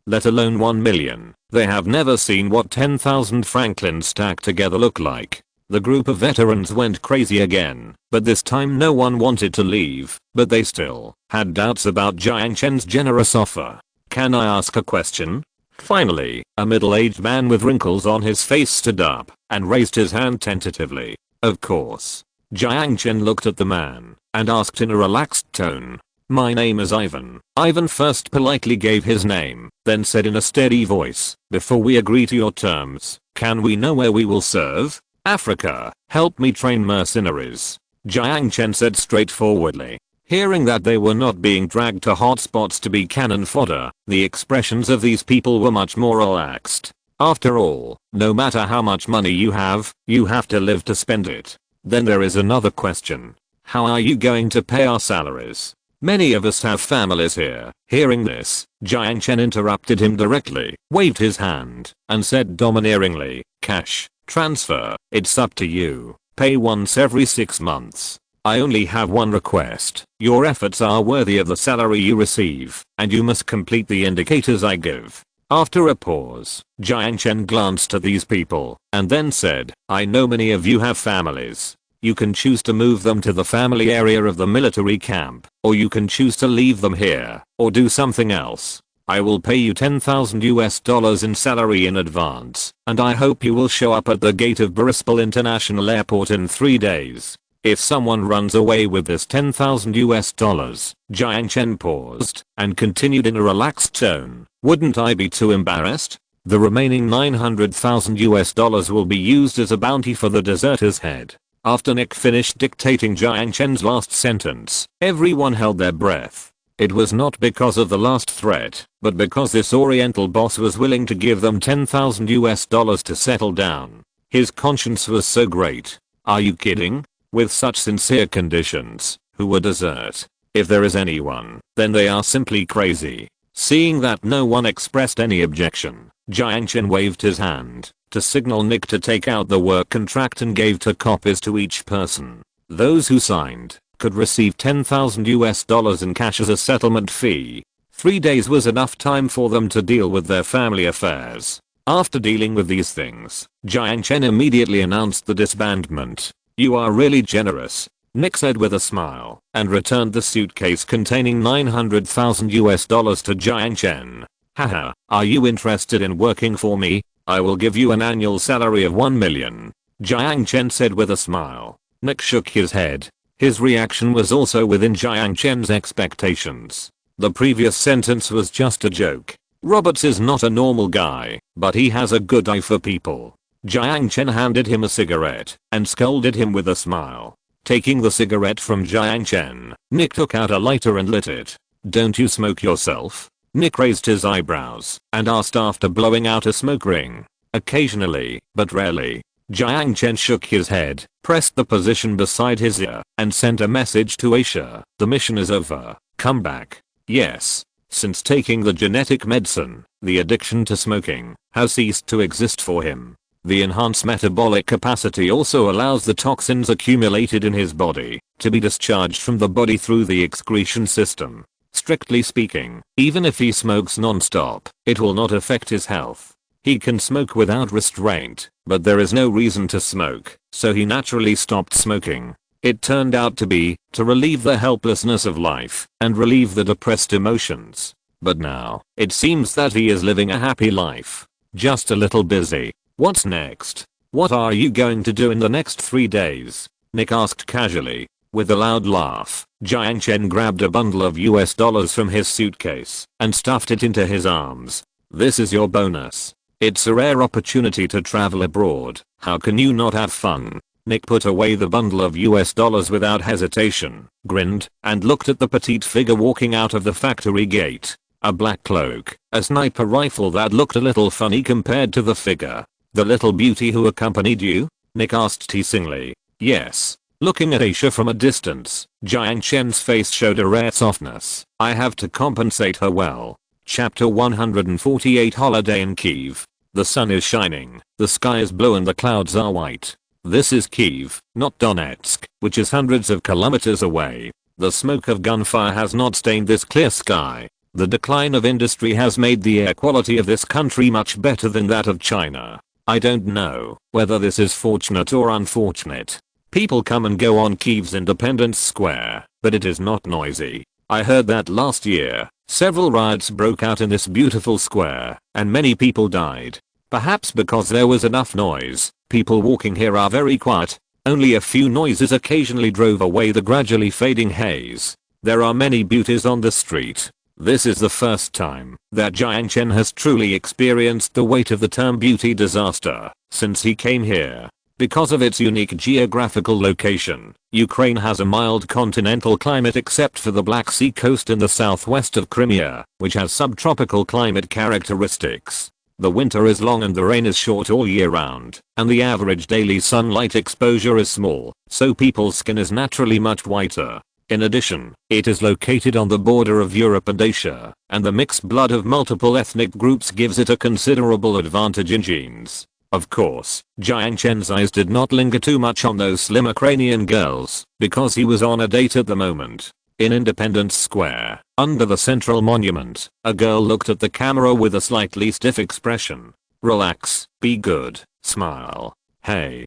Let alone 1 million. They have never seen what 10,000 francs stacked together look like. The group of veterans went crazy again, but this time no one wanted to leave, but they still had doubts about Jiang Chen's generous offer. Can I ask a question? Finally, a middle-aged man with wrinkles on his face stood up and raised his hand tentatively. Of course. Jiang Chen looked at the man and asked in a relaxed tone. My name is Ivan. Ivan first politely gave his name, then said in a steady voice, before we agree to your terms, can we know where we will serve? Africa. Help me train mercenaries. Jiang Chen said straightforwardly. Hearing that they were not being dragged to hotspots to be cannon fodder, the expressions of these people were much more relaxed. After all, no matter how much money you have to live to spend it. Then there is another question. How are you going to pay our salaries? Many of us have families here. Hearing this, Jiang Chen interrupted him directly, waved his hand, and said domineeringly, cash, transfer, it's up to you. Pay once every 6 months. I only have one request. Your efforts are worthy of the salary you receive, and you must complete the indicators I give. After a pause, Jiang Chen glanced at these people, and then said, I know many of you have families. You can choose to move them to the family area of the military camp, or you can choose to leave them here, or do something else. I will pay you 10,000 US dollars in salary in advance, and I hope you will show up at the gate of Boryspil International Airport in 3 days. If someone runs away with this 10,000 US dollars, Jiang Chen paused and continued in a relaxed tone, wouldn't I be too embarrassed? The remaining 900,000 US dollars will be used as a bounty for the deserter's head. After Nick finished dictating Jiang Chen's last sentence, everyone held their breath. It was not because of the last threat, but because this Oriental boss was willing to give them 10,000 US dollars to settle down. His conscience was so great. Are you kidding? With such sincere conditions, who would desert? If there is anyone, then they are simply crazy. Seeing that no one expressed any objection, Jiang Chen waved his hand to signal Nick to take out the work contract and gave 2 copies to each person. Those who signed could receive 10,000 US dollars in cash as a settlement fee. 3 days was enough time for them to deal with their family affairs. After dealing with these things, Jiang Chen immediately announced the disbandment. You are really generous, Nick said with a smile, and returned the suitcase containing 900,000 US dollars to Jiang Chen. Haha, are you interested in working for me? I will give you an annual salary of 1 million. Jiang Chen said with a smile. Nick shook his head. His reaction was also within Jiang Chen's expectations. The previous sentence was just a joke. Roberts is not a normal guy, but he has a good eye for people. Jiang Chen handed him a cigarette and scolded him with a smile. Taking the cigarette from Jiang Chen, Nick took out a lighter and lit it. Don't you smoke yourself? Nick raised his eyebrows and asked after blowing out a smoke ring. Occasionally, but rarely. Jiang Chen shook his head, pressed the position beside his ear, and sent a message to Asia. The mission is over. Come back. Yes. Since taking the genetic medicine, the addiction to smoking has ceased to exist for him. The enhanced metabolic capacity also allows the toxins accumulated in his body to be discharged from the body through the excretion system. Strictly speaking, even if he smokes non-stop, it will not affect his health. He can smoke without restraint, but there is no reason to smoke, so he naturally stopped smoking. It turned out to be to relieve the helplessness of life and relieve the depressed emotions. But now, it seems that he is living a happy life. Just a little busy. What's next? What are you going to do in the next 3 days? Nick asked casually. With a loud laugh, Jiang Chen grabbed a bundle of US dollars from his suitcase and stuffed it into his arms. This is your bonus. It's a rare opportunity to travel abroad. How can you not have fun? Nick put away the bundle of US dollars without hesitation, grinned, and looked at the petite figure walking out of the factory gate. A black cloak, a sniper rifle that looked a little funny compared to the figure. The little beauty who accompanied you? Nick asked teasingly. Yes. Looking at Aisha from a distance, Jiang Chen's face showed a rare softness. I have to compensate her well. Chapter 148 Holiday in Kiev. The sun is shining, the sky is blue and the clouds are white. This is Kiev, not Donetsk, which is hundreds of kilometers away. The smoke of gunfire has not stained this clear sky. The decline of industry has made the air quality of this country much better than that of China. I don't know whether this is fortunate or unfortunate. People come and go on Kiev's Independence Square, but it is not noisy. I heard that last year, several riots broke out in this beautiful square, and many people died. Perhaps because there was enough noise, people walking here are very quiet. Only a few noises occasionally drove away the gradually fading haze. There are many beauties on the street. This is the first time that Jiang Chen has truly experienced the weight of the term beauty disaster since he came here. Because of its unique geographical location, Ukraine has a mild continental climate except for the Black Sea coast in the southwest of Crimea, which has subtropical climate characteristics. The winter is long and the rain is short all year round, and the average daily sunlight exposure is small, so people's skin is naturally much whiter. In addition, it is located on the border of Europe and Asia, and the mixed blood of multiple ethnic groups gives it a considerable advantage in genes. Of course, Jiang Chen's eyes did not linger too much on those slim Ukrainian girls, because he was on a date at the moment. In Independence Square, under the central monument, a girl looked at the camera with a slightly stiff expression. Relax, be good, smile. Hey,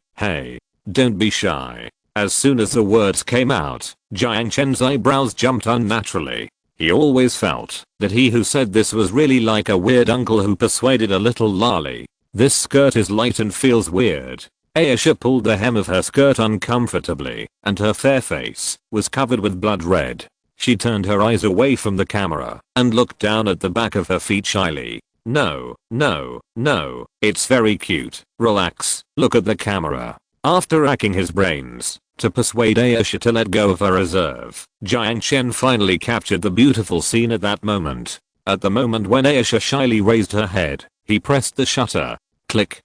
don't be shy. As soon as the words came out, Jiang Chen's eyebrows jumped unnaturally. He always felt that he who said this was really like a weird uncle who persuaded a little lolly. This skirt is light and feels weird. Aisha pulled the hem of her skirt uncomfortably, and her fair face was covered with blood red. She turned her eyes away from the camera and looked down at the back of her feet shyly. No, it's very cute. Relax, look at the camera. After racking his brains to persuade Aisha to let go of her reserve, Jiang Chen finally captured the beautiful scene at that moment. At the moment when Aisha shyly raised her head, he pressed the shutter. Click.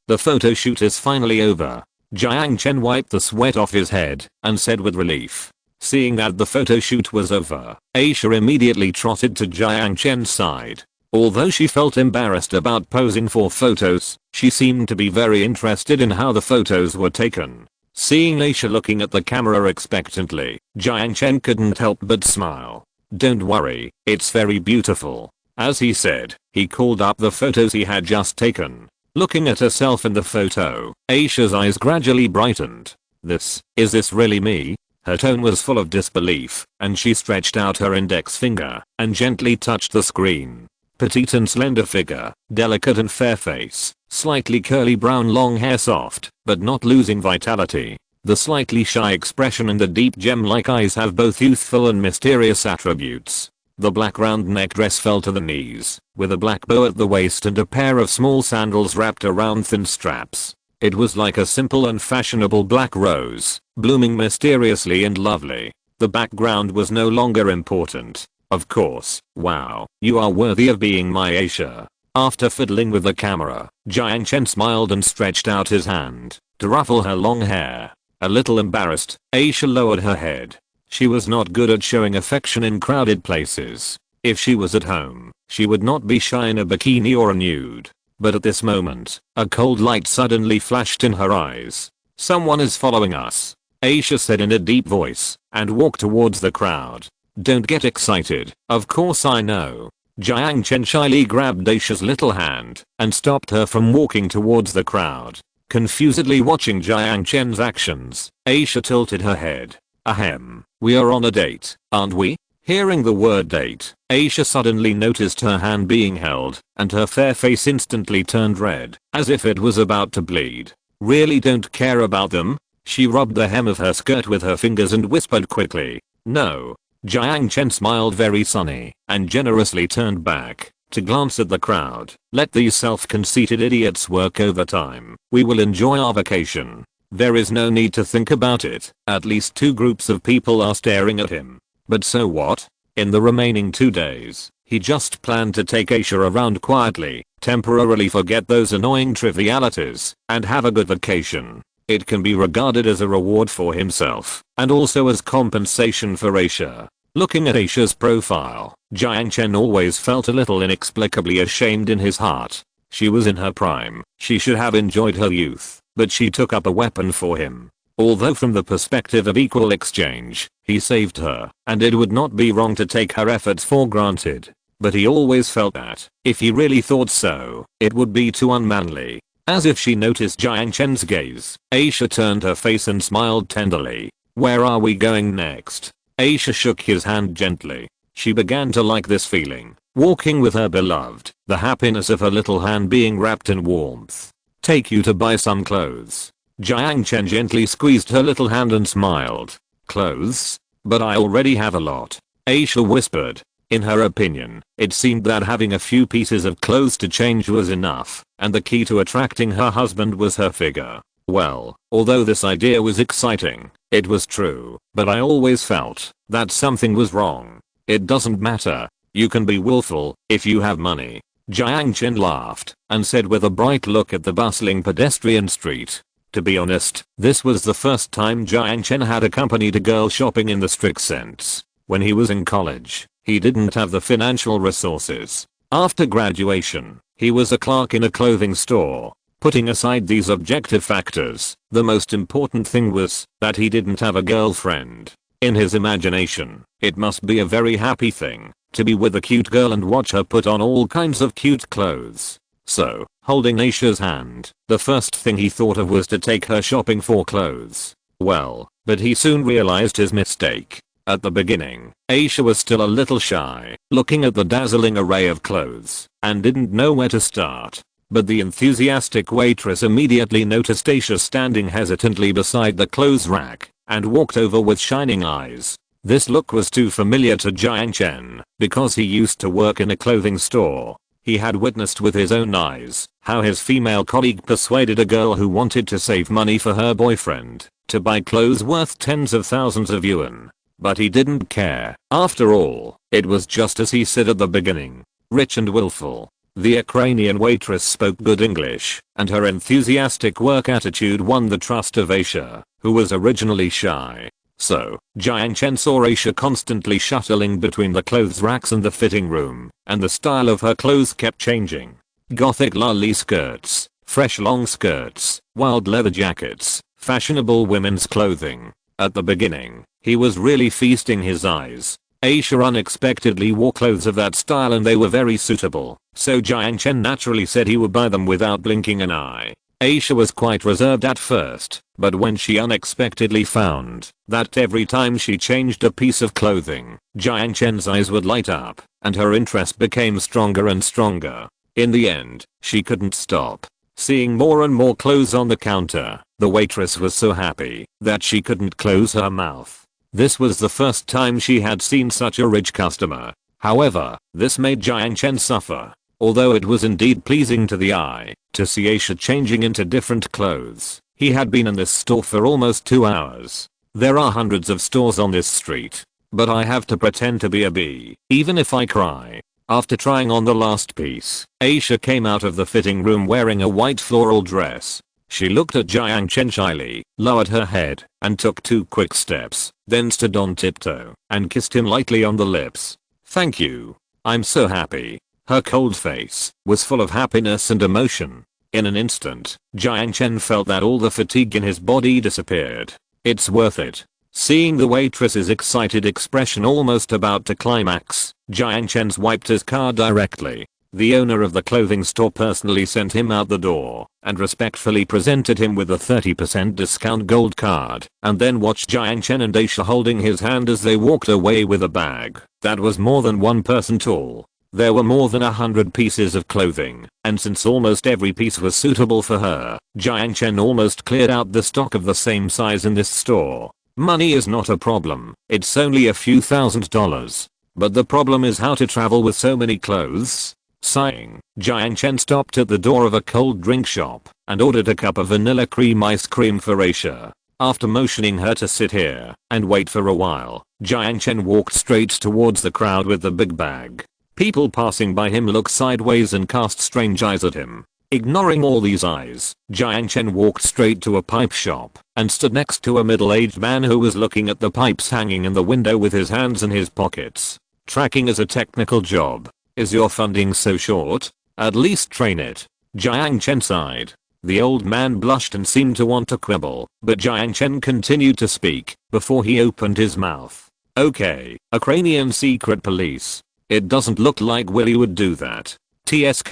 The photo shoot is finally over. Jiang Chen wiped the sweat off his head and said with relief. Seeing that the photo shoot was over, Aisha immediately trotted to Jiang Chen's side. Although she felt embarrassed about posing for photos, she seemed to be very interested in how the photos were taken. Seeing Aisha looking at the camera expectantly, Jiang Chen couldn't help but smile. Don't worry, it's very beautiful. As he said, he called up the photos he had just taken. Looking at herself in the photo, Aisha's eyes gradually brightened. Is this really me? Her tone was full of disbelief, and she stretched out her index finger and gently touched the screen. Petite and slender figure, delicate and fair face, slightly curly brown long hair soft, but not losing vitality. The slightly shy expression and the deep gem-like eyes have both youthful and mysterious attributes. The black round neck dress fell to the knees, with a black bow at the waist and a pair of small sandals wrapped around thin straps. It was like a simple and fashionable black rose, blooming mysteriously and lovely. The background was no longer important. Of course, wow, you are worthy of being my Aisha. After fiddling with the camera, Jiang Chen smiled and stretched out his hand to ruffle her long hair. A little embarrassed, Aisha lowered her head. She was not good at showing affection in crowded places. If she was at home, she would not be shy in a bikini or a nude. But at this moment, a cold light suddenly flashed in her eyes. "Someone is following us," Aisha said in a deep voice, and walked towards the crowd. "Don't get excited, of course I know." Jiang Chen shyly grabbed Aisha's little hand and stopped her from walking towards the crowd. Confusedly watching Jiang Chen's actions, Aisha tilted her head. "Ahem, we are on a date, aren't we?" Hearing the word date, Aisha suddenly noticed her hand being held, and her fair face instantly turned red, as if it was about to bleed. "Really don't care about them?" She rubbed the hem of her skirt with her fingers and whispered quickly, "No." Jiang Chen smiled very sunny and generously turned back to glance at the crowd. "Let these self-conceited idiots work overtime. We will enjoy our vacation. There is no need to think about it." At least 2 groups of people are staring at him. But so what? In the remaining 2 days, he just planned to take Aisha around quietly, temporarily forget those annoying trivialities, and have a good vacation. It can be regarded as a reward for himself, and also as compensation for Aisha. Looking at Aisha's profile, Jiang Chen always felt a little inexplicably ashamed in his heart. She was in her prime, she should have enjoyed her youth, but she took up a weapon for him. Although from the perspective of equal exchange, he saved her, and it would not be wrong to take her efforts for granted. But he always felt that, if he really thought so, it would be too unmanly. As if she noticed Jiang Chen's gaze, Aisha turned her face and smiled tenderly. "Where are we going next?" Aisha shook his hand gently. She began to like this feeling, walking with her beloved, the happiness of her little hand being wrapped in warmth. "Take you to buy some clothes." Jiang Chen gently squeezed her little hand and smiled. "Clothes? But I already have a lot," Aisha whispered. In her opinion, it seemed that having a few pieces of clothes to change was enough, and the key to attracting her husband was her figure. Well, although this idea was exciting, it was true, but I always felt that something was wrong. "It doesn't matter. You can be willful if you have money." Jiang Chen laughed and said with a bright look at the bustling pedestrian street. To be honest, this was the first time Jiang Chen had accompanied a girl shopping in the strict sense. When he was in college, he didn't have the financial resources. After graduation, he was a clerk in a clothing store. Putting aside these objective factors, the most important thing was that he didn't have a girlfriend. In his imagination, it must be a very happy thing to be with a cute girl and watch her put on all kinds of cute clothes. So, holding Aisha's hand, the first thing he thought of was to take her shopping for clothes. Well, but he soon realized his mistake. At the beginning, Aisha was still a little shy, looking at the dazzling array of clothes, and didn't know where to start. But the enthusiastic waitress immediately noticed Aisha standing hesitantly beside the clothes rack, and walked over with shining eyes. This look was too familiar to Jiang Chen, because he used to work in a clothing store. He had witnessed with his own eyes how his female colleague persuaded a girl who wanted to save money for her boyfriend to buy clothes worth tens of thousands of yuan. But he didn't care. After all, it was just as he said at the beginning. Rich and willful. The Ukrainian waitress spoke good English, and her enthusiastic work attitude won the trust of Aisha, who was originally shy. So, Jiang Chen saw Aisha constantly shuttling between the clothes racks and the fitting room, and the style of her clothes kept changing. Gothic lully skirts, fresh long skirts, wild leather jackets, fashionable women's clothing. At the beginning, he was really feasting his eyes. Aisha unexpectedly wore clothes of that style and they were very suitable, so Jiang Chen naturally said he would buy them without blinking an eye. Aisha was quite reserved at first, but when she unexpectedly found that every time she changed a piece of clothing, Jiang Chen's eyes would light up, and her interest became stronger and stronger. In the end, she couldn't stop. Seeing more and more clothes on the counter, the waitress was so happy that she couldn't close her mouth. This was the first time she had seen such a rich customer. However, this made Jiang Chen suffer. Although it was indeed pleasing to the eye to see Aisha changing into different clothes, he had been in this store for almost 2 hours. There are hundreds of stores on this street, but I have to pretend to be a bee, even if I cry. After trying on the last piece, Aisha came out of the fitting room wearing a white floral dress. She looked at Jiang Chen shyly, lowered her head, and took 2 quick steps, then stood on tiptoe and kissed him lightly on the lips. "Thank you. I'm so happy." Her cold face was full of happiness and emotion. In an instant, Jiang Chen felt that all the fatigue in his body disappeared. It's worth it. Seeing the waitress's excited expression almost about to climax, Jiang Chen swiped his card directly. The owner of the clothing store personally sent him out the door and respectfully presented him with a 30% discount gold card, and then watched Jiang Chen and Aisha holding his hand as they walked away with a bag that was more than one person tall. There were more than 100 pieces of clothing, and since almost every piece was suitable for her, Jiang Chen almost cleared out the stock of the same size in this store. Money is not a problem, it's only a few $1,000s. But the problem is how to travel with so many clothes. Sighing, Jiang Chen stopped at the door of a cold drink shop and ordered a cup of vanilla cream ice cream for Aisha. After motioning her to sit here and wait for a while, Jiang Chen walked straight towards the crowd with the big bag. People passing by him looked sideways and cast strange eyes at him. Ignoring all these eyes, Jiang Chen walked straight to a pipe shop and stood next to a middle-aged man who was looking at the pipes hanging in the window with his hands in his pockets. Tracking is a technical job. Is your funding so short? At least train it. Jiang Chen sighed. The old man blushed and seemed to want to quibble, but Jiang Chen continued to speak before he opened his mouth. Okay, Ukrainian secret police. It doesn't look like Willie would do that. TSK,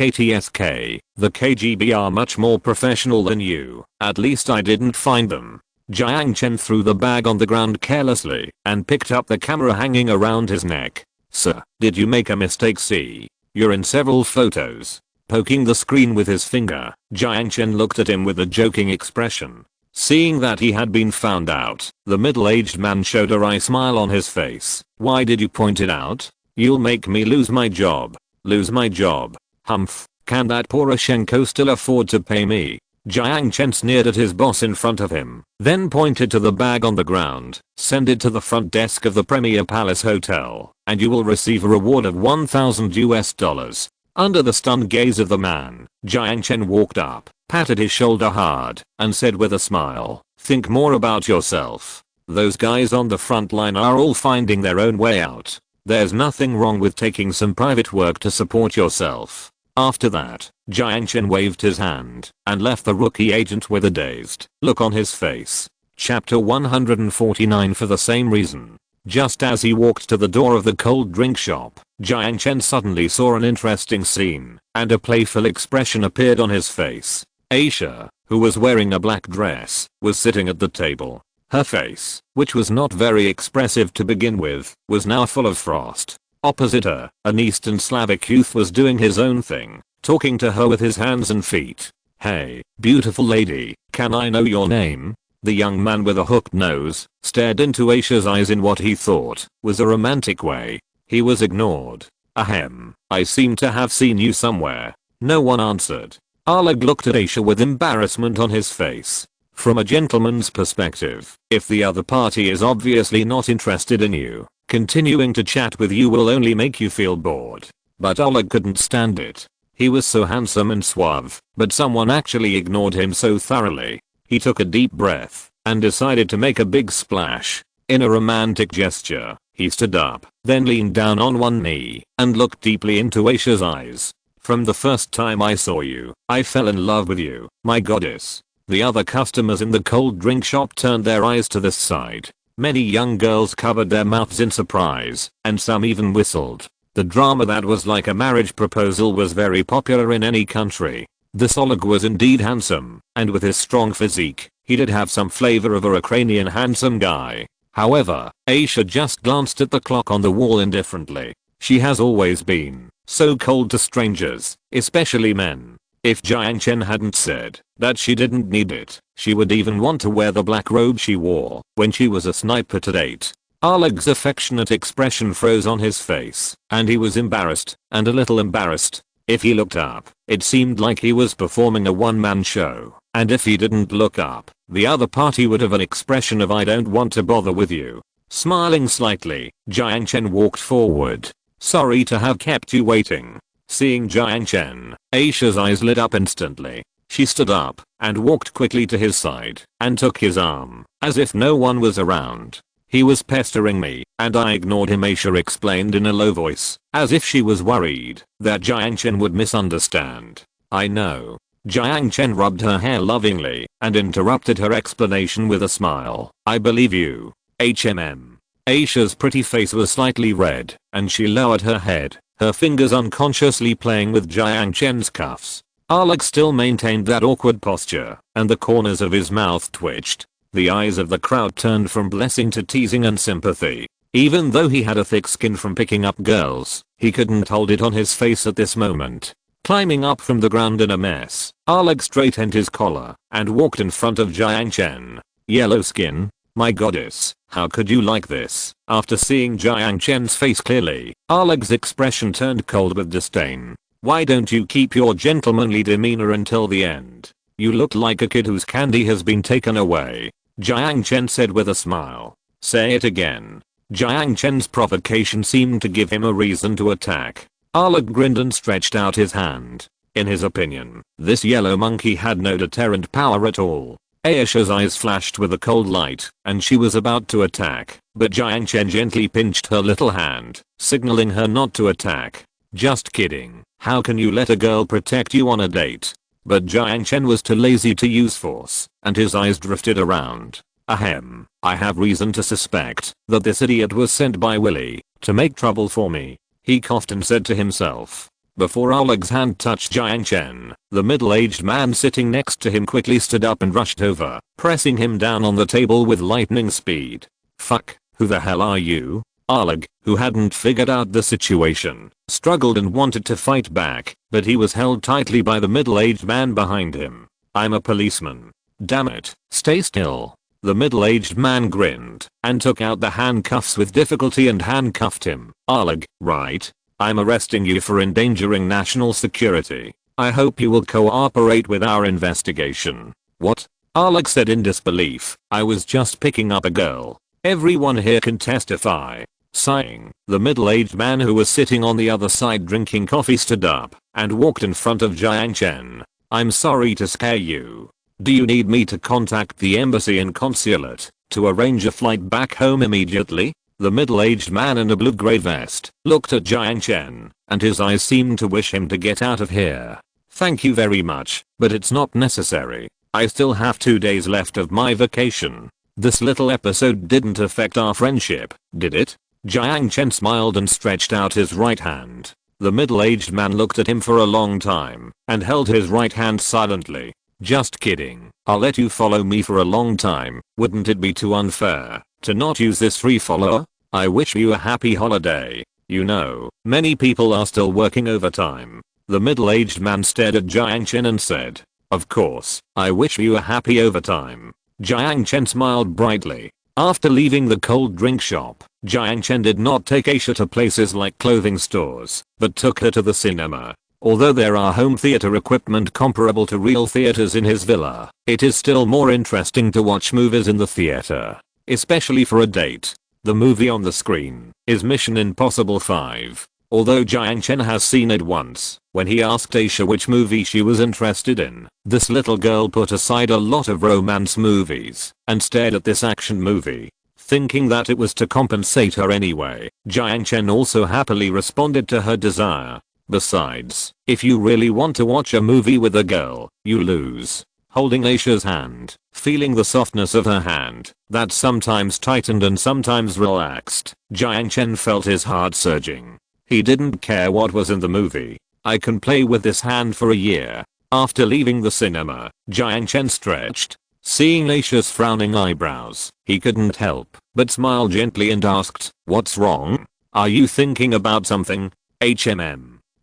the KGB are much more professional than you. At least I didn't find them. Jiang Chen threw the bag on the ground carelessly and picked up the camera hanging around his neck. Sir, did you make a mistake? See, you're in several photos. Poking the screen with his finger, Jiang Chen looked at him with a joking expression. Seeing that he had been found out, the middle-aged man showed a wry smile on his face. Why did you point it out? You'll make me lose my job. Lose my job? Humph, can that Poroshenko still afford to pay me? Jiang Chen sneered at his boss in front of him, then pointed to the bag on the ground. Send it to the front desk of the Premier Palace Hotel, and you will receive a reward of $1,000. Under the stunned gaze of the man, Jiang Chen walked up, patted his shoulder hard, and said with a smile, think more about yourself. Those guys on the front line are all finding their own way out. There's nothing wrong with taking some private work to support yourself. After that, Jiang Chen waved his hand and left the rookie agent with a dazed look on his face. Chapter 149. For the same reason. Just as he walked to the door of the cold drink shop, Jiang Chen suddenly saw an interesting scene, and a playful expression appeared on his face. Aisha, who was wearing a black dress, was sitting at the table. Her face, which was not very expressive to begin with, was now full of frost. Opposite her, an Eastern Slavic youth was doing his own thing, talking to her with his hands and feet. Hey, beautiful lady, can I know your name? The young man with a hooked nose stared into Aisha's eyes in what he thought was a romantic way. He was ignored. Ahem, I seem to have seen you somewhere. No one answered. Oleg looked at Aisha with embarrassment on his face. From a gentleman's perspective, if the other party is obviously not interested in you, continuing to chat with you will only make you feel bored. But Oleg couldn't stand it. He was so handsome and suave, but someone actually ignored him so thoroughly. He took a deep breath and decided to make a big splash. In a romantic gesture, he stood up, then leaned down on one knee and looked deeply into Aisha's eyes. From the first time I saw you, I fell in love with you, my goddess. The other customers in the cold drink shop turned their eyes to this side. Many young girls covered their mouths in surprise, and some even whistled. The drama that was like a marriage proposal was very popular in any country. This Oleg was indeed handsome, and with his strong physique, he did have some flavor of a Ukrainian handsome guy. However, Aisha just glanced at the clock on the wall indifferently. She has always been so cold to strangers, especially men. If Jiang Chen hadn't said that she didn't need it, she would even want to wear the black robe she wore when she was a sniper to date. Oleg's affectionate expression froze on his face, and he was embarrassed, and a little embarrassed. If he looked up, it seemed like he was performing a one-man show, and if he didn't look up, the other party would have an expression of I don't want to bother with you. Smiling slightly, Jiang Chen walked forward. Sorry to have kept you waiting. Seeing Jiang Chen, Aisha's eyes lit up instantly. She stood up and walked quickly to his side and took his arm, as if no one was around. He was pestering me, and I ignored him, Aisha explained in a low voice, as if she was worried that Jiang Chen would misunderstand. I know. Jiang Chen rubbed her hair lovingly and interrupted her explanation with a smile. I believe you. Aisha's pretty face was slightly red, and she lowered her head, her fingers unconsciously playing with Jiang Chen's cuffs. Oleg still maintained that awkward posture, and the corners of his mouth twitched. The eyes of the crowd turned from blessing to teasing and sympathy. Even though he had a thick skin from picking up girls, he couldn't hold it on his face at this moment. Climbing up from the ground in a mess, Oleg straightened his collar and walked in front of Jiang Chen. Yellow skin? My goddess, how could you like this? After seeing Jiang Chen's face clearly, Oleg's expression turned cold with disdain. Why don't you keep your gentlemanly demeanor until the end? You look like a kid whose candy has been taken away. Jiang Chen said with a smile. Say it again. Jiang Chen's provocation seemed to give him a reason to attack. Oleg grinned and stretched out his hand. In his opinion, this yellow monkey had no deterrent power at all. Aisha's eyes flashed with a cold light, and she was about to attack, but Jiang Chen gently pinched her little hand, signaling her not to attack. Just kidding. How can you let a girl protect you on a date? But Jiang Chen was too lazy to use force, and his eyes drifted around. Ahem. I have reason to suspect that this idiot was sent by Willy to make trouble for me. He coughed and said to himself. Before Oleg's hand touched Jiang Chen, the middle-aged man sitting next to him quickly stood up and rushed over, pressing him down on the table with lightning speed. Fuck, who the hell are you? Oleg, who hadn't figured out the situation, struggled and wanted to fight back, but he was held tightly by the middle-aged man behind him. I'm a policeman. Damn it, stay still. The middle-aged man grinned and took out the handcuffs with difficulty and handcuffed him. Oleg, right? I'm arresting you for endangering national security. I hope you will cooperate with our investigation. What? Oleg said in disbelief. I was just picking up a girl. Everyone here can testify. Sighing, the middle-aged man who was sitting on the other side drinking coffee stood up and walked in front of Jiang Chen. I'm sorry to scare you. Do you need me to contact the embassy and consulate to arrange a flight back home immediately? The middle-aged man in a blue-gray vest looked at Jiang Chen, and his eyes seemed to wish him to get out of here. Thank you very much, but it's not necessary. I still have 2 days left of my vacation. This little episode didn't affect our friendship, did it? Jiang Chen smiled and stretched out his right hand. The middle-aged man looked at him for a long time and held his right hand silently. Just kidding. I'll let you follow me for a long time. Wouldn't it be too unfair to not use this free follower? I wish you a happy holiday. You know, many people are still working overtime. The middle-aged man stared at Jiang Chen and said, of course, I wish you a happy overtime. Jiang Chen smiled brightly. After leaving the cold drink shop, Jiang Chen did not take Aisha to places like clothing stores, but took her to the cinema. Although there are home theater equipment comparable to real theaters in his villa, it is still more interesting to watch movies in the theater. Especially for a date. The movie on the screen is Mission Impossible 5. Although Jiang Chen has seen it once, when he asked Aisha which movie she was interested in, this little girl put aside a lot of romance movies and stared at this action movie. Thinking that it was to compensate her anyway, Jiang Chen also happily responded to her desire. Besides, if you really want to watch a movie with a girl, you lose. Holding Aisha's hand, feeling the softness of her hand, that sometimes tightened and sometimes relaxed, Jiang Chen felt his heart surging. He didn't care what was in the movie. I can play with this hand for a year. After leaving the cinema, Jiang Chen stretched. Seeing Aisha's frowning eyebrows, he couldn't help but smile gently and asked, what's wrong? Are you thinking about something?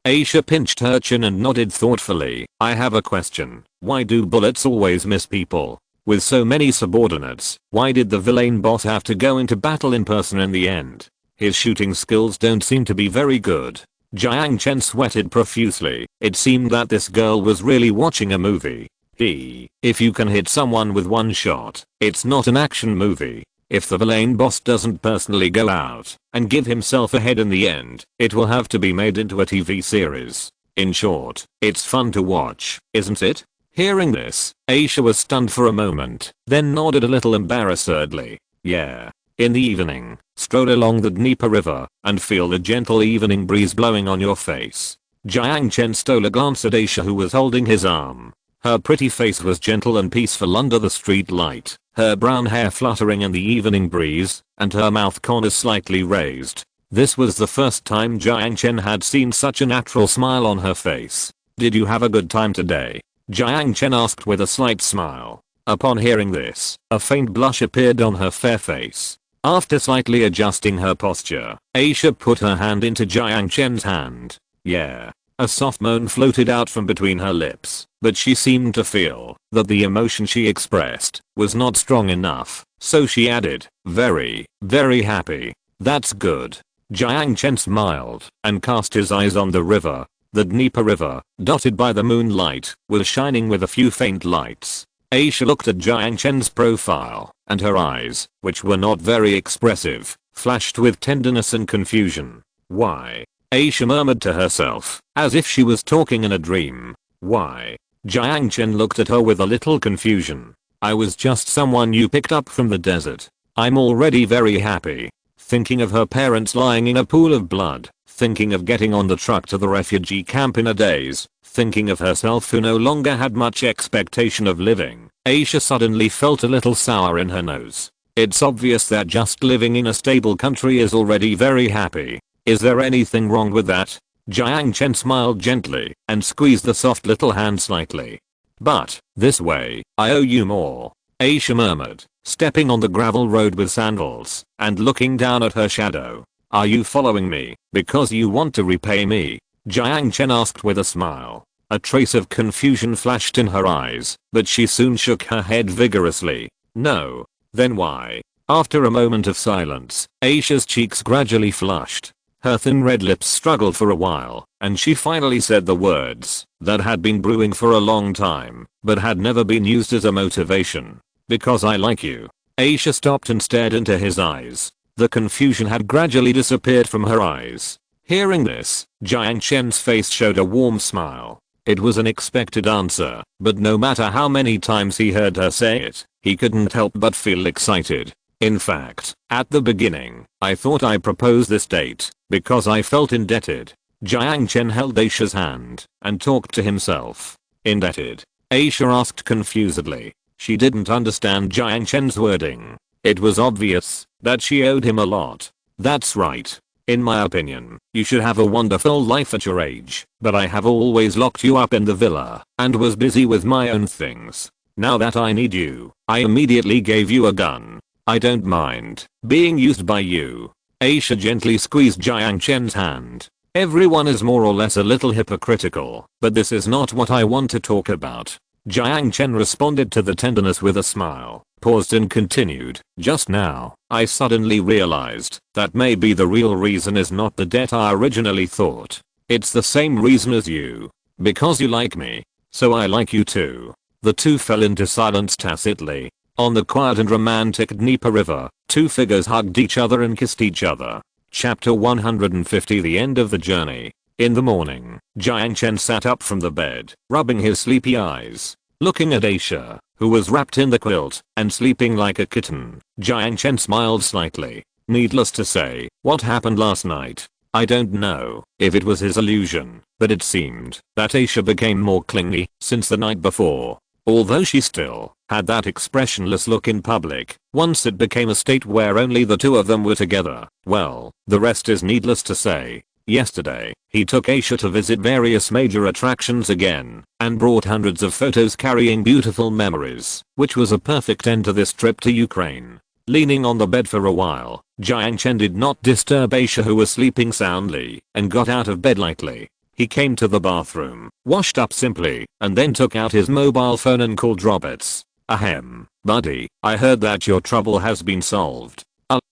Aisha pinched her chin and nodded thoughtfully. I have a question. Why do bullets always miss people? With so many subordinates, why did the villain boss have to go into battle in person in the end? His shooting skills don't seem to be very good. Jiang Chen sweated profusely. It seemed that this girl was really watching a movie. If you can hit someone with one shot, it's not an action movie. If the villain boss doesn't personally go out and give himself a head in the end, it will have to be made into a TV series. In short, it's fun to watch, isn't it? Hearing this, Aisha was stunned for a moment, then nodded a little embarrassedly. Yeah. In the evening, stroll along the Dnieper River and feel the gentle evening breeze blowing on your face. Jiang Chen stole a glance at Aisha, who was holding his arm. Her pretty face was gentle and peaceful under the street light, her brown hair fluttering in the evening breeze, and her mouth corners slightly raised. This was the first time Jiang Chen had seen such a natural smile on her face. "Did you have a good time today?" Jiang Chen asked with a slight smile. Upon hearing this, a faint blush appeared on her fair face. After slightly adjusting her posture, Aisha put her hand into Jiang Chen's hand. "Yeah." A soft moan floated out from between her lips, but she seemed to feel that the emotion she expressed was not strong enough, so she added, "Very, very happy." "That's good." Jiang Chen smiled and cast his eyes on the river. The Dnieper River, dotted by the moonlight, was shining with a few faint lights. Aisha looked at Jiang Chen's profile, and her eyes, which were not very expressive, flashed with tenderness and confusion. "Why?" Aisha murmured to herself, as if she was talking in a dream. "Why?" Jiang Chen looked at her with a little confusion. "I was just someone you picked up from the desert. I'm already very happy." Thinking of her parents lying in a pool of blood, thinking of getting on the truck to the refugee camp in a daze, thinking of herself who no longer had much expectation of living, Aisha suddenly felt a little sour in her nose. It's obvious that just living in a stable country is already very happy. Is there anything wrong with that? Jiang Chen smiled gently and squeezed the soft little hand slightly. "But, this way, I owe you more," Aisha murmured, stepping on the gravel road with sandals and looking down at her shadow. "Are you following me because you want to repay me?" Jiang Chen asked with a smile. A trace of confusion flashed in her eyes, but she soon shook her head vigorously. "No." "Then why?" After a moment of silence, Aisha's cheeks gradually flushed. Her thin red lips struggled for a while, and she finally said the words that had been brewing for a long time, but had never been used as a motivation. "Because I like you." Aisha stopped and stared into his eyes. The confusion had gradually disappeared from her eyes. Hearing this, Jiang Chen's face showed a warm smile. It was an expected answer, but no matter how many times he heard her say it, he couldn't help but feel excited. "In fact, at the beginning, I thought I proposed this date because I felt indebted." Jiang Chen held Aisha's hand and talked to himself. "Indebted?" Aisha asked confusedly. She didn't understand Jiang Chen's wording. It was obvious that she owed him a lot. "That's right. In my opinion, you should have a wonderful life at your age, but I have always locked you up in the villa and was busy with my own things. Now that I need you, I immediately gave you a gun. I don't mind being used by you." Aisha gently squeezed Jiang Chen's hand. "Everyone is more or less a little hypocritical, but this is not what I want to talk about." Jiang Chen responded to the tenderness with a smile, paused and continued. "Just now, I suddenly realized that maybe the real reason is not the debt I originally thought. It's the same reason as you. Because you like me, so I like you too." The two fell into silence tacitly. On the quiet and romantic Dnieper River, two figures hugged each other and kissed each other. Chapter 150, The End of the Journey. In the morning, Jiang Chen sat up from the bed, rubbing his sleepy eyes. Looking at Aisha, who was wrapped in the quilt and sleeping like a kitten, Jiang Chen smiled slightly. Needless to say, what happened last night? I don't know if it was his illusion, but it seemed that Aisha became more clingy since the night before. Although she still had that expressionless look in public, once it became a state where only the two of them were together, well, the rest is needless to say. Yesterday, he took Aisha to visit various major attractions again, and brought hundreds of photos carrying beautiful memories, which was a perfect end to this trip to Ukraine. Leaning on the bed for a while, Jiang Chen did not disturb Aisha, who was sleeping soundly, and got out of bed lightly. He came to the bathroom, washed up simply, and then took out his mobile phone and called Roberts. "Ahem, buddy, I heard that your trouble has been solved."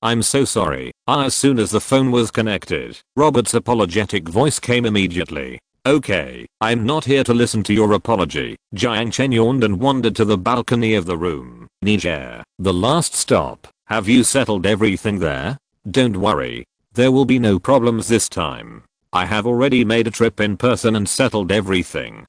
I'm so sorry." As soon as the phone was connected, Robert's apologetic voice came immediately. "Okay, I'm not here to listen to your apology." Jiang Chen yawned and wandered to the balcony of the room. "Niger, the last stop. Have you settled everything there?" "Don't worry. There will be no problems this time. I have already made a trip in person and settled everything."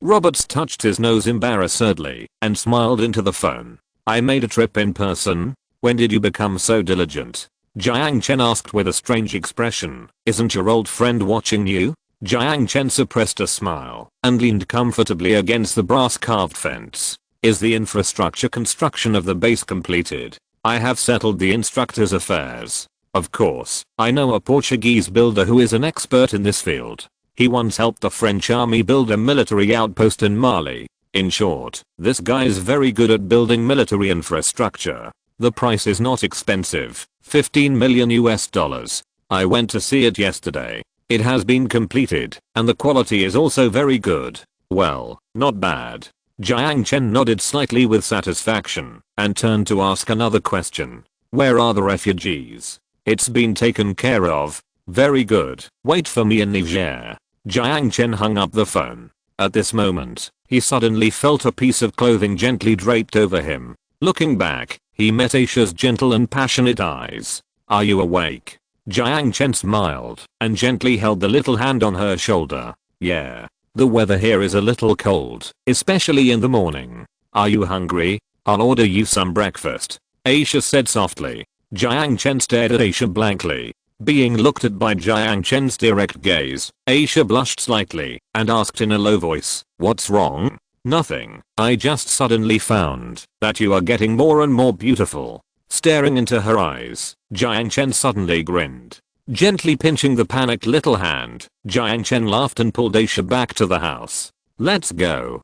Roberts touched his nose embarrassedly and smiled into the phone. "I made a trip in person?" When did you become so diligent? Jiang Chen asked with a strange expression. Isn't your old friend watching you? Jiang Chen suppressed a smile and leaned comfortably against the brass carved fence. Is the infrastructure construction of the base completed? I have settled the instructor's affairs. Of course, I know a Portuguese builder who is an expert in this field. He once helped the French army build a military outpost in Mali. In short, this guy is very good at building military infrastructure. The price is not expensive, $15 million US. I went to see it yesterday. It has been completed, and the quality is also very good. Well, not bad. Jiang Chen nodded slightly with satisfaction and turned to ask another question. Where are the refugees? It's been taken care of. Very good. Wait for me in Niger. Jiang Chen hung up the phone. At this moment, he suddenly felt a piece of clothing gently draped over him. Looking back, he met Aisha's gentle and passionate eyes. Are you awake? Jiang Chen smiled and gently held the little hand on her shoulder. Yeah. The weather here is a little cold, especially in the morning. Are you hungry? I'll order you some breakfast. Aisha said softly. Jiang Chen stared at Aisha blankly. Being looked at by Jiang Chen's direct gaze, Aisha blushed slightly and asked in a low voice, what's wrong? Nothing. I just suddenly found that you are getting more and more beautiful. Staring into her eyes, Jiang Chen suddenly grinned. Gently pinching the panicked little hand, Jiang Chen laughed and pulled Aisha back to the house. Let's go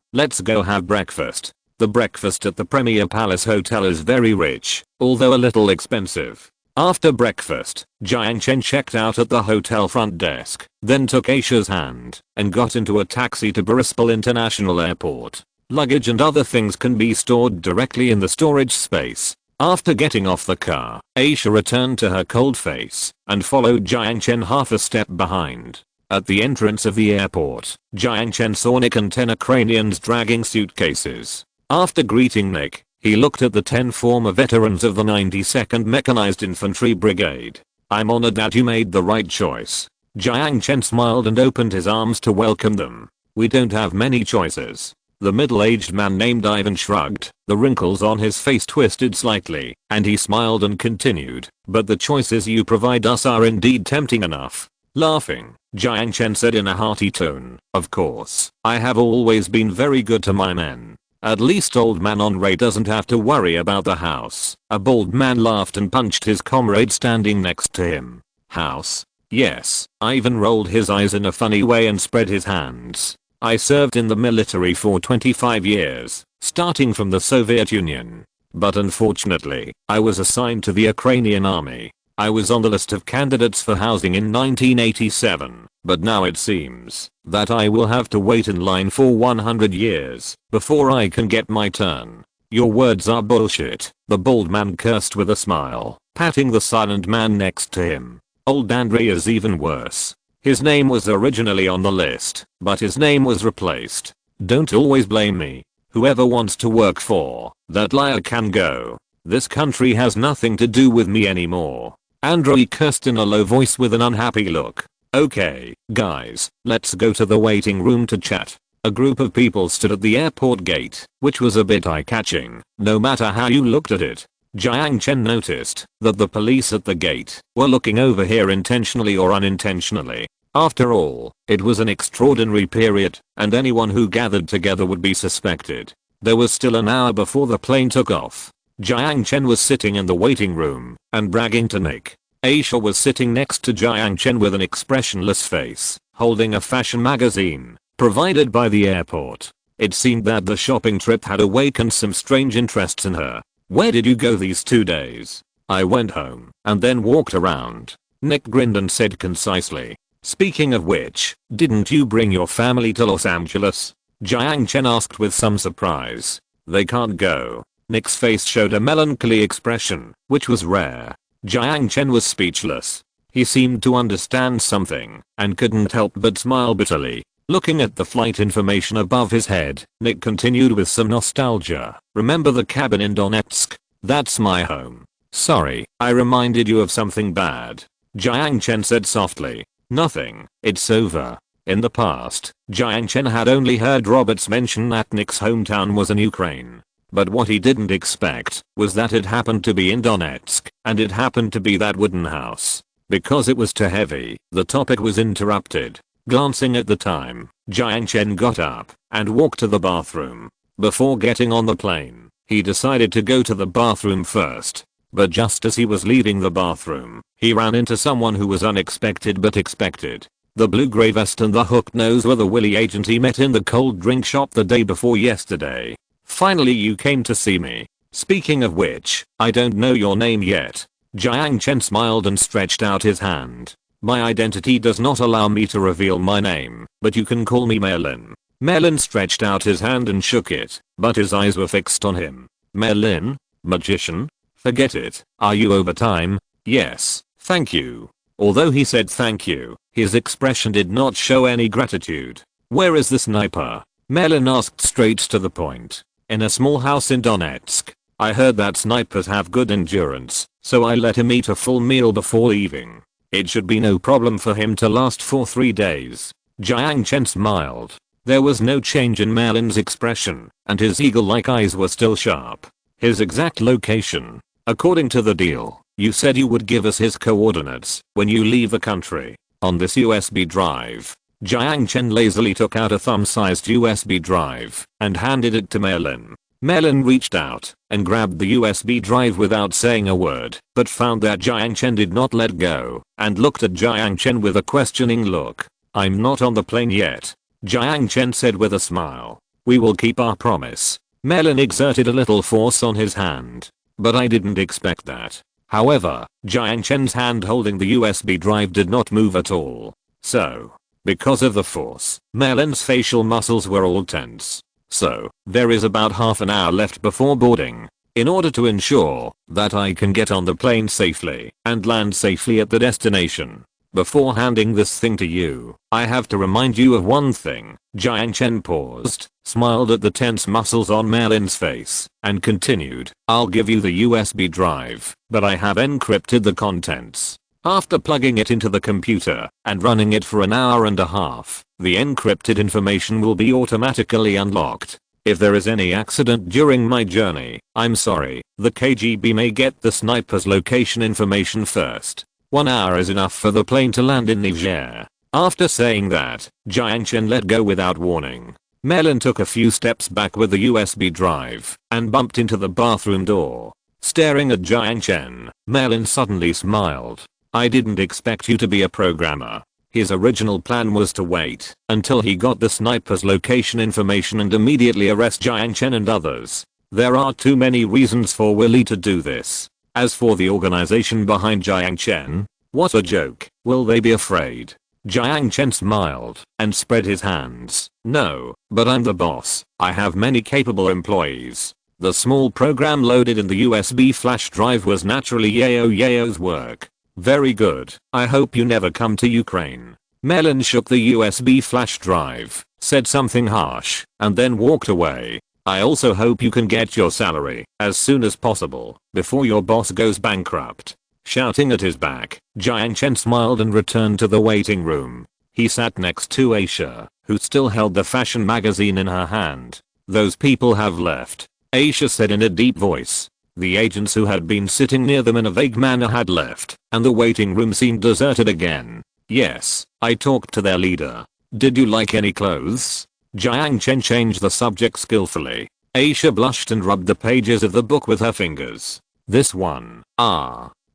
have breakfast. The breakfast at the Premier Palace Hotel is very rich, although a little expensive. After breakfast, Jiang Chen checked out at the hotel front desk, then took Aisha's hand and got into a taxi to Boryspil International Airport. Luggage and other things can be stored directly in the storage space. After getting off the car, Aisha returned to her cold face and followed Jiang Chen half a step behind. At the entrance of the airport, Jiang Chen saw Nick and 10 Ukrainians dragging suitcases. After greeting Nick, he looked at the 10 former veterans of the 92nd Mechanized Infantry Brigade. I'm honored that you made the right choice. Jiang Chen smiled and opened his arms to welcome them. We don't have many choices. The middle-aged man named Ivan shrugged, the wrinkles on his face twisted slightly, and he smiled and continued, but the choices you provide us are indeed tempting enough. Laughing, Jiang Chen said in a hearty tone, of course, I have always been very good to my men. At least old man Henri doesn't have to worry about the house. A bald man laughed and punched his comrade standing next to him. House? Yes. Ivan rolled his eyes in a funny way and spread his hands. I served in the military for 25 years, starting from the Soviet Union. But unfortunately, I was assigned to the Ukrainian army. I was on the list of candidates for housing in 1987, but now it seems that I will have to wait in line for 100 years before I can get my turn. Your words are bullshit, the bald man cursed with a smile, patting the silent man next to him. Old Andrei is even worse. His name was originally on the list, but his name was replaced. Don't always blame me. Whoever wants to work for that liar can go. This country has nothing to do with me anymore. Andrei cursed in a low voice with an unhappy look. Okay, guys, let's go to the waiting room to chat. A group of people stood at the airport gate, which was a bit eye-catching, no matter how you looked at it. Jiang Chen noticed that the police at the gate were looking over here intentionally or unintentionally. After all, it was an extraordinary period, and anyone who gathered together would be suspected. There was still an hour before the plane took off. Jiang Chen was sitting in the waiting room and bragging to Nick. Aisha was sitting next to Jiang Chen with an expressionless face, holding a fashion magazine provided by the airport. It seemed that the shopping trip had awakened some strange interests in her. Where did you go these 2 days? I went home and then walked around. Nick grinned and said concisely. Speaking of which, didn't you bring your family to Los Angeles? Jiang Chen asked with some surprise. They can't go. Nick's face showed a melancholy expression, which was rare. Jiang Chen was speechless. He seemed to understand something and couldn't help but smile bitterly. Looking at the flight information above his head, Nick continued with some nostalgia. Remember the cabin in Donetsk? That's my home. Sorry, I reminded you of something bad. Jiang Chen said softly. Nothing, it's over. In the past, Jiang Chen had only heard Roberts mention that Nick's hometown was in Ukraine. But what he didn't expect was that it happened to be in Donetsk, and it happened to be that wooden house. Because it was too heavy, the topic was interrupted. Glancing at the time, Jiang Chen got up and walked to the bathroom. Before getting on the plane, he decided to go to the bathroom first. But just as he was leaving the bathroom, he ran into someone who was unexpected but expected. The blue grey vest and the hooked nose were the Willy agent he met in the cold drink shop the day before yesterday. Finally you came to see me. Speaking of which, I don't know your name yet. Jiang Chen smiled and stretched out his hand. My identity does not allow me to reveal my name, but you can call me Merlin. Merlin stretched out his hand and shook it, but his eyes were fixed on him. Merlin? Magician? Forget it. Are you over time? Yes, thank you. Although he said thank you, his expression did not show any gratitude. Where is the sniper? Merlin asked straight to the point. In a small house in Donetsk. I heard that snipers have good endurance, so I let him eat a full meal before leaving. It should be no problem for him to last for 3 days. Jiang Chen smiled. There was no change in Merlin's expression, and his eagle-like eyes were still sharp. His exact location. According to the deal, you said you would give us his coordinates when you leave the country. On this USB drive. Jiang Chen lazily took out a thumb-sized USB drive and handed it to Merlin. Merlin reached out and grabbed the USB drive without saying a word, but found that Jiang Chen did not let go and looked at Jiang Chen with a questioning look. I'm not on the plane yet, Jiang Chen said with a smile. We will keep our promise. Merlin exerted a little force on his hand, but I didn't expect that. However, Jiang Chen's hand holding the USB drive did not move at all. So, because of the force, Merlin's facial muscles were all tense. So, there is about half an hour left before boarding. In order to ensure that I can get on the plane safely and land safely at the destination. Before handing this thing to you, I have to remind you of one thing. Jiang Chen paused, smiled at the tense muscles on Merlin's face, and continued. I'll give you the USB drive, but I have encrypted the contents. After plugging it into the computer and running it for an hour and a half, the encrypted information will be automatically unlocked. If there is any accident during my journey, I'm sorry, the KGB may get the sniper's location information first. 1 hour is enough for the plane to land in Niger. After saying that, Jiang Chen let go without warning. Merlin took a few steps back with the USB drive and bumped into the bathroom door. Staring at Jiang Chen, Merlin suddenly smiled. I didn't expect you to be a programmer. His original plan was to wait until he got the sniper's location information and immediately arrest Jiang Chen and others. There are too many reasons for Willy to do this. As for the organization behind Jiang Chen, what a joke. Will they be afraid? Jiang Chen smiled and spread his hands. No, but I'm the boss. I have many capable employees. The small program loaded in the USB flash drive was naturally Yao's work. Very good. I hope you never come to Ukraine. Merlin shook the USB flash drive, said something harsh, and then walked away. I also hope you can get your salary as soon as possible before your boss goes bankrupt. Shouting at his back, Jiang Chen smiled and returned to the waiting room. He sat next to Aisha, who still held the fashion magazine in her hand. Those people have left, Aisha said in a deep voice. The agents who had been sitting near them in a vague manner had left, and the waiting room seemed deserted again. Yes, I talked to their leader. Did you like any clothes? Jiang Chen changed the subject skillfully. Aisha blushed and rubbed the pages of the book with her fingers. This one?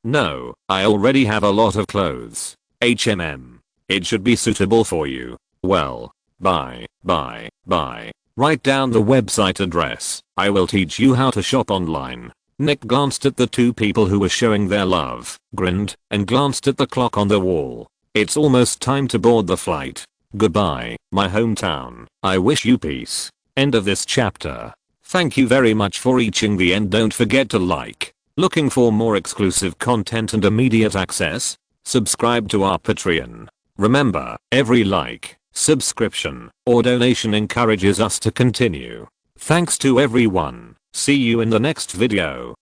No, I already have a lot of clothes. It should be suitable for you. Well, bye. Write down the website address. I will teach you how to shop online. Nick glanced at the two people who were showing their love, grinned, and glanced at the clock on the wall. It's almost time to board the flight. Goodbye, my hometown. I wish you peace. End of this chapter. Thank you very much for reaching the end. Don't forget to like. Looking for more exclusive content and immediate access? Subscribe to our Patreon. Remember, every like, subscription, or donation encourages us to continue. Thanks to everyone. See you in the next video.